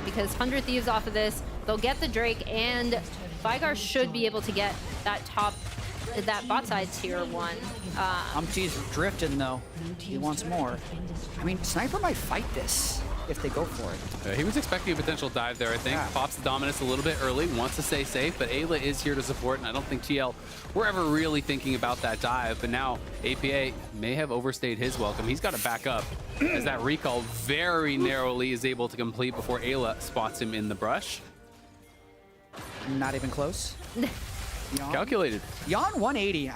Because 100 Thieves off of this, they'll get the Drake, and Veigar should be able to get that bot side Tier 1. Umti's drifting, though. He wants more. I mean, Sniper might fight this if they go for it. He was expecting a potential dive there, I think. Yeah. Pops the Dominus a little bit early, wants to stay safe, but Ayla is here to support, and I don't think TL were ever really thinking about that dive. But now APA may have overstayed his welcome. He's got to back up as that recall very narrowly is able to complete before Ayla spots him in the brush. Not even close. Calculated. Yon 180.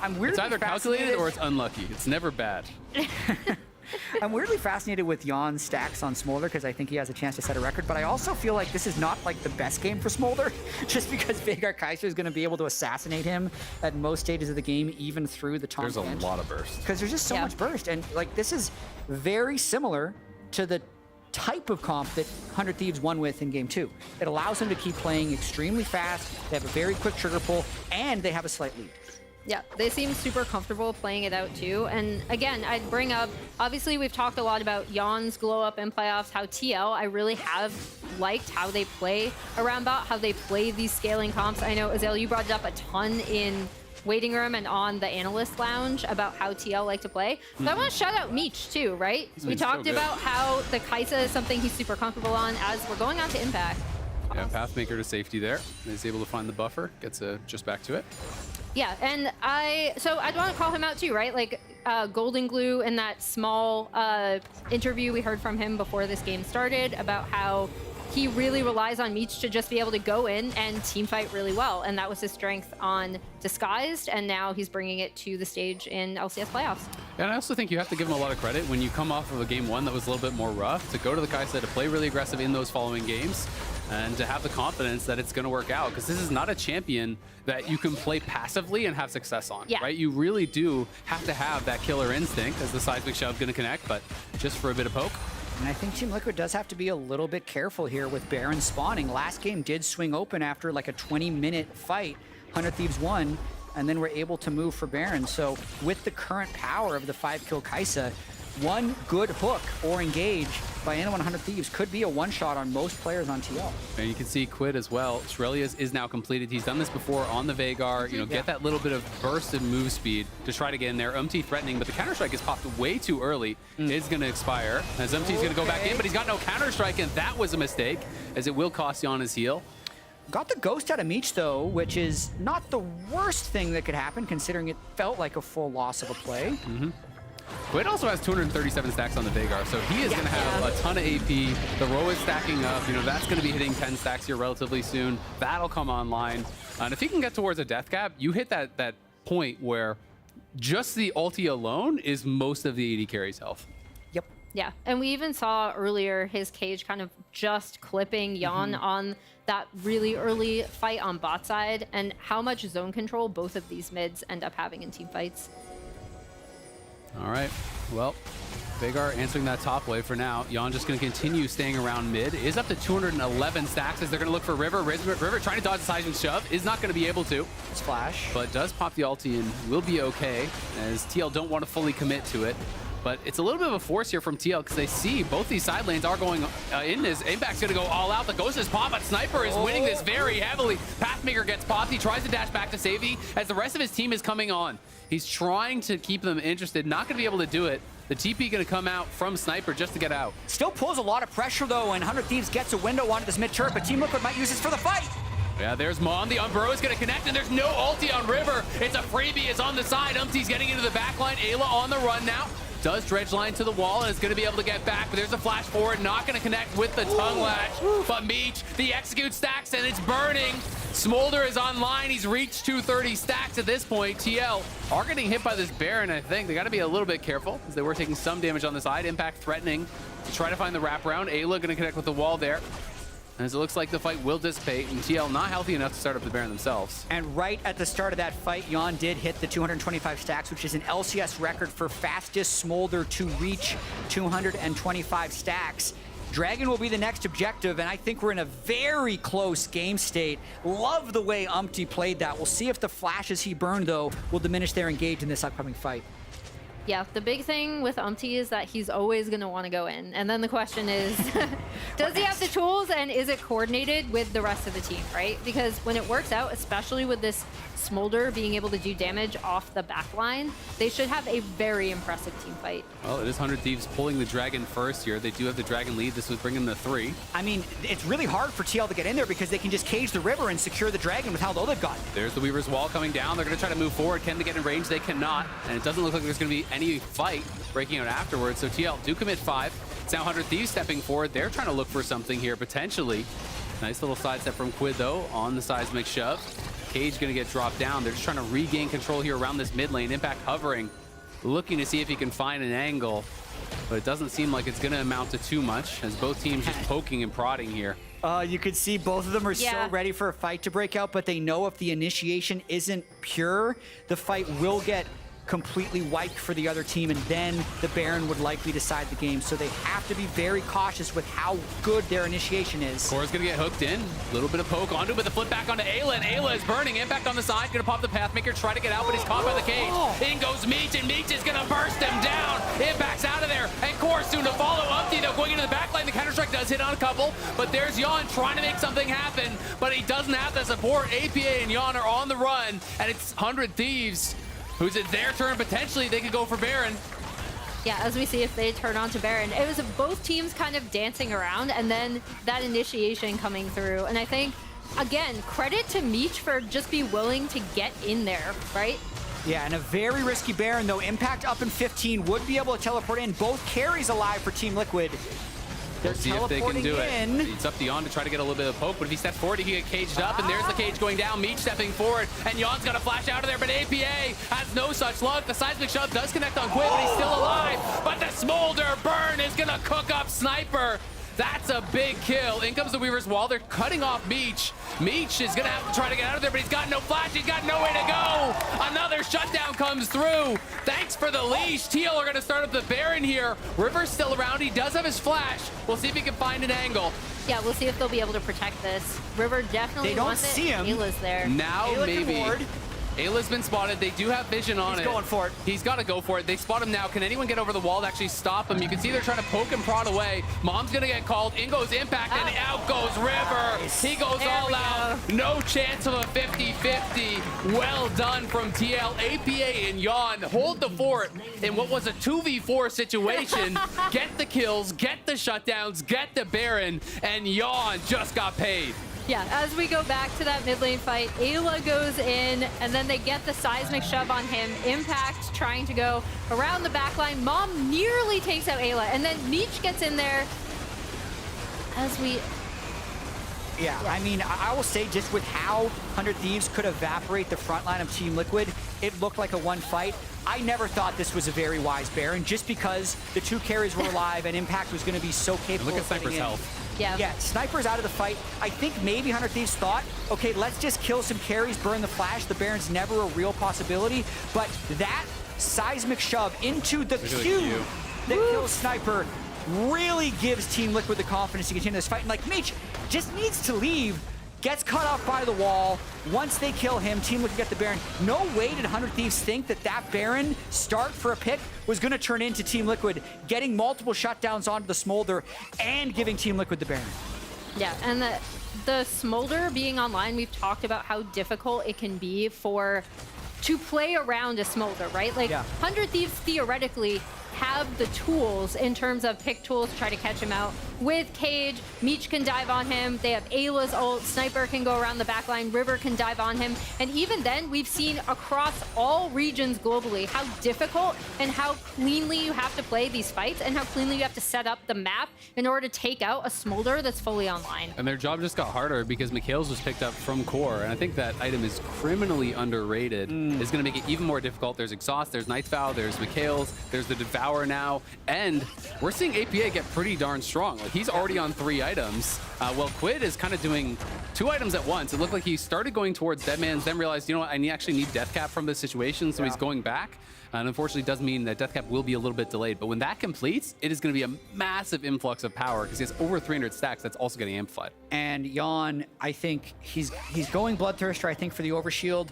I'm weirdly It's either calculated fascinated. or it's unlucky. It's never bad. I'm weirdly fascinated with Jan's stacks on Smolder because I think he has a chance to set a record, but I also feel like this is not like the best game for Smolder, just because Veigar Kaiser is going to be able to assassinate him at most stages of the game, even through the Tom There's a lot of burst. because there's just so much burst, and like this is very similar to the type of comp that 100 Thieves won with in game 2. It allows them to keep playing extremely fast, they have a very quick trigger pull, and they have a slight lead. Yeah, they seem super comfortable playing it out too. And again, I'd bring up, obviously we've talked a lot about Jan's glow up in playoffs, how TL, I really have liked how they play around bot, how they play these scaling comps. I know, Azale, you brought it up a ton in waiting room and on the analyst lounge about how TL like to play. So I want to shout out Meech too, right? We talked about how the Kaisa is something he's super comfortable on as we're going on to Impact. Yeah, Pathmaker to safety there. He's able to find the buffer, gets just back to it. Yeah, and I'd want to call him out too, right? Like Golden Glue in that small interview we heard from him before this game started about how he really relies on Meech to just be able to go in and team fight really well. And that was his strength on Disguised, and now he's bringing it to the stage in LCS Playoffs. And I also think you have to give him a lot of credit when you come off of a game 1 that was a little bit more rough, to go to the Kaisa, to play really aggressive in those following games, and to have the confidence that it's going to work out, because this is not a champion that you can play passively and have success on, right? You really do have to have that killer instinct as the seismic shove going to connect, but just for a bit of poke. And I think Team Liquid does have to be a little bit careful here with Baron spawning. Last game did swing open after like a 20-minute fight. 100 Thieves won, and then were able to move for Baron. So with the current power of the 5-kill Kaisa, one good hook or engage by anyone 100 Thieves could be a one-shot on most players on TL. And you can see Quid as well. Shurelia's is now completed. He's done this before on the Veigar. You know, get that little bit of burst and move speed to try to get in there. Threatening, but the Counter-Strike is popped way too early. It's going to expire. As is going to go back in, but he's got no Counter-Strike, and that was a mistake, as it will cost Jan his heal. Got the Ghost out of Meech, though, which is not the worst thing that could happen, considering it felt like a full loss of a play. Quid also has 237 stacks on the Veigar, so he is going to have a ton of AP. The Roa is stacking up. You know, that's going to be hitting 10 stacks here relatively soon. That'll come online. And if he can get towards a death cap, you hit that point where just the ulti alone is most of the AD carry's health. Yeah, and we even saw earlier his Cage kind of just clipping Jan on that really early fight on bot side, and how much zone control both of these mids end up having in team fights. All right, well, Veigar answering that top wave for now. Jan just going to continue staying around mid. Is up to 211 stacks as they're going to look for River. River trying to dodge the seismic shove. Is not going to be able to. Splash. But does pop the ulti and will be okay, as TL don't want to fully commit to it. But it's a little bit of a force here from TL because they see both these side lanes are going in. His Impact's going to go all out. The Ghost is popped, but Sniper is winning this very heavily. Pathmaker gets popped. He tries to dash back to safety as the rest of his team is coming on. He's trying to keep them interested. Not going to be able to do it. The TP going to come out from Sniper just to get out. Still pulls a lot of pressure, though, and 100 Thieves gets a window onto this mid-turret, but Team Liquid might use this for the fight. Yeah, there's Mon. The Umbro is going to connect, and there's no ulti on River. It's a freebie. It's on the side. Umpty's getting into the back line. Ayla on the run now. Does dredge line to the wall and is going to be able to get back, but there's a flash forward, not going to connect with the tongue latch. But Meech, the execute stacks, and it's burning. Smolder is online. He's reached 230 stacks at this point. TL are getting hit by this Baron, I think. They got to be a little bit careful because they were taking some damage on the side. Impact threatening to try to find the wraparound. Ayla going to connect with the wall there. As it looks like the fight will dissipate, and TL not healthy enough to start up the Baron themselves. And right at the start of that fight, Jan did hit the 225 stacks, which is an LCS record for fastest Smolder to reach 225 stacks. Dragon will be the next objective, and I think we're in a very close game state. Love the way Umpty played that. We'll see if the flashes he burned, though, will diminish their engage in this upcoming fight. Yeah, the big thing with Umpty is that he's always going to want to go in. And then the question is, does he have the tools and is it coordinated with the rest of the team, right? Because when it works out, especially with this Smolder being able to do damage off the back line, they should have a very impressive team fight. Well, it is 100 Thieves pulling the Dragon first here. They do have the Dragon lead. This would bring them to 3. I mean, it's really hard for TL to get in there because they can just cage the River and secure the Dragon with how low they've gotten. There's the Weaver's Wall coming down. They're going to try to move forward. Can they get in range? They cannot. And it doesn't look like there's going to be any fight breaking out afterwards. So TL do commit 5. It's now 100 Thieves stepping forward. They're trying to look for something here, potentially. Nice little sidestep from Quid, though, on the seismic shove. Cage going to get dropped down. They're just trying to regain control here around this mid lane. Impact hovering, looking to see if he can find an angle. but it doesn't seem like it's going to amount to too much as both teams just poking and prodding here. You could see both of them are so ready for a fight to break out, but they know if the initiation isn't pure, the fight will get completely wiped for the other team, and then the Baron would likely decide the game. So they have to be very cautious with how good their initiation is. Core's gonna get hooked in. A little bit of poke onto it, but the flip back onto Ayla, and Ayla is burning. Impact on the side, gonna pop the Pathmaker, try to get out, but he's caught by the cage. In goes Meech, and Meech is gonna burst him down. Impact's out of there, and Core soon to follow. Umpty, though, going into the backline. The Counter-Strike does hit on a couple, but there's Yawn trying to make something happen, but he doesn't have the support. APA and Yawn are on the run, and it's 100 Thieves. Who's it their turn? Potentially, they could go for Baron. Yeah, as we see if they turn on to Baron. It was both teams kind of dancing around and then that initiation coming through. And I think, again, credit to Meech for just be willing to get in there, right? Yeah, and a very risky Baron, though. Impact up in 15 would be able to teleport in. Both carries alive for Team Liquid. They're See if they can do in. it. It's up to Yawn to try to get a little bit of poke, but if he steps forward, he can get caged up, and there's the cage going down. Meech stepping forward, and Yawn's got to flash out of there, but APA has no such luck. The seismic shove does connect on Quid, but he's still alive. But the smolder burn is going to cook up Sniper. That's a big kill. In comes the Weaver's Wall. They're cutting off Meech. Meech is going to have to try to get out of there, but he's got no flash. He's got no way to go. Another shutdown comes through. Thanks for the leash. TL are going to start up the Baron here. River's still around. He does have his flash. We'll see if he can find an angle. Yeah, we'll see if they'll be able to protect this. River definitely wants it. They don't see him. Ayla's there. Now Ayla maybe. Ayla's been spotted. They do have vision on it. He's going for it. He's got to go for it. They spot him now. Can anyone get over the wall to actually stop him? You can see they're trying to poke and prod away. Mom's going to get called. In goes Impact, and out goes River. He goes all out. No chance of a 50-50. Well done from TL. APA and Yawn hold the fort in what was a 2v4 situation. Get the kills, get the shutdowns, get the Baron, and Yawn just got paid. Yeah, as we go back to that mid lane fight, Ayla goes in, and then they get the seismic shove on him. Impact trying to go around the back line. Mom nearly takes out Ayla, and then Meech gets in there as we... Yeah, I mean, I will say just with how 100 Thieves could evaporate the front line of Team Liquid, it looked like a one fight. I never thought this was a very wise Baron, just because the two carries were alive and Impact was going to be so capable. Look at Sniper's health. Yeah, Sniper's out of the fight. I think maybe 100 Thieves thought, okay, let's just kill some carries, burn the flash. The Baron's never a real possibility, but that seismic shove into the Q that kills Sniper really gives Team Liquid the confidence to continue this fight. And like Meech just needs to leave, gets cut off by the wall. Once they kill him, Team Liquid get the Baron. No way did 100 Thieves think that that Baron start for a pick was going to turn into Team Liquid getting multiple shutdowns onto the Smolder and giving Team Liquid the Baron. Yeah, and the Smolder being online, we've talked about how difficult it can be to play around a Smolder, right? Like 100 Thieves theoretically have the tools in terms of pick tools to try to catch him out. With Cage, Meech can dive on him. They have Ayla's ult. Sniper can go around the backline. River can dive on him. And even then, we've seen across all regions globally how difficult and how cleanly you have to play these fights and how cleanly you have to set up the map in order to take out a Smolder that's fully online. And their job just got harder because Mikhail's was picked up from Core. And I think that item is criminally underrated. It's going to make it even more difficult. There's Exhaust, there's Night's Vow, there's Mikhail's, there's the Devour now. And we're seeing APA get pretty darn strong. Like, he's already on 3 items. Well, Quid is kind of doing 2 items at once. It looked like he started going towards Deadman's, then realized, you know what, I actually need Death Cap from this situation, so he's going back. And unfortunately, it does mean that Death Cap will be a little bit delayed. But when that completes, it is going to be a massive influx of power because he has over 300 stacks. That's also getting amplified. And Yawn, I think he's going Bloodthirster, I think, for the Overshield.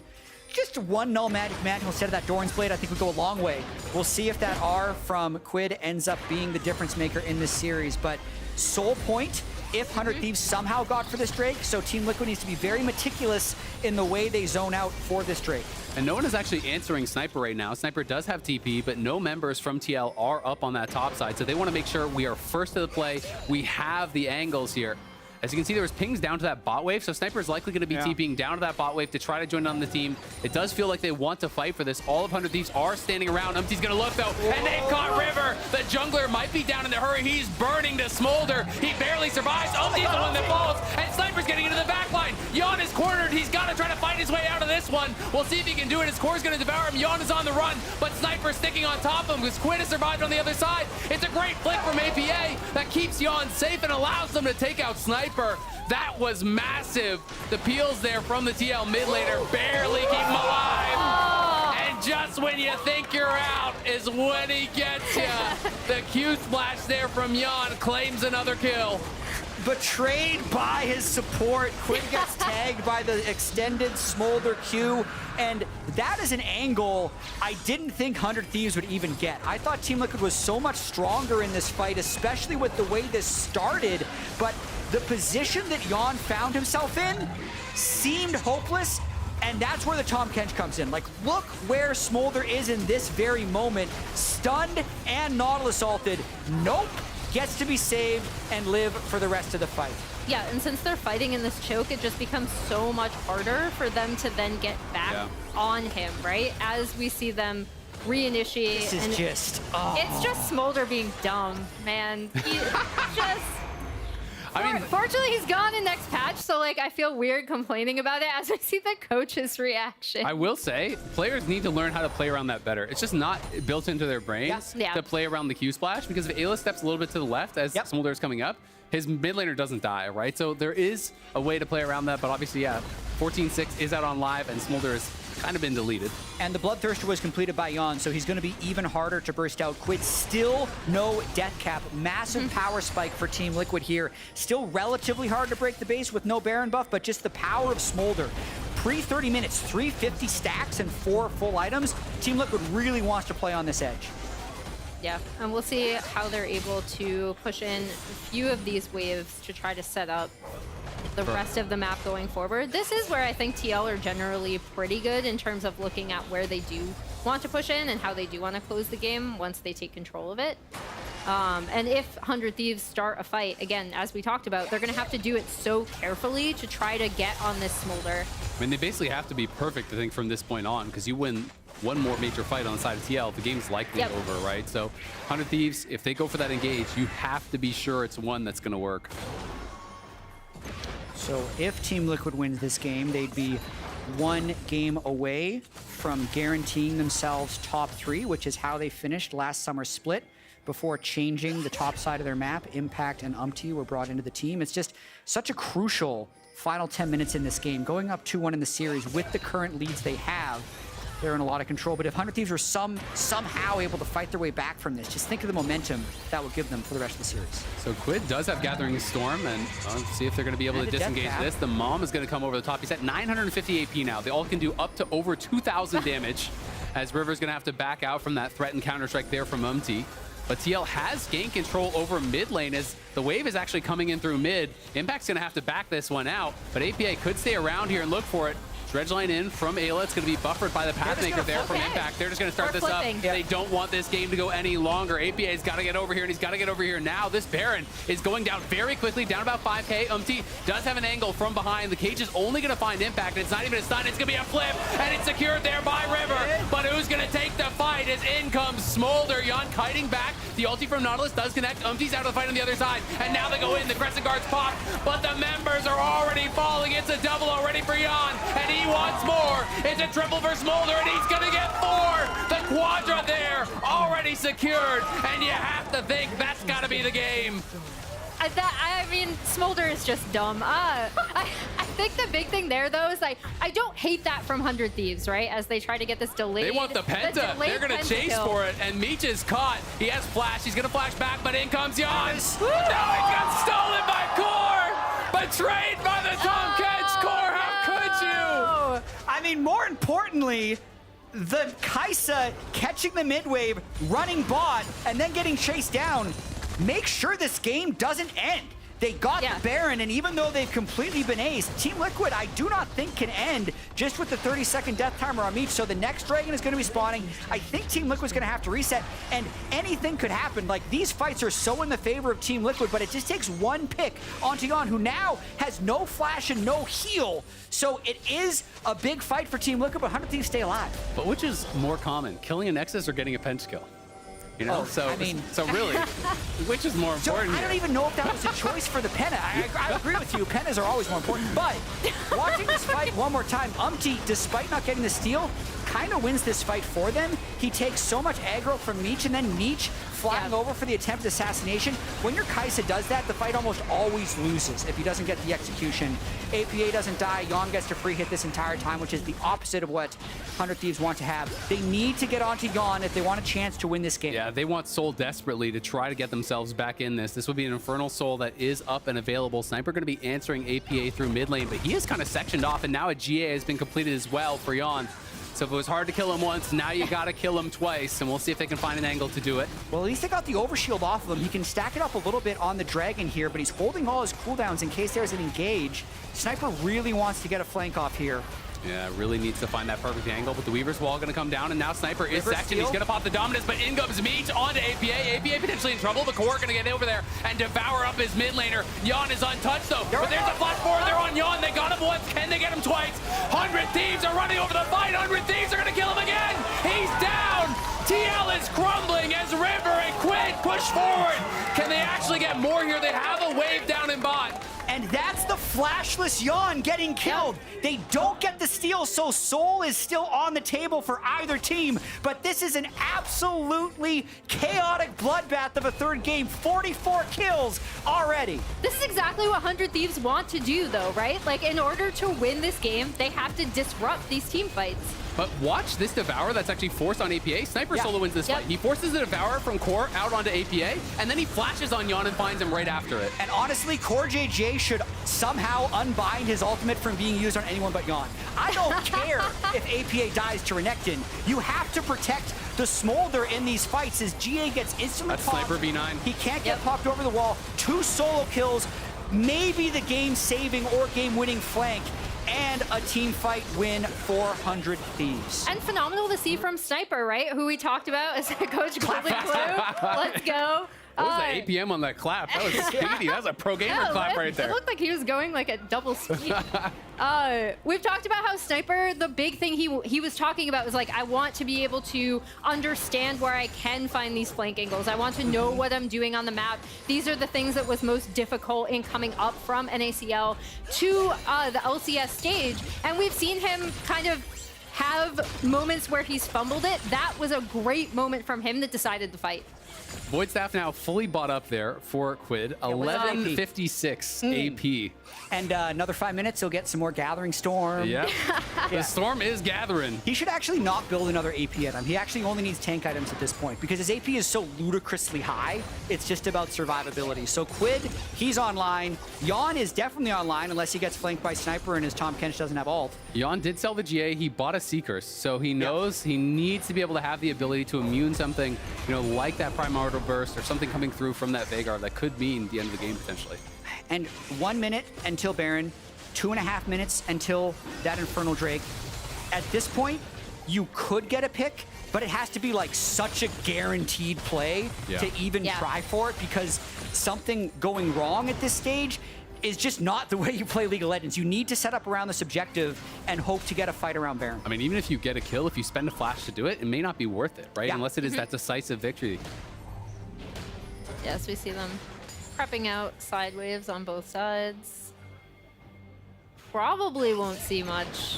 Just one null magic mantle instead of that Doran's Blade, I think would go a long way. We'll see if that R from Quid ends up being the difference maker in this series. But Soul Point, if 100 Thieves somehow got for this Drake, so Team Liquid needs to be very meticulous in the way they zone out for this Drake. And no one is actually answering Sniper right now. Sniper does have TP, but no members from TL are up on that top side. So they want to make sure we are first to the play. We have the angles here. As you can see, there was pings down to that bot wave, so Sniper is likely going to be TPing down to that bot wave to try to join on the team. It does feel like they want to fight for this. All of 100 Thieves are standing around. Umpty's going to look, though, and they've caught River. The jungler might be down in a hurry. He's burning to Smolder. He barely survives. Umpty's the one that falls, and Sniper Sniper's getting into the back line. Yon is cornered. He's got to try to fight his way out of this one. We'll see if he can do it. His core's going to devour him. Yon is on the run, but Sniper's sticking on top of him because Quinn has survived on the other side. It's a great flick from APA that keeps Yon safe and allows them to take out Sniper. That was massive. The peels there from the TL mid laner barely keep him alive. And just when you think you're out is when he gets you. The Q splash there from Yon claims another kill. Betrayed by his support. Quinn gets tagged by the extended Smolder Q, and that is an angle I didn't think 100 Thieves would even get. I thought Team Liquid was so much stronger in this fight, especially with the way this started, but the position that Yon found himself in seemed hopeless, and that's where the Tahm Kench comes in. Like, look where Smolder is in this very moment. Stunned and Nautilus ulted. Nope. Gets to be saved and live for the rest of the fight. Yeah, and since they're fighting in this choke, it just becomes so much harder for them to then get back on him, right? As we see them reinitiate. This is just... It's just Smolder being dumb, man. He just... I mean, fortunately, he's gone in next patch, so like I feel weird complaining about it as I see the coach's reaction. I will say, players need to learn how to play around that better. It's just not built into their brains to play around the Q splash, because if Ayla steps a little bit to the left as Smolder is coming up, his mid laner doesn't die, right? So there is a way to play around that, but obviously, 14-6 is out on live, and Smolder has kind of been deleted. And the Bloodthirster was completed by Yon, so he's going to be even harder to burst out. Quid still no death cap. Massive power spike for Team Liquid here. Still relatively hard to break the base with no Baron buff, but just the power of Smolder. Pre-30 minutes, 350 stacks and 4 full items. Team Liquid really wants to play on this edge. Yeah, and we'll see how they're able to push in a few of these waves to try to set up the rest of the map going forward. This is where I think TL are generally pretty good in terms of looking at where they do want to push in and how they do want to close the game once they take control of it. And if 100 Thieves start a fight, again, as we talked about, they're going to have to do it so carefully to try to get on this Smolder. I mean, they basically have to be perfect, I think, from this point on, because you win one more major fight on the side of TL, the game's likely over, right? So 100 Thieves, if they go for that engage, you have to be sure it's one that's going to work. So if Team Liquid wins this game, they'd be 1 game away from guaranteeing themselves top 3, which is how they finished last summer's split before changing the top side of their map. Impact and Umpty were brought into the team. It's just such a crucial final 10 minutes in this game. Going up 2-1 in the series with the current leads they have, they're in a lot of control. But if 100 Thieves were somehow able to fight their way back from this, just think of the momentum that would give them for the rest of the series. So Quid does have Gathering Storm, and let's see if they're going to be able to disengage this. The Mom is going to come over the top. He's at 950 AP now. They all can do up to over 2,000 damage, as River's going to have to back out from that threat and counter-strike there from Umpty. But TL has gained control over mid lane as the wave is actually coming in through mid. Impact's going to have to back this one out, but APA could stay around here and look for it. Dredge line in from Ayla. It's going to be buffered by the Pathmaker there from Impact. They're just going to start this up. They don't want this game to go any longer. APA's got to get over here, and he's got to get over here now. This Baron is going down very quickly, down about 5k. Umpty does have an angle from behind. The cage is only going to find Impact, and it's not even a stun. It's going to be a flip, and it's secured there by River. But who's going to take the fight as in comes Smolder. Yon kiting back. The ulti from Nautilus does connect. Umpty's out of the fight on the other side, and now they go in. The Crescent Guards pop, but the members are already falling. It's a double already for Yon, and he wants more. It's a triple for Smolder, and he's going to get 4. The Quadra there, already secured, and you have to think that's got to be the game. I mean, Smolder is just dumb. I think the big thing there, though, is like, I don't hate that from 100 Thieves, right? As they try to get this delayed. They want the Penta. They're going to chase for it, and Meech is caught. He has flash. He's going to flash back, but in comes Yon. No, he got stolen by Core. Betrayed by the Tahm Kench. Core, how could you? I mean, more importantly, the Kai'Sa catching the mid wave, running bot, and then getting chased down. Make sure this game doesn't end. They got the Baron, and even though they've completely been aced, Team Liquid, I do not think can end just with the 30-second death timer on Meech. So the next Dragon is going to be spawning. I think Team Liquid's going to have to reset, and anything could happen. Like, these fights are so in the favor of Team Liquid, but it just takes one pick onto Yon, who now has no flash and no heal. So it is a big fight for Team Liquid, but 100 Thieves stay alive. But which is more common, killing a Nexus or getting a Pentakill? You know, Oh, so I mean- so really, which is more So important? I don't here? even know if that was a choice for the Penna. I agree with you. Pennas are always more important. But watching this fight one more time, despite not getting the steal, kind of wins this fight for them. He takes so much aggro from Meech, and then Meech flying over for the attempted assassination. When your Kaisa does that, the fight almost always loses if he doesn't get the execution. APA doesn't die. Yon gets to free hit this entire time, which is the opposite of what 100 Thieves want to have. They need to get onto Yon if they want a chance to win this game. Yeah, they want Soul desperately to try to get themselves back in this. This would be an Infernal Soul that is up and available. Sniper going to be answering APA through mid lane, but he is kind of sectioned off, and now a GA has been completed as well for Yon. So if it was hard to kill him once, now you got to kill him twice, and we'll see if they can find an angle to do it. Well, at least they got the overshield off of him. He can stack it up a little bit on the Dragon here, but he's holding all his cooldowns in case there's an engage. Sniper really wants to get a flank off here. Yeah, really needs to find that perfect angle, but the Weaver's Wall going to come down, and now Sniper is sectioned. He's going to pop the Dominus, but in comes Meech onto APA. APA potentially in trouble. The Core going to get over there and devour up his mid laner. Yon is untouched, though, but there's a flash forward. They're on Yon. They got him once. Can they get him twice? 100 Thieves are running over the fight. 100 Thieves are going to kill him again. He's down. TL is crumbling as River and Quid push forward. Can they actually get more here? They have a wave down in bot. And that's the flashless Yon getting killed. They don't get the steal, so Soul is still on the table for either team. But this is an absolutely chaotic bloodbath of a third game. 44 kills already. This is exactly what 100 Thieves want to do, though, right? Like, in order to win this game, they have to disrupt these team fights. But watch this Devour that's actually forced on APA. Sniper solo wins this fight. He forces the Devour from Core out onto APA, and then he flashes on Yon and finds him right after it. And honestly, Core JJ should somehow unbind his ultimate from being used on anyone but Yon. I don't care if APA dies to Renekton. You have to protect the Smolder in these fights as GA gets instantly popped. Sniper B9. He can't get popped over the wall. 2 solo kills, maybe the game-saving or game-winning flank, and a team fight win for 100 Thieves. And phenomenal to see from Sniper, right? Who we talked about as Coach Golden Clue. Let's go. What was the APM on that clap? That was speedy. That was a pro gamer clap right there. It looked like he was going like at double speed. We've talked about how Sniper, the big thing he was talking about was like, I want to be able to understand where I can find these flank angles. I want to know what I'm doing on the map. These are the things that was most difficult in coming up from NACL to the LCS stage. And we've seen him kind of have moments where he's fumbled it. That was a great moment from him that decided the fight. Void Staff now fully bought up there for Quid. 1156 AP. And another 5 minutes, he'll get some more Gathering Storm. Yeah. The Storm is gathering. He should actually not build another AP item. He actually only needs tank items at this point because his AP is so ludicrously high. It's just about survivability. So Quid, he's online. Yon is definitely online unless he gets flanked by Sniper and his Tom Kench doesn't have ult. Yon did sell the GA. He bought a Seekers, so he knows he needs to be able to have the ability to immune something, you know, like that Primordial Burst or something coming through from that Veigar that could mean the end of the game potentially. And 1 minute until Baron, 2.5 minutes until that Infernal Drake. At this point, you could get a pick, but it has to be like such a guaranteed play to even try for it because something going wrong at this stage is just not the way you play League of Legends. You need to set up around this objective and hope to get a fight around Baron. I mean, even if you get a kill, if you spend a flash to do it, it may not be worth it, right? Unless it is that decisive victory. Yes, we see them prepping out side waves on both sides. Probably won't see much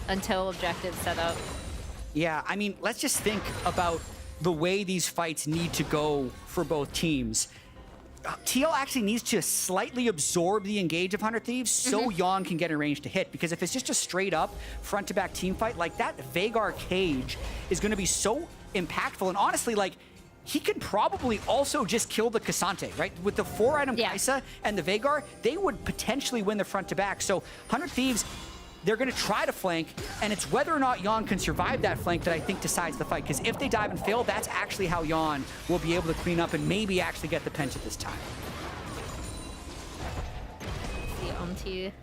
until objective set up. Yeah, I mean, let's just think about the way these fights need to go for both teams. TL actually needs to slightly absorb the engage of 100 Thieves so Yon can get in range to hit. Because if it's just a straight up front to back team fight, like that Veigar cage is going to be so impactful. And honestly, like, he could probably also just kill the Cassante, right? With the 4-item Kaisa and the Veigar, they would potentially win the front to back. So 100 Thieves, they're going to try to flank, and it's whether or not Yon can survive that flank that I think decides the fight. Because if they dive and fail, that's actually how Yon will be able to clean up and maybe actually get the pinch at this time. The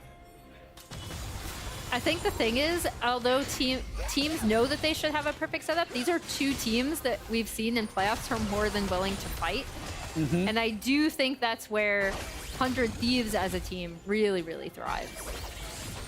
I think the thing is, although teams know that they should have a perfect setup, these are two teams that we've seen in playoffs are more than willing to fight. And I do think that's where 100 Thieves as a team really, really thrives.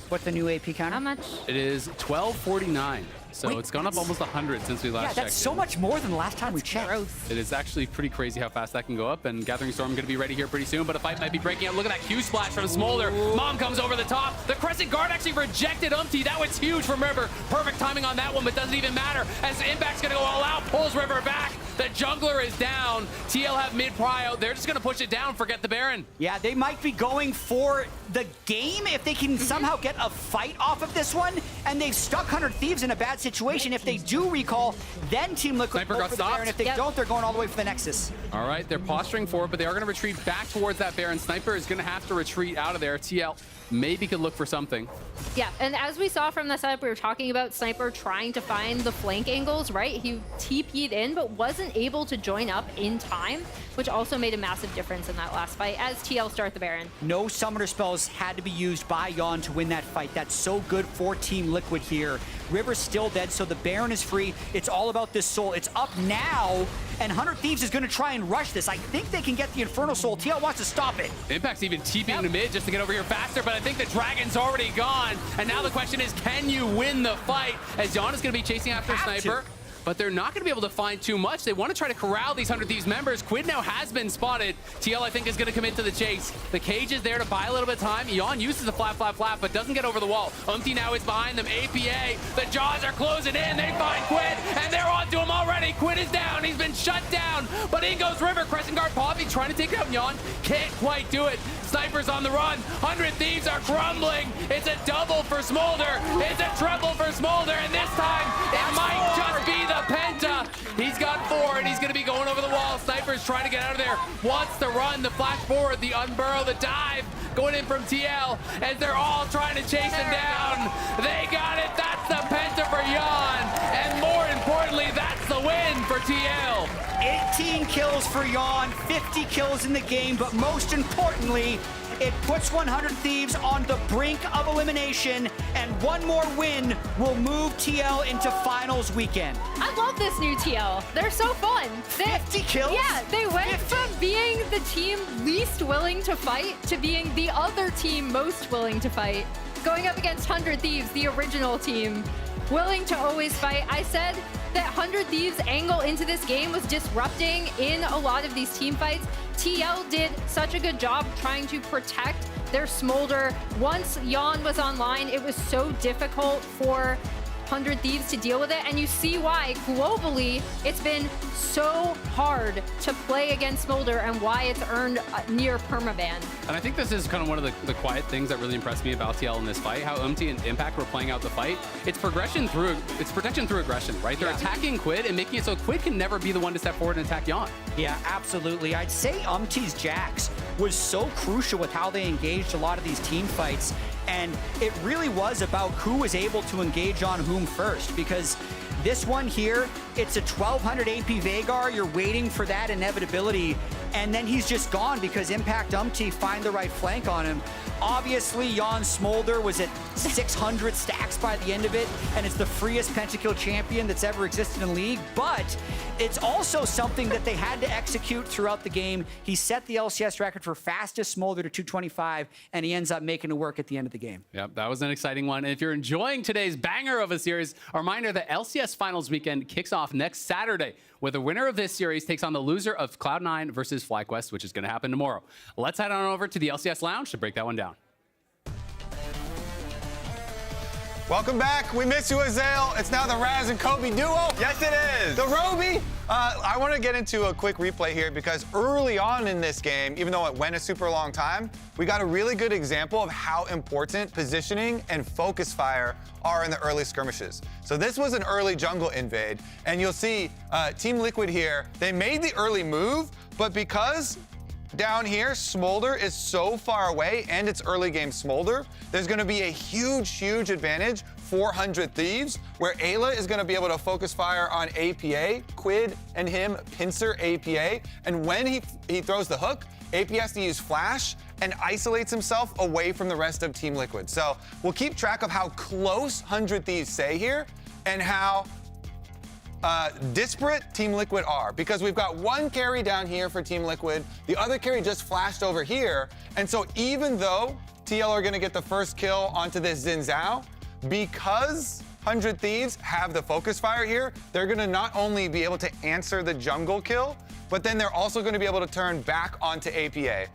What's the new AP counter? How much? It is 1249. So Wait, it's gone up almost 100 since we last checked. Yeah, that's so much more than the last time we checked. It is actually pretty crazy how fast that can go up, and Gathering Storm going to be ready here pretty soon, but a fight might be breaking out. Look at that Q splash from Smolder. Mom comes over the top. The Crescent Guard actually rejected Umpty. That was huge from River. Perfect timing on that one, but doesn't even matter as Impact's going to go all out, pulls River back. The jungler is down. TL have mid prio. They're just going to push it down, forget the Baron. Yeah, they might be going for the game if they can somehow get a fight off of this one, and they've stuck 100 Thieves in a bad situation. If they do recall, then Team Liquid Sniper go got for the Baron. If they don't, they're going all the way for the Nexus. All right, they're posturing for it, but they are going to retreat back towards that Baron. Sniper is going to have to retreat out of there. TL maybe could look for something. Yeah, and as we saw from the setup, we were talking about Sniper trying to find the flank angles, right? He TP'd in, but wasn't able to join up in time, which also made a massive difference in that last fight as TL start the Baron. No summoner spells had to be used by Yon to win that fight. That's so good for Team Liquid here. River's still dead, so the Baron is free. It's all about this soul. It's up now, and 100 Thieves is going to try and rush this. I think they can get the Infernal Soul. TL wants to stop it. Impact's even TPing to mid just to get over here faster, but I think the Dragon's already gone. And now the question is, can you win the fight? As Yon is going to be chasing after Sniper. But they're not going to be able to find too much. They want to try to corral these 100 Thieves members. Quid now has been spotted. TL, I think, is going to commit to the chase. The cage is there to buy a little bit of time. Yon uses the flap, but doesn't get over the wall. Umpty now is behind them. APA, the jaws are closing in. They find Quid, and they're onto him already. Quid is down. He's been shut down. But in goes River. Crescent Guard Poppy trying to take out Yon. Can't quite do it. Sniper's on the run. 100 Thieves are crumbling. It's a double for Smolder. It's a triple for Smolder. And this time, it might just be the Penta. He's got 4, and he's going to be going over the wall. Sniper's trying to get out of there. Wants to run. The flash forward, the unburrow, the dive. Going in from TL as they're all trying to chase him down. They got it. That's the Penta for Yon. And more importantly, that's the win for TL. 18 kills for Yon, 50 kills in the game, but most importantly, it puts 100 Thieves on the brink of elimination, and one more win will move TL into finals weekend. I love this new TL. They're so fun. 50 kills? Yeah, they went from being the team least willing to fight to being the other team most willing to fight. Going up against 100 Thieves, the original team, willing to always fight. I said that 100 Thieves' angle into this game was disrupting in a lot of these team fights. TL did such a good job trying to protect their Smolder. Once Yon was online, it was so difficult for 100 Thieves to deal with it, and you see why globally it's been so hard to play against Smolder and why it's earned near permaban. And I think this is kind of one of the quiet things that really impressed me about TL in this fight, how Umpty and Impact were playing out the fight. It's protection through aggression, right? They're attacking Quid and making it so Quid can never be the one to step forward and attack Yon. Yeah, absolutely. I'd say Umpty's Jax was so crucial with how they engaged a lot of these team fights, and it really was about who was able to engage on whom first, because this one here, it's a 1200 AP Veigar. You're waiting for that inevitability, and then he's just gone because Impact Umpty find the right flank on him. Obviously, Yon Smolder was at 600 stacks by the end of it, and it's the freest pentakill champion that's ever existed in League, but it's also something that they had to execute throughout the game. He set the LCS record for fastest Smolder to 225, and he ends up making it work at the end of the game. Yep, that was an exciting one. And if you're enjoying today's banger of a series, a reminder that LCS Finals weekend kicks off next Saturday, where the winner of this series takes on the loser of Cloud9 versus FlyQuest, which is going to happen tomorrow. Let's head on over to the LCS Lounge to break that one down. Welcome back. We miss you, Azael. It's now the Raz and Kobe duo. Yes, it is. The Roby. I want to get into a quick replay here because early on in this game, even though it went a super long time, we got a really good example of how important positioning and focus fire are in the early skirmishes. So this was an early jungle invade, and you'll see Team Liquid here, they made the early move, but because down here, Smolder is so far away, and it's early game Smolder, there's gonna be a huge advantage for 100 Thieves, where Ayla is gonna be able to focus fire on APA, Quid and him pincer APA, and when he throws the hook, AP has to use Flash and isolates himself away from the rest of Team Liquid. So we'll keep track of how close 100 Thieves stay here and how disparate Team Liquid are, because we've got one carry down here for Team Liquid, the other carry just flashed over here, and so even though TL are gonna get the first kill onto this Xin Zhao, because 100 Thieves have the focus fire here, they're gonna not only be able to answer the jungle kill, but then they're also gonna be able to turn back onto APA.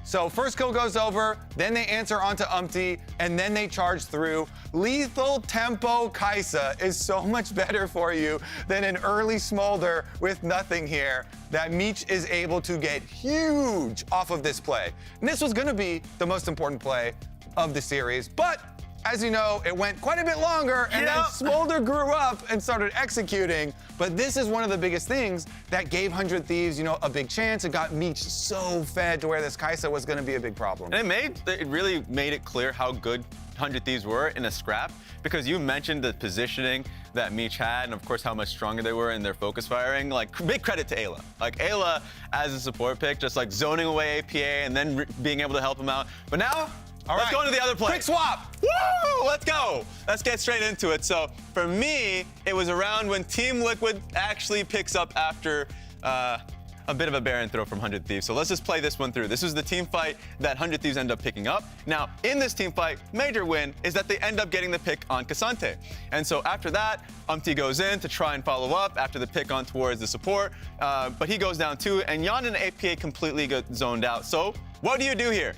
So first kill goes over, then they answer onto Umpty, and then they charge through. Lethal tempo Kaisa is so much better for you than an early Smolder with nothing here. That Meech is able to get huge off of this play. And this was gonna be the most important play of the series, but as you know, it went quite a bit longer, and then Smolder grew up and started executing. But this is one of the biggest things that gave 100 Thieves, you know, a big chance. It got Meech so fed to where this Kaisa was going to be a big problem. And it really made it clear how good 100 Thieves were in a scrap, because you mentioned the positioning that Meech had, and of course how much stronger they were in their focus firing. Like, big credit to Ayla. Like, Ayla as a support pick, just like zoning away APA and then being able to help him out. But now, let's go into the other play. Quick swap. Woo! Let's go. Let's get straight into it. So for me, it was around when Team Liquid actually picks up after a bit of a Baron throw from 100 Thieves. So let's just play this one through. This was the team fight that 100 Thieves end up picking up. Now, in this team fight, major win is that they end up getting the pick on Cassante. And so after that, Umpty goes in to try and follow up after the pick on towards the support, but he goes down too, and Yan and APA completely get zoned out. So what do you do here?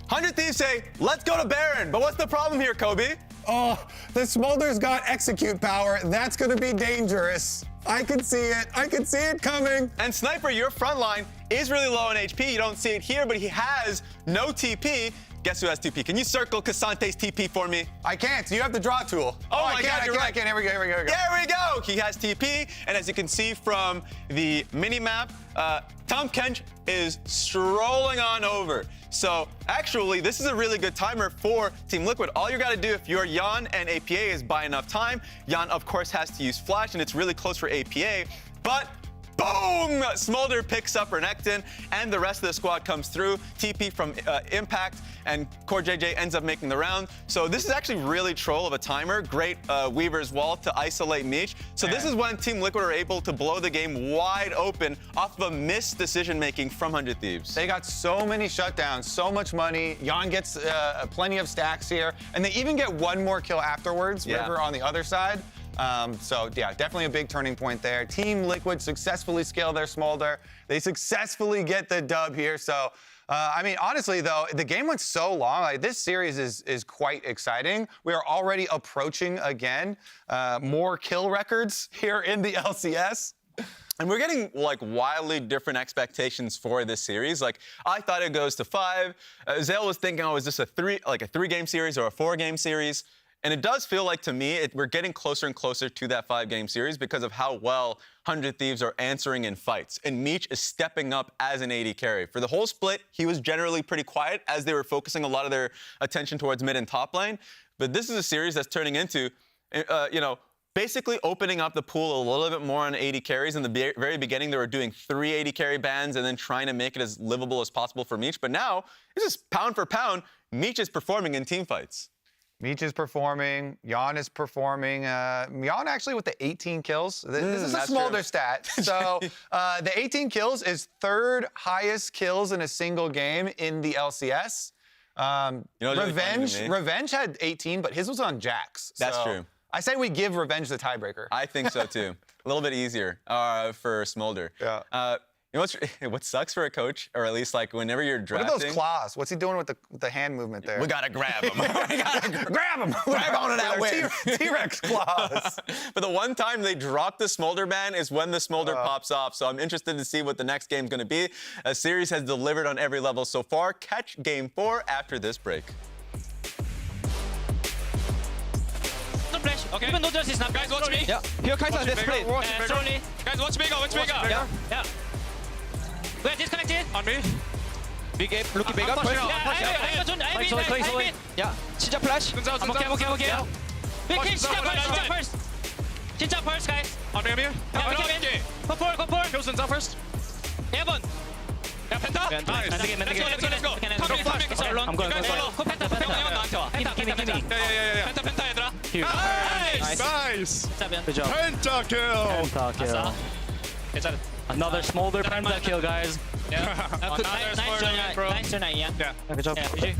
100 Thieves say, let's go to Baron. But what's the problem here, Kobe? Oh, the Smolder's got execute power. That's going to be dangerous. I can see it. I can see it coming. And Sniper, your front line is really low on HP. You don't see it here, but he has no TP. Guess who has TP? Can you circle Cassante's TP for me? I can't. You have the draw tool. Oh my God, you're right. I can't. Here we go. There we go. He has TP, and as you can see from the mini-map, Tom Kench is strolling on over. So actually, this is a really good timer for Team Liquid. All you got to do if you're Yan and APA is buy enough time. Yan, of course, has to use Flash, and it's really close for APA, but boom! Smolder picks up Renekton, and the rest of the squad comes through. TP from Impact, and Core JJ ends up making the round. So this is actually really troll of a timer. Great Weaver's Wall to isolate Meech. So this is when Team Liquid are able to blow the game wide open off of a missed decision-making from 100 Thieves. They got so many shutdowns, so much money. Yan gets plenty of stacks here, and they even get one more kill afterwards, River on the other side. So yeah, definitely a big turning point there. Team Liquid successfully scale their Smolder. They successfully get the dub here. So, I mean, honestly though, the game went so long. Like, this series is quite exciting. We are already approaching again more kill records here in the LCS. And we're getting like wildly different expectations for this series. Like, I thought it goes to 5. Zale was thinking, oh, is this a 3-game series or a 4-game series? And it does feel like, to me, we're getting closer and closer to that 5-game series because of how well 100 Thieves are answering in fights. And Meech is stepping up as an AD carry. For the whole split, he was generally pretty quiet as they were focusing a lot of their attention towards mid and top lane. But this is a series that's turning into, you know, basically opening up the pool a little bit more on AD carries. In the very beginning, they were doing 3 AD carry bans and then trying to make it as livable as possible for Meech. But now, this is pound for pound, Meech is performing in team fights. Meech is performing. Yan is performing. Yan actually with the 18 kills. This is a Smolder stat. So the 18 kills is 3rd highest kills in a single game in the LCS. Revenge had 18, but his was on Jax. That's true. I say we give Revenge the tiebreaker. I think so too. A little bit easier for Smolder. Yeah. You know what sucks for a coach, or at least like whenever you're drafting? What are those claws? What's he doing with the hand movement there? We gotta grab him. We gotta grab him. Grab onto that win. T-Rex claws. But the one time they drop the Smolder ban is when the Smolder pops off. So I'm interested to see what the next game's gonna be. A series has delivered on every level so far. Catch Game 4 after this break. Okay. Even though there's not. Guys, watch me. Yeah. Here, Kaisa, let's play. Slowly. Guys, watch bigger, watch bigger. Yeah. We're disconnected. On me. Big game, looking bigger. Yeah. 진짜 flash. I'm okay. Big game, 진짜 first. 진짜 first, guys. On me, here. Go for. Kill Sinza first. 1번. Yeah, Penta. Nice. Let's go. I'm going. Penta, 얘들아. Nice. Good job. Pentakill. Another Smolder pentakill, guys. Yeah. Nice tonight, yeah. Yeah, good job. Yeah,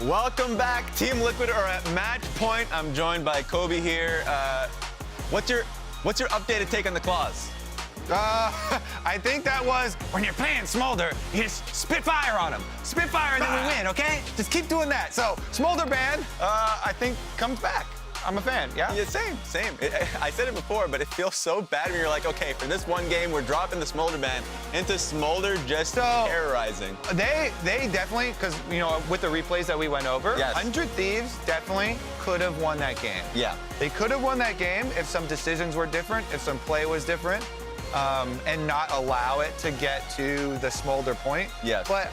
Welcome back. Team Liquid are at match point. I'm joined by Kobe here. What's your updated take on the clause? I think that was when you're playing Smolder, you just spit fire on him. Spit fire and then we win, okay? Just keep doing that. So Smolder ban, I think comes back. I'm a fan, yeah? Yeah, same. I said it before, but it feels so bad when you're like, okay, for this one game, we're dropping the Smolder ban into Smolder just terrorizing. They definitely, because, you know, with the replays that we went over, 100 Thieves definitely could have won that game. Yeah. They could have won that game if some decisions were different, if some play was different, and not allow it to get to the Smolder point. Yes. But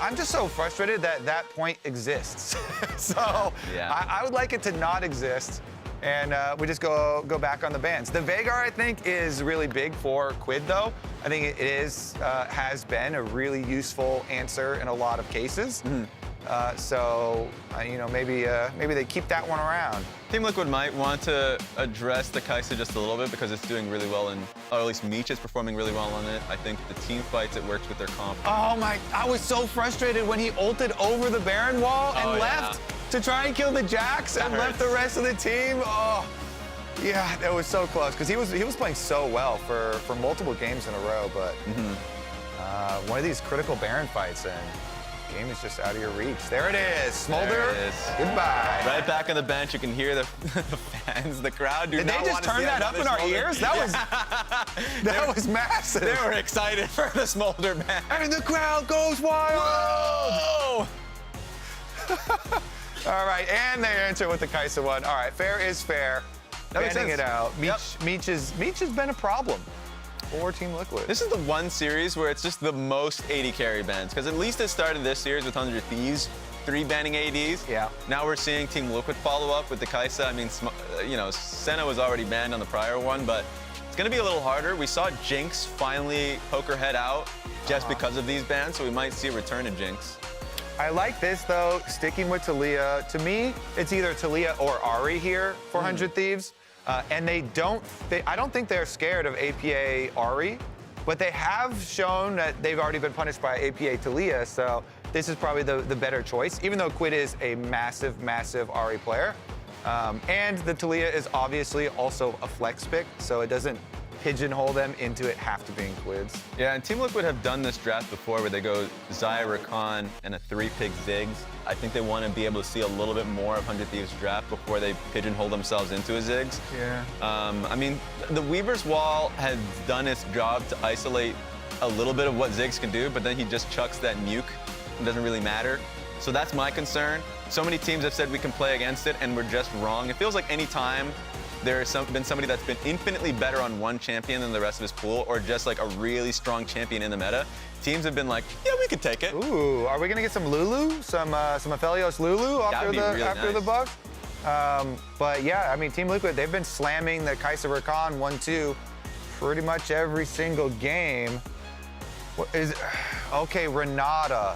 I'm just so frustrated that that point exists. So I would like it to not exist, and we just go back on the bans. The Veigar, I think, is really big for Quid, though. I think it has been a really useful answer in a lot of cases. So you know, maybe they keep that one around. Team Liquid might want to address the Kai'Sa just a little bit because it's doing really well, or at least Meech is performing really well on it. I think the team fights, it works with their comp. Oh my, I was so frustrated when he ulted over the Baron wall and left to try and kill the Jax and left the rest of the team. Oh, yeah, that was so close because he was playing so well for multiple games in a row, but one of these critical Baron fights and game is just out of your reach. There it is. Smolder, there it is. Goodbye. Right back on the bench, you can hear the fans, the crowd. Did they just turn that up in our ears? That was massive. They were excited for the Smolder ban. And the crowd goes wild. Whoa! All right, and they answer with the Kai'Sa one. All right, fair is fair. Banning it out. Meech has been a problem for Team Liquid. This is the one series where it's just the most AD carry bans, because at least it started this series with 100 Thieves, 3 banning ADs. Yeah. Now we're seeing Team Liquid follow up with the Kai'Sa. I mean, you know, Senna was already banned on the prior one, but it's going to be a little harder. We saw Jinx finally poke her head out just because of these bans, so we might see a return to Jinx. I like this, though, sticking with Taliyah. To me, it's either Taliyah or Ahri here for 100 Thieves. And I don't think they're scared of APA Ahri, but they have shown that they've already been punished by APA Taliyah, so this is probably the better choice, even though Quid is a massive, massive Ahri player. And the Taliyah is obviously also a flex pick, so it doesn't pigeonhole them into it have to being Quids. Yeah, and Team Liquid have done this draft before where they go Xayah, Rakan, and a 3-pick Ziggs. I think they want to be able to see a little bit more of 100 Thieves draft before they pigeonhole themselves into a Ziggs. Yeah. I mean, the Weaver's Wall has done its job to isolate a little bit of what Ziggs can do, but then he just chucks that nuke. It doesn't really matter. So that's my concern. So many teams have said we can play against it, and we're just wrong. It feels like any time there's been somebody that's been infinitely better on one champion than the rest of his pool, or just like a really strong champion in the meta, teams have been like, yeah, we could take it. Ooh, are we gonna get some Lulu, some Aphelios Lulu after the buff? But yeah, I mean, Team Liquid, they've been slamming the Kai'Sa Rakan 1-2 pretty much every single game. Okay, Renata.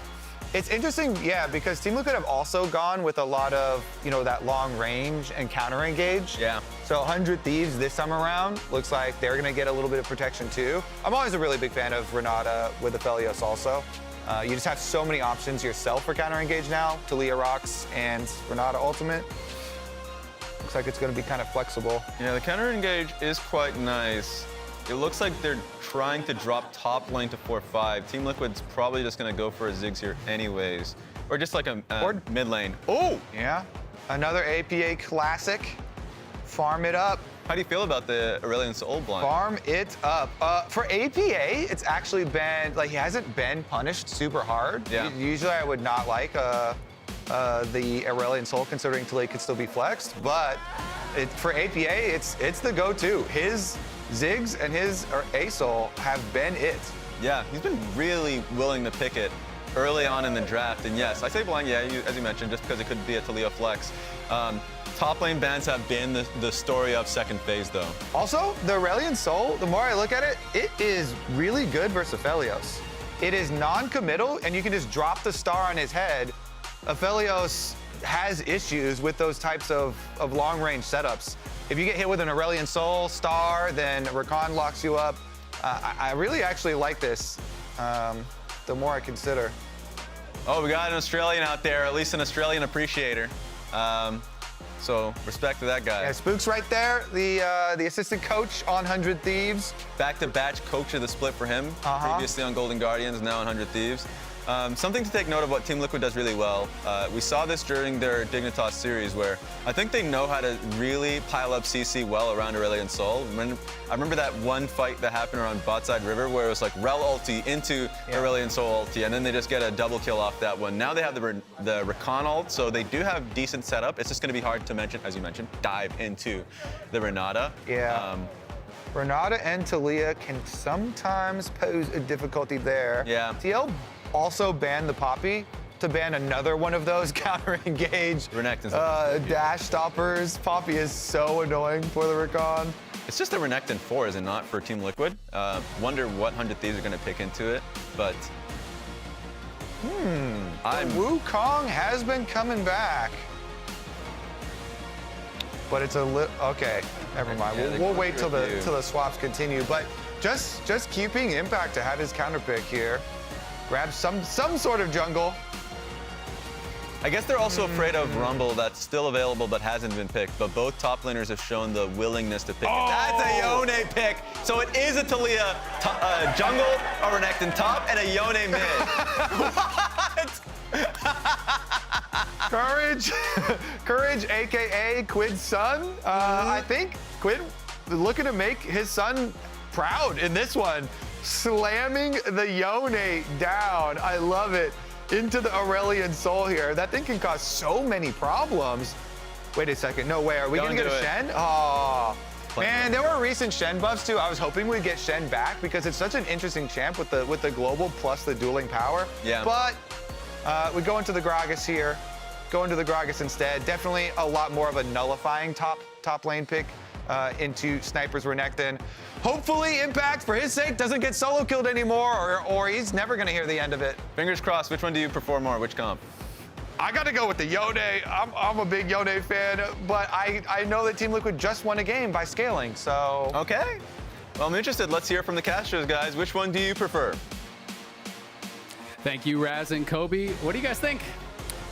It's interesting, yeah, because Team Liquid have also gone with a lot of, you know, that long range and counter engage. Yeah. So 100 Thieves this time around looks like they're gonna get a little bit of protection too. I'm always a really big fan of Renata with Aphelios also. You just have so many options yourself for counter engage now. Taliyah Rocks and Renata Ultimate. Looks like it's gonna be kind of flexible. Yeah, the counter engage is quite nice. It looks like they're trying to drop top lane to 4-5. Team Liquid's probably just gonna go for a Ziggs here anyways. Or just like a mid lane. Oh! Yeah, another APA classic. Farm it up. How do you feel about the Aurelion Sol blind? Farm it up. For APA, it's actually been, like, he hasn't been punished super hard. Yeah. Usually I would not like the Aurelion Sol, considering Taliyah could still be flexed, but for APA, it's the go-to. His Ziggs and his A-Sol have been it. Yeah, he's been really willing to pick it early on in the draft. And yes, I say blind, yeah, as you mentioned, just because it could be a Taliyah flex. Top lane bans have been the story of second phase, though. Also, the Aurelion Sol, the more I look at it, it is really good versus Aphelios. It is non-committal, and you can just drop the star on his head. Aphelios has issues with those types of long-range setups. If you get hit with an Aurelion Sol star, then Rakan locks you up. I really actually like this, the more I consider. Oh, we got an Australian out there, at least an Australian appreciator. So respect to that guy. Yeah, Spook's right there, the assistant coach on 100 Thieves. Back-to-batch coach of the split for him. Previously on Golden Guardians, now on 100 Thieves. Something to take note of what Team Liquid does really well. We saw this during their Dignitas series where I think they know how to really pile up CC well around Aurelion Sol. I remember that one fight that happened around bot side river where it was like Rel ulti into Aurelion Sol ulti, and then they just get a double kill off that one. Now they have the Recon ult, so they do have decent setup. It's just going to be hard to mention, as you mentioned, dive into the Renata. Yeah. Renata and Talia can sometimes pose a difficulty there. Yeah. TL also banned the Poppy to ban another one of those counter-engage dash stoppers. Poppy is so annoying for the Recon. It's just a Renekton 4, is it not, for Team Liquid? Wonder what 100 Thieves are going to pick into it, but... Wukong has been coming back. But it's a little... Okay, never mind. Yeah, we'll wait till the swaps continue. But just keeping Impact to have his counter pick here. Grab some sort of jungle. I guess they're also afraid of Rumble that's still available but hasn't been picked, but both top laners have shown the willingness to pick it. That's a Yone pick. So it is a Talia jungle, a Renekton top, and a Yone mid. What? Courage, AKA Quid's son. I think Quid looking to make his son proud in this one. Slamming the Yone down. I love it. Into the Aurelion Sol here. That thing can cause so many problems. Wait a second. No way. Are we going to get a Shen? Oh, man, there were recent Shen buffs too. I was hoping we'd get Shen back because it's such an interesting champ with the global plus the dueling power. Yeah. But we go into the Gragas here. Go into the Gragas instead. Definitely a lot more of a nullifying top lane pick into Sniper's Renekton. Hopefully Impact, for his sake, doesn't get solo killed anymore, or he's never going to hear the end of it. Fingers crossed. Which one do you prefer more? Which comp? I got to go with the Yone. I'm a big Yone fan, but I know that Team Liquid just won a game by scaling, so... Okay. Well, I'm interested. Let's hear from the casters, guys. Which one do you prefer? Thank you, Raz and Kobe. What do you guys think?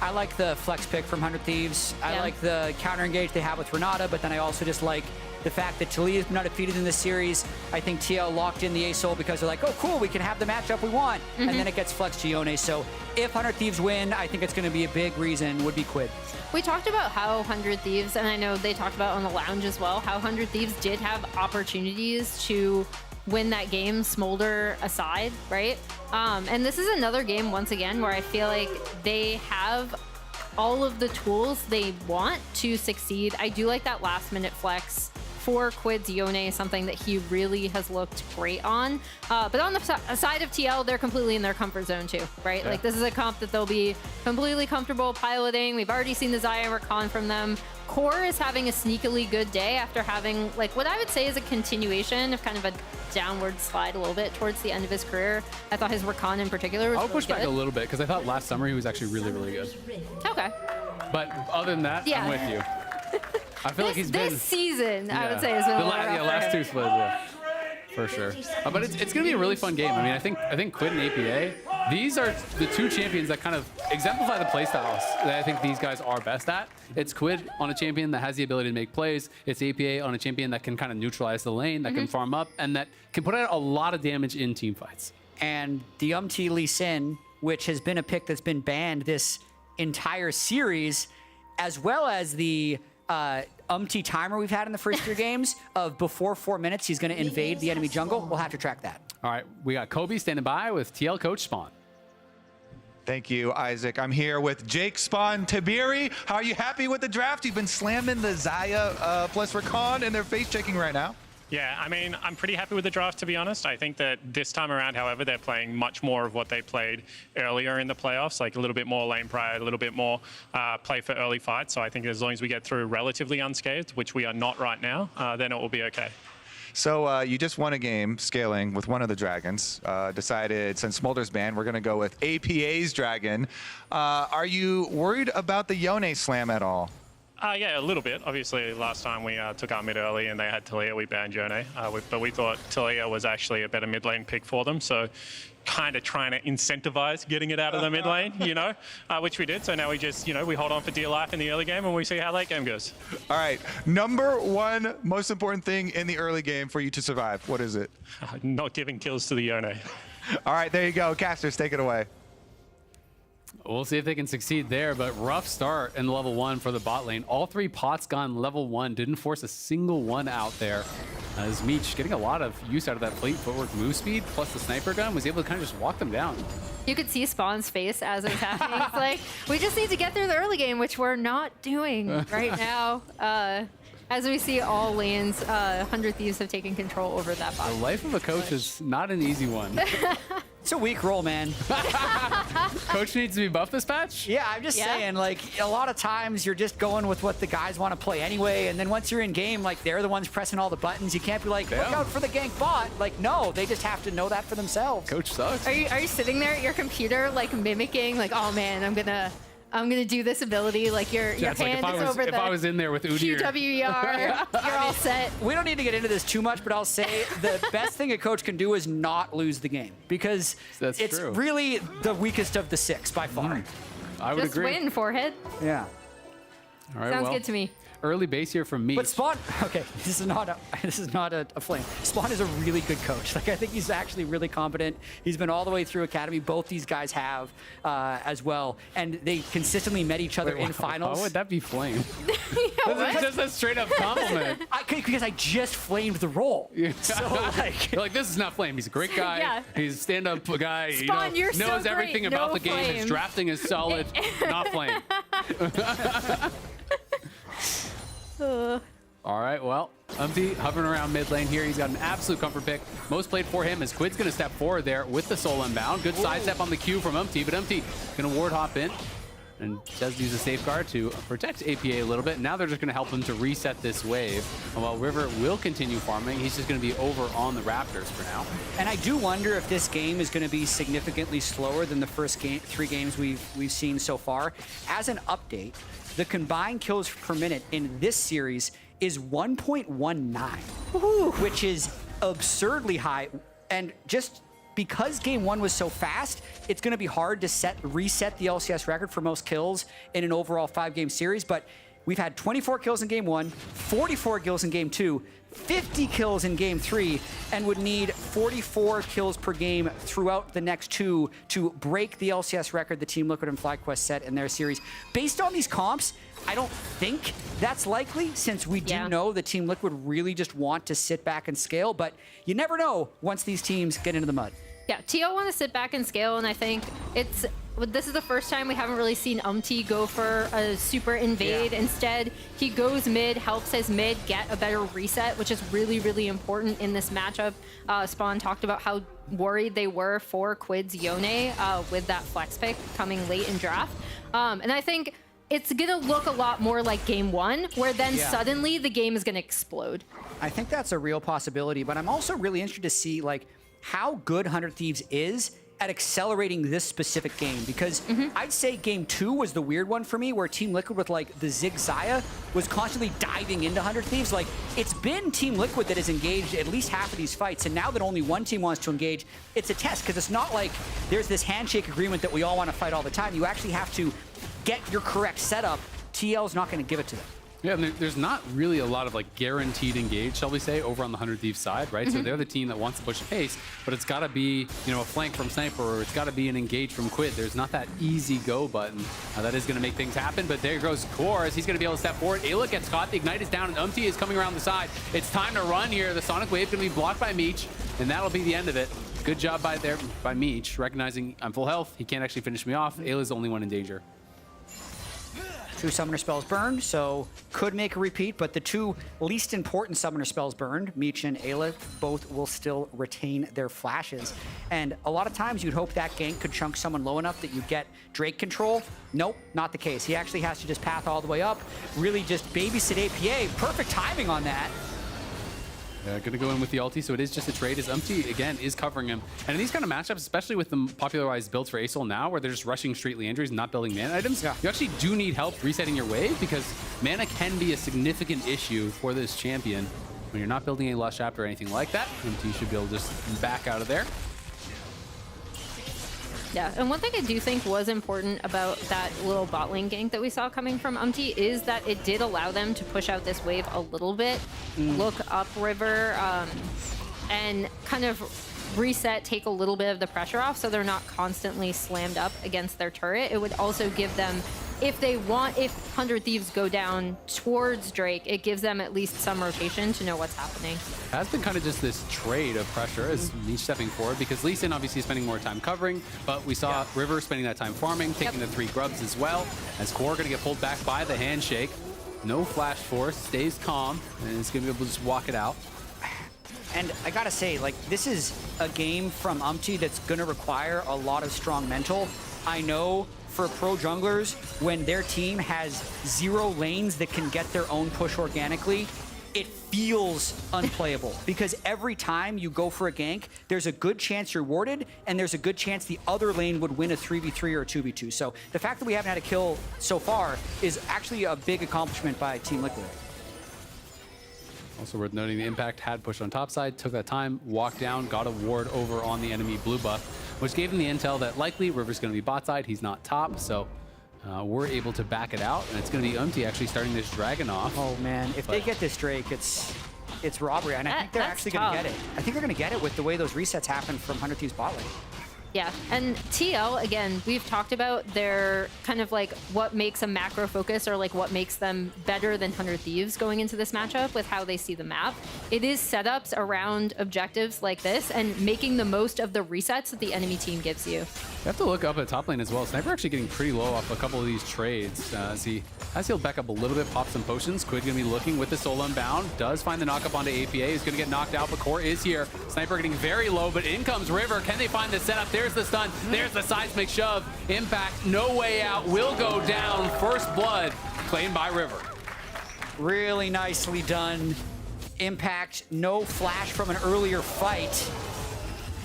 I like the flex pick from 100 Thieves. I like the counter engage they have with Renata, but then I also just like the fact that Talia's been undefeated in this series. I think TL locked in the A-Soul because they're like, oh, cool, we can have the matchup we want. And then it gets flexed to Yone. So if 100 Thieves win, I think it's going to be a big reason would be Quid. We talked about how 100 Thieves, and I know they talked about on the lounge as well, how 100 Thieves did have opportunities to win that game, Smolder aside, right? And this is another game, once again, where I feel like they have all of the tools they want to succeed. I do like that last minute flex for Quid's Yone, something that he really has looked great on. But on the side of TL, they're completely in their comfort zone too, right? Like this is a comp that they'll be completely comfortable piloting. We've already seen the Xayah Recon from them. Core is having a sneakily good day after having like what I would say is a continuation of kind of a downward slide a little bit towards the end of his career. I thought his Recon in particular was I'll push really back good. a little bit because I thought last summer he was actually really, really good. Okay. But other than that, I'm with you. I feel like he's been... This season, I would say, has been a little rough for last him. two splits, yeah. For sure. But it's going to be a really fun game. I mean, I think Quid and APA, these are the two champions that kind of exemplify the playstyles that I think these guys are best at. It's Quid on a champion that has the ability to make plays. It's APA on a champion that can kind of neutralize the lane, that can farm up, and that can put out a lot of damage in team fights. And the Lee Sin, which has been a pick that's been banned this entire series, as well as the timer we've had in the first 3 games of before 4 minutes, he's going to invade the enemy jungle. We'll have to track that. All right, we got Kobe standing by with TL coach Spawn. Thank you, Isaac. I'm here with Jake, Spawn, Tiberi. How are you happy with the draft? You've been slamming the Xayah plus Recon, and they're face checking right now. Yeah, I mean, I'm pretty happy with the draft, to be honest. I think that this time around, however, they're playing much more of what they played earlier in the playoffs, like a little bit more lane pride, a little bit more play for early fights. So I think as long as we get through relatively unscathed, which we are not right now, then it will be okay. So you just won a game scaling with one of the dragons. Decided since Smolder's banned, we're going to go with APA's dragon. Are you worried about the Yone slam at all? Yeah, a little bit. Obviously, last time we took our mid early and they had Talia, we banned Yone. But we thought Talia was actually a better mid lane pick for them. So kind of trying to incentivize getting it out of the mid lane, which we did. So now we just, we hold on for dear life in the early game and we see how late game goes. All right, number one most important thing in the early game for you to survive. What is it? Not giving kills to the Yone. All right, there you go. Casters, take it away. We'll see if they can succeed there, but rough start in level 1 for the bot lane. All 3 pots gone level 1, didn't force a single one out there. As Meech getting a lot of use out of that fleet footwork move speed, plus the sniper gun, was able to kind of just walk them down. You could see Spawn's face as it was happening. It's like, we just need to get through the early game, which we're not doing right now. As we see all lanes, 100 Thieves have taken control over that bot. The life of a coach is not an easy one. It's a weak role, man. Coach needs to be buffed this patch? Yeah, I'm just saying, like, a lot of times you're just going with what the guys want to play anyway, and then once you're in game, like, they're the ones pressing all the buttons. You can't be like, look out for the gank bot. Like, no, they just have to know that for themselves. Coach sucks. Are you sitting there at your computer, like, mimicking, like, oh man, I'm gonna do this ability, like your hand like is over if I was in there with Udyr. QWER, you're all set. We don't need to get into this too much, but I'll say the best thing a coach can do is not lose the game, because it's true. really the weakest of the 6 by far. I would Just agree. win, forehead. Yeah. All right, Sounds good to me. Early base here from me. But Spawn, okay, this is not a flame. Spawn is a really good coach. Like, I think he's actually really competent. He's been all the way through Academy. Both these guys have as well, and they consistently met each other in finals. How would that be flame? That's just a straight up compliment. Because I just flamed the role. So like, you're like, this is not flame. He's a great guy. Yeah. He's a stand-up guy. Spawn, you're so knows great. everything No about the game. flame. His drafting is solid. Not flame. All right, well, Umpty hovering around mid lane here. He's got an absolute comfort pick. Most played for him as Quid's going to step forward there with the soul unbound. Good sidestep on the Q from Umpty, but Umpty going to ward hop in and does use a safeguard to protect APA a little bit. Now they're just going to help him to reset this wave. And while River will continue farming, he's just going to be over on the Raptors for now. And I do wonder if this game is going to be significantly slower than the first 3 games we've seen so far. As an update, the combined kills per minute in this series is 1.19, which is absurdly high. And just because game 1 was so fast, it's going to be hard to reset the LCS record for most kills in an overall 5-game series. But we've had 24 kills in game 1, 44 kills in game 2, 50 kills in game 3, and would need 44 kills per game throughout the next 2 to break the LCS record the Team Liquid and FlyQuest set in their series. Based on these comps, I don't think that's likely, since we do know the Team Liquid really just want to sit back and scale, but you never know once these teams get into the mud. Yeah, TL want to sit back and scale, and I think this is the first time we haven't really seen Umpty go for a super invade. Instead, he goes mid, helps his mid get a better reset, which is really, really important in this matchup. Spawn talked about how worried they were for Quid's Yone with that flex pick coming late in draft. And I think it's gonna look a lot more like game 1, where then suddenly the game is gonna explode. I think that's a real possibility, but I'm also really interested to see like how good 100 Thieves is at accelerating this specific game, because I'd say game 2 was the weird one for me, where Team Liquid with like the Zig Zaya was constantly diving into 100 Thieves. Like, it's been Team Liquid that has engaged at least half of these fights, and now that only one team wants to engage, it's a test, because it's not like there's this handshake agreement that we all want to fight all the time. You actually have to get your correct setup. TL's not going to give it to them. Yeah, and there's not really a lot of like guaranteed engage, shall we say, over on the 100 Thieves side, right? So they're the team that wants to push the pace, but it's got to be, you know, a flank from Sniper, or it's got to be an engage from Quid. There's not that easy go button. That is going to make things happen, but there goes Core as he's going to be able to step forward. Ayla gets caught, the Ignite is down, and Umpty is coming around the side. It's time to run here. The Sonic Wave going to be blocked by Meech, and that'll be the end of it. Good job by Meech, recognizing I'm full health. He can't actually finish me off. Ayla's the only one in danger. 2 summoner spells burned, so could make a repeat, but the 2 least important summoner spells burned, Meech and Ayla, both will still retain their flashes. And a lot of times you'd hope that gank could chunk someone low enough that you get Drake control. Nope, not the case. He actually has to just path all the way up, really just babysit APA. Perfect timing on that. Going to go in with the ulti, so it is just a trade as again, is covering him. And in these kind of matchups, especially with the popularized builds for Acel now, where they're just rushing straight Leandries and not building mana items, you actually do need help resetting your wave, because mana can be a significant issue for this champion. When you're not building a Lush After or anything like that, MT should be able to just back out of there. Yeah, and one thing I do think was important about that little bot lane gank that we saw coming from Umti is that it did allow them to push out this wave a little bit, look up river, and kind of reset, take a little bit of the pressure off so they're not constantly slammed up against their turret. It would also give them, if 100 Thieves go down towards Drake, it gives them at least some rotation to know what's happening. It has been kind of just this trade of pressure as Meech stepping forward, because Lee Sin obviously is spending more time covering, but we saw River spending that time farming, taking the 3 grubs as well, as Core going to get pulled back by the handshake. No flash force, stays calm, and is going to be able to just walk it out. And I gotta say, like, this is a game from Umti that's gonna require a lot of strong mental. I know for pro junglers, when their team has 0 lanes that can get their own push organically, it feels unplayable, because every time you go for a gank, there's a good chance you're warded, and there's a good chance the other lane would win a 3v3 or a 2v2. So the fact that we haven't had a kill so far is actually a big accomplishment by Team Liquid. Also worth noting, the Impact had pushed on top side, took that time, walked down, got a ward over on the enemy blue buff, which gave him the intel that likely River's going to be bot side. He's not top, so we're able to back it out, and it's going to be Umti actually starting this dragon off. Oh man, if they get this Drake, it's robbery, and I think they're actually going to get it. I think they're going to get it with the way those resets happen from 100 Thieves bot lane. Yeah, and TL, again, we've talked about their kind of like what makes a macro focus, or like what makes them better than 100 Thieves going into this matchup with how they see the map. It is setups around objectives like this and making the most of the resets that the enemy team gives you. You have to look up at top lane as well. Sniper actually getting pretty low off a couple of these trades. As he has healed back up a little bit, popped some potions. Quid going to be looking with the soul unbound. Does find the knockup onto APA. He's going to get knocked out, but Core is here. Sniper getting very low, but in comes River. Can they find the setup? There's the stun. There's the seismic shove. Impact, no way out. Will go down. First blood claimed by River. Really nicely done. Impact, no flash from an earlier fight.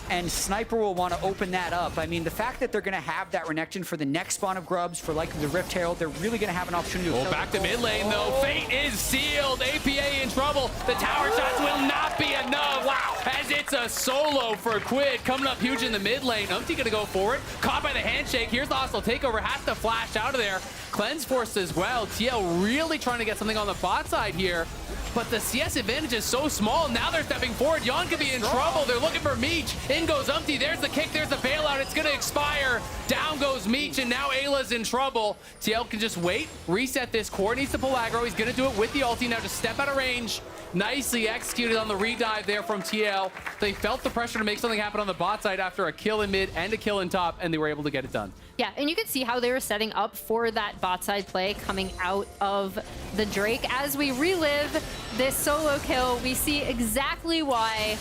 And Sniper will want to open that up. I mean, the fact that they're going to have that Renekton for the next spawn of grubs, for like the Rift Herald, they're really going to have an opportunity to back to mid lane, though. Fate is sealed. APA in trouble. The tower shots will not be enough. Wow. As it's a solo for Quid coming up huge in the mid lane. Umti going to go for it. Caught by the handshake. Here's the hostile takeover. Has to flash out of there. Cleanse forced as well. TL really trying to get something on the bot side here. But the CS advantage is so small. Now they're stepping forward. Yon could be in trouble. They're looking for Meech. In goes Umti. There's the kick. There's the bailout. It's going to expire. Down goes Meech, and now Ayla's in trouble. TL can just wait, reset this. Core needs to pull aggro. He's going to do it with the ulti. Now just step out of range. Nicely executed on the redive there from TL. They felt the pressure to make something happen on the bot side after a kill in mid and a kill in top, and they were able to get it done. Yeah, and you can see how they were setting up for that bot side play coming out of the Drake. As we relive this solo kill, we see exactly why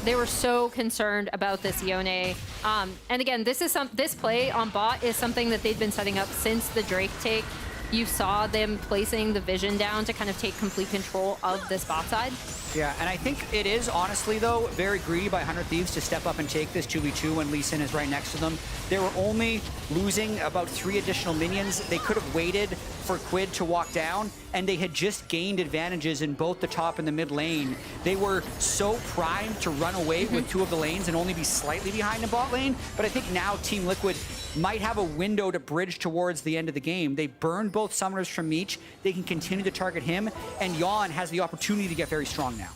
they were so concerned about this Yone. And again, this play on bot is something that they've been setting up since the Drake take. You saw them placing the vision down to kind of take complete control of this bot side. Yeah, and I think it is, honestly, though, very greedy by 100 Thieves to step up and take this 2v2 when Lee Sin is right next to them. They were only losing about 3 additional minions. They could have waited for Quid to walk down, and they had just gained advantages in both the top and the mid lane. They were so primed to run away with 2 of the lanes and only be slightly behind the bot lane, but I think now Team Liquid might have a window to bridge towards the end of the game. They burned both summoners from Meech. They can continue to target him, and Yon has the opportunity to get very strong now.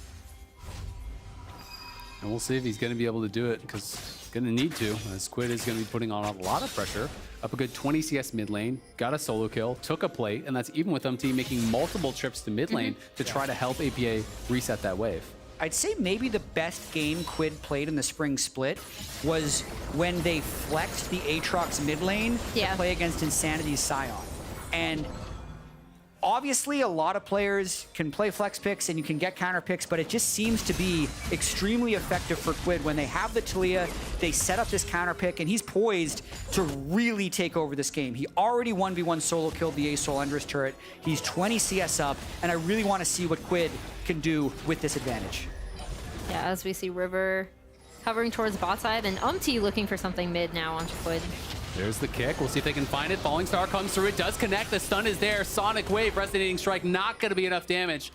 And we'll see if he's going to be able to do it, because he's going to need to, as Quid is going to be putting on a lot of pressure. Up a good 20 CS mid lane, got a solo kill, took a plate, and that's even with Umti making multiple trips to mid lane to try to help APA reset that wave. I'd say maybe the best game Quid played in the spring split was when they flexed the Aatrox mid lane to play against Insanity's Scion. And obviously, a lot of players can play flex picks and you can get counter picks, but it just seems to be extremely effective for Quid. When they have the Talia, they set up this counter pick, and he's poised to really take over this game. He already 1v1 solo killed the Ace Soul under his turret. He's 20 CS up, and I really want to see what Quid can do with this advantage. Yeah, as we see River covering towards bot side, and looking for something mid now onto Quid. There's the kick. We'll see if they can find it. Falling Star comes through. It does connect. The stun is there. Sonic Wave, Resonating Strike, not going to be enough damage.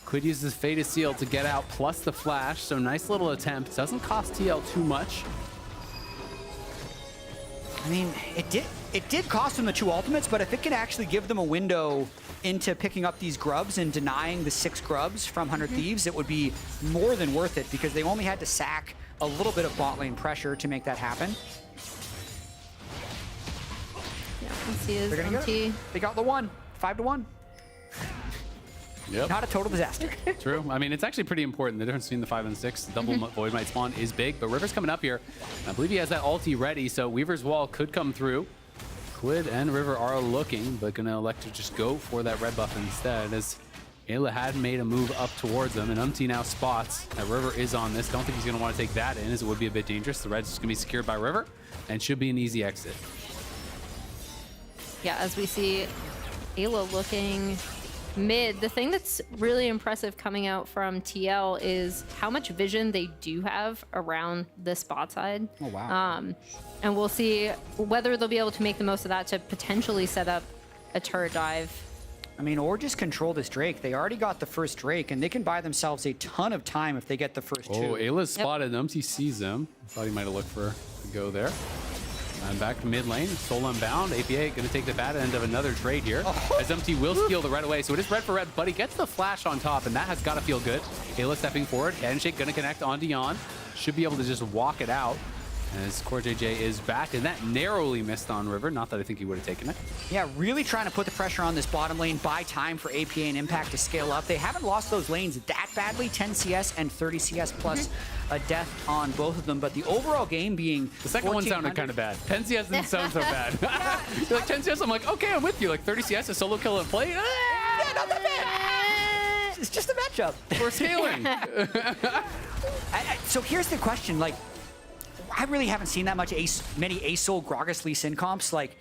Quid uses Fate of Seal to get out, plus the flash. So nice little attempt. Doesn't cost TL too much. I mean, it did cost them the 2 ultimates, but if it can actually give them a window into picking up these grubs and denying the 6 grubs from 100 Thieves, it would be more than worth it, because they only had to sack a little bit of bot lane pressure to make that happen. Yeah, let's see his MT. They got the 1, 5-1. Yep. Not a total disaster. True. I mean, it's actually pretty important. The difference between the 5 and the 6, double Void Might spawn is big, but River's coming up here. I believe he has that ulti ready, so Weaver's Wall could come through. Quid and River are looking, but gonna elect to just go for that red buff instead, as Ayla had made a move up towards them, and Umti now spots that River is on this. Don't think he's gonna want to take that in, as it would be a bit dangerous. The red's just gonna be secured by River, and should be an easy exit. Yeah, as we see Ayla looking mid, the thing that's really impressive coming out from TL is how much vision they do have around this bot side. Oh, wow. And we'll see whether they'll be able to make the most of that to potentially set up a turret dive. I mean, or just control this Drake. They already got the first Drake, and they can buy themselves a ton of time if they get the first 2. Oh, Ayla's spotted. Umti sees him. Thought he might have looked for to go there. And back to mid lane, Soul Unbound. APA going to take the bad end of another trade here, as Umti will steal the red away. So it is red for red, but he gets the flash on top, and that has got to feel good. Ayla stepping forward. Handshake going to connect onto Yon. Should be able to just walk it out, as Core JJ is back, and that narrowly missed on River. Not that I think he would have taken it. Yeah, really trying to put the pressure on this bottom lane, buy time for APA and Impact to scale up. They haven't lost those lanes that badly, 10 CS and 30 CS plus a death on both of them, but the overall game being the second one sounded kind of bad. 10 CS didn't sound so bad. You're like 10 CS, I'm like, okay, I'm with you. Like 30 CS, a solo kill and play. Yeah, not that bad. It's just a matchup. We're scaling. So here's the question, like, I really haven't seen that much many Ace Soul Gragas Lee Sin comps. Like,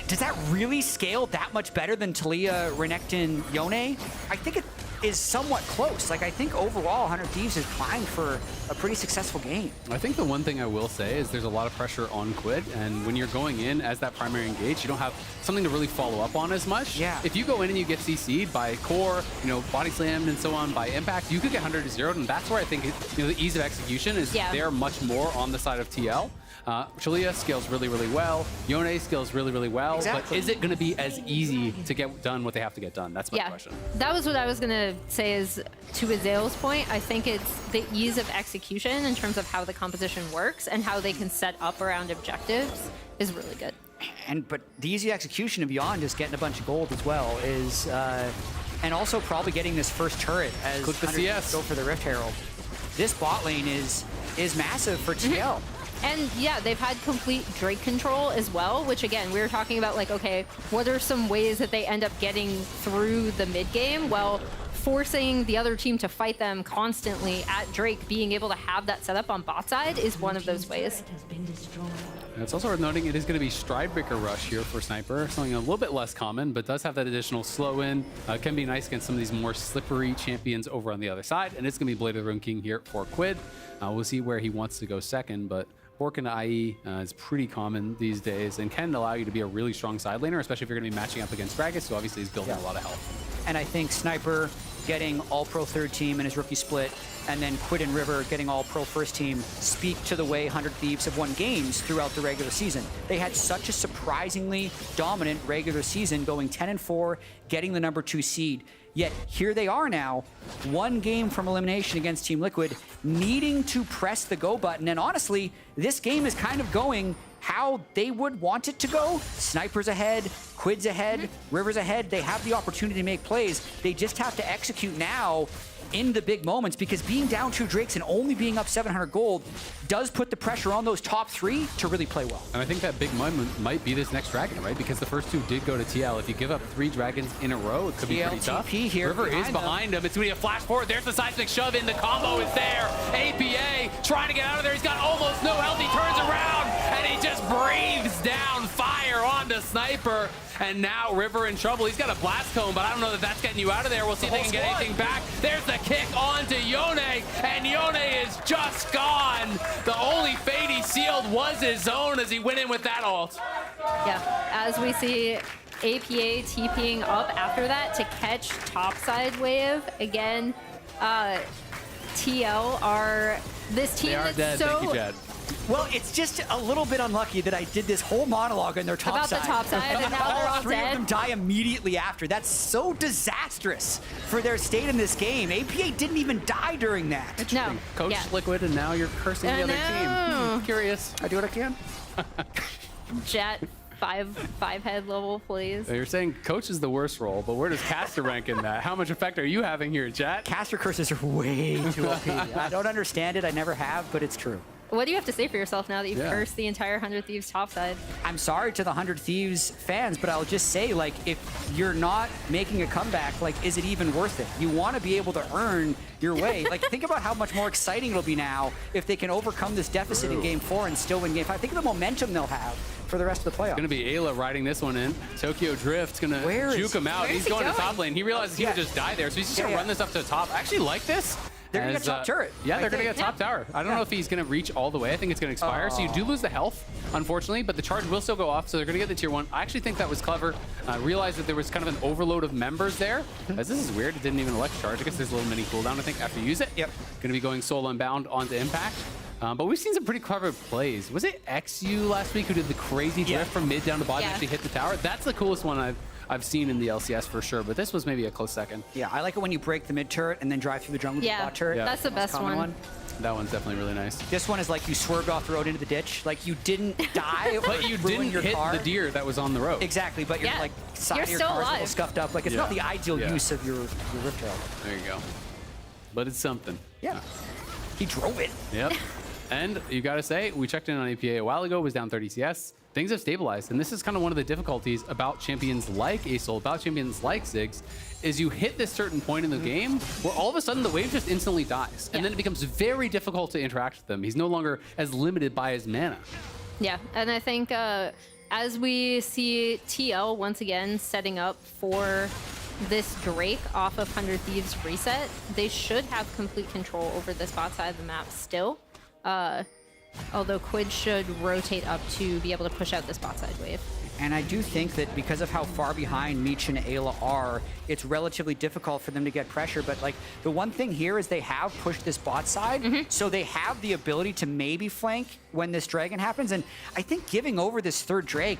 does that really scale that much better than Talia, Renekton, Yone? I think it is somewhat close. Like, I think overall 100 Thieves is primed for a pretty successful game. I think the one thing I will say is there's a lot of pressure on Quid, and when you're going in as that primary engage, you don't have something to really follow up on as much. Yeah. If you go in and you get CC'd by Core, you know, body slammed and so on by Impact, you could get 100 to 0, and that's where I think the ease of execution is there much more on the side of TL. Shalia scales really, really well. Yone scales really, really well. But is it going to be as easy to get done what they have to get done? That's my question. That was what I was going to say, is to Azael's point, I think it's the ease of execution in terms of how the composition works and how they can set up around objectives is really good. But the easy execution of beyond just getting a bunch of gold as well is, and also probably getting this first turret as click the CS. Go for the Rift Herald. This bot lane is massive for TL. And yeah, they've had complete Drake control as well, which again, we were talking about, like, okay, what are some ways that they end up getting through the mid game? Well, forcing the other team to fight them constantly at Drake, being able to have that set up on bot side is one of those ways. And it's also worth noting it is going to be Stridebreaker Rush here for Sniper, something a little bit less common, but does have that additional slow in. Can be nice against some of these more slippery champions over on the other side, and it's going to be Blade of the Rune King here for Quid. We'll see where he wants to go second, but Bork into IE is pretty common these days and can allow you to be a really strong side laner, especially if you're going to be matching up against Gragas, who obviously is building a lot of health. And I think Sniper getting all-pro third team in his rookie split, and then Quid and River getting all-pro first team speak to the way 100 Thieves have won games throughout the regular season. They had such a surprisingly dominant regular season, going 10-4, getting the #2 seed. Yet here they are now, one game from elimination against Team Liquid, needing to press the go button. And honestly, this game is kind of going how they would want it to go. Sniper's ahead, Quid's ahead, River's ahead. They have the opportunity to make plays. They just have to execute now in the big moments, because being down 2 Drakes and only being up 700 gold does put the pressure on those top 3 to really play well. And I think that big moment might be this next dragon, right? Because the first 2 did go to TL. If you give up 3 dragons in a row, it could be pretty tough. here River is behind him. It's going to be a flash forward. There's the seismic shove in. The combo is there. APA trying to get out of there. He's got almost no health. He turns around, and he just breathes down fire onto Sniper. And now River in trouble. He's got a blast cone, but I don't know that that's getting you out of there. We'll see if they can get anything back. There's the kick onto Yone, and Yone is just gone. The only fate he sealed was his own as he went in with that ult. Yeah, as we see APA TPing up after that to catch topside wave. Again, TL are this team that's dead. so... Thank you, Jed. Well, it's just a little bit unlucky that I did this whole monologue on their top About side. the top side, and now they're all 3 dead. of them die immediately after. That's so disastrous for their state in this game. APA didn't even die during that. No. Coach Liquid, and now you're cursing the other know. team. Curious. I do what I can. Jet, five head level, please. You're saying Coach is the worst role, but where does Caster rank in that? How much effect are you having here, Jet? Caster curses are way too OP. I don't understand it. I never have, but it's true. What do you have to say for yourself now that you've cursed the entire 100 Thieves topside? I'm sorry to the 100 Thieves fans, but I'll just say, like, if you're not making a comeback, like, is it even worth it? You want to be able to earn your way. Like, think about how much more exciting it'll be now if they can overcome this deficit in Game 4 and still win Game 5. Think of the momentum they'll have for the rest of the playoffs. It's going to be Ayla riding this one in. Tokyo Drift's going to juke him out. He's going to top lane. He realizes he would just die there, so he's just going to run this up to the top. I actually like this. They're going to get top turret. Yeah, they're going to get top tower. I don't know if he's going to reach all the way. I think it's going to expire. So you do lose the health, unfortunately, but the charge will still go off. So they're going to get the tier 1. I actually think that was clever. Realized that there was kind of an overload of members there. As this is weird. It didn't even elect charge. I guess there's a little mini cooldown, I think, after you use it. Yep. Going to be going soul unbound onto impact. But we've seen some pretty clever plays. Was it XU last week who did the crazy drift from mid down to bottom and actually hit the tower? That's the coolest one I've seen in the LCS for sure, but this was maybe a close second. Yeah, I like it when you break the mid turret and then drive through the jungle with the bot turret. Yeah, that's the best one. That one's definitely really nice. This one is like you swerved off the road into the ditch. Like you didn't die, but you didn't hit the deer that was on the road. Exactly, but you're like side of your car is a little scuffed up. Like it's not the ideal use of your Rift Herald. There you go. But it's something. Yeah. He drove it. Yep. And you got to say, we checked in on APA a while ago, was down 30 CS. Things have stabilized, and this is kind of one of the difficulties about champions like Asol, about champions like Ziggs, is you hit this certain point in the game where all of a sudden the wave just instantly dies, and then it becomes very difficult to interact with them. He's no longer as limited by his mana. Yeah, and I think as we see TL once again setting up for this Drake off of 100 Thieves reset, they should have complete control over this bot side of the map still. Although Quid should rotate up to be able to push out this bot side wave. And I do think that because of how far behind Meech and Ayla are, it's relatively difficult for them to get pressure. But like the one thing here is they have pushed this bot side, so they have the ability to maybe flank when this dragon happens. And I think giving over this third Drake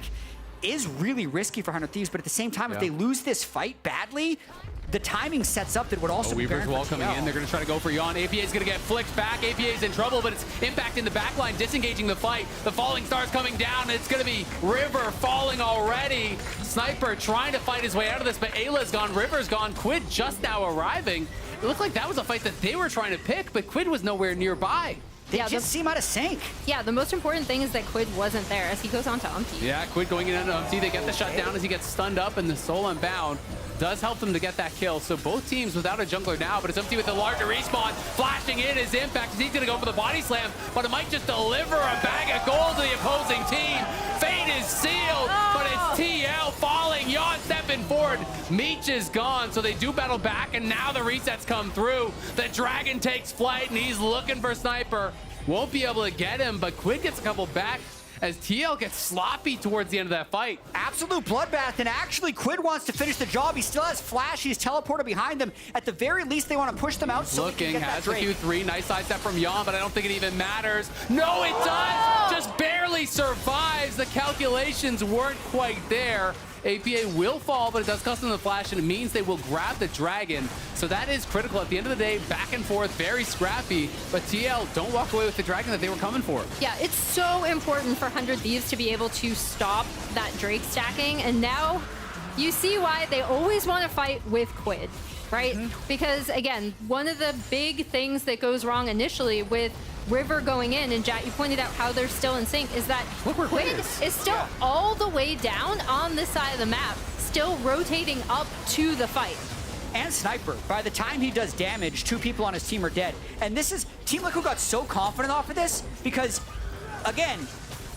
is really risky for 100 Thieves. But at the same time, if they lose this fight badly, the timing sets up that would also be Weaver's wall coming in. They're going to try to go for Yon. APA is going to get flicked back. APA is in trouble, but it's Impact in the backline, disengaging the fight. The falling star's coming down. It's going to be River falling already. Sniper trying to fight his way out of this, but Ayla's gone. River's gone. Quid just now arriving. It looked like that was a fight that they were trying to pick, but Quid was nowhere nearby. They just seem out of sync. Yeah, the most important thing is that Quid wasn't there as he goes on to Umpty. Yeah, Quid going in on Umpty. They get the shutdown as he gets stunned up, and the Soul Unbound does help them to get that kill. So both teams without a jungler now, but it's Umpty with a larger respawn. Flashing in his Impact. He's going to go for the body slam, but it might just deliver a bag of gold to the opposing team. Fate is sealed, but it's TL falling. Yon stepping forward. Meech is gone, so they do battle back, and now the resets come through. The dragon takes flight, and he's looking for Sniper. Won't be able to get him, but Quid gets a couple back as TL gets sloppy towards the end of that fight. Absolute bloodbath, and actually Quid wants to finish the job. He still has Flash, he's teleported behind them. At the very least, they want to push them out so looking, they can get has that a Q3, nice sidestep from Yon, but I don't think it even matters. No, it does! Just barely survives. The calculations weren't quite there. APA will fall, but it does cost them the flash, and it means they will grab the dragon. So that is critical. At the end of the day, back and forth, very scrappy. But TL, don't walk away with the dragon that they were coming for. Yeah, it's so important for 100 Thieves to be able to stop that Drake stacking. And now you see why they always want to fight with Quid. right? Because again, one of the big things that goes wrong initially with River going in, and Jack, you pointed out how they're still in sync, is that Quid is still all the way down on this side of the map, still rotating up to the fight. And Sniper, by the time he does damage, 2 people on his team are dead. And this is, Team Liquid got so confident off of this because, again,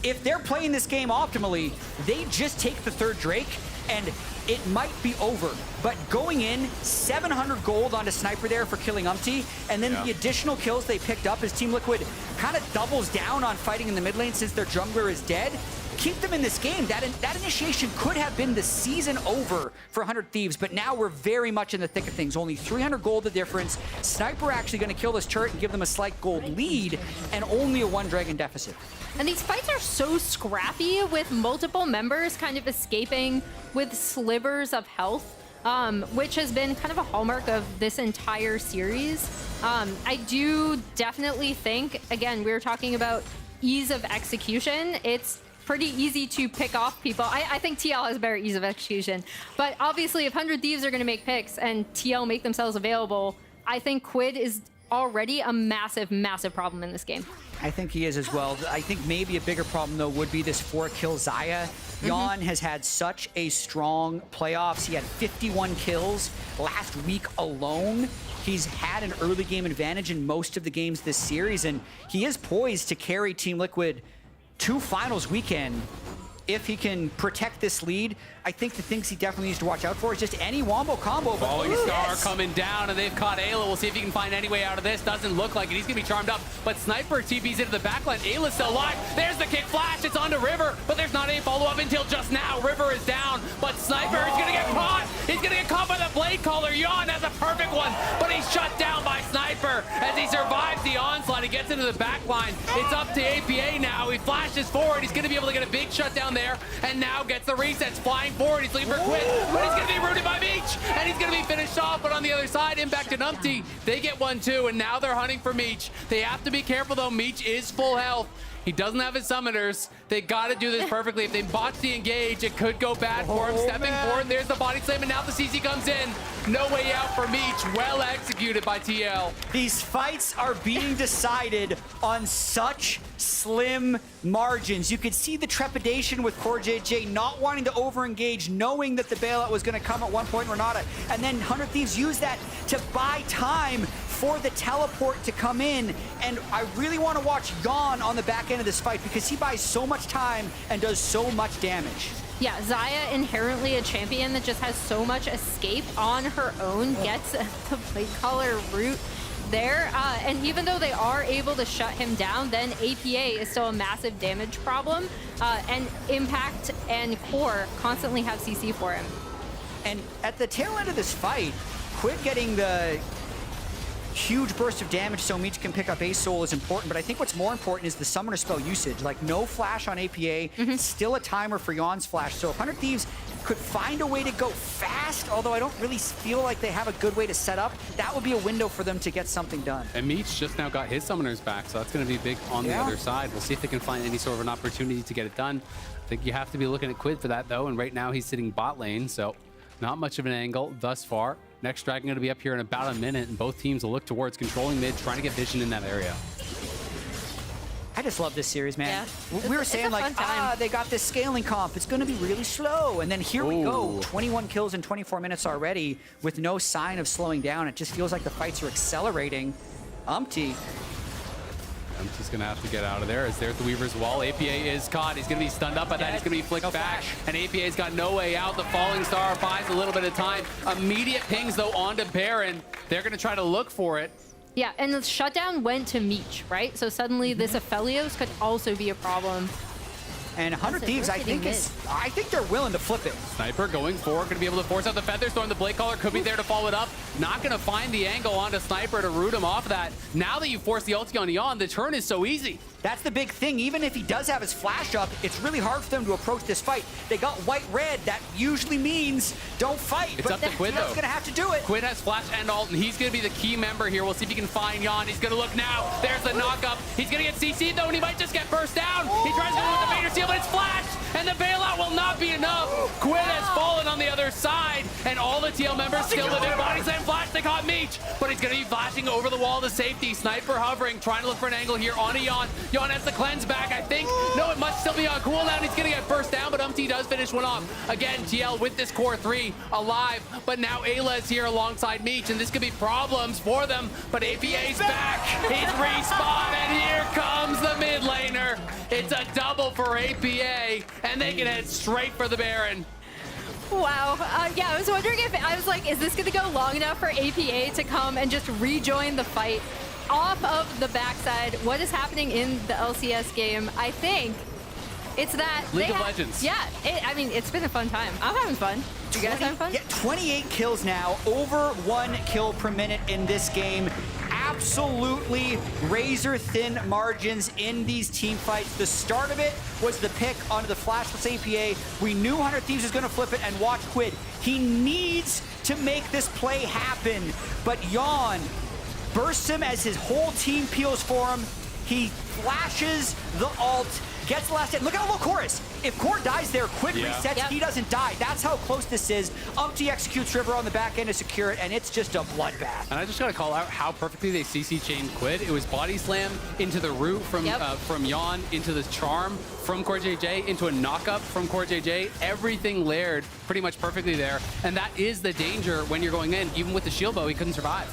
if they're playing this game optimally, they just take the 3rd Drake and it might be over. But going in, 700 gold onto Sniper there for killing Umpty, and then the additional kills they picked up as Team Liquid kind of doubles down on fighting in the mid lane since their jungler is dead. Keep them in this game. That initiation could have been the season over for 100 Thieves, but now we're very much in the thick of things. Only 300 gold the difference. Sniper actually going to kill this turret and give them a slight gold lead, and only a 1 dragon deficit. And these fights are so scrappy with multiple members kind of escaping with slivers of health, which has been kind of a hallmark of this entire series. I do definitely think, again, we were talking about ease of execution. It's pretty easy to pick off people. I think TL has better ease of execution. But obviously, if 100 Thieves are going to make picks and TL make themselves available, I think Quid is already a massive, massive problem in this game. I think he is as well. I think maybe a bigger problem, though, would be this 4-kill Xayah. Yon has had such a strong playoffs. He had 51 kills last week alone. He's had an early game advantage in most of the games this series, and he is poised to carry Team Liquid to finals weekend. If he can protect this lead, I think the things he definitely needs to watch out for is just any wombo combo. Falling Star coming down, and they've caught Ayla. We'll see if he can find any way out of this. Doesn't look like it. He's going to be charmed up, but Sniper TP's into the backline. Ayla's still alive. There's the kick flash. It's onto River, but there's not a follow-up until just now. River is down, but Sniper is going to get caught. He's going to get caught by the Blade Caller. Yon has a perfect one, but he's shut down by Sniper as he survives the onslaught. He gets into the backline. It's up to APA now. He flashes forward. He's going to be able to get a big shutdown there, and now gets the resets. Flying forward. He's looking for Quid, but he's going to be rooted by Meech, and he's going to be finished off. But on the other side, Impact and Umpty, they get 1-2, and now they're hunting for Meech. They have to be careful, though. Meech is full health. He doesn't have his summoners. They got to do this perfectly. If they botch the engage, it could go bad for him. Stepping forward, there's the body slam, and now the CC comes in. No way out for Meech. Well executed by TL. These fights are being decided on such slim margins. You could see the trepidation with Core JJ not wanting to over-engage, knowing that the bailout was going to come at one point, Renata. And then 100 Thieves use that to buy time for the teleport to come in. And I really want to watch Yon on the back end of this fight because he buys so much time and does so much damage. Yeah, Xayah, inherently a champion that just has so much escape on her own, gets the Blade Caller route there. And even though they are able to shut him down, then APA is still a massive damage problem. And Impact and Core constantly have CC for him. And at the tail end of this fight, Quid getting the huge burst of damage so Meech can pick up Ace Soul is important, but I think what's more important is the summoner spell usage. Like, no flash on APA, still a timer for Yon's flash. So if 100 Thieves could find a way to go fast, although I don't really feel like they have a good way to set up, that would be a window for them to get something done. And Meech just now got his summoners back, so that's going to be big on the other side. We'll see if they can find any sort of an opportunity to get it done. I think you have to be looking at Quid for that, though, and right now he's sitting bot lane, so not much of an angle thus far. Next Dragon going to be up here in about a minute, and both teams will look towards controlling mid, trying to get vision in that area. I just love this series, man. Yeah. We were saying, like, they got this scaling comp. It's going to be really slow. And then here we go. 21 kills in 24 minutes already with no sign of slowing down. It just feels like the fights are accelerating. Umpty Umpty's going to have to get out of there as there's the Weaver's wall. APA is caught. He's going to be stunned up by that. He's going to be flicked back. And APA's got no way out. The Falling Star buys a little bit of time. Immediate pings, though, onto Baron. They're going to try to look for it. Yeah, and the shutdown went to Meech, right? So suddenly this Aphelios could also be a problem. And 100 Thieves, I think they're willing to flip it. Sniper going forward, going to be able to force out the Feather Storm. The Blade Caller could be there to follow it up. Not going to find the angle onto Sniper to root him off of that. Now that you force the ulti on Yon, the turn is so easy. That's the big thing. Even if he does have his flash up, it's really hard for them to approach this fight. They got white-red. That usually means don't fight. It's up to Quid, though. He's going to have to do it. Quid has flash and ult, and he's going to be the key member here. We'll see if he can find Yon. He's going to look now. There's the knock-up. He's going to get CC'd, though, and he might just get burst down. He tries to go with the Vader Seal, but it's flashed, and the bailout will not be enough. Quid has fallen on the other side. and all the TL members still live in body slam flash. They caught Meech, but he's going to be flashing over the wall to safety. Sniper hovering, trying to look for an angle here on a Yon. Yon has the cleanse back, I think. No, it must still be on cooldown. He's going to get first down, but does finish one off. Again, TL with this core 3 alive, but now Ayla is here alongside Meech, and this could be problems for them, but APA's back. He's respawned, and here comes the mid laner. It's a double for APA, and they can head straight for the Baron. Wow. Yeah, I was wondering if, I was like, is this going to go long enough for APA to come and just rejoin the fight off of the backside? What is happening in the LCS game? I think it's that League of Legends. Yeah, I mean, it's been a fun time. I'm having fun. You guys having fun? Yeah, 28 kills now, over 1 kill per minute in this game. Absolutely razor-thin margins in these team fights. The start of it was the pick onto the flashless APA. We knew 100 Thieves was going to flip it, and watch Quid. He needs to make this play happen, but Yon bursts him as his whole team peels for him. He flashes the ult, gets the last hit. Look at how low Core is. If Core dies there, quick resets, he doesn't die. That's how close this is. Umpty executes River on the back end to secure it, and it's just a bloodbath. And I just got to call out how perfectly they CC chained Quid. It was body slam into the root from Yon, into the charm from Core JJ, into a knockup from Core JJ. Everything layered pretty much perfectly there. And that is the danger when you're going in. Even with the shield bow, he couldn't survive.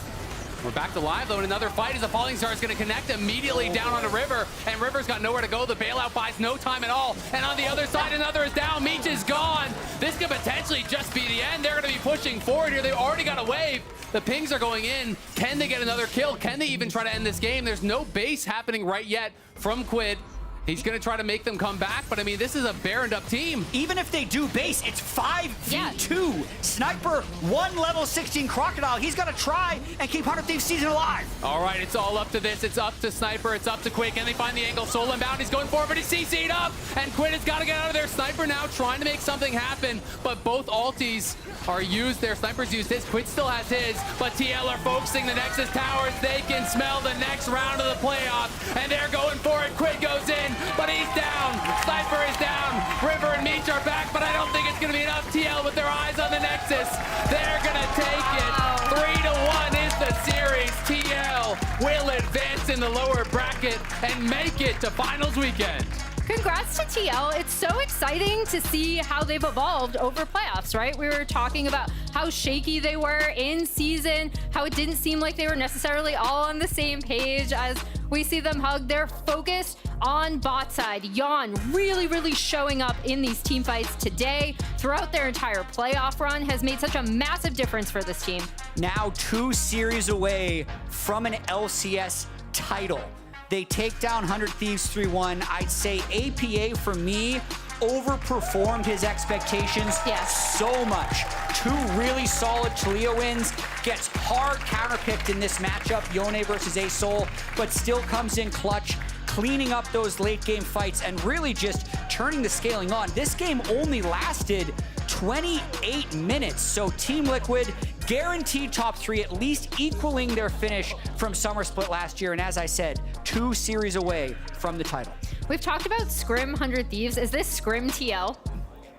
We're back to live, though, in another fight as the Falling Star is going to connect immediately down on the River, and River's got nowhere to go. The bailout buys no time at all, and on the other side, another is down. Meech is gone. This could potentially just be the end. They're going to be pushing forward here. They've already got a wave. The pings are going in. Can they get another kill? Can they even try to end this game? There's no base happening right yet from Quid. He's going to try to make them come back, but I mean, this is a Baroned up team. Even if they do base, it's 5v2. Sniper, 1 level 16 Crocodile. He's got to try and keep 100 Thieves season alive. All right, it's all up to this. It's up to Sniper. It's up to Quid. Can they find the angle? Soul Inbound. He's going forward, but he's CC'd up, and Quid has got to get out of there. Sniper now trying to make something happen, but both ultis are used. Their Sniper's used his. Quid still has his, but TL are focusing the Nexus towers. They can smell the next round of the playoff, and they're going for it. Quid goes in, but he's down. Sniper is down. River and Meech are back, but I don't think it's going to be enough. TL with their eyes on the Nexus. They're going to take it. 3-1 is the series. TL will advance in the lower bracket and make it to finals weekend. Congrats to TL. It's so exciting to see how they've evolved over playoffs, right? We were talking about how shaky they were in season, how it didn't seem like they were necessarily all on the same page as we see them hug. They're focused on bot side. Yon really showing up in these team fights today throughout their entire playoff run has made such a massive difference for this team. Now 2 series away from an LCS title. They take down 100 Thieves 3-1. I'd say APA, for me, overperformed his expectations so much. 2 really solid Chaleo wins. Gets hard counterpicked in this matchup, Yone versus A-Soul, but still comes in clutch, cleaning up those late game fights and really just turning the scaling on. This game only lasted 28 minutes, so Team Liquid guaranteed top 3, at least equaling their finish from Summer Split last year, and as I said, 2 series away from the title. We've talked about Scrim 100 Thieves. Is this Scrim TL?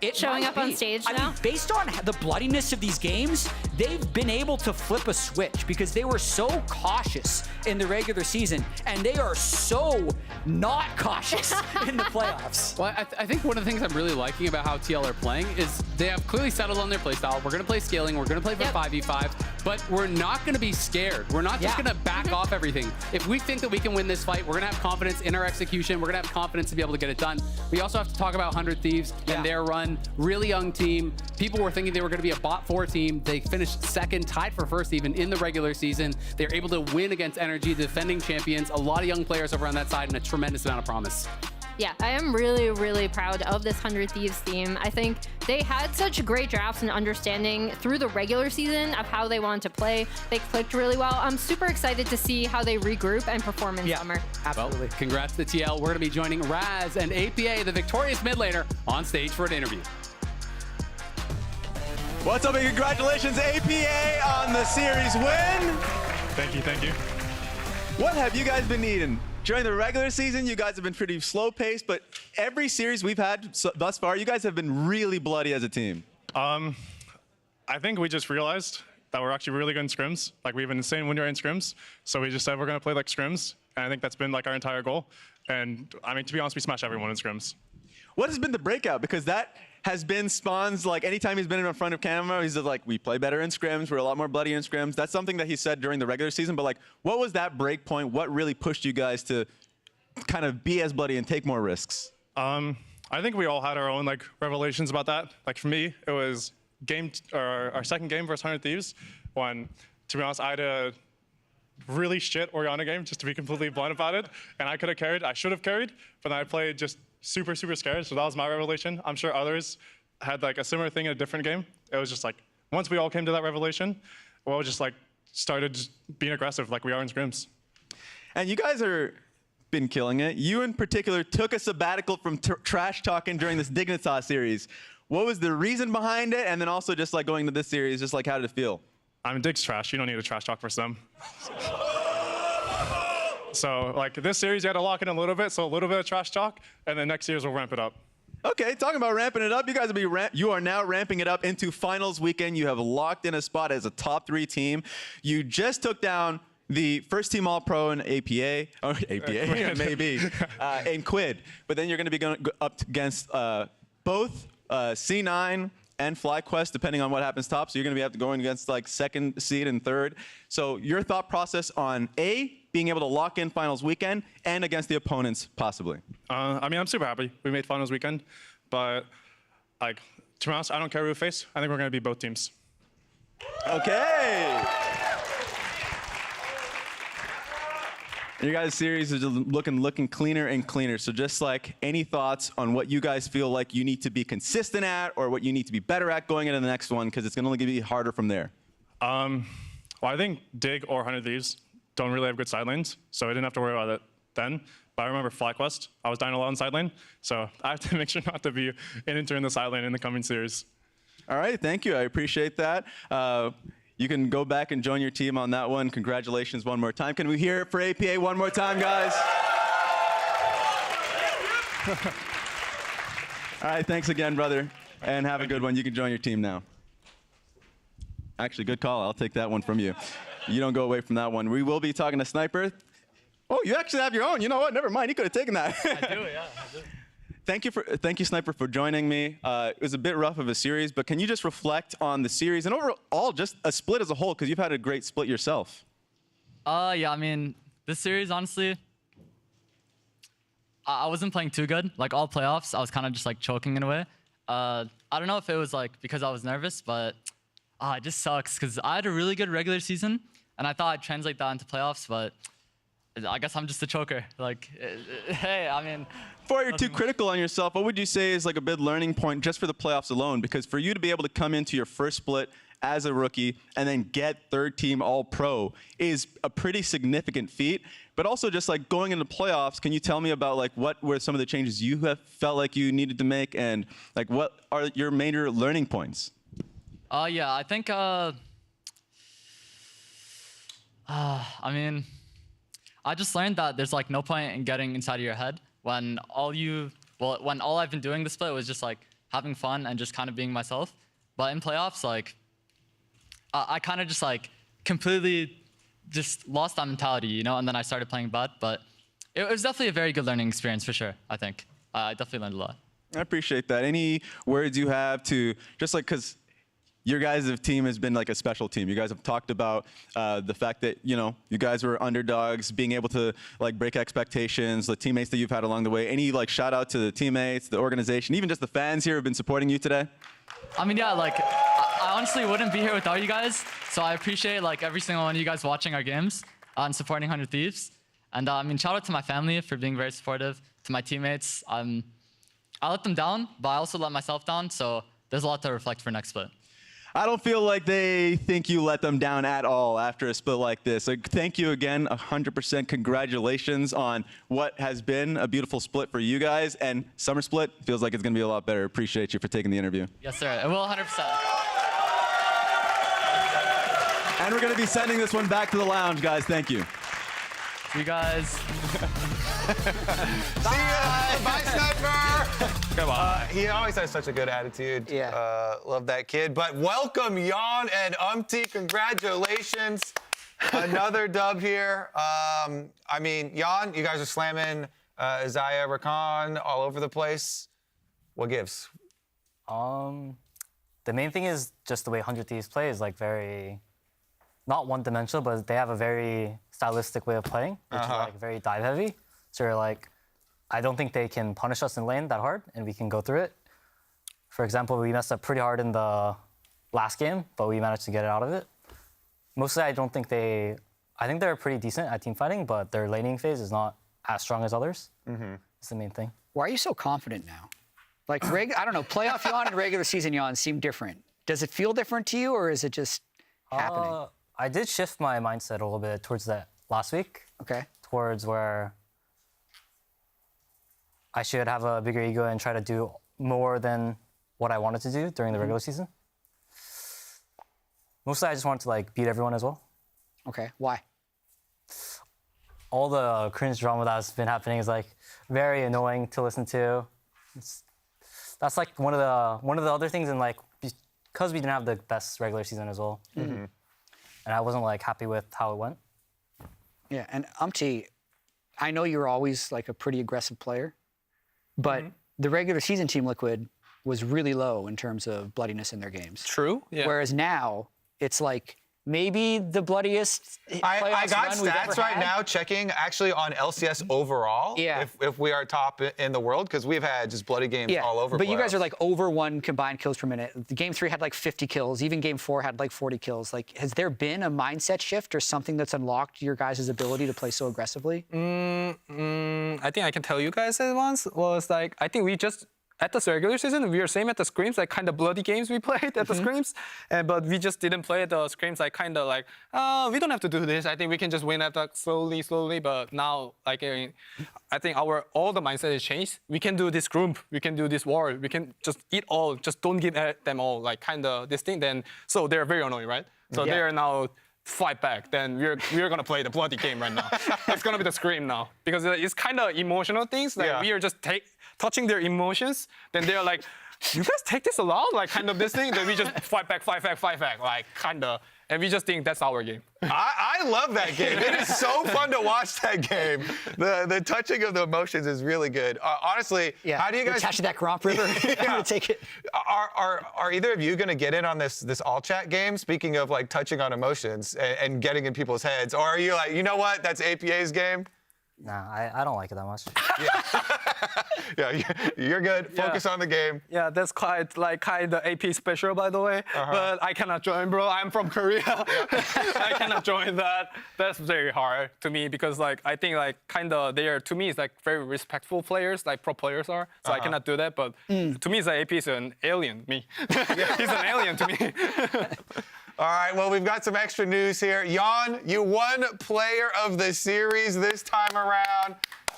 It showing up on stage now? I mean, based on the bloodiness of these games, they've been able to flip a switch because they were so cautious in the regular season, and they are so not cautious in the playoffs. Well, I think one of the things I'm really liking about how TL are playing is they have clearly settled on their playstyle. We're going to play scaling. We're going to play for 5v5, but we're not going to be scared. We're not just going to back off everything. If we think that we can win this fight, we're going to have confidence in our execution. We're going to have confidence to be able to get it done. We also have to talk about 100 Thieves and their run. Really young team. People were thinking they were going to be a bot 4 team. They finished second, tied for first even in the regular season. They're able to win against Energy, the defending champions. A lot of young players over on that side and a tremendous amount of promise. Yeah, I am really proud of this 100 Thieves team. I think they had such great drafts and understanding through the regular season of how they wanted to play. They clicked really well. I'm super excited to see how they regroup and perform in summer. Absolutely. Well, congrats to TL. We're going to be joining Raz and APA, the victorious mid laner, on stage for an interview. What's up, and congratulations, APA, on the series win. Thank you. What have you guys been eating? During the regular season, you guys have been pretty slow-paced, but every series we've had thus far, you guys have been really bloody as a team. I think we just realized that we're actually really good in scrims. Like, we have an insane win rate in scrims. So we just said we're going to play like scrims. And I think that's been like our entire goal. And I mean, to be honest, we smash everyone in scrims. What has been the breakout? Because that has been Spawn's, like, anytime he's been in front of camera, he's just like, we play better in scrims. We're a lot more bloody in scrims. That's something that he said during the regular season. But, like, what was that break point? What really pushed you guys to kind of be as bloody and take more risks? I think we all had our own, like, revelations about that. Like, for me, it was our second game versus 100 Thieves when, to be honest, I had a really shit Orianna game, just to be completely blunt about it. And I could have carried, I should have carried, but then I played just super, super scared. So that was my revelation. I'm sure others had like a similar thing in a different game. It was just like, once we all came to that revelation, we all just like started just being aggressive like we are in scrims. And you guys are been killing it. You in particular took a sabbatical from trash talking during this Dignitas series. What was the reason behind it? And then also just like going to this series, just like how did it feel? I mean, Dig's trash. You don't need a trash talk versus them. So, like, this series, you had to lock in a little bit, so a little bit of trash talk, and then next year's we'll ramp it up. Okay, talking about ramping it up, you are now ramping it up into finals weekend. You have locked in a spot as a top 3 team. You just took down the first team All-Pro in APA, or APA, maybe, in Quid. But then you're going to be going up against both C9 and FlyQuest, depending on what happens top. So you're going to be going against like second seed and third. So your thought process on being able to lock in finals weekend and against the opponents possibly. I mean, I'm super happy we made finals weekend, but like, to be honest, I don't care who we face. I think we're going to beat both teams. Okay. Your guys' series is looking cleaner and cleaner. So just like any thoughts on what you guys feel like you need to be consistent at or what you need to be better at going into the next one, because it's going to only be harder from there. Well, I think Dig or 100 Thieves don't really have good side lanes, so I didn't have to worry about it then. But I remember FlyQuest, I was dying a lot in side lane, so I have to make sure not to be in and turn the side lane in the coming series. All right, thank you. I appreciate that. You can go back and join your team on that one. Congratulations one more time. Can we hear it for APA one more time, guys? All right, thanks again, brother. And have a good one. You can join your team now. Actually, good call. I'll take that one from you. You don't go away from that one. We will be talking to Sniper. Oh, you actually have your own. You know what? Never mind. He could have taken that. I do, yeah. I do. Thank you, Sniper, for joining me. It was a bit rough of a series, but can you just reflect on the series and overall just a split as a whole, because you've had a great split yourself? Yeah, I mean, this series, honestly, I wasn't playing too good. Like, all playoffs, I was kind of just, like, choking in a way. I don't know if it was, like, because I was nervous, but it just sucks, because I had a really good regular season, and I thought I'd translate that into playoffs, but I guess I'm just a choker. Like, hey, I mean... Before you're too critical on yourself, what would you say is like a big learning point just for the playoffs alone? Because for you to be able to come into your first split as a rookie and then get third team All-Pro is a pretty significant feat. But also just like going into playoffs, can you tell me about like what were some of the changes you have felt like you needed to make and like what are your major learning points? Yeah, I think, I mean, I just learned that there's like no point in getting inside of your head when all I've been doing this split was just like having fun and just kind of being myself. But in playoffs, like, I kind of just like completely just lost that mentality, you know, and then I started playing bad. But it was definitely a very good learning experience for sure, I think. I definitely learned a lot. I appreciate that. Any words you have to, just like, because your guys' team has been like a special team. You guys have talked about the fact that, you know, you guys were underdogs, being able to like break expectations, the teammates that you've had along the way. Any like shout out to the teammates, the organization, even just the fans here who have been supporting you today? I mean, yeah, like, I honestly wouldn't be here without you guys. So I appreciate like every single one of you guys watching our games and supporting 100 Thieves. And I mean, shout out to my family for being very supportive, to my teammates. I let them down, but I also let myself down. So there's a lot to reflect for next split. I don't feel like they think you let them down at all after a split like this. So thank you again, 100% congratulations on what has been a beautiful split for you guys. And summer split feels like it's going to be a lot better. Appreciate you for taking the interview. Yes, sir. It will 100%. And we're going to be sending this one back to the lounge, guys. Thank you. See you guys. See ya. Bye, Sniper. Come on. he always has such a good attitude. Yeah. Love that kid. But welcome, Jan and Umti. Congratulations. Another dub here. I mean, Jan, you guys are slamming Isaiah, Rakan all over the place. What gives? The main thing is just the way 100 Thieves play is like very, not one-dimensional, but they have a very stylistic way of playing, which is like very dive-heavy. So you're like, I don't think they can punish us in lane that hard, and we can go through it. For example, we messed up pretty hard in the last game, but we managed to get it out of it. Mostly, I think they're pretty decent at team fighting, but their laning phase is not as strong as others. It's the main thing. Why are you so confident now? Like, I don't know, playoff Jan and regular season Jan seem different. Does it feel different to you, or is it just happening? I did shift my mindset a little bit towards that last week. Okay. Towards where I should have a bigger ego and try to do more than what I wanted to do during the regular season. Mostly, I just wanted to like beat everyone as well. Okay. Why? All the cringe drama that's been happening is like very annoying to listen to. That's like one of the other things, and like because we didn't have the best regular season as well, and I wasn't like happy with how it went. Yeah, and Umti, I know you're always like a pretty aggressive player, but the regular season Team Liquid was really low in terms of bloodiness in their games. True. Yeah. Whereas now it's like maybe the bloodiest I got run we've stats ever right had. now checking actually on LCS overall. Yeah. If we are top in the world, because we've had just bloody games all over. But you guys playoffs. are like over 1 combined kills per minute. The game 3 had like 50 kills. Even game 4 had like 40 kills. Like, has there been a mindset shift or something that's unlocked your guys' ability to play so aggressively? I think I can tell you guys at once was like, I think we just, at the regular season, we were same at the scrims, like kind of bloody games we played at the scrims, but we just didn't play at the scrims, like kind of like, we don't have to do this. I think we can just win at the slowly, but now, like, I think all the mindset has changed. We can do this group, we can do this war, we can just eat all, just don't give them all, like kind of this thing. Then, so they're very annoying, right? So they're now fight back, then we're gonna play the bloody game right now. It's gonna be the scream now, because it's kind of emotional things. Like we are just touching their emotions. Then they're like, "You guys take this a lot?" Like kind of this thing. Then we just fight back, like kind of, and we just think that's our game. I love that game. It is so fun to watch that game. The touching of the emotions is really good. Honestly, how do you guys attach to that Gromp River? I'm gonna take it. Are either of you gonna get in on this all chat game? Speaking of like touching on emotions and getting in people's heads, or are you like, you know what? That's APA's game. Nah, I don't like it that much. Yeah, you're good. Focus on the game. Yeah, that's quite like kind of AP special, by the way. But I cannot join, bro. I'm from Korea. I cannot join that. That's very hard to me because like I think like kind of they are, to me, it's like very respectful players, like pro players are. So I cannot do that. But to me, it's like AP is an alien. Me, he's an alien to me. All right, well, we've got some extra news here. Jan, you won Player of the Series this time around.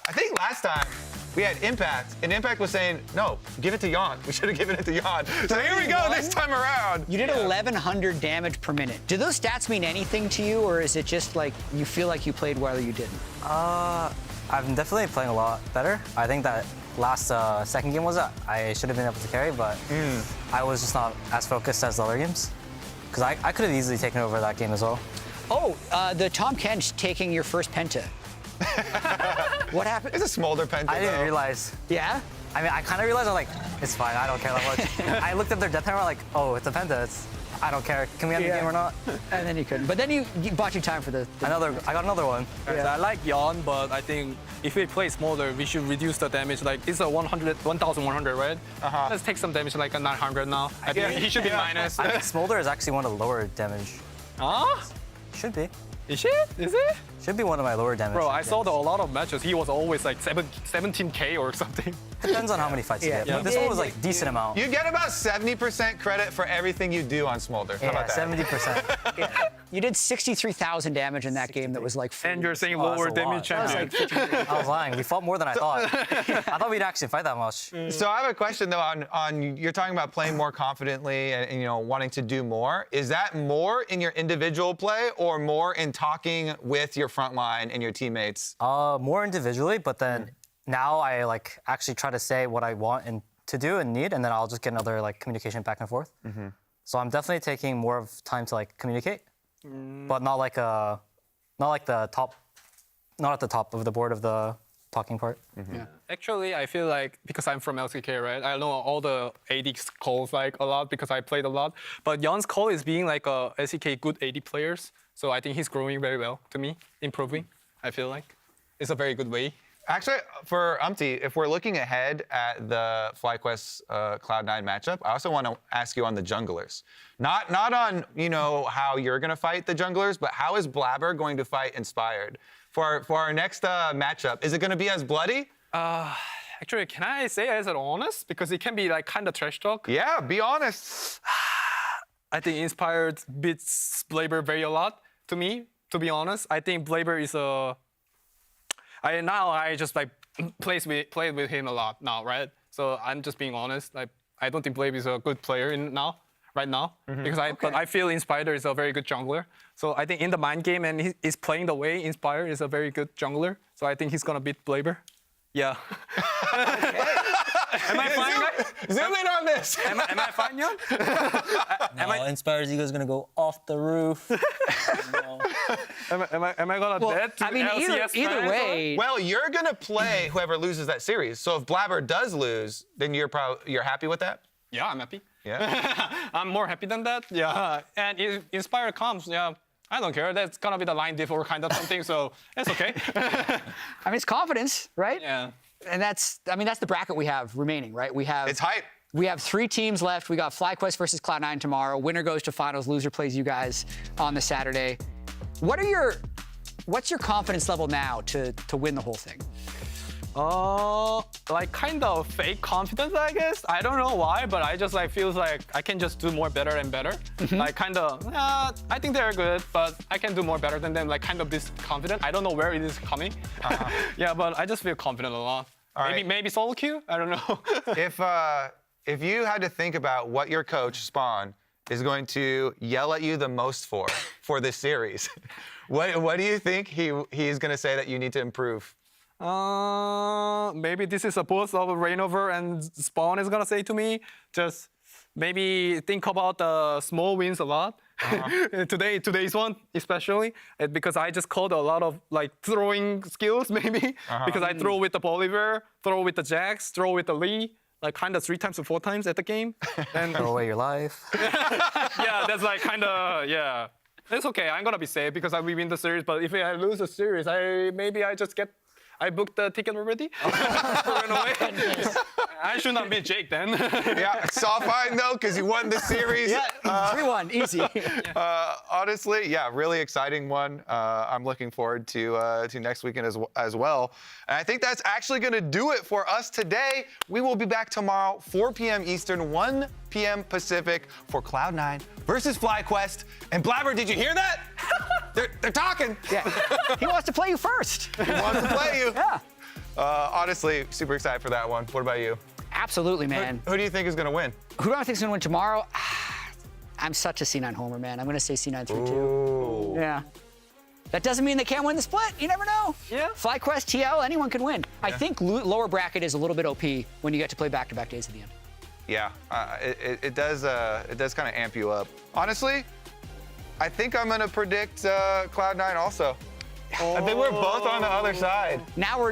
I think last time we had Impact, and Impact was saying, no, give it to Jan. We should have given it to Jan. So here we go this time around. You did 1,100 damage per minute. Do those stats mean anything to you, or is it just like you feel like you played well or you didn't? I'm definitely playing a lot better. I think that last second game was I should have been able to carry, but I was just not as focused as the other games. Because I could have easily taken over that game as well. Oh, the Tom Kench taking your first penta. What happened? It's a smolder penta. I didn't realize. Yeah? I mean, I kind of realized, I'm like, it's fine, I don't care that much. I looked at their death hammer, like, oh, it's a penta, I don't care. Can we end the game or not? And then you couldn't. But then you bought you time for the I got another one. Yeah. I like Jan, but I think if we play smaller, we should reduce the damage. Like, it's a 1,100, right? Let's take some damage, like a 900 now. I think he should be minus. I think Smolder is actually one of the lower damage. Should be. Is it? Is it? Should be one of my lower damage. Bro, I saw a lot of matches. He was always like 17K or something. Depends on how many fights you get. But this one was like decent amount. You get about 70% credit for everything you do on Smolder. How about that? 70%. You did 63,000 damage in that game that was like... And you're saying lower damage champion. I was lying. We fought more than I thought. I thought we'd actually fight that much. So I have a question though on you're talking about playing more confidently and you know wanting to do more. Is that more in your individual play or more in talking with your front line and your teammates? More individually, but then now I like actually try to say what I want and to do and need, and then I'll just get another like communication back and forth. So I'm definitely taking more of time to like communicate, but not like the top, not at the top of the board of the talking part. Yeah. Actually, I feel like because I'm from LCK, right? I know all the AD calls like a lot because I played a lot. But Yon's call is being like a LCK good AD players. So I think he's growing very well to me, improving. I feel like it's a very good way. Actually, for Umti, if we're looking ahead at the FlyQuest Cloud9 matchup, I also want to ask you on the junglers. Not on, you know, how you're going to fight the junglers, but how is Blabber going to fight Inspired? For our next matchup, is it going to be as bloody? Actually, can I say as an honest? Because it can be like kind of trash talk. Yeah, be honest. I think Inspired beats Blaber very a lot to me, to be honest. I think Blaber is a... I just like played with him a lot now, right? So I'm just being honest. Like I don't think Blaber is a good player right now, because but I feel Inspired is a very good jungler. So I think in the mind game and he's playing the way Inspired is a very good jungler. So I think he's gonna beat Blaber. Yeah. Am I fine, guys? Zoom in on this. Am I fine, Yon? No, Inspired Ego's gonna go off the roof. No. Am I gonna dead to I mean, LCS either way. Well, you're gonna play whoever loses that series. So if Blabber does lose, then you're happy with that? Yeah, I'm happy. Yeah. I'm more happy than that. Yeah. And if Inspire comes, yeah, I don't care. That's gonna be the line diff or kind of something, so it's okay. I mean, it's confidence, right? Yeah. And that's the bracket we have remaining, right? It's hype. We have 3 teams left. We got FlyQuest versus Cloud9 tomorrow. Winner goes to finals. Loser plays you guys on the Saturday. What's your confidence level now to win the whole thing? Like kind of fake confidence, I guess. I don't know why, but I just like feels like I can just do more better and better. Like kind of, I think they're good, but I can do more better than them. Like kind of this confident. I don't know where it is coming. Yeah, but I just feel confident a lot. Maybe solo queue? I don't know. If you had to think about what your coach Spawn is going to yell at you the most for this series, what do you think he's going to say that you need to improve? Maybe this is a boost of Rainover and Spawn is gonna say to me, just maybe think about the small wins a lot. Today's one especially, because I just called a lot of like throwing skills maybe, because I throw with the Bolivar, throw with the Jax, throw with the Lee, like kind of 3 times or 4 times at the game. And throw away your life. Yeah, that's like kind of, yeah. It's okay, I'm gonna be safe because we win the series, but if I lose the series, I booked the ticket already. Run away. I should not be Jake then. Yeah, it's all fine though, because you won the series. Yeah, 3-1, easy. Honestly, yeah, really exciting one. I'm looking forward to next weekend as well. And I think that's actually going to do it for us today. We will be back tomorrow, 4 p.m. Eastern, 1 p.m. Pacific for Cloud9 versus FlyQuest. And Blabber, did you hear that? They're talking. Yeah. He wants to play you first. He wants to play you. Yeah. Honestly, super excited for that one. What about you? Absolutely, man. Who do you think is going to win? Who do I think is going to win tomorrow? I'm such a C9 homer, man. I'm going to say C9 3-2. Yeah. That doesn't mean they can't win the split. You never know. Yeah. FlyQuest, TL, anyone can win. Yeah. I think lower bracket is a little bit OP when you get to play back-to-back days at the end. Yeah, it does kind of amp you up. Honestly, I think I'm going to predict Cloud9 also. I think we're both on the other side. Now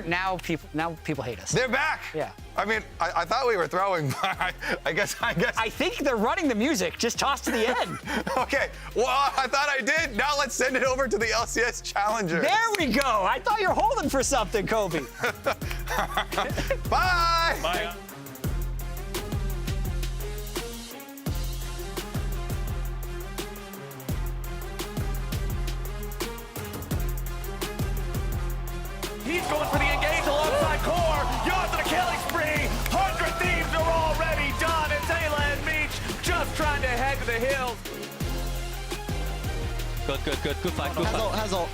people hate us. They're back. Yeah. I mean, I thought we were throwing, but I guess. I think they're running the music. Just toss to the end. Okay. Well, I thought I did. Now let's send it over to the LCS Challengers. There we go. I thought you were holding for something, Kobe. Bye. Bye. He's going for the engage alongside Core. You're to the killing spree. 100 Thieves are already done. It's Ayla and Meech just trying to head to the hills. Good fight. Has ult.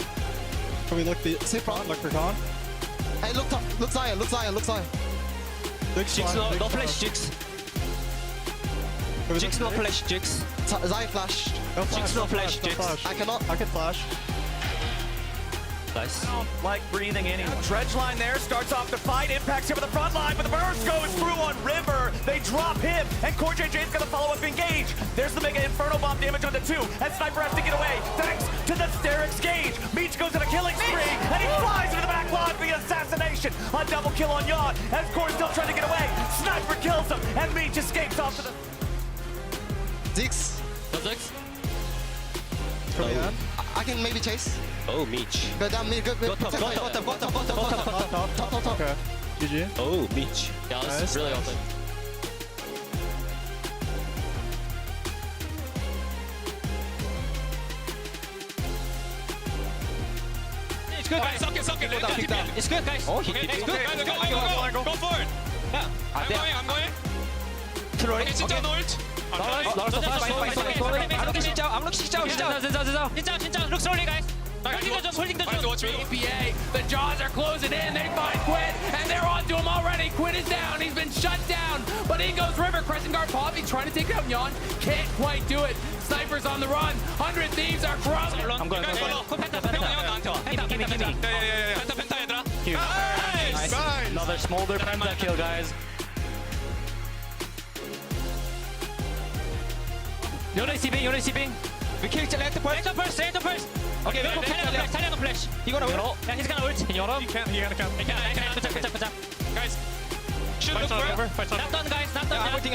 Can we look sit front, look for Khan? Hey, look top, look Zion. Jix no flash, Jix. Jix no flash, Jix. Zion flashed. Jix no flash, Jix. I can flash. Nice. Don't like breathing anymore. Dredge line there starts off the fight. Impacts him with the front line, but the burst goes through on River. They drop him, and Core JJ's gonna follow up engage. There's the Mega Inferno Bomb damage on the 2, and Sniper has to get away. Thanks to the Sterix Gauge. Meech goes in a killing spree, and he flies into the back line for the assassination. A double kill on Yawn, as Core's still trying to get away. Sniper kills him, and Meech escapes off to the... Ziggs. Ziggs. I can maybe chase. Oh, Meech. Go down mid, go Go top. Okay. GG. Oh, Meech. Yeah, this is really awesome. It's good, guys. Suck it. It's good, guys. Oh, it's good. Go for it. Yeah. I'm going. 트롤. 진짜 널트. 진짜 look slowly, guys. Holding the APA, the jaws are closing in. They find Quinn, and they're onto him already. Quinn is down. He's been shut down. But in goes River. Crescent Guard Poppy trying to take out Yawn. Can't quite do it. Sniper's on the run. 100 Thieves are crumbling. I'm going. Nice. Another smolder penta kill, guys. Yone CB. We kill left first. Okay, we go Canada flash. He gonna ult. Yeah, he's gonna ult. He can. Guys, should look for. Not done, guys. Not done. Everything.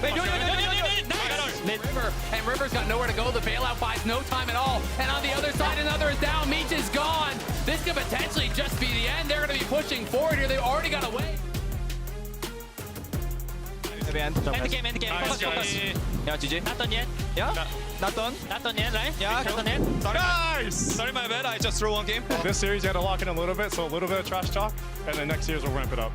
Wait, nice. River, and River's got nowhere to go. The bailout buys no time at all. And on the other side, another is down. Meech is gone. This could potentially just be the end. They're going to be pushing forward here. They've already got away. End the game. Focus. Yeah, GG. Not done yet. Yeah? Not done? Not done yet, right? Yeah. Not done yet. Nice! Sorry, my bad. I just threw one game. This series, you had to lock in a little bit, so a little bit of trash talk, and then next year's we'll ramp it up.